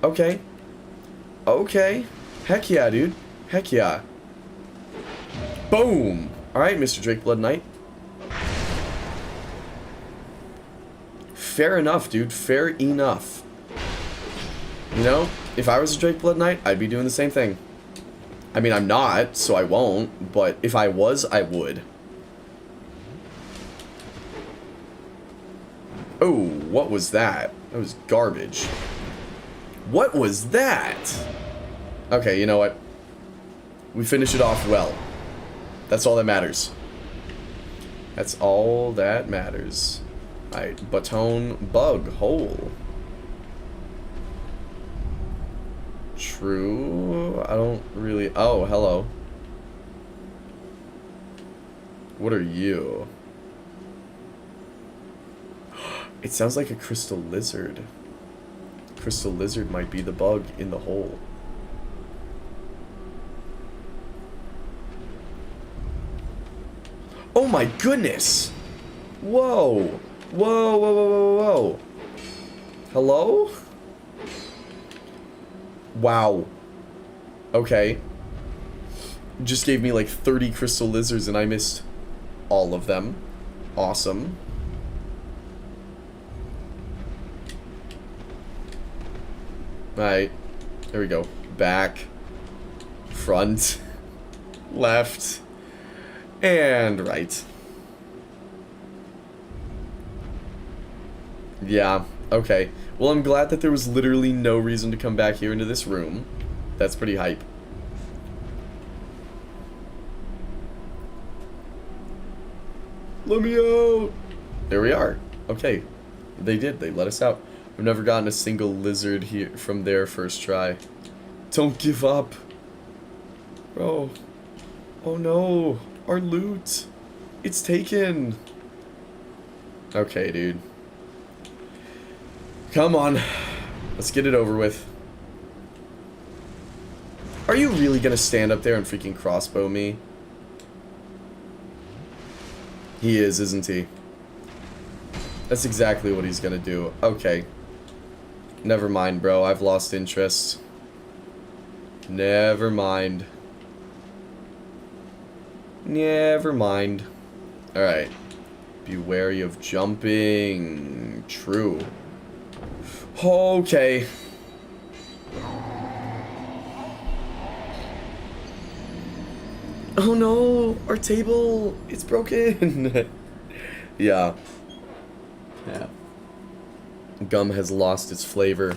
Okay. Okay. Heck yeah, dude. Heck yeah. Boom. Alright, Mr. Drakeblood Knight. Fair enough, dude. Fair enough. You know, if I was a Drakeblood Knight, I'd be doing the same thing. I mean, I'm not, so I won't, but if I was, I would. Oh, what was that? That was garbage. What was that? Okay, you know what? We finish it off well. That's all that matters. That's all that matters. Alright, baton, bug, hole. True. I don't really... Oh, hello. What are you? It sounds like a crystal lizard. Crystal lizard might be the bug in the hole. Oh my goodness! Whoa! Whoa, whoa, whoa, whoa, whoa. Hello? Wow. Okay. Just gave me like 30 crystal lizards and I missed all of them. Awesome. Alright. There we go. Back. Front. Left. And right. Yeah, okay. Well, I'm glad that there was literally no reason to come back here into this room. That's pretty hype. Let me out! There we are. Okay. They did. They let us out. I've never gotten a single lizard here from their first try. Don't give up. Bro. Oh no. Our loot. It's taken. Okay, dude. Come on. Let's get it over with. Are you really gonna stand up there and freaking crossbow me? He is, isn't he? That's exactly what he's gonna do. Okay. Never mind, bro. I've lost interest. Never mind. Never mind. Alright. Be wary of jumping. True. Okay. Oh no, our table, it's broken. Yeah. Yeah. Gum has lost its flavor.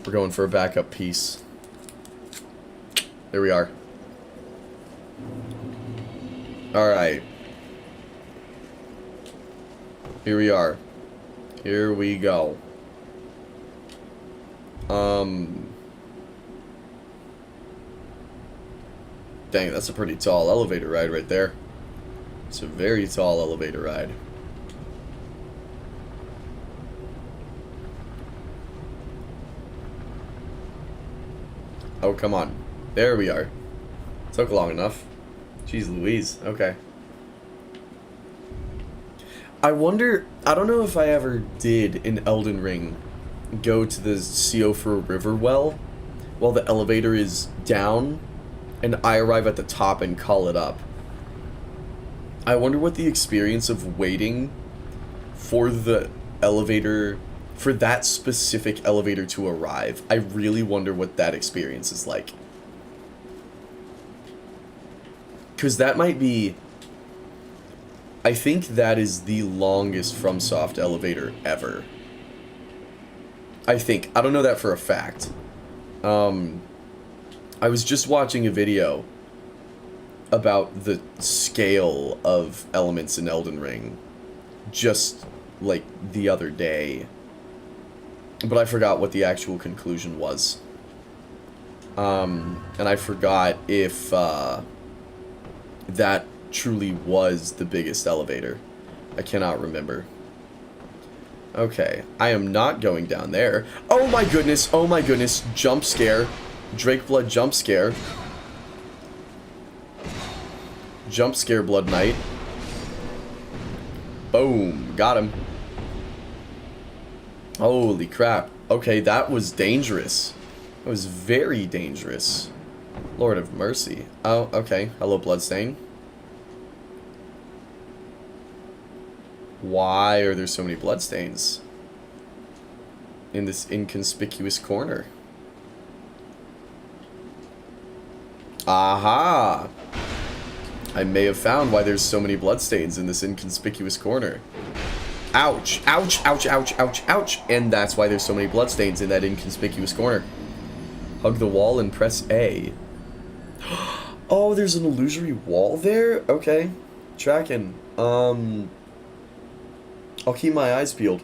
We're going for a backup piece. There we are. Alright. Here we are. Here we go. Dang, that's a pretty tall elevator ride right there. It's a very tall elevator ride. Oh, come on. There we are. Took long enough. Jeez Louise. Okay. I wonder... I don't know if I ever did in Elden Ring go to the Siofra River well while the elevator is down and I arrive at the top and call it up. I wonder what the experience of waiting for the elevator... for that specific elevator to arrive. I really wonder what that experience is like. Because that might be... I think that is the longest FromSoft elevator ever. I think. I don't know that for a fact. I was just watching a video about the scale of elements in Elden Ring. Just, like, the other day. But I forgot what the actual conclusion was. And I forgot if that truly was the biggest elevator. I cannot remember. Okay, I am not going down there. Oh my goodness, oh my goodness. Jump scare. Drake Blood jump scare. Jump scare, Blood Knight. Boom, got him. Holy crap. Okay, that was dangerous. That was very dangerous. Lord of mercy. Oh, okay. Hello, Bloodstain. Why are there so many bloodstains in this inconspicuous corner? Aha! I may have found why there's so many bloodstains in this inconspicuous corner. Ouch! Ouch! Ouch! Ouch! Ouch! Ouch! And that's why there's so many bloodstains in that inconspicuous corner. Hug the wall and press A. Oh, there's an illusory wall there? Okay. Tracking. I'll keep my eyes peeled.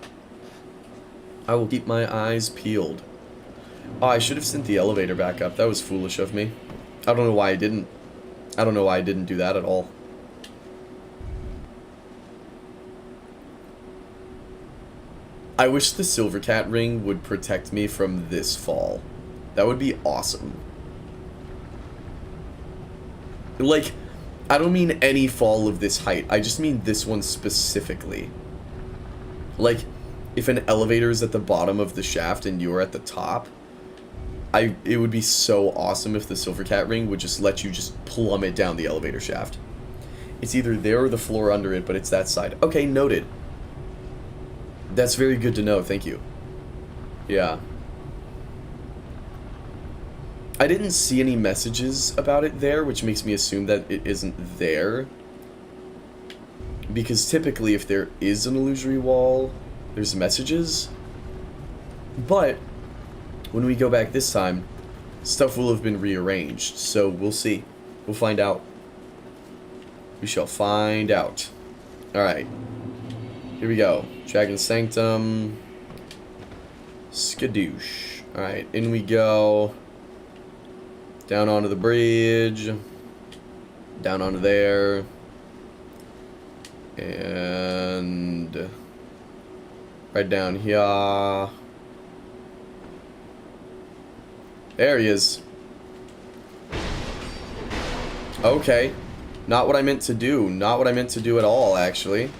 I will keep my eyes peeled. Oh, I should have sent the elevator back up. That was foolish of me. I don't know why I didn't. I don't know why I didn't do that at all. I wish the Silvercat ring would protect me from this fall. That would be awesome. Like, I don't mean any fall of this height. I just mean this one specifically. Like, if an elevator is at the bottom of the shaft and you're at the top, it would be so awesome if the Silvercat ring would just let you just plummet down the elevator shaft. It's either there or the floor under it, but it's that side. Okay, noted. That's very good to know, thank you. Yeah. I didn't see any messages about it there, which makes me assume that it isn't there. Because typically if there is an illusory wall, there's messages. But when we go back this time, stuff will have been rearranged. So we'll see. We'll find out. We shall find out. Alright. Here we go. Dragon's Sanctum. Skadoosh. Alright, in we go. Down onto the bridge. Down onto there. And right down here. There he is. Okay. Not what I meant to do. Not what I meant to do at all, actually.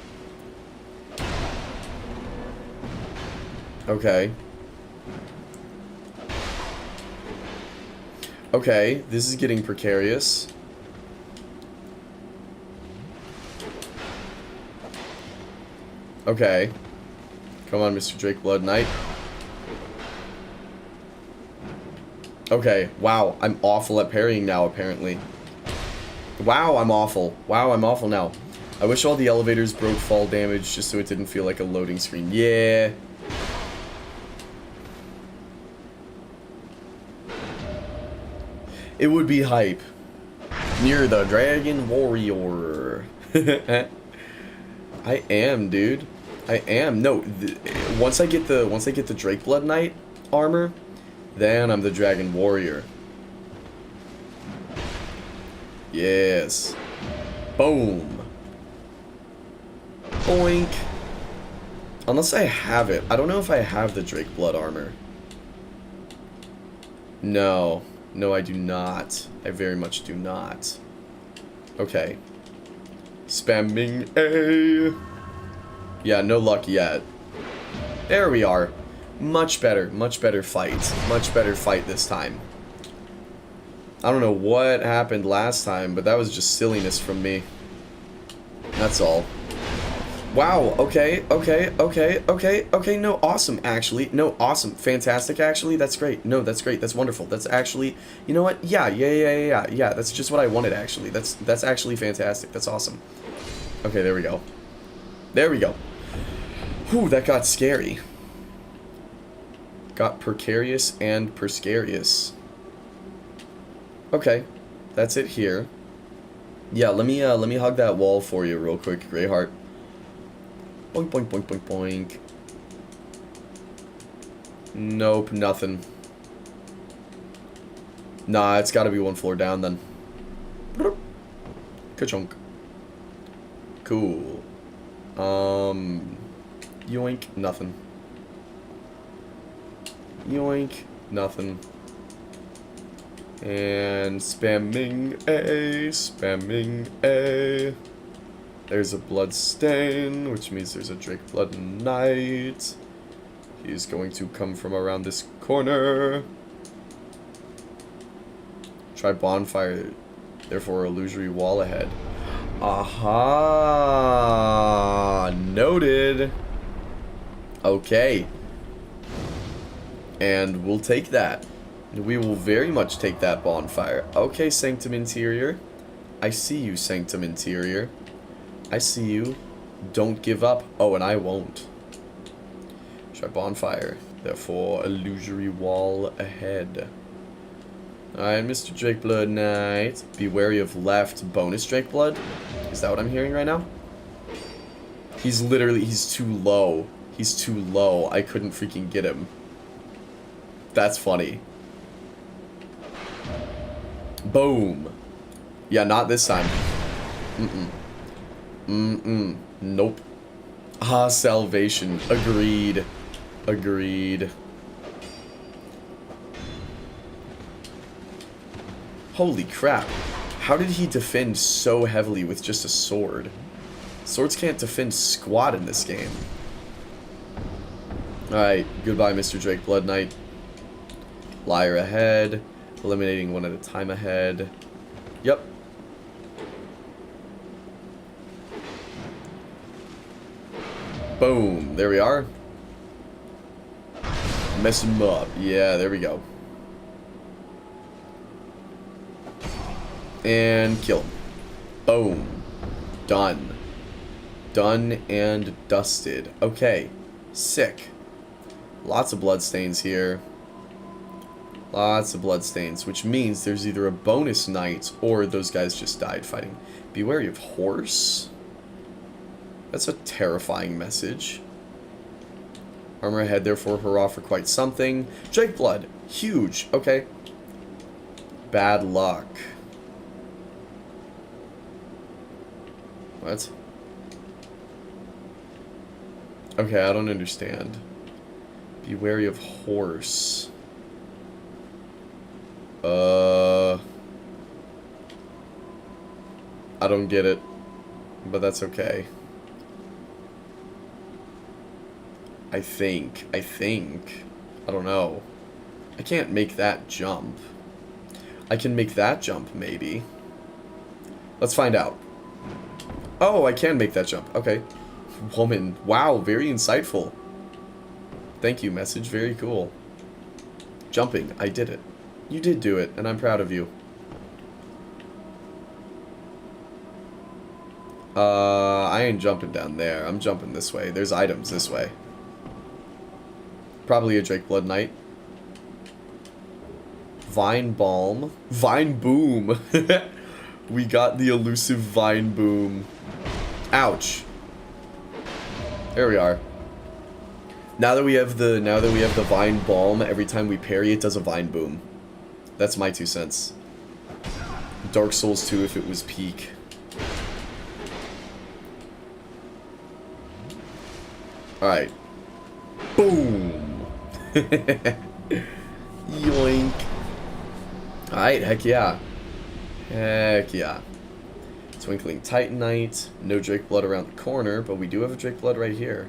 Okay. Okay, this is getting precarious. Okay. Come on, Mr. Drake Blood Knight. Okay, wow, I'm awful at parrying now, apparently. Wow, I'm awful. Wow, I'm awful now. I wish all the elevators broke fall damage just so it didn't feel like a loading screen. Yeah. It would be hype. Near the Dragon Warrior. I am, dude. I am. No, once I get the Drake Blood Knight armor, then I'm the Dragon Warrior. Yes. Boom. Boink. Unless I have it. I don't know if I have the Drake Blood armor. No. No, I do not. I very much do not. Okay. Spamming A. Yeah, no luck yet. There we are. Much better fight. Much better fight this time. I don't know what happened last time, but that was just silliness from me. That's all. Wow, okay, no, awesome, actually. No, awesome, fantastic, actually, that's great. No, that's great, that's wonderful. That's actually, you know what? Yeah, that's just what I wanted, actually. That's actually fantastic, that's awesome. Okay, there we go. There we go. Whew, that got scary. Got precarious and prescarious. Okay, that's it here. Yeah, let me hug that wall for you real quick, Greyheart. Boink, boink, boink, boink, boink. Nope, nothing. Nah, it's gotta be one floor down then. Ka-chunk. Cool. Yoink, nothing. Yoink, nothing. And spamming A. There's a blood stain, which means there's a Drake Blood Knight. He's going to come from around this corner. Try bonfire, therefore illusory wall ahead. Aha! Noted. Okay. And we'll take that. We will very much take that bonfire. Okay, Sanctum Interior. I see you, Sanctum Interior. I see you. Don't give up. Oh, and I won't. Try bonfire. Therefore, illusory wall ahead. Alright, Mr. Drake Blood Knight. Be wary of left bonus Drake Blood. Is that what I'm hearing right now? He's literally, he's too low. He's too low. I couldn't freaking get him. That's funny. Boom. Yeah, not this time. Nope. Ah, salvation. Agreed. Agreed. Holy crap. How did he defend so heavily with just a sword? Swords can't defend squat in this game. Alright, goodbye, Mr. Drake Blood Knight. Liar ahead. Eliminating one at a time ahead. Yep. Boom. There we are. Mess him up. Yeah, there we go. And kill him. Boom. Done. Done and dusted. Okay. Sick. Lots of bloodstains here. Lots of bloodstains, which means there's either a bonus knight or those guys just died fighting. Be wary of horse. That's a terrifying message. Armor ahead, therefore hurrah for quite something. Drake Blood. Huge. Okay. Bad luck. What? Okay, I don't understand. Be wary of horse. I don't get it, but that's okay. I think. I don't know. I can't make that jump. I can make that jump, maybe. Let's find out. Oh, I can make that jump. Okay. woman. Wow, very insightful. Thank you, message. Very cool. Jumping. I did it. You did do it, and I'm proud of you. I ain't jumping down there. I'm jumping this way. There's items this way. Probably a Drake Blood Knight. Vine Balm. Vine Boom. We got the elusive Vine Boom. Ouch. There we are. Now that we have the Vine Balm, every time we parry it does a Vine Boom. That's my 2 cents. Dark Souls 2 if it was peak. Alright. Boom! Yoink. Alright, heck yeah. Heck yeah. Twinkling Titanite. No Drake Blood around the corner, but we do have a Drake Blood right here.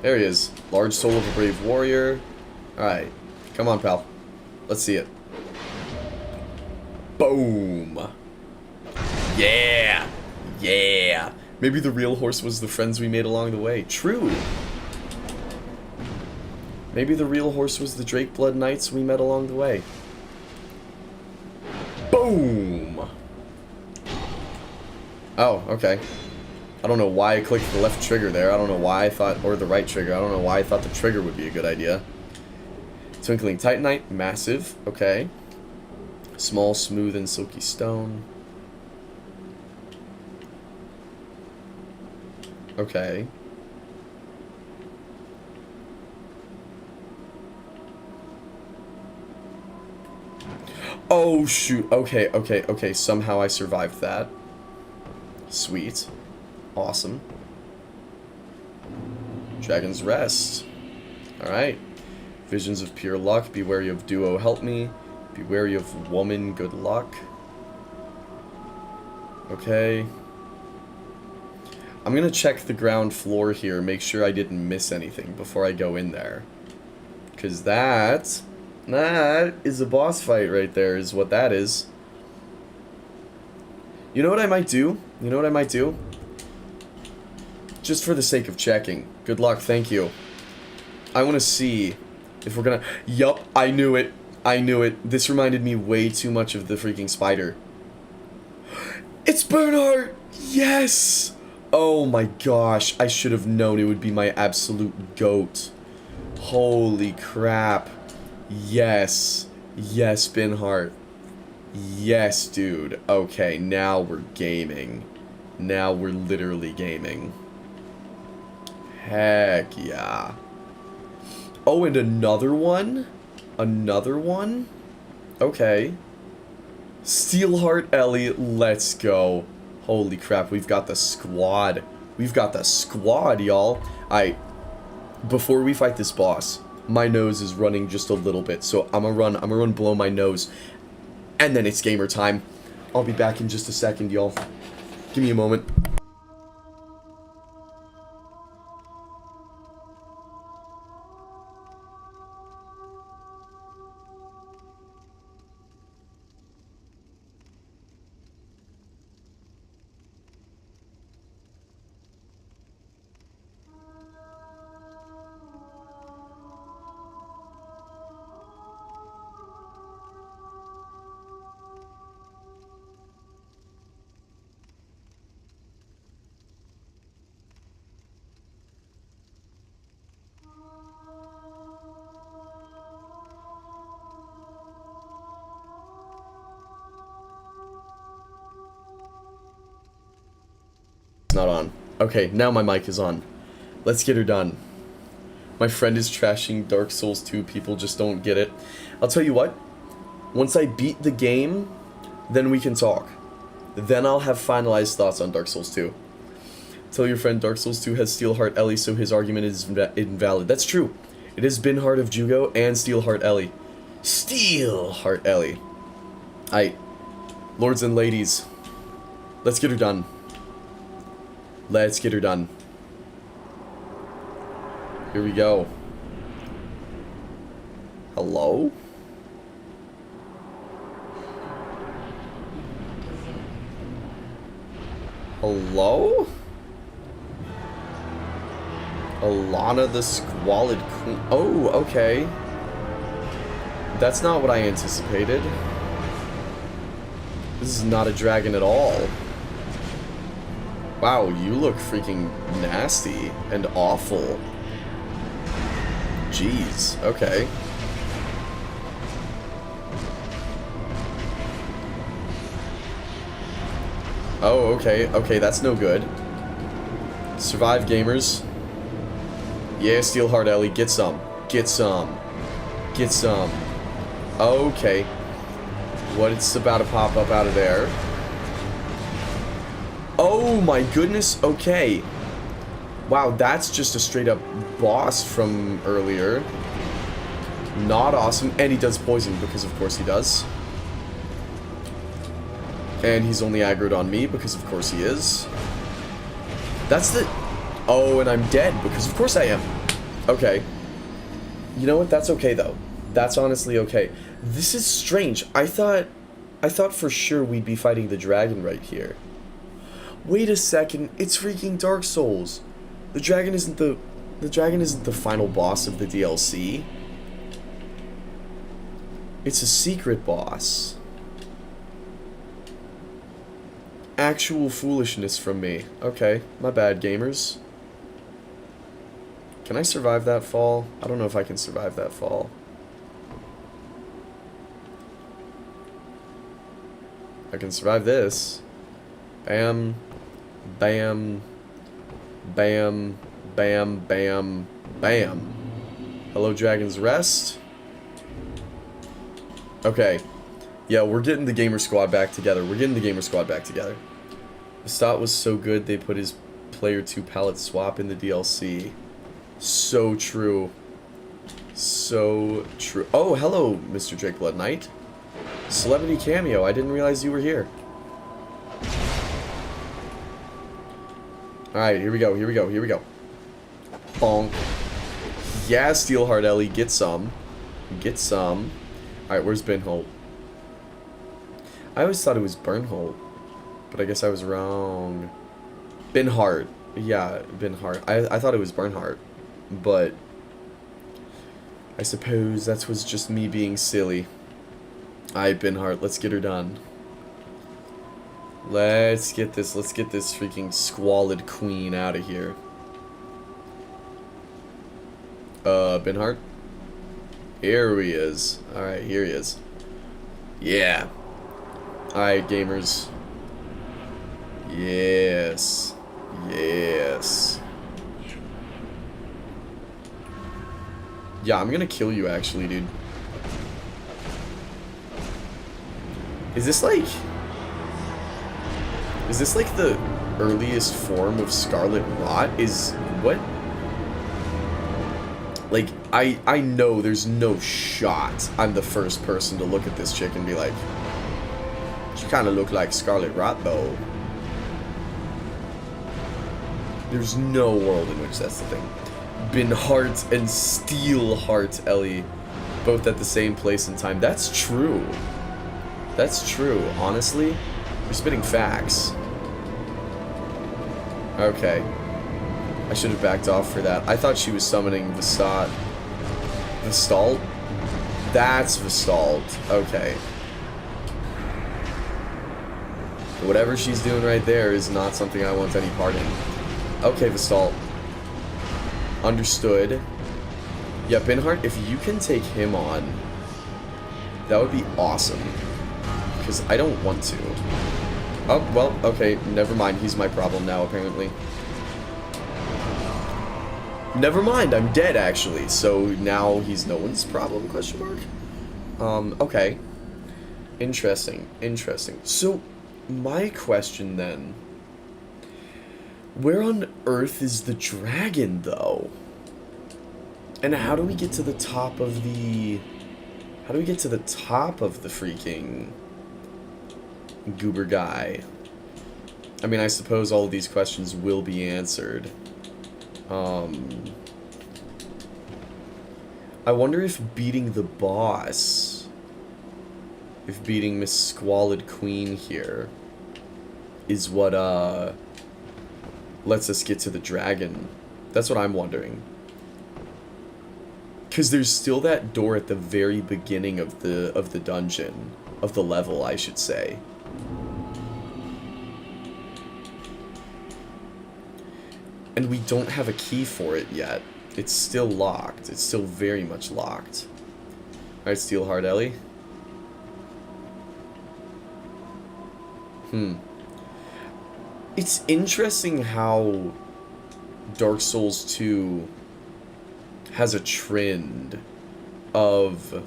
There he is. Large Soul of a Brave Warrior. Alright. Come on, pal. Let's see it. Boom! Yeah! Yeah! Maybe the real horse was the friends we made along the way. True! Maybe the real horse was the Drake Blood Knights we met along the way. Boom! Oh, okay. I don't know why I clicked the left trigger there. I don't know why I thought, or the right trigger. I don't know why I thought the trigger would be a good idea. Twinkling Titanite, massive. Okay. Small, smooth, and silky stone. Okay. Oh, shoot. Okay, okay, okay. Somehow I survived that. Sweet. Awesome. Dragon's Rest. Alright. Visions of pure luck. Be wary of duo, help me. Be wary of woman, good luck. Okay. I'm gonna check the ground floor here, make sure I didn't miss anything before I go in there. Because that is a boss fight right there, is what that is. You know what I might do? You know what I might do? Just for the sake of checking. Good luck, thank you. I want to see if we're gonna... Yup, I knew it. I knew it. This reminded me way too much of the freaking spider. It's Bernhardt! Yes! Oh my gosh, I should have known it would be my absolute goat. Holy crap. Yes. Yes, Bernhardt. Yes, dude. Okay, now we're gaming. Now we're literally gaming. Heck yeah. Oh, and another one? Another one? Okay. Steelheart Ellie, let's go. Holy crap, we've got the squad. We've got the squad, y'all. Before we fight this boss, my nose is running just a little bit, so I'm gonna run blow my nose. And then it's gamer time. I'll be back in just a second, y'all. Give me a moment. Not on. Okay, now my mic is on. Let's get her done. My friend is trashing Dark Souls 2. People just don't get it. I'll tell you what. Once I beat the game, then we can talk. Then I'll have finalized thoughts on Dark Souls 2. Tell your friend Dark Souls 2 has Steelheart Ellie, so his argument is invalid. That's true. It is Bernhardt of Jugo and Steelheart Ellie. Steelheart Ellie. Aight. Lords and ladies. Let's get her done. Let's get her done. Here we go. Hello? Hello? Alana the Squalid Queen. Oh, okay. That's not what I anticipated. This is not a dragon at all. Wow, you look freaking nasty and awful. Jeez, okay. Oh, okay, okay, that's no good. Survive, gamers. Yeah, Steelheart Ellie, get some. Get some. Get some. Okay. What's about to pop up out of there? Oh my goodness, okay. Wow, that's just a straight up boss from earlier. Not awesome. And he does poison, because of course he does. And he's only aggroed on me, because of course he is. That's the... Oh, and I'm dead, because of course I am. Okay. You know what? That's okay, though. That's honestly okay. This is strange. I thought for sure we'd be fighting the dragon right here. Wait a second. It's freaking Dark Souls. The dragon isn't the final boss of the DLC. It's a secret boss. Actual foolishness from me. Okay, my bad, gamers. Can I survive that fall? I don't know if I can survive that fall. I can survive this. Bam. Bam. Bam. Bam. Bam. Bam. Hello, Dragon's Rest. Okay. Yeah, we're getting the gamer squad back together. Vestat was so good they put his player 2 palette swap in the DLC. So true. So true. Oh, hello, Mr. Drake Blood Knight. Celebrity cameo. I didn't realize you were here. Alright, here we go. Bonk. Yeah, Steelheart Ellie, get some. Alright, where's Binholt? I always thought it was Burnholt, but I guess I was wrong. Binhart. Yeah, Binhart. I thought it was Bernhardt, but I suppose that was just me being silly. Alright, Binhart, let's get her done. Let's get this freaking squalid queen out of here. Binhart? Here he is. Alright, here he is. Yeah. Alright, gamers. Yes. Yeah, I'm gonna kill you actually, dude. Is this like the earliest form of Scarlet Rot? Is what? Like, I know there's no shot I'm the first person to look at this chick and be like, she kind of look like Scarlet Rot though. There's no world in which that's the thing. Binhart and Steelheart Ellie, both at the same place and time. That's true. That's true. Honestly, you're spitting facts. Okay. I should have backed off for that. I thought she was summoning Vestat. Vestalt? That's Vestalt. Okay. Whatever she's doing right there is not something I want any part in. Okay, Vestalt. Understood. Yeah, Binhart, if you can take him on, that would be awesome. Because I don't want to. Oh, well, okay, never mind. He's my problem now, apparently. Never mind, I'm dead, actually. So now he's no one's problem, question mark? Okay. Interesting. So, my question then... where on earth is the dragon, though? And how do we get to the top of the... freaking... goober guy? I mean, I suppose all of these questions will be answered. I wonder if beating the boss... if beating Miss Squalid Queen here... is what lets us get to the dragon. That's what I'm wondering. Because there's still that door at the very beginning of the dungeon, of the level, I should say. And we don't have a key for it yet. It's still locked. It's still very much locked. Alright, Steelheart Ellie. It's interesting how Dark Souls 2 has a trend of,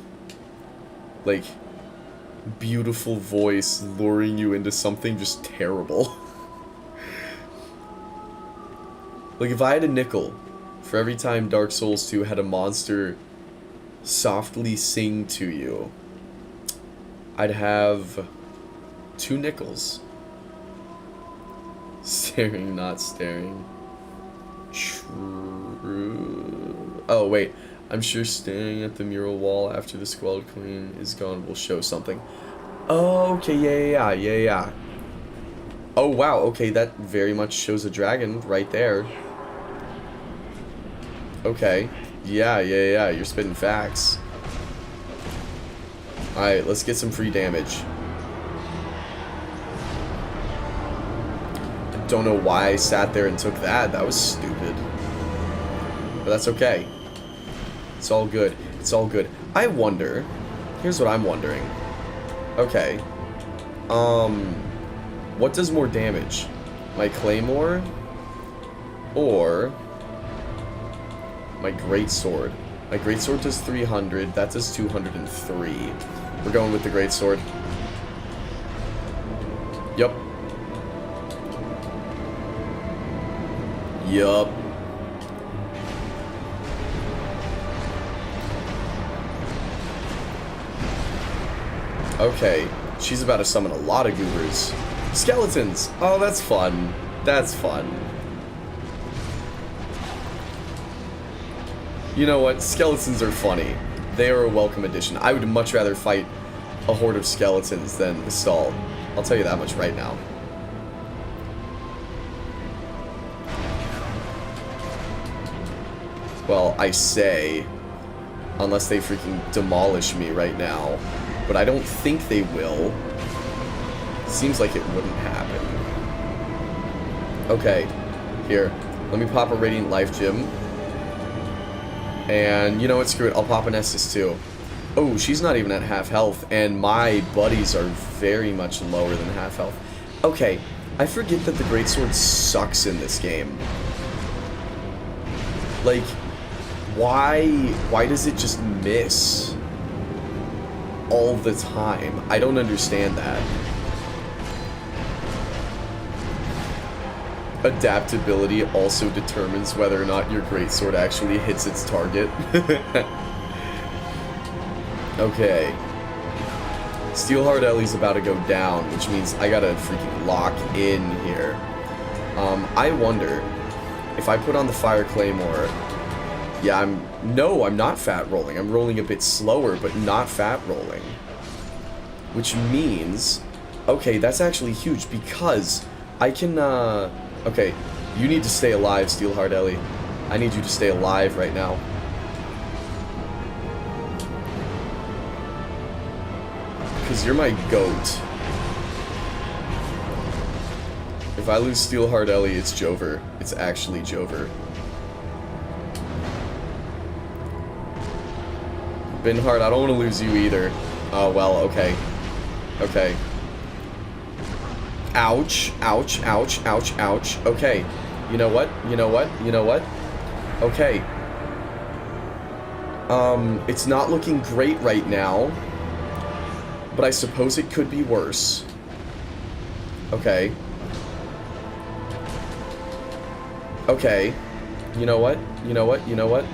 like, beautiful voice luring you into something just terrible. Like, if I had a nickel for every time Dark Souls 2 had a monster softly sing to you, I'd have 2 nickels. Staring, not staring. True. Oh, wait. I'm sure staring at the mural wall after the Squalid Queen is gone will show something. Oh, okay, yeah. Oh, wow, okay, that very much shows a dragon right there. Okay. Yeah, you're spitting facts. Alright, let's get some free damage. I don't know why I sat there and took that. That was stupid. But that's okay. It's all good. It's all good. I wonder... Here's what I'm wondering. Okay. What does more damage? My claymore? Or... my greatsword? My greatsword does 300. That does 203. We're going with the greatsword. Yup. Okay, she's about to summon a lot of goobers. Skeletons! Oh, that's fun. That's fun. You know what? Skeletons are funny. They are a welcome addition. I would much rather fight a horde of skeletons than the stall. I'll tell you that much right now. Well, I say, unless they freaking demolish me right now. But I don't think they will. Seems like it wouldn't happen. Okay, here. Let me pop a Radiant Life Gem. And you know what? Screw it. I'll pop an Estus too. Oh, she's not even at half health. And my buddies are very much lower than half health. Okay, I forget that the Greatsword sucks in this game. Like, why does it just miss all the time? I don't understand that. Adaptability also determines whether or not your greatsword actually hits its target. Okay. Steelheart Ellie's about to go down, which means I gotta freaking lock in here. I wonder if I put on the Fire Claymore. Yeah, I'm not fat rolling. I'm rolling a bit slower, but not fat rolling. Which means, okay, that's actually huge because I can, okay, you need to stay alive, Steelheart Ellie. I need you to stay alive right now. Because you're my goat. If I lose Steelheart Ellie, it's Jover. It's actually Jover. Binhart, I don't want to lose you either. Oh, well, okay. Okay. Ouch, ouch, ouch, ouch, ouch. Okay. You know what? You know what? You know what? Okay. It's not looking great right now. But I suppose it could be worse. Okay. Okay. You know what? You know what? You know what?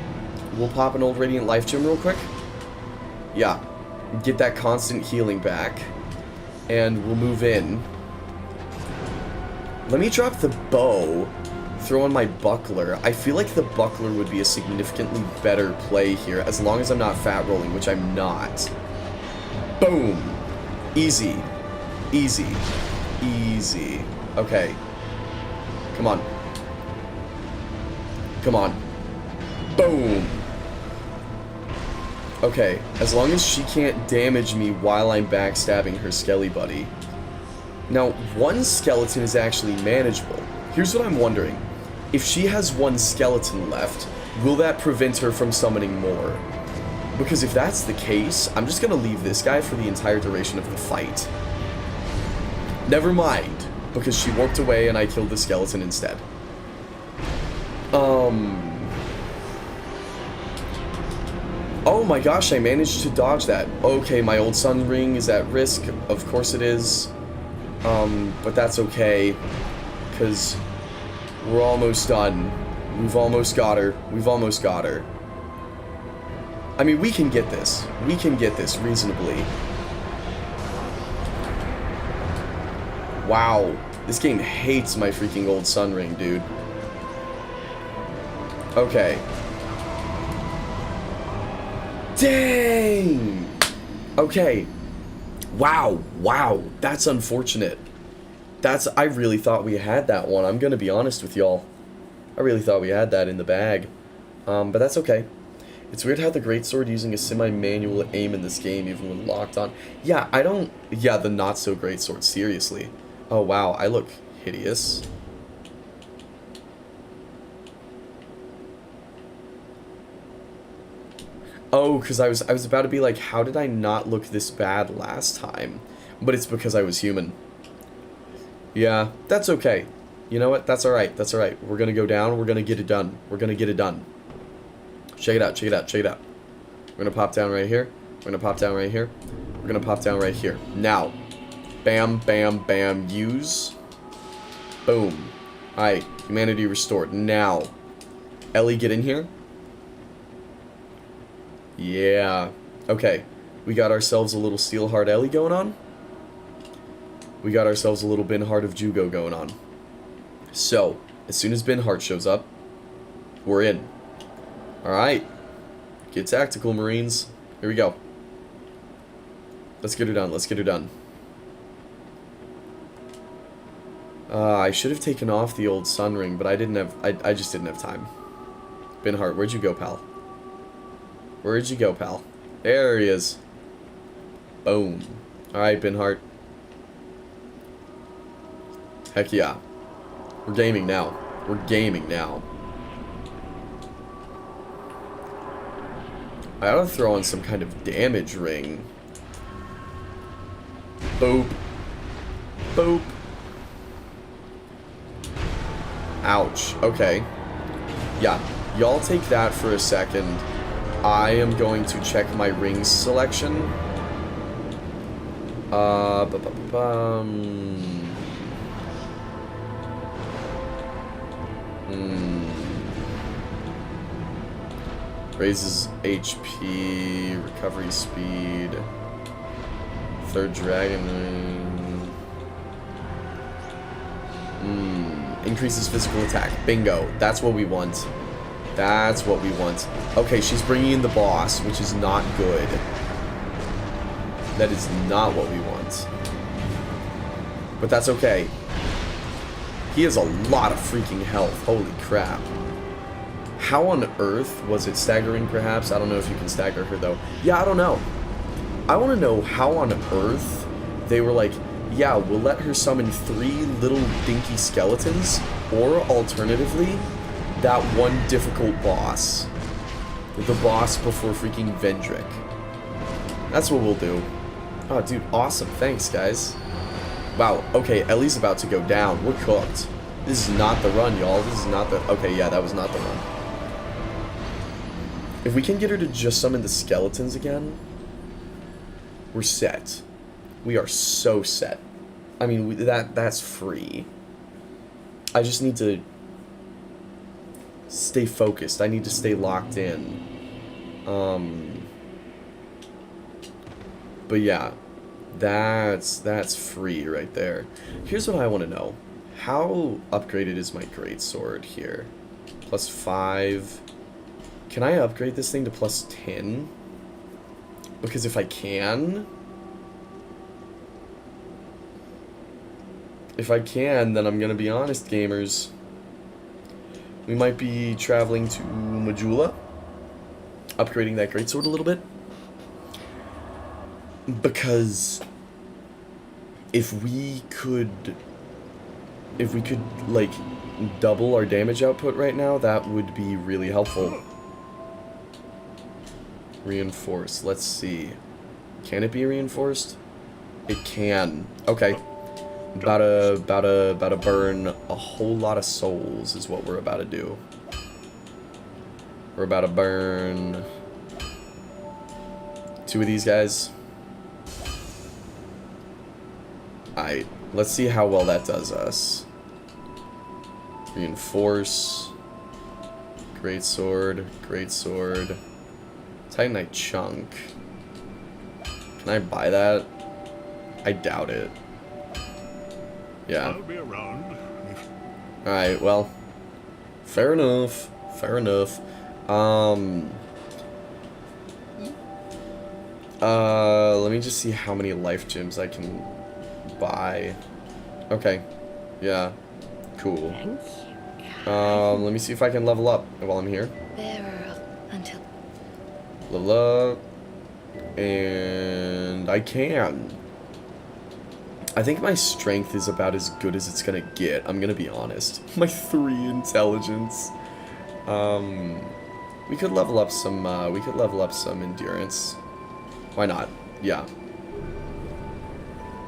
We'll pop an old Radiant Life Gem real quick. Yeah. Get that constant healing back. And we'll move in. Let me drop the bow. Throw on my buckler. I feel like the buckler would be a significantly better play here, as long as I'm not fat rolling, which I'm not. Boom. Easy. Easy. Easy. Okay. Come on. Come on. Boom. Okay, as long as she can't damage me while I'm backstabbing her skelly buddy. Now, one skeleton is actually manageable. Here's what I'm wondering. If she has one skeleton left, will that prevent her from summoning more? Because if that's the case, I'm just gonna leave this guy for the entire duration of the fight. Never mind, because she warped away and I killed the skeleton instead. Oh my gosh, I managed to dodge that. Okay, my old sun ring is at risk. Of course it is. But that's okay. Because we're almost done. We've almost got her. We've almost got her. I mean, we can get this. We can get this reasonably. Wow. This game hates my freaking old sun ring, dude. Okay. Dang! Okay. Wow. Wow. That's unfortunate. I really thought we had that one. I'm gonna be honest with y'all. I really thought we had that in the bag. But that's okay. It's weird how the greatsword using a semi-manual aim in this game, even when locked on. Yeah, I don't... Yeah, the not-so-greatsword, seriously. Oh, wow, I look hideous. Oh, because I was about to be like, how did I not look this bad last time? But it's because I was human. Yeah, that's okay. You know what? That's alright. That's alright. We're gonna go down. We're gonna get it done. We're gonna get it done. Check it out. Check it out. Check it out. We're gonna pop down right here. We're gonna pop down right here. We're gonna pop down right here. Now. Bam, bam, bam. Use. Boom. Alright. Humanity restored. Now. Ellie, get in here. Yeah. Okay. We got ourselves a little Steelheart Ellie going on. We got ourselves a little Bin Heart of Jugo going on. So, as soon as Bin Heart shows up, we're in. Alright. Get tactical, Marines. Here we go. Let's get her done. Let's get her done. I should have taken off the old sun ring, but I didn't have... I just didn't have time. Bin Heart, where'd you go, pal? Where'd you go, pal? There he is. Boom. Alright, Bin Heart. Heck yeah. We're gaming now. We're gaming now. I ought to throw on some kind of damage ring. Boop. Boop. Ouch. Okay. Yeah. Y'all take that for a second. I am going to check my ring selection. Raises HP, recovery speed, third dragon ring. Increases physical attack. Bingo. That's what we want. That's what we want. Okay, she's bringing in the boss, which is not good. That is not what we want. But that's okay. He has a lot of freaking health. Holy crap. How on earth was it staggering, perhaps? I don't know if you can stagger her, though. Yeah, I don't know. I want to know how on earth they were like, yeah, we'll let her summon 3 little dinky skeletons, or alternatively, that one difficult boss. The boss before freaking Vendrick. That's what we'll do. Oh, dude, awesome. Thanks, guys. Wow, okay, Ellie's about to go down. We're cooked. This is not the run, y'all. This is not the... Okay, yeah, that was not the run. If we can get her to just summon the skeletons again, we're set. We are so set. I mean, that's free. I just need to stay focused. I need to stay locked in. But yeah, that's free right there. Here's what I want to know. How upgraded is my greatsword here? +5. Can I upgrade this thing to +10? Because if I can... If I can, then I'm gonna be honest, gamers. We might be traveling to Majula, upgrading that greatsword a little bit. Because if we could like double our damage output right now, that would be really helpful. Reinforce. Let's see. Can it be reinforced? It can. Okay. About to burn a whole lot of souls is what we're about to do. We're about to burn 2 of these guys. Alright, let's see how well that does us. Reinforce. Greatsword. Greatsword. Titanite chunk. Can I buy that? I doubt it. Yeah. I'll be around. Alright, well. Fair enough. Fair enough. Let me just see how many life gems I can buy. Okay. Yeah. Cool. Let me see if I can level up while I'm here. Until Level up. And I can. I think my strength is about as good as it's gonna get. I'm gonna be honest. My 3 intelligence. We could level up some. We could level up some endurance. Why not? Yeah.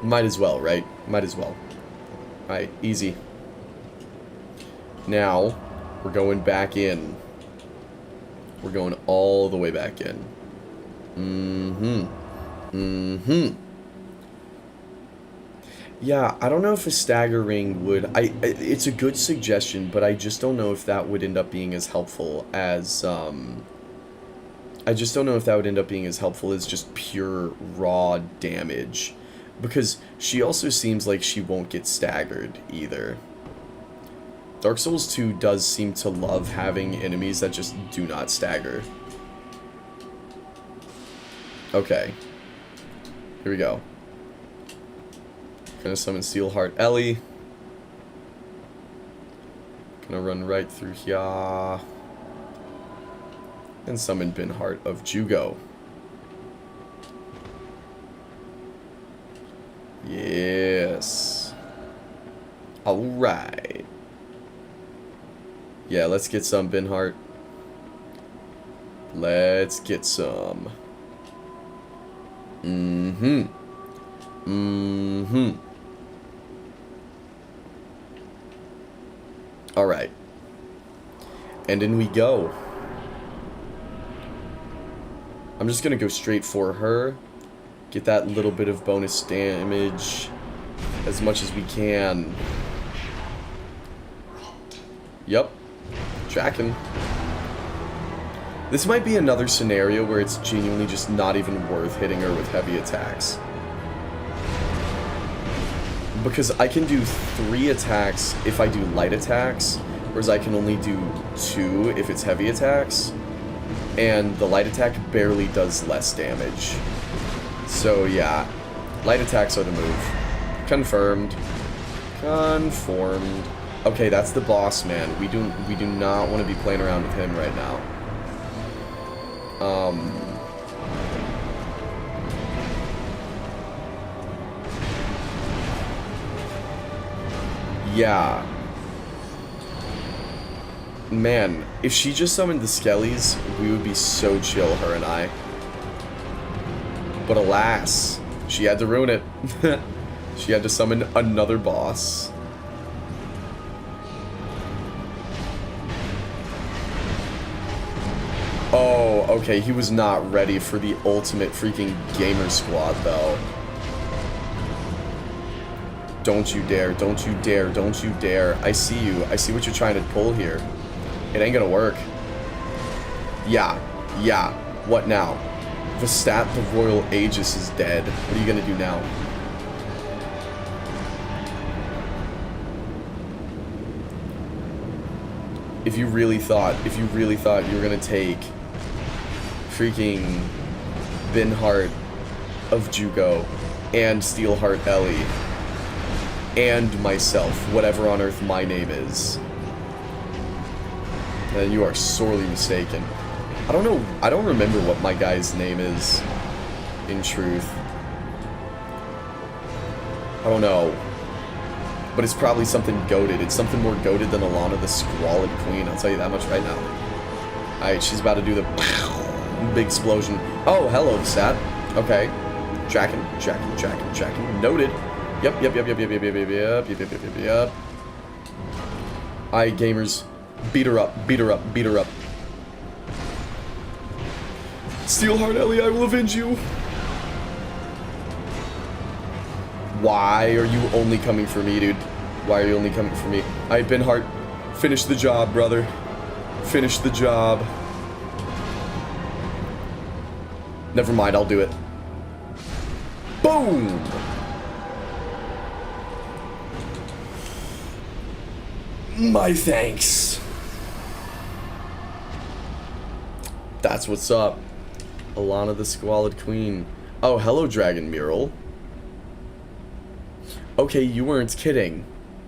Might as well, right? Might as well. Alright, easy. Now, we're going back in. We're going all the way back in. Yeah, I don't know if a stagger ring would... it's a good suggestion, but I just don't know if that would end up being as helpful as... I just don't know if that would end up being as helpful as just pure raw damage. Because she also seems like she won't get staggered either. Dark Souls 2 does seem to love having enemies that just do not stagger. Okay. Here we go. Gonna summon Steelheart Ellie. Gonna run right through here. And summon Binheart of Jugo. Yes. Alright. Yeah, let's get some, Binheart. Let's get some. Alright. And in we go. I'm just gonna go straight for her. Get that little bit of bonus damage as much as we can. Yup. Tracking. This might be another scenario where it's genuinely just not even worth hitting her with heavy attacks. Because I can do 3 attacks if I do light attacks, whereas I can only do 2 if it's heavy attacks. And the light attack barely does less damage. So yeah, light attacks are the move. Confirmed. Conformed. Okay, that's the boss, man. We do not want to be playing around with him right now. Yeah. Man, if she just summoned the Skellies, we would be so chill, her and I. But alas, she had to ruin it. She had to summon another boss. Oh, okay, he was not ready for the ultimate freaking gamer squad, though. Don't you dare, don't you dare, don't you dare. I see you. I see what you're trying to pull here. It ain't gonna work. Yeah, yeah. What now? Vestat the Royal Aegis is dead. What are you gonna do now? If you really thought you were gonna take freaking Binheart of Jugo and Steelheart Ellie and myself, whatever on earth my name is. Then you are sorely mistaken. I don't know, I don't remember what my guy's name is, in truth. I don't know. But it's probably something goated. It's something more goated than Alana the Squalid Queen, I'll tell you that much right now. Alright, she's about to do the big explosion. Oh, hello, Sat. Okay. Tracking. Noted. Yep. Alright, gamers. Beat her up. Steelheart Ellie, I will avenge you. Why are you only coming for me, dude? Why are you only coming for me? Alright, Benhart. Finish the job, brother. Finish the job. Never mind, I'll do it. Boom! My thanks. That's what's up. Alana the Squalid Queen. Oh, hello, Dragon Mural. Okay, you weren't kidding.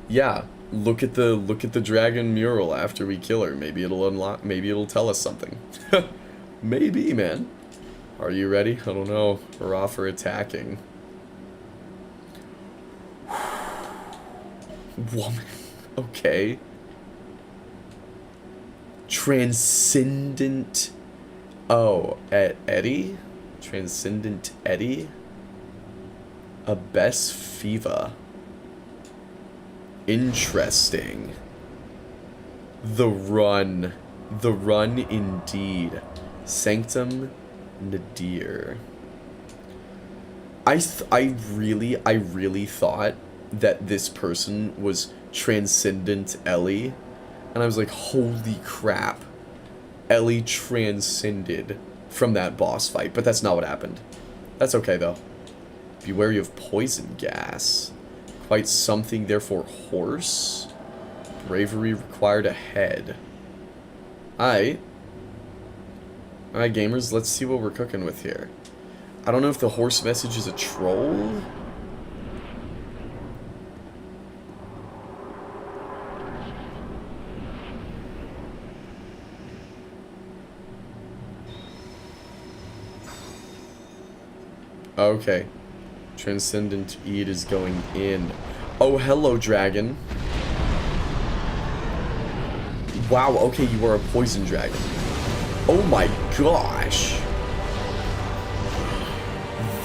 Yeah, look at the dragon mural after we kill her. Maybe it'll unlock. Maybe it'll tell us something. Maybe, man. Are you ready? I don't know. Hurrah for attacking. Woman. Okay. Transcendent. Oh, Eddie? Transcendent Eddie? Abyss Fiva. Interesting. The Run. The Run indeed. Sanctum Nadir. I really thought that this person was Transcendent Ellie. And I was like, holy crap. Ellie transcended from that boss fight. But that's not what happened. That's okay, though. Be wary of poison gas. Quite something, therefore horse. Bravery required ahead. Alright, gamers, let's see what we're cooking with here. I don't know if the horse message is a troll. Okay. Transcendent Eid is going in. Oh, hello, dragon. Wow, okay, you are a poison dragon. Oh my gosh.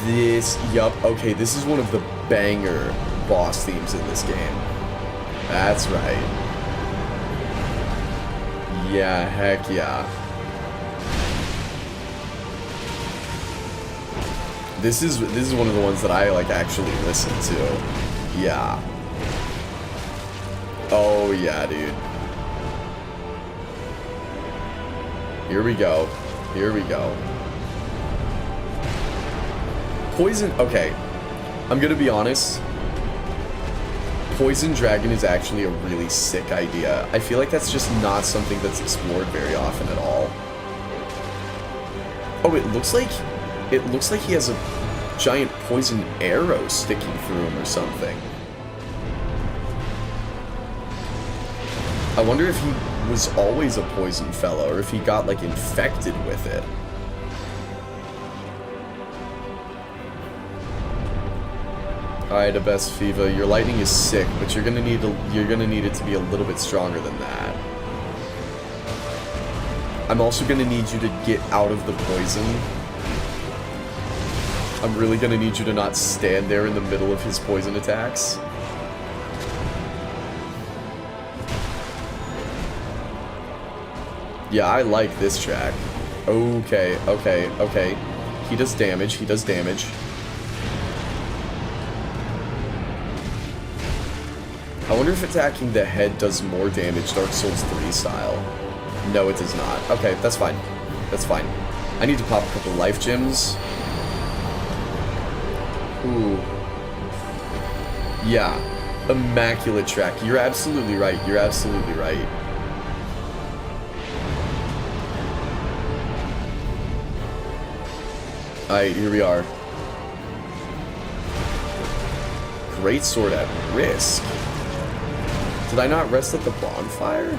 Okay, this is one of the banger boss themes in this game. That's right. Yeah, heck yeah. This is one of the ones that I, like, actually listen to. Yeah. Oh, yeah, dude. Here we go. Here we go. Poison... Okay. I'm gonna be honest. Poison Dragon is actually a really sick idea. I feel like that's just not something that's explored very often at all. Oh, it looks like he has a giant poison arrow sticking through him or something. I wonder if he was always a poison fellow, or if he got, like, infected with it. Alright, Abyss Fiva, your lightning is sick, but you're gonna need it to be a little bit stronger than that. I'm also gonna need you to get out of the poison. I'm really gonna need you to not stand there in the middle of his poison attacks. Yeah, I like this track. Okay, okay, okay. He does damage, he does damage. I wonder if attacking the head does more damage Dark Souls 3 style. No, it does not. Okay, that's fine. That's fine. I need to pop a couple life gems. Ooh. Yeah. Immaculate track. You're absolutely right. You're absolutely right. Alright, here we are. greatsword at risk. Did I not rest at the bonfire?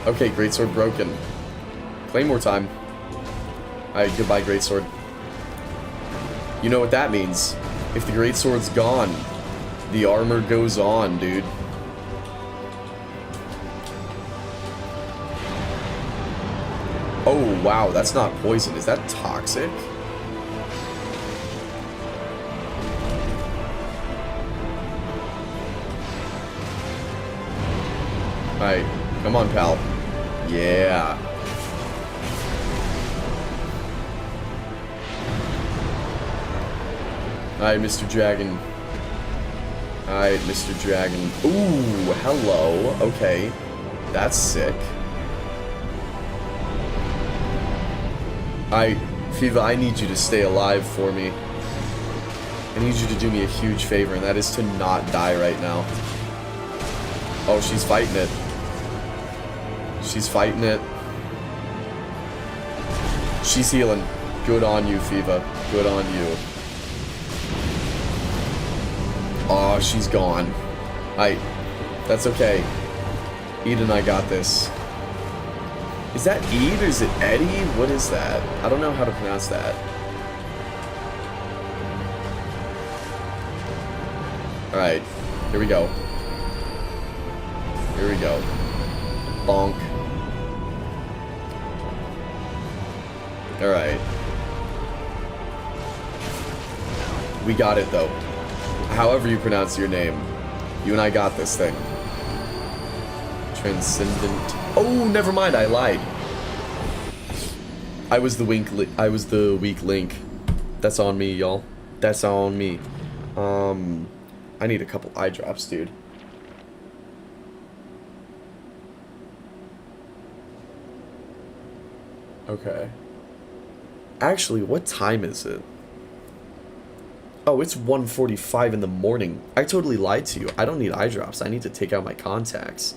Okay, greatsword broken. Claymore time. Alright, goodbye, greatsword. You know what that means. If the greatsword's gone, the armor goes on, dude. Oh, wow, that's not poison. Is that toxic? Alright, come on, pal. Yeah. Alright, Mr. Dragon. Alright, Mr. Dragon. Ooh, hello. Okay. That's sick. Fiva, I need you to stay alive for me. I need you to do me a huge favor, and that is to not die right now. Oh, she's fighting it. She's fighting it. She's healing. Good on you, Fiva. Good on you. Oh, she's gone. That's okay. Ed and I got this. Is that Ed or is it Eddie? What is that? I don't know how to pronounce that. Alright. Here we go. Here we go. Bonk. Alright. We got it, though. However you pronounce your name. You and I got this thing. Transcendent. Oh, never mind. I lied. I was the weak link. That's on me, y'all. That's on me. I need a couple eye drops, dude. Okay. Actually, what time is it? Oh, it's 1:45 in the morning. I totally lied to you. I don't need eye drops. I need to take out my contacts.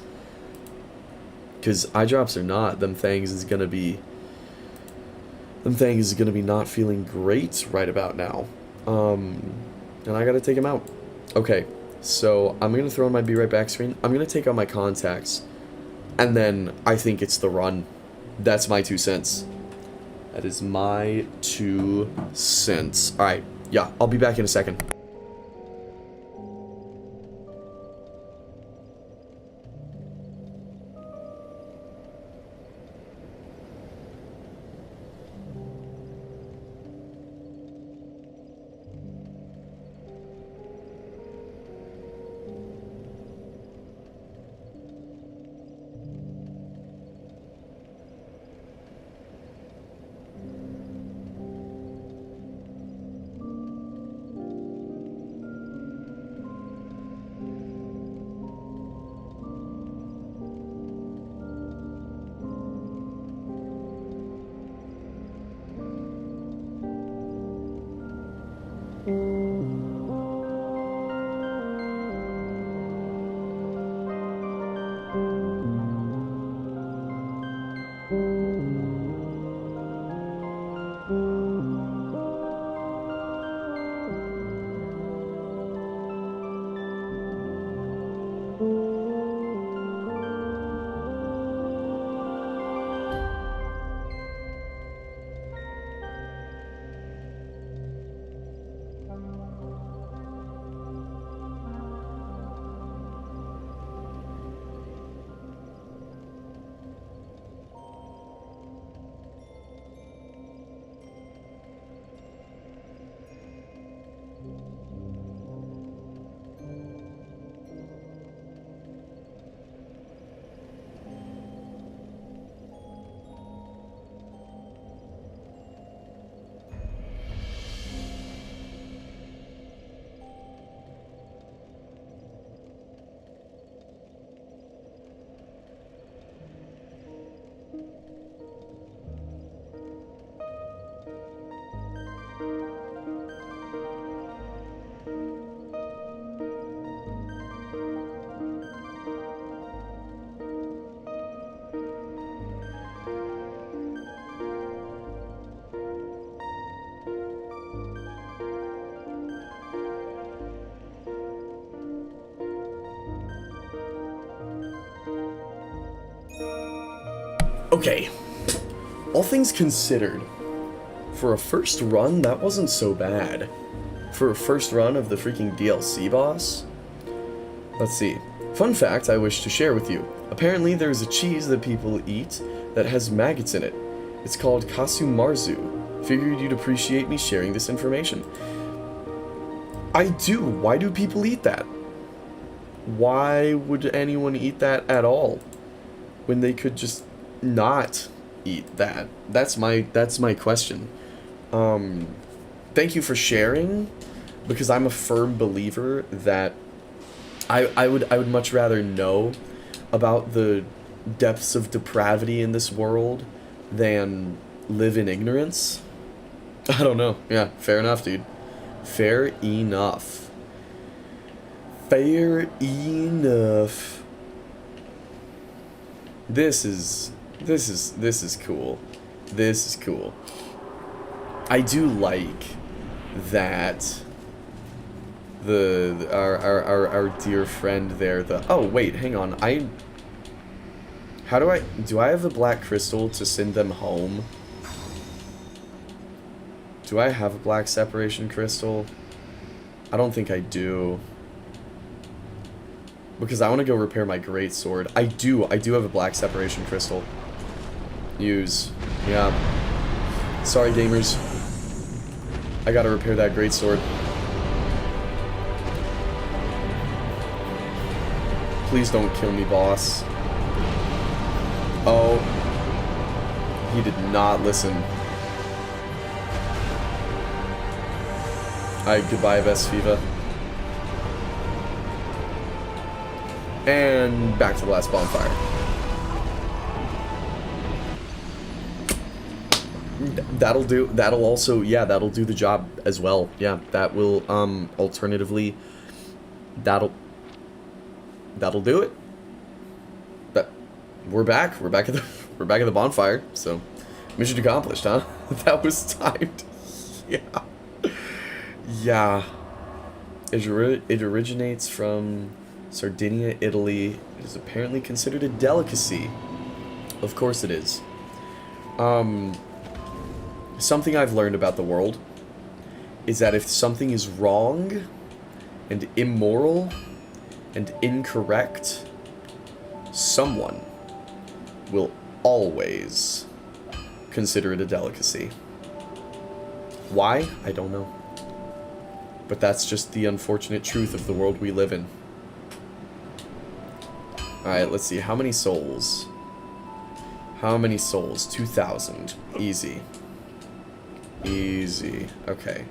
Because eye drops or not, them things is gonna be not feeling great right about now. And I gotta take them out. Okay, so I'm gonna throw in my be right back screen. I'm gonna take out my contacts. And then I think it's the run. That's my 2 cents. That is my 2 cents. Alright, yeah, I'll be back in a second. Okay. All things considered, for a first run, that wasn't so bad. For a first run of the freaking DLC boss? Let's see. Fun fact I wish to share with you. Apparently there's a cheese that people eat that has maggots in it. It's called Kasumarzu. Figured you'd appreciate me sharing this information. I do. Why do people eat that? Why would anyone eat that at all? When they could just not eat that? That's my question. Thank you for sharing, because I'm a firm believer that I would much rather know about the depths of depravity in this world than live in ignorance. I don't know. Yeah, fair enough, dude. Fair enough. Fair enough. This is cool. This is cool. I do like that our dear friend there, oh wait, hang on. Do I have the black crystal to send them home? Do I have a black separation crystal? I don't think I do. Because I want to go repair my greatsword. I do have a black separation crystal. Use. Yeah. Sorry, gamers. I gotta repair that greatsword. Please don't kill me, boss. Oh. He did not listen. Alright, goodbye, Best Viva. And back to the last bonfire. That'll do. That'll also, yeah, that'll do the job as well. Yeah, that will, alternatively, that'll do it. But we're back. We're back at the bonfire. So, mission accomplished, huh? That was timed. Yeah. Yeah. It originates from Sardinia, Italy. It is apparently considered a delicacy. Of course it is. Something I've learned about the world is that if something is wrong and immoral and incorrect, someone will always consider it a delicacy. Why? I don't know. But that's just the unfortunate truth of the world we live in. Alright, let's see. How many souls? How many souls? 2,000. Easy. Easy. Okay.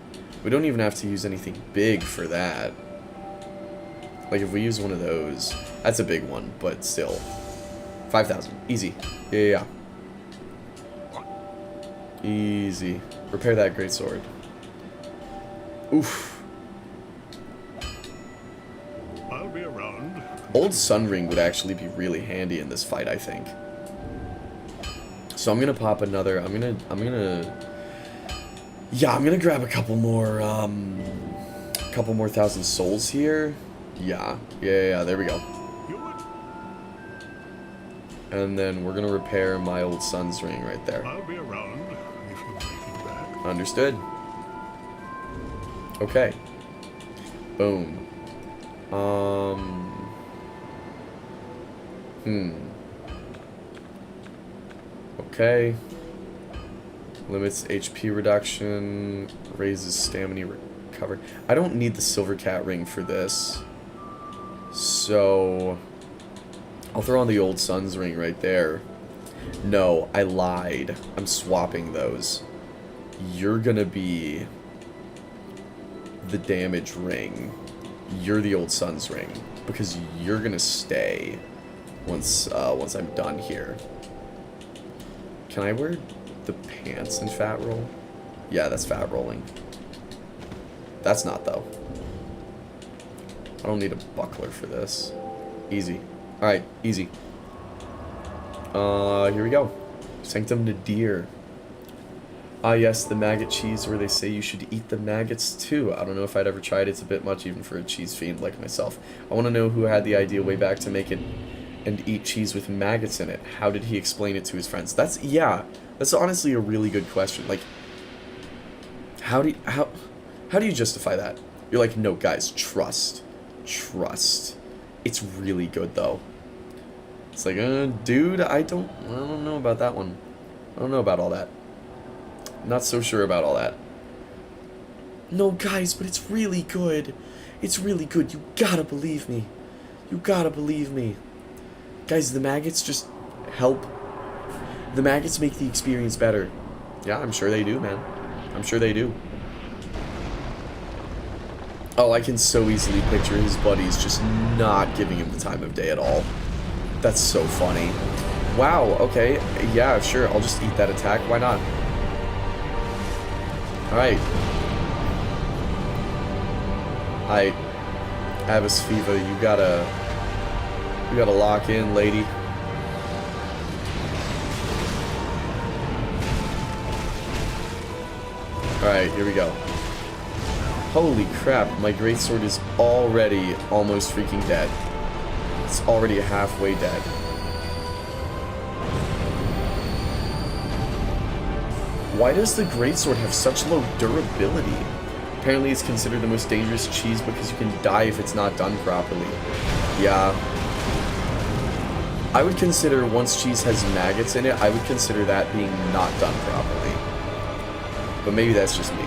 We don't even have to use anything big for that. Like, if we use one of those, that's a big one, but still. 5,000. Easy. Yeah. Easy. Repair that greatsword. Oof. I'll be around. Old Sun Ring would actually be really handy in this fight, I think. So I'm gonna pop another. I'm gonna grab a couple more 1,000 souls here. Yeah. There we go. And then we're gonna repair my old Sun's Ring right there. I'll be around if you make it back. Understood. Okay. Boom. Okay. Limits HP reduction. Raises stamina recovery. I don't need the Silver Cat Ring for this. So I'll throw on the old Sun's Ring right there. No, I lied. I'm swapping those. You're gonna be the damage ring. You're the old Sun's Ring, because you're gonna stay once I'm done here. Can I wear the pants in fat roll? Yeah, that's fat rolling. That's not, though. I don't need a buckler for this. Easy. Alright, easy. Here we go. Sanctum Nadir. Ah, yes, the maggot cheese where they say you should eat the maggots too. I don't know if I'd ever tried it. It's a bit much even for a cheese fiend like myself. I want to know who had the idea way back to make it and eat cheese with maggots in it. How did he explain it to his friends? That's, yeah, that's honestly a really good question. Like, how do you justify that? You're like, no, guys, trust. It's really good, though. It's like, dude, I don't know about that one. I don't know about all that. Not so sure about all that. No, guys, but it's really good. It's really good. You gotta believe me. You gotta believe me. Guys, the maggots just help. The maggots make the experience better. Yeah, I'm sure they do, man. I'm sure they do. Oh, I can so easily picture his buddies just not giving him the time of day at all. That's so funny. Wow, okay. Yeah, sure. I'll just eat that attack. Why not? Alright. Abbas Fiva, you gotta lock in, lady. Alright, here we go. Holy crap, my greatsword is already almost freaking dead. It's already halfway dead. Why does the greatsword have such low durability? Apparently it's considered the most dangerous cheese because you can die if it's not done properly. Yeah. I would consider once cheese has maggots in it, I would consider that being not done properly. But maybe that's just me.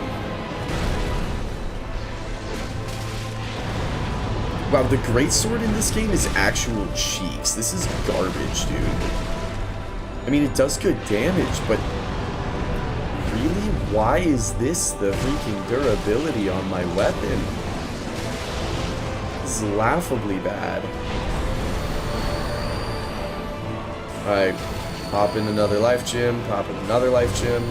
Wow, the greatsword in this game is actual cheese. This is garbage, dude. I mean, it does good damage, but really? Why is this the freaking durability on my weapon? This is laughably bad. Alright, pop in another life gem, pop in another life gem.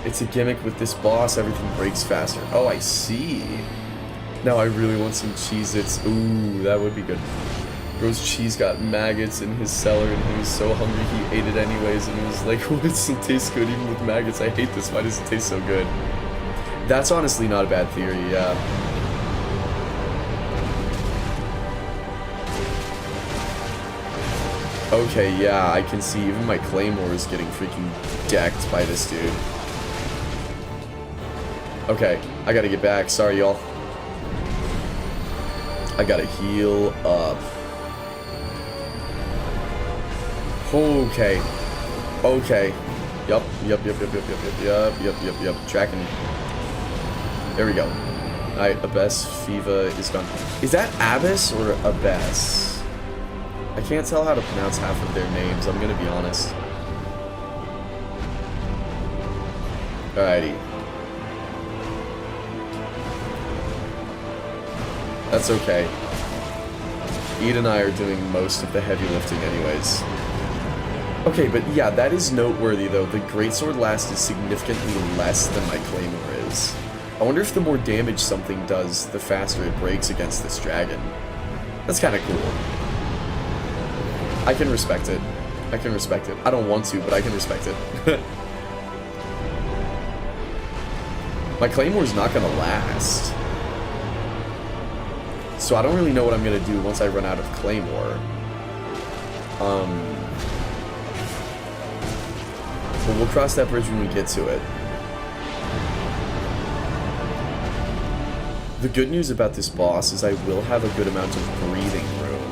It's a gimmick with this boss, everything breaks faster. Oh, I see. Now I really want some Cheez-Its. Ooh, that would be good. Bro's cheese got maggots in his cellar and he was so hungry he ate it anyways and he was like, oh, it doesn't taste good even with maggots. I hate this. Why does it taste so good? That's honestly not a bad theory, yeah. Okay, yeah, I can see even my claymore is getting freaking decked by this dude. Okay, I gotta get back. Sorry, y'all. I gotta heal up. Okay. Okay. Yup. Tracking. There we go. Alright, Abbas Fiva is done. Is that Abbas or Abbas? I can't tell how to pronounce half of their names, I'm gonna be honest. Alrighty. That's okay. Ed and I are doing most of the heavy lifting anyways. Okay, but yeah, that is noteworthy though. The greatsword lasted significantly less than my claymore is. I wonder if the more damage something does, the faster it breaks against this dragon. That's kind of cool. I can respect it. I can respect it. I don't want to, but I can respect it. My claymore's not gonna last. So I don't really know what I'm gonna do once I run out of claymore. But we'll cross that bridge when we get to it. The good news about this boss is I will have a good amount of breathing room.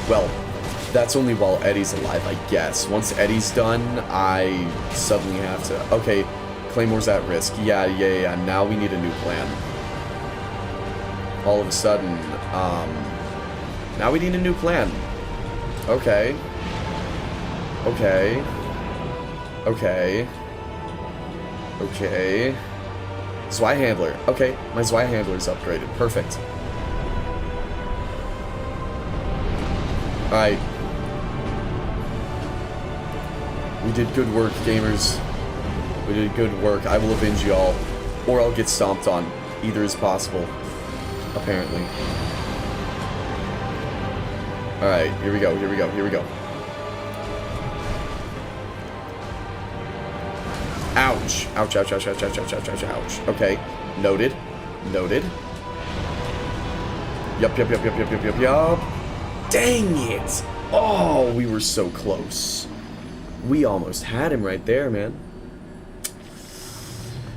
Well, that's only while Eddie's alive, I guess. Once Eddie's done, I suddenly have to... Okay, Claymore's at risk. Yeah, now we need a new plan. All of a sudden, now we need a new plan. Okay. Okay. Okay. Okay. Zwei Handler. Okay, my Zwei Handler is upgraded. Perfect. Alright. We did good work, gamers. We did good work. I will avenge y'all. Or I'll get stomped on. Either is possible. Apparently. Alright, here we go, here we go, here we go. Ouch. Ouch, ouch, ouch, ouch, ouch, ouch, ouch, ouch, ouch. Okay. Noted. Noted. Yup, yup, yup, yup, yup, yup, yup, yup. Dang it! Oh, we were so close. We almost had him right there, man.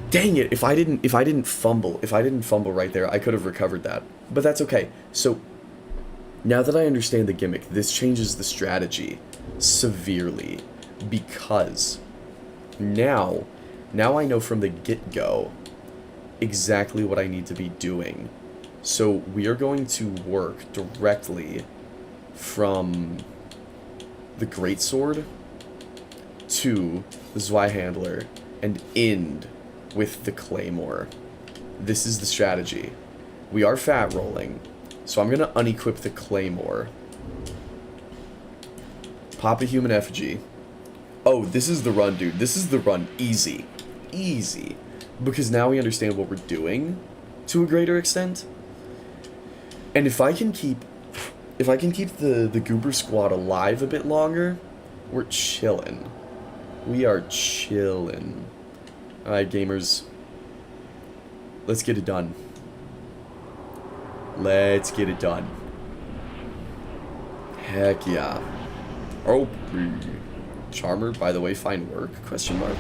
Dang it! If I didn't fumble right there, I could have recovered that. But that's okay. So now that I understand the gimmick, this changes the strategy severely, because now I know from the get-go exactly what I need to be doing. So we are going to work directly from the Greatsword to the Zweihandler and end with the Claymore. This is the strategy. We are fat rolling, so I'm going to unequip the Claymore. Pop a human effigy. Oh, this is the run, dude. This is the run. Easy. Easy. Because now we understand what we're doing to a greater extent. And if I can keep the Goober Squad alive a bit longer, we're chillin'. We are chillin'. Alright, gamers. Let's get it done. Let's get it done. Heck yeah. Oh, Charmer, by the way, fine work? Question mark.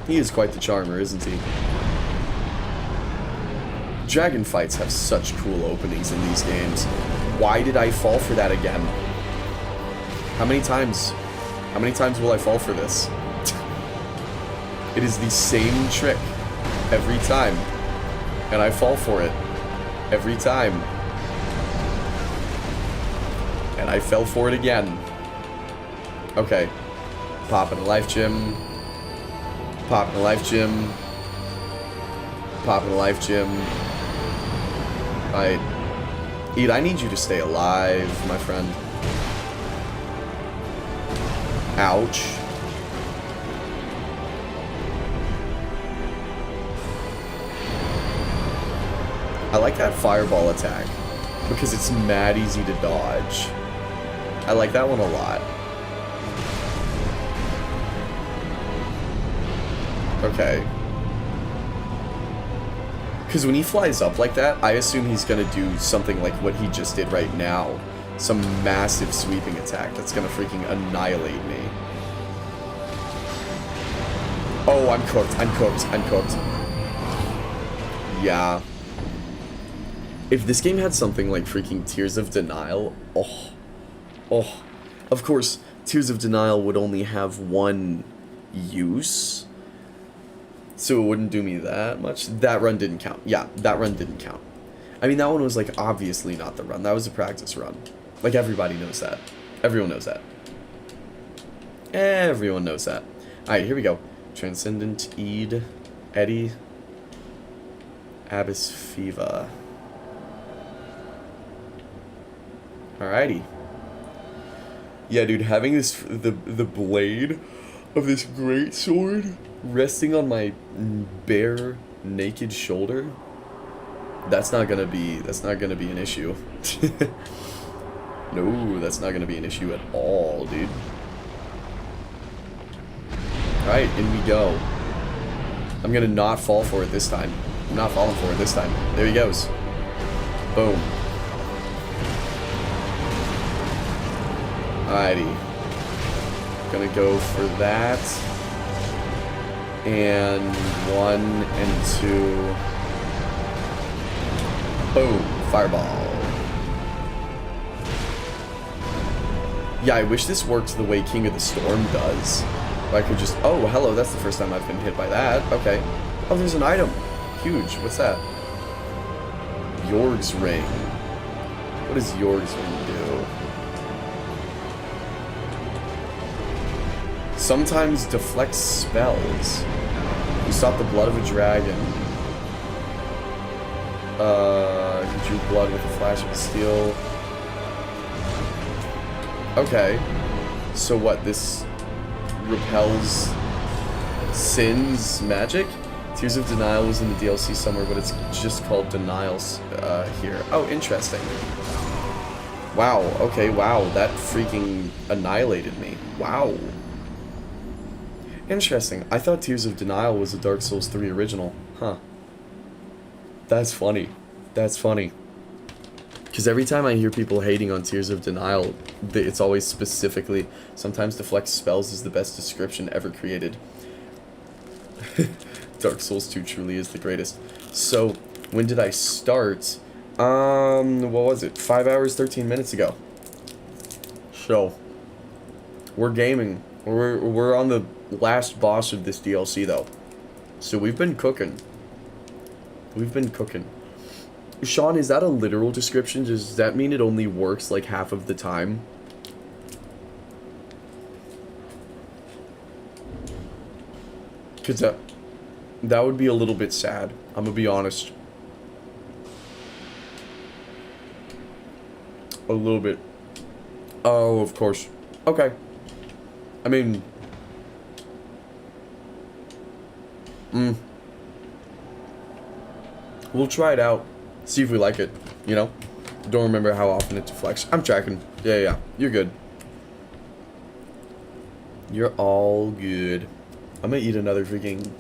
He is quite the charmer, isn't he? Dragon fights have such cool openings in these games. Why did I fall for that again? How many times will I fall for this? It is the same trick every time, and I fall for it every time. And I fell for it again. Okay. Popping a life gem. Popping a life gem. Popping a life gem. Alright. Eat, I need you to stay alive, my friend. Ouch. I like that fireball attack because it's mad easy to dodge. I like that one a lot. Okay. Because when he flies up like that, I assume he's going to do something like what he just did right now. Some massive sweeping attack that's going to freaking annihilate me. Oh, I'm cooked. I'm cooked. I'm cooked. Yeah. If this game had something like freaking Tears of Denial, oh. Of course, Tears of Denial would only have one use, so it wouldn't do me that much. That run didn't count. Yeah, that run didn't count. I mean, that one was, like, obviously not the run. That was a practice run. Like, everybody knows that. Everyone knows that. Everyone knows that. Alright, here we go. Transcendent, Eddie, Abyss Fiva. Alrighty. Yeah, dude, having this, the blade of this great sword resting on my bare, naked shoulder, that's not gonna be an issue. No, that's not gonna be an issue at all, dude. Alright, in we go. I'm gonna not fall for it this time. I'm not falling for it this time. There he goes. Boom. Alrighty. Gonna go for that. And 1 and 2. Boom. Fireball. Yeah, I wish this worked the way King of the Storm does. Where I could just... Oh, hello, that's the first time I've been hit by that. Okay. Oh, there's an item. Huge. What's that? Yorg's Ring. What does Yorg's Ring do? Sometimes deflects spells. You sought the blood of a dragon. You drew blood with a flash of steel. Okay. So what, this repels Sin's magic? Tears of Denial was in the DLC somewhere, but it's just called Denials here. Oh, interesting. Wow, okay, wow, that freaking annihilated me. Wow. Interesting. I thought Tears of Denial was a Dark Souls 3 original. Huh. That's funny. That's funny. Because every time I hear people hating on Tears of Denial, it's always specifically, sometimes deflect spells is the best description ever created. Dark Souls 2 truly is the greatest. So, when did I start? What was it? 5 hours, 13 minutes ago. So, we're gaming. We're on the last boss of this DLC, though. So, we've been cooking. We've been cooking. Sean, is that a literal description? Does that mean it only works like half of the time? Because that would be a little bit sad. I'm gonna be honest. A little bit. Oh, of course. Okay. I mean... We'll try it out. See if we like it, you know? Don't remember how often it deflects. I'm tracking. Yeah. You're good. You're all good. I'm gonna eat another freaking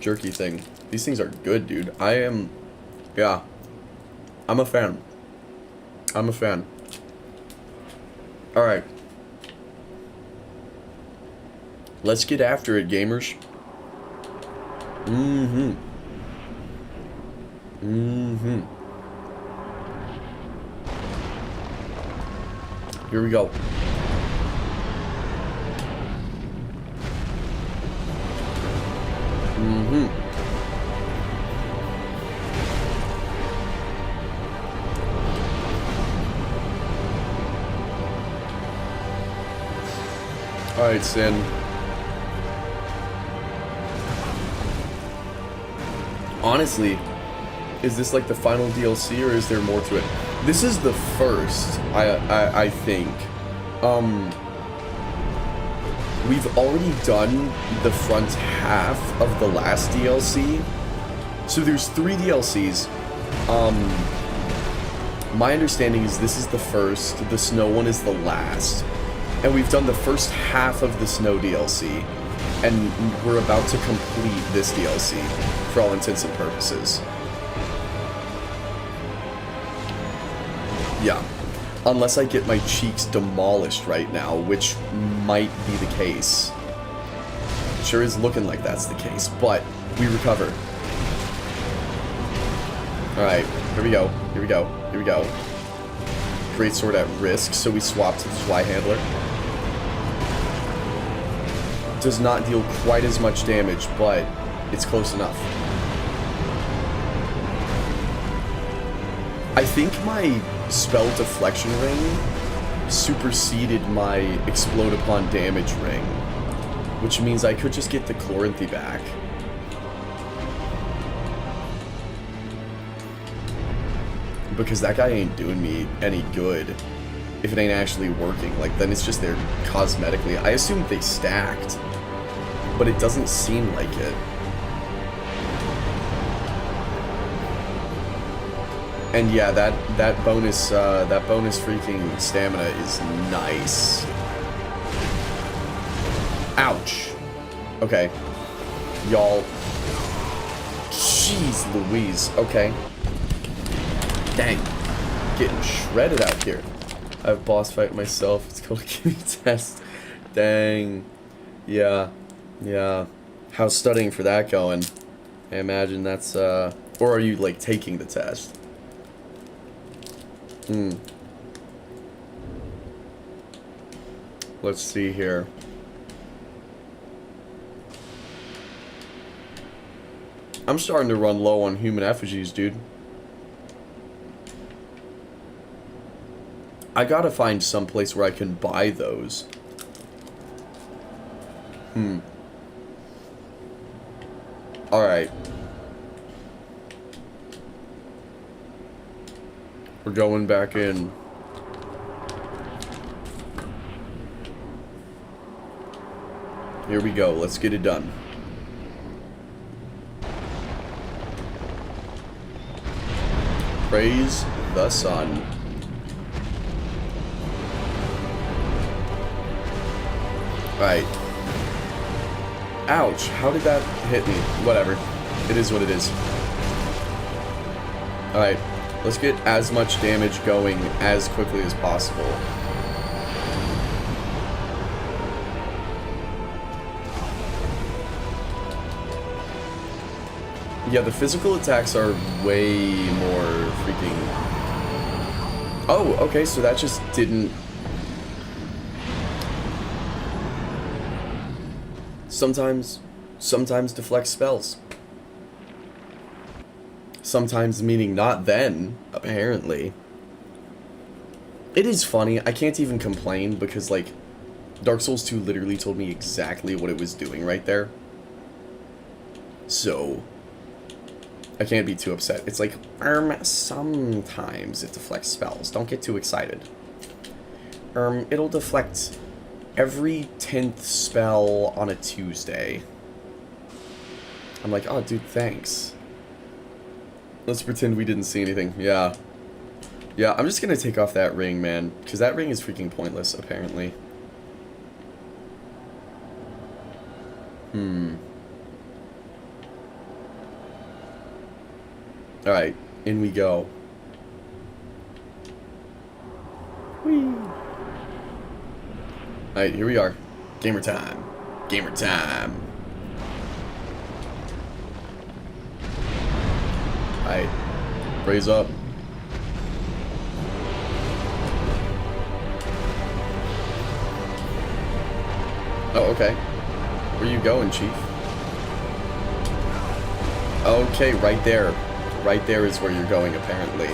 jerky thing. These things are good, dude. Yeah. I'm a fan. I'm a fan. Alright. Let's get after it, gamers. Here we go. Alright, Sin. Honestly, is this like the final DLC or is there more to it? This is the first, I think. We've already done the front half of the last DLC. So there's 3 DLCs. My understanding is this is the first, the snow one is the last. And we've done the first half of the snow DLC. And we're about to complete this DLC, for all intents and purposes. Yeah. Unless I get my cheeks demolished right now, which might be the case. Sure is looking like that's the case, but we recover. Alright, here we go, here we go, here we go. Great sword at risk, so we swap to the Fly Handler. Does not deal quite as much damage, but it's close enough. I think my spell deflection ring superseded my explode upon damage ring, which means I could just get the Chloranthy back. Because that guy ain't doing me any good if it ain't actually working. Like, then it's just there cosmetically. I assumed they stacked, but it doesn't seem like it. And yeah, that bonus freaking stamina is nice. Ouch. Okay. Y'all. Jeez Louise. Okay. Dang. Getting shredded out here. I have boss fight myself. It's called a Gimme Test. Dang. Yeah. Yeah. How's studying for that going? I imagine that's, or are you, like, taking the test? Let's see here. I'm starting to run low on human effigies, dude. I gotta find some place where I can buy those. Alright. We're going back in. Here we go. Let's get it done. Praise the sun. Alright. Ouch. How did that hit me? Whatever. It is what it is. Alright. Let's get as much damage going as quickly as possible. Yeah, the physical attacks are way more freaking... Oh, okay, so that just didn't... Sometimes deflect spells. Sometimes meaning not then, apparently. It is funny, I can't even complain because, like, Dark Souls 2 literally told me exactly what it was doing right there. So... I can't be too upset. It's like, sometimes it deflects spells. Don't get too excited. It'll deflect every 10th spell on a Tuesday. I'm like, oh, dude, thanks. Let's pretend we didn't see anything. Yeah. Yeah, I'm just gonna take off that ring, man. Because that ring is freaking pointless, apparently. Alright, in we go. Whee! Alright, here we are. Gamer time. Gamer time. Alright. Raise up. Oh, okay. Where you going, Chief? Okay, right there. Right there is where you're going, apparently.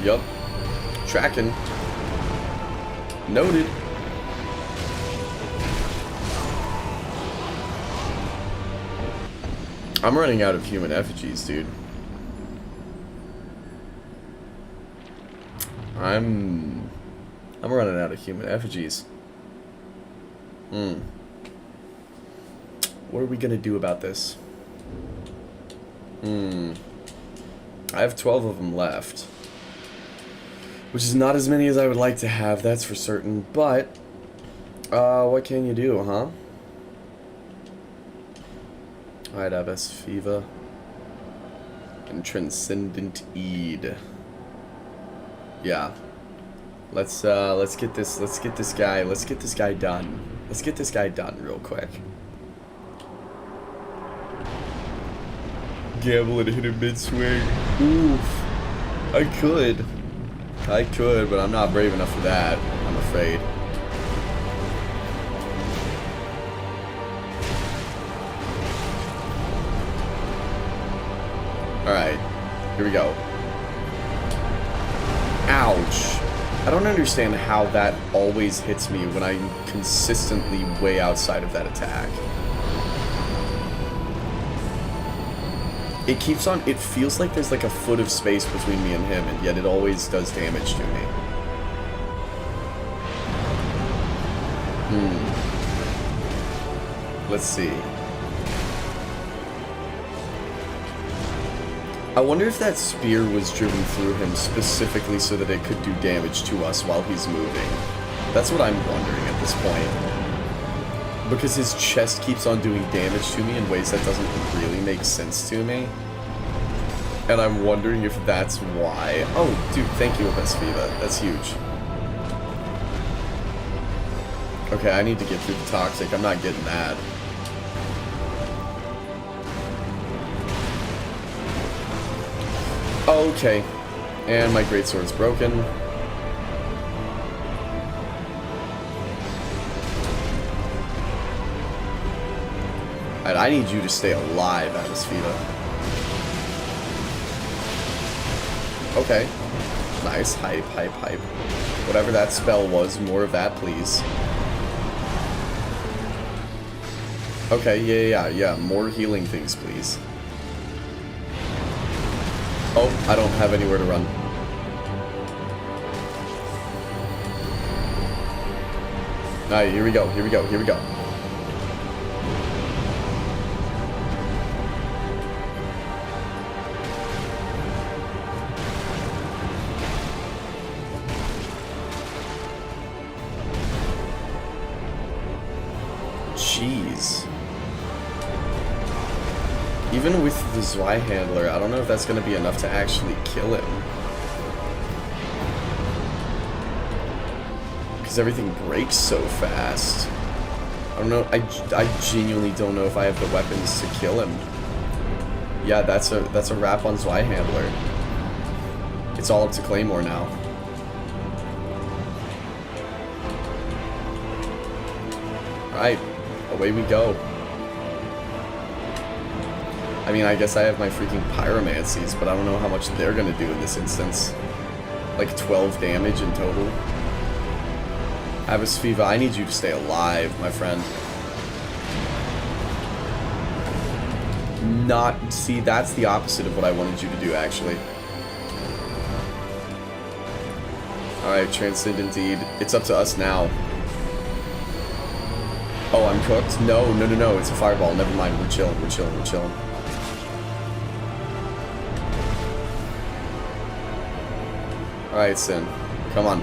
Yup. Tracking. Noted. I'm running out of human effigies, dude. I'm running out of human effigies. What are we gonna do about this? I have 12 of them left. Which is not as many as I would like to have, that's for certain. But, what can you do, huh? Alright, Abbess Fiva. And Transcendent Eid. Yeah. Let's get this guy done. Let's get this guy done real quick. Gamble and hit him mid-swing. Oof. I could, but I'm not brave enough for that, I'm afraid. Alright, here we go. Ouch. I don't understand how that always hits me when I'm consistently way outside of that attack. It keeps on, it feels like there's like a foot of space between me and him, and yet it always does damage to me. Let's see. I wonder if that spear was driven through him specifically so that it could do damage to us while he's moving. That's what I'm wondering at this point. Because his chest keeps on doing damage to me in ways that doesn't really make sense to me. And I'm wondering if that's why. Oh, dude, thank you, Abbess Fiva. That's huge. Okay, I need to get through the toxic. I'm not getting that. Okay. And my greatsword's broken. Alright, I need you to stay alive, Abbess Fiva. Okay. Nice. Hype, hype, hype. Whatever that spell was, more of that, please. Okay, yeah. More healing things, please. Oh, I don't have anywhere to run. Alright, here we go. Jeez. Even with the Zweihandler, I don't know if that's going to be enough to actually kill him. Because everything breaks so fast. I don't know, I genuinely don't know if I have the weapons to kill him. Yeah, that's a wrap on Zweihandler. It's all up to Claymore now. Alright, away we go. I mean, I guess I have my freaking pyromancies, but I don't know how much they're gonna do in this instance. Like 12 damage in total. Abisviva, I need you to stay alive, my friend. See, that's the opposite of what I wanted you to do, actually. Alright, Transcendent Deed. It's up to us now. Oh, I'm cooked? No, it's a fireball. Never mind, we're chilling. Alright, Sin. Come on.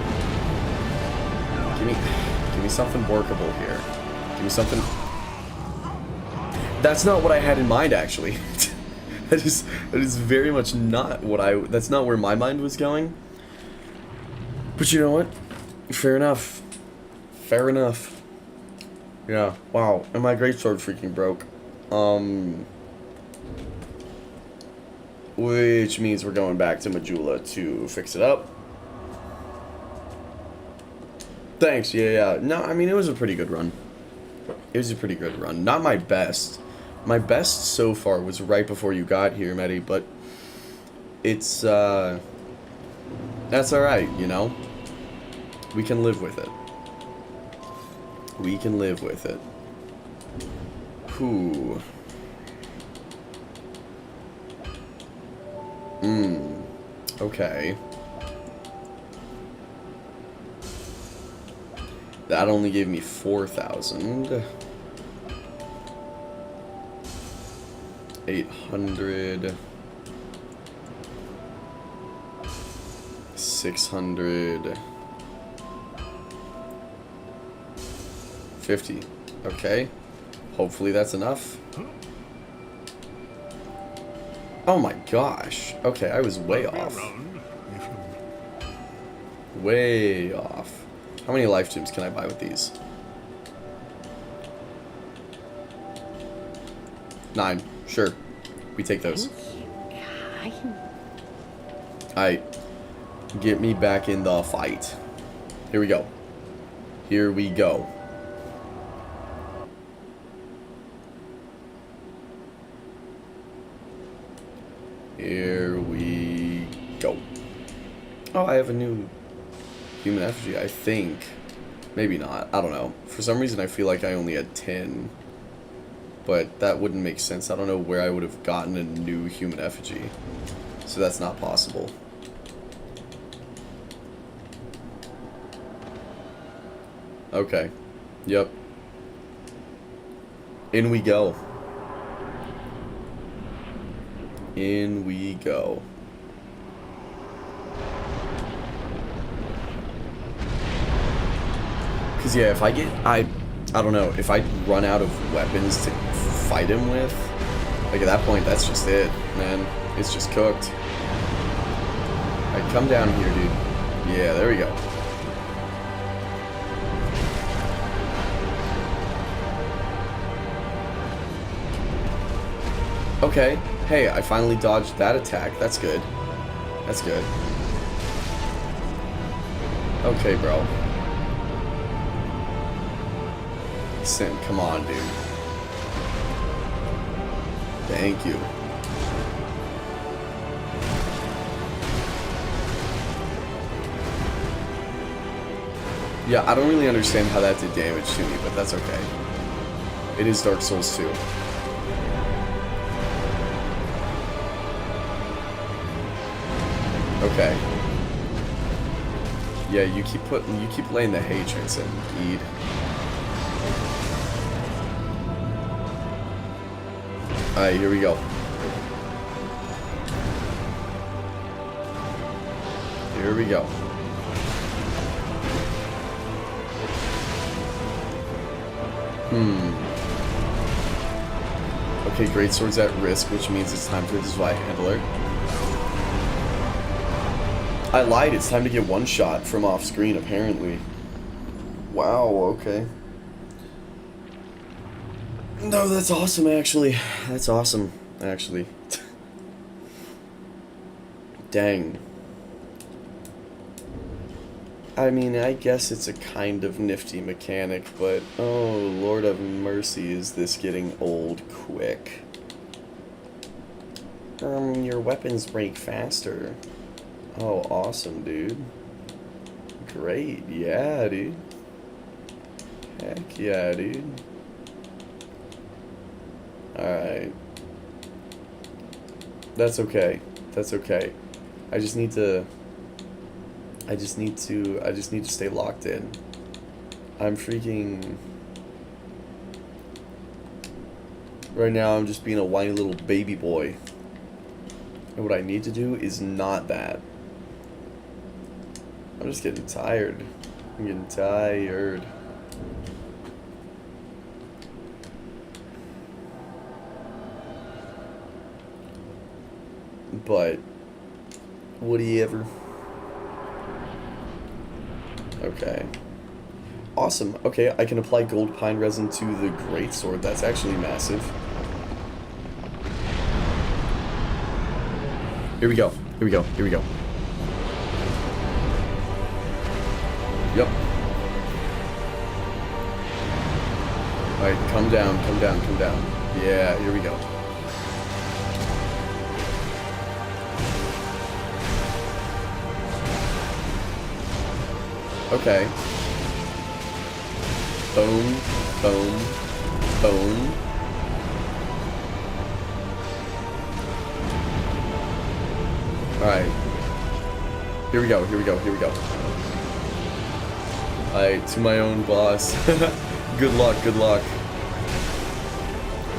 Give me something workable here. Give me something... That's not what I had in mind, actually. that is very much not what that's not where my mind was going. But you know what? Fair enough. Fair enough. Yeah, wow. And my greatsword freaking broke. Which means we're going back to Majula to fix it up. Thanks, yeah. No, I mean, it was a pretty good run. Not my best. My best so far was right before you got here, Medi, but it's, that's alright, you know? We can live with it. Whew. Okay. That only gave me 4,000. 800. 600. 50. Okay. Hopefully that's enough. Oh my gosh. Okay, I was way off. Way off. How many life gems can I buy with these? 9. Sure. We take those. Alright. Get me back in the fight. Here we go. Here we go. Here we go. Oh, I have a new human effigy, I think. Maybe not. I don't know. For some reason, I feel like I only had 10. But that wouldn't make sense. I don't know where I would have gotten a new human effigy. So that's not possible. Okay. Yep. In we go. In we go. Cause yeah, if I get, I don't know, if I run out of weapons to fight him with, like at that point, that's just it, man. It's just cooked. Alright, come down here, dude. Yeah, there we go. Okay. Hey, I finally dodged that attack. That's good. That's good. Okay, bro. Sin, come on, dude. Thank you. Yeah, I don't really understand how that did damage to me, but that's okay. It is Dark Souls 2. Okay. Yeah, you keep laying the hatreds in, Eid. Alright, here we go. Here we go. Okay, greatsword's at risk, which means it's time for the Zwei Handler. I lied, it's time to get one shot from off screen, apparently. Wow, okay. No, that's awesome, actually. That's awesome, actually. Dang. I mean, I guess it's a kind of nifty mechanic, but oh, Lord of mercy, is this getting old quick. Your weapons break faster. Oh, awesome, dude. Great, yeah, dude. Heck yeah, dude. Alright. That's okay. That's okay. I just need to stay locked in. I'm freaking... Right now, I'm just being a whiny little baby boy. And what I need to do is not that. I'm just getting tired. I'm getting tired. But, would he ever? Okay. Awesome. Okay, I can apply gold pine resin to the greatsword. That's actually massive. Here we go. Here we go. Here we go. Yep. Alright, come down, come down, come down. Yeah, here we go. Okay. Boom, boom, boom. Alright. Here we go, here we go, here we go. Alright, to my own boss. Good luck, good luck.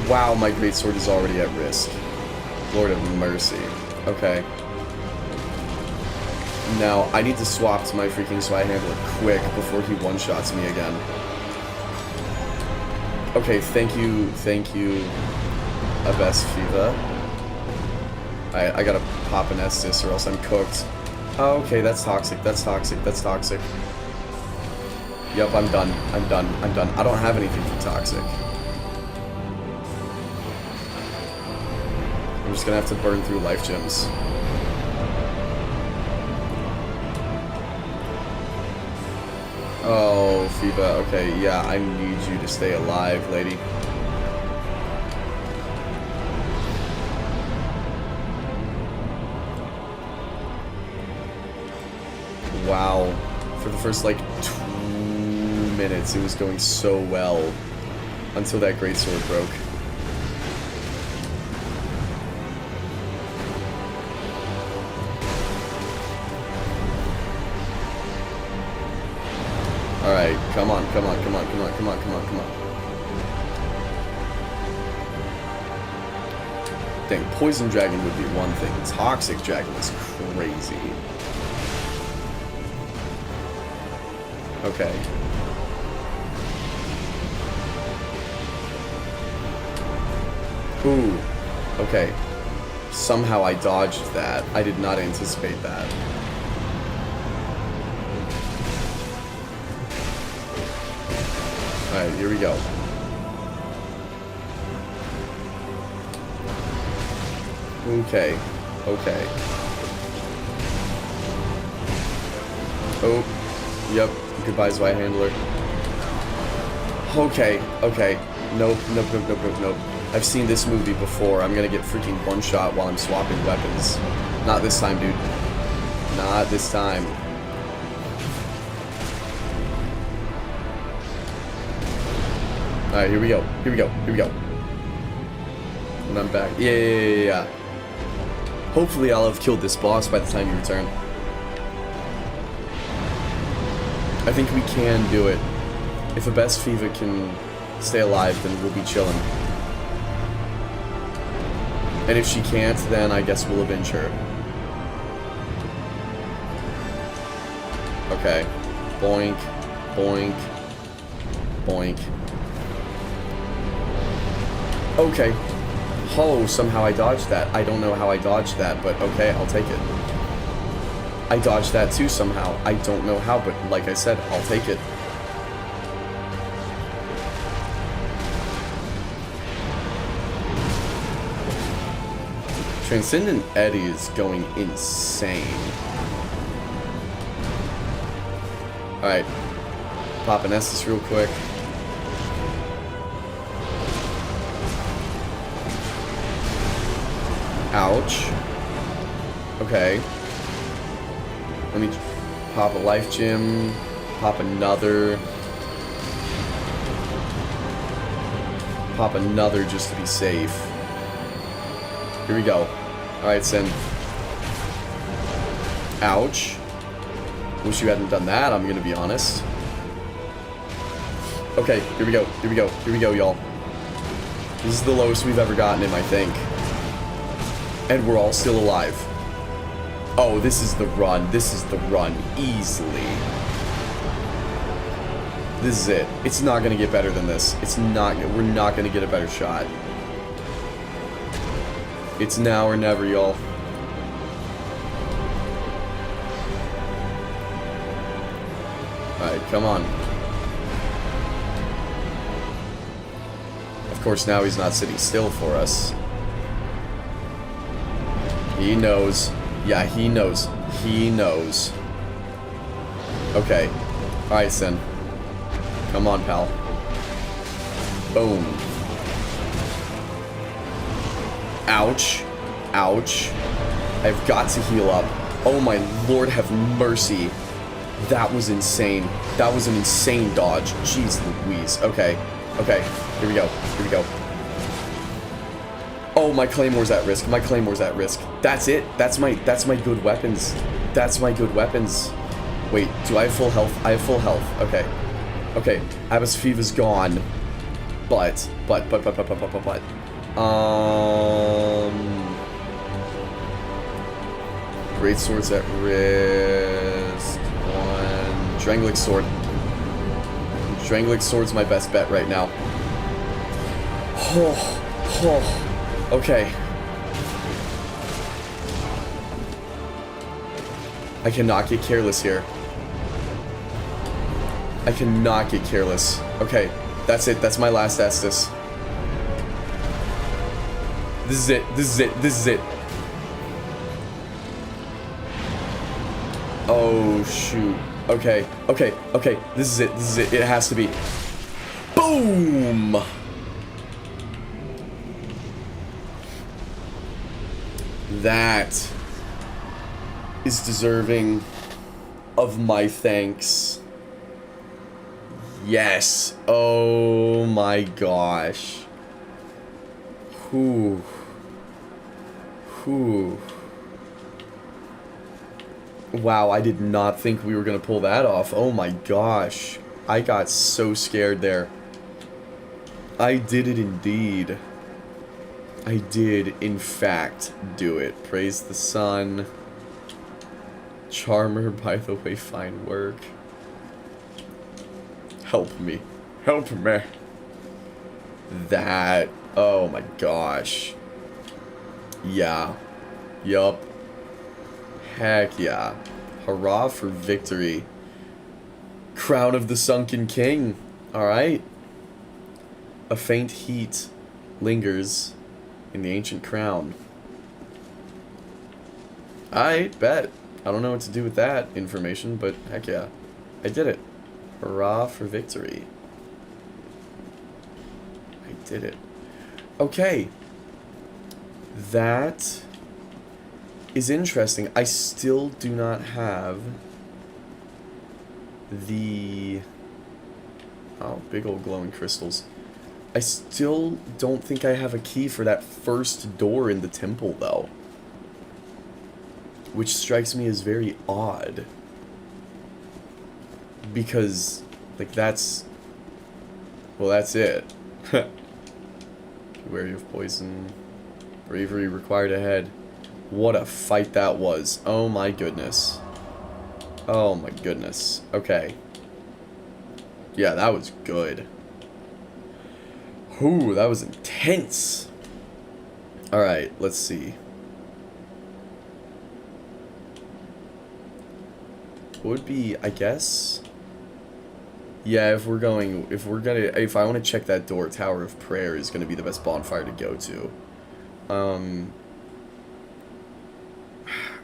Wow, my greatsword is already at risk. Lord of mercy. Okay. Now, I need to swap to my freaking Zwei Handler quick before he one-shots me again. Okay, thank you, Abes Fiva. I gotta pop an Estus or else I'm cooked. Oh, okay, that's toxic, that's toxic, that's toxic. Yep, I'm done, I'm done, I'm done. I don't have anything for toxic. I'm just gonna have to burn through life gems. Oh, Fiva, okay, yeah, I need you to stay alive, lady. Wow. For the first, like, 2 minutes, it was going so well. Until that greatsword broke. Alright, come on, come on, come on, come on, come on, come on, come on. Dang, Poison Dragon would be one thing. Toxic Dragon is crazy. Okay. Ooh. Okay. Somehow I dodged that. I did not anticipate that. Alright, here we go. Okay. Okay. Oh. Yep. Goodbye, Zwei Handler. Okay. Okay. Nope. Nope. Nope. Nope. Nope. Nope. I've seen this movie before. I'm gonna get freaking one shot while I'm swapping weapons. Not this time, dude. Not this time. Alright, here we go. Here we go. Here we go. And I'm back. Yeah. Hopefully I'll have killed this boss by the time you return. I think we can do it. If Abes Fiva can stay alive, then we'll be chilling. And if she can't, then I guess we'll avenge her. Okay. Boink. Boink. Boink. Okay. Oh, somehow I dodged that. I don't know how I dodged that, but okay, I'll take it. I dodged that too somehow. I don't know how, but like I said, I'll take it. Transcendent Eddie is going insane. Alright. Pop an Estus real quick. Ouch. Okay. Let me pop a life gem. Pop another. Pop another just to be safe. Here we go. Alright, Sin. Ouch. Wish you hadn't done that, I'm gonna be honest. Okay, here we go. Here we go. Here we go, y'all. This is the lowest we've ever gotten him, I think. And we're all still alive. Oh, this is the run. This is the run. Easily. This is it. It's not gonna get better than this. It's not. We're not gonna get a better shot. It's now or never, y'all. Alright, come on. Of course, now he's not sitting still for us. He knows. Yeah, he knows. He knows. Okay. Alright, Sin. Come on, pal. Boom. Ouch. Ouch. I've got to heal up. Oh my lord, have mercy. That was insane. That was an insane dodge. Jeez Louise. Okay. Okay. Here we go. Here we go. Oh, my Claymore's at risk. My Claymore's at risk. That's it. That's my good weapons. That's my good weapons. Wait, do I have full health? I have full health. Okay. Okay. Abbas Feva's gone. But. Great Sword's at risk. One. Drangleic Sword. Drangleic Sword's my best bet right now. Okay. I cannot get careless here. I cannot get careless. Okay, that's it. That's my last Estus. This is it. This is it. This is it. Oh, shoot. Okay. Okay. Okay. This is it. This is it. It has to be. Boom! That is deserving of my thanks. Yes. Oh my gosh. Whew. Whew. Wow, I did not think we were gonna pull that off. Oh my gosh. I got so scared there. I did it indeed. I did, in fact, do it. Praise the sun. Charmer, by the way, fine work. Help me. Help me. That. Oh my gosh. Yeah. Yup. Heck yeah. Hurrah for victory. Crown of the Sunken King. Alright. A faint heat lingers in the ancient crown. I bet. I don't know what to do with that information, but heck yeah. I did it. Hurrah for victory. I did it. Okay. That is interesting. I still do not have the... Oh, big old glowing crystals. I still don't think I have a key for that first door in the temple, though. Which strikes me as very odd. Because, like, that's... Well, that's it. Wary of poison. Bravery required ahead. What a fight that was. Oh my goodness. Oh my goodness. Okay. Yeah, that was good. Ooh, that was intense. Alright, let's see. Would be, I guess... Yeah, if I want to check that door, Tower of Prayer is going to be the best bonfire to go to.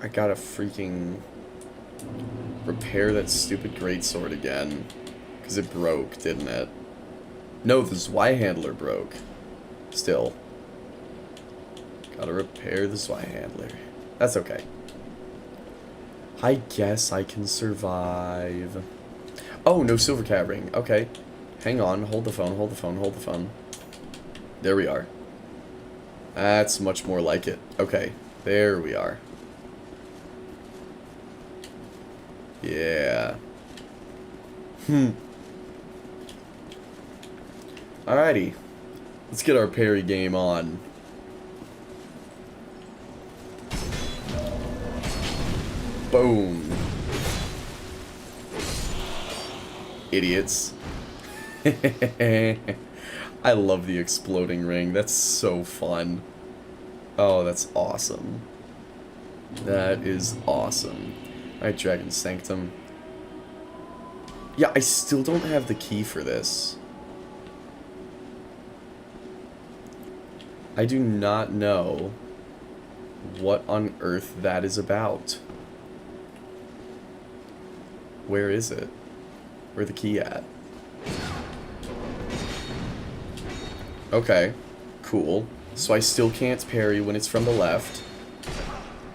I gotta freaking repair that stupid greatsword again. Because it broke, didn't it? No, the Zweihandler broke. Still. Gotta repair the Zweihandler. That's okay. I guess I can survive. Oh, no silver cat ring. Okay. Hang on. Hold the phone, hold the phone, hold the phone. There we are. That's much more like it. Okay. There we are. Yeah. Alrighty. Let's get our parry game on. Boom. Idiots. I love the exploding ring. That's so fun. Oh, that's awesome. That is awesome. Alright, Dragon Sanctum. Yeah, I still don't have the key for this. I do not know what on earth that is about. Where is it? Where's the key at? Okay, cool. So I still can't parry when it's from the left.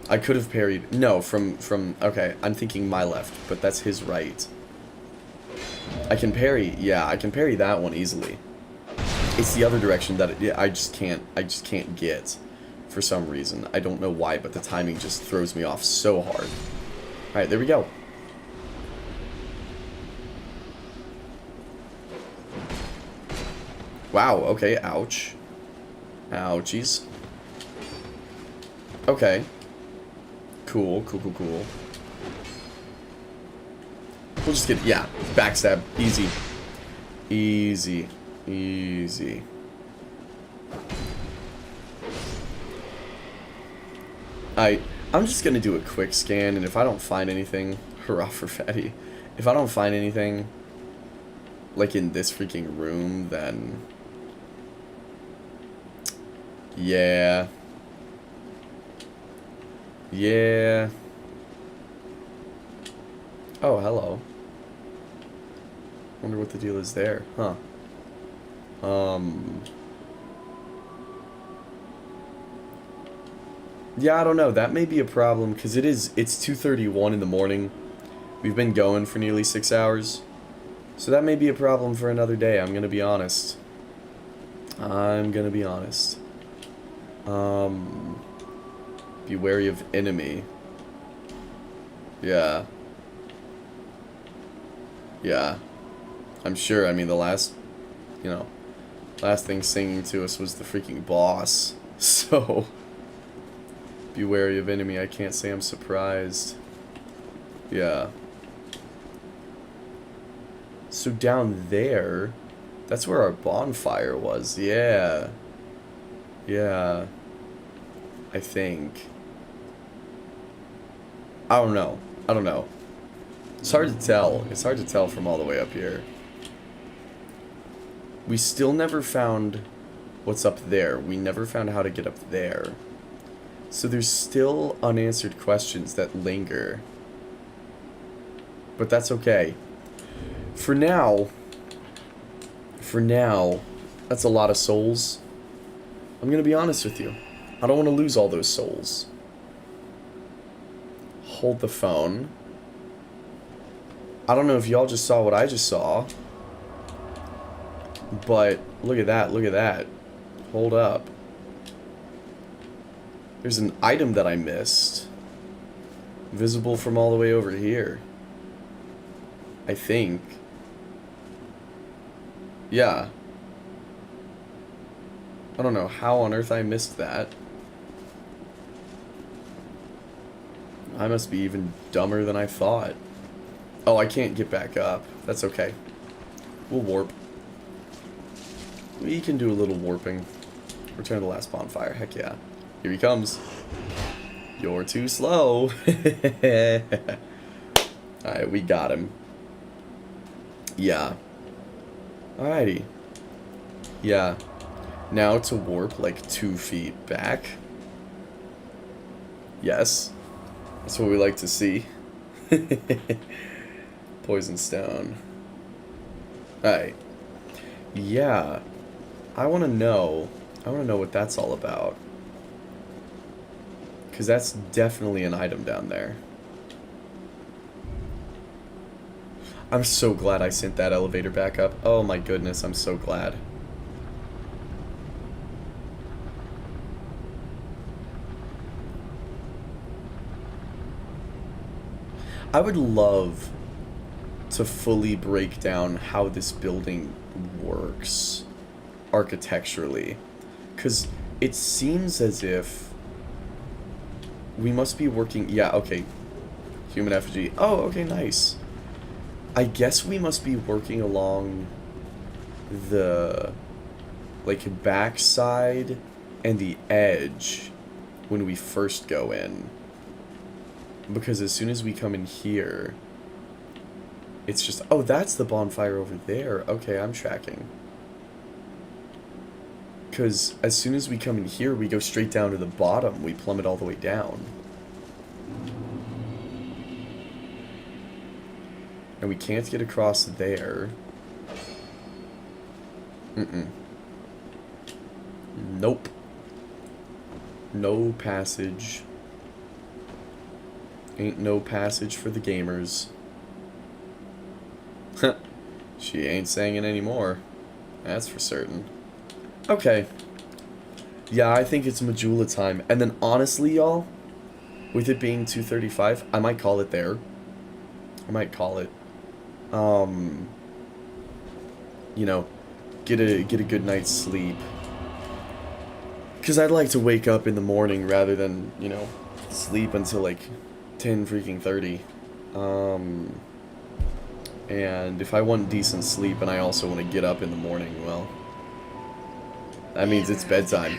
I could have parried. No, from okay, I'm thinking my left, but that's his right. I can parry. Yeah, I can parry that one easily. It's the other direction that I just can't get for some reason. I don't know why, but the timing just throws me off so hard. All right, there we go. Wow, okay, ouch. Ouchies. Okay. Cool, cool, cool, cool. We'll just get, yeah, backstab. Easy. Easy. Easy. I'm just gonna do a quick scan, and if I don't find anything, hurrah for Fatty. If I don't find anything, like in this freaking room, then... Yeah. Yeah. Oh, hello. Wonder what the deal is there, huh? Yeah, I don't know. That may be a problem, because it's 2:31 in the morning. We've been going for nearly 6 hours. So that may be a problem for another day, I'm gonna be honest. I'm gonna be honest. Be wary of enemy. Yeah. Yeah. I'm sure, I mean, the last thing singing to us was the freaking boss. So, be wary of enemy. I can't say I'm surprised. Yeah. So down there, that's where our bonfire was. Yeah. Yeah. I think. I don't know. I don't know. It's hard to tell. It's hard to tell from all the way up here. We still never found what's up there. We never found how to get up there. So there's still unanswered questions that linger. But that's okay. For now, that's a lot of souls. I'm gonna be honest with you. I don't want to lose all those souls. Hold the phone. I don't know if y'all just saw what I just saw. But look at that, look at that. Hold up. There's an item that I missed. Visible from all the way over here. I think. Yeah. I don't know how on earth I missed that. I must be even dumber than I thought. Oh, I can't get back up. That's okay. We'll warp. We can do a little warping. Return to the last bonfire. Heck yeah. Here he comes. You're too slow. Alright, we got him. Yeah. Alrighty. Yeah. Now to warp like 2 feet back. Yes. That's what we like to see. Poison stone. Alright. Yeah. I want to know what that's all about. Because that's definitely an item down there. I'm so glad I sent that elevator back up. Oh my goodness, I'm so glad. I would love to fully break down how this building works architecturally. Because it seems as if we must be working... Yeah, okay. Human effigy. Oh, okay, nice. I guess we must be working along the, like, backside and the edge when we first go in. Because as soon as we come in here, it's just... Oh, that's the bonfire over there. Okay, I'm tracking. Because as soon as we come in here, we go straight down to the bottom. We plummet all the way down. And we can't get across there. Nope. No passage. Ain't no passage for the gamers. She ain't saying it anymore. That's for certain. Okay. Yeah, I think it's Majula time. And then honestly, y'all, with it being 2:35, I might call it there. I might call it. You know, get a good night's sleep. Because I'd like to wake up in the morning rather than, you know, sleep until like 10 freaking 30. And if I want decent sleep and I also want to get up in the morning, well, that means it's bedtime.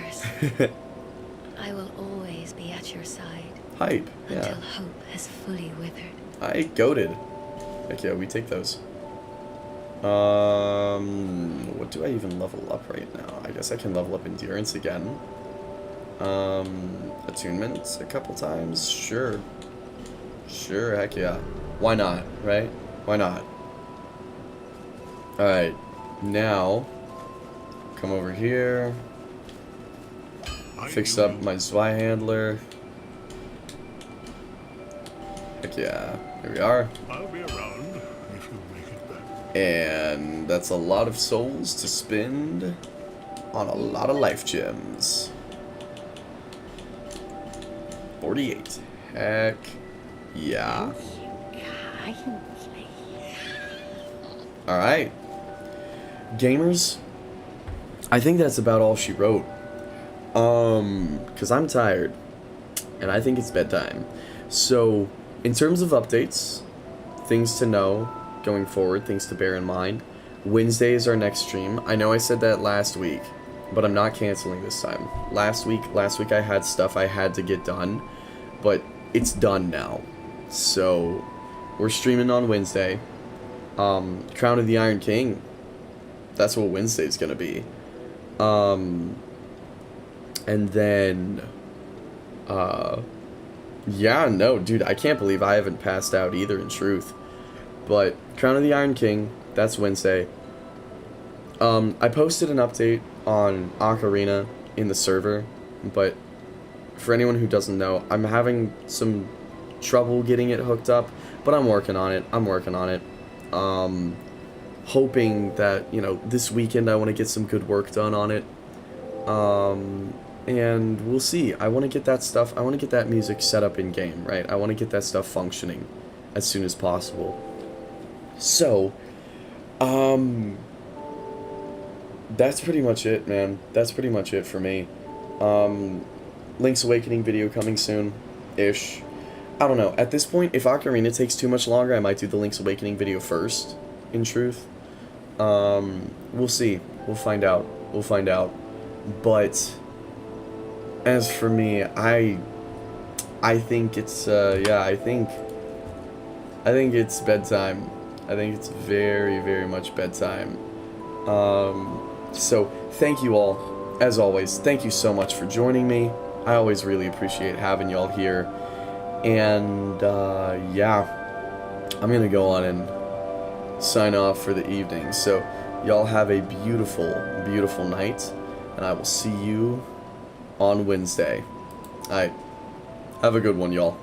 I will always be at your side. Hype, yeah. Until hope has fully withered. I goated. Heck yeah, we take those. What do I even level up right now? I guess I can level up endurance again. Attunement a couple times? Sure. Sure, heck yeah. Why not, right? Why not? Alright, now, come over here. Fix up my Zweihandler. Heck yeah, here we are. I'll be around if you make it back. And that's a lot of souls to spend on a lot of life gems. 48. Heck yeah. Alright. Gamers, I think that's about all she wrote. Because I'm tired. And I think it's bedtime. So, in terms of updates, things to know going forward, things to bear in mind. Wednesday is our next stream. I know I said that last week, but I'm not canceling this time. Last week I had stuff I had to get done, but it's done now. So, we're streaming on Wednesday. Crown of the Iron King. That's what Wednesday's gonna be. And then, yeah, no, dude, I can't believe I haven't passed out either, in truth. But, Crown of the Iron King, that's Wednesday. I posted an update on Ocarina in the server, but for anyone who doesn't know, I'm having some trouble getting it hooked up, but I'm working on it. Hoping that, you know, this weekend I want to get some good work done on it. And we'll see. I want to get that stuff, I want to get that music set up in game, right? I want to get that stuff functioning as soon as possible. So, that's pretty much it, man. That's pretty much it for me. Link's Awakening video coming soon-ish. I don't know. At this point, if Ocarina takes too much longer, I might do the Link's Awakening video first, in truth. We'll see. We'll find out. But as for me, I think it's yeah, I think it's bedtime. I think it's very, very much bedtime. So thank you all, as always. Thank you so much for joining me. I always really appreciate having y'all here. And yeah, I'm gonna go on and sign off for the evening. So y'all have a beautiful, beautiful night, and I will see you on Wednesday. Alright, have a good one, y'all.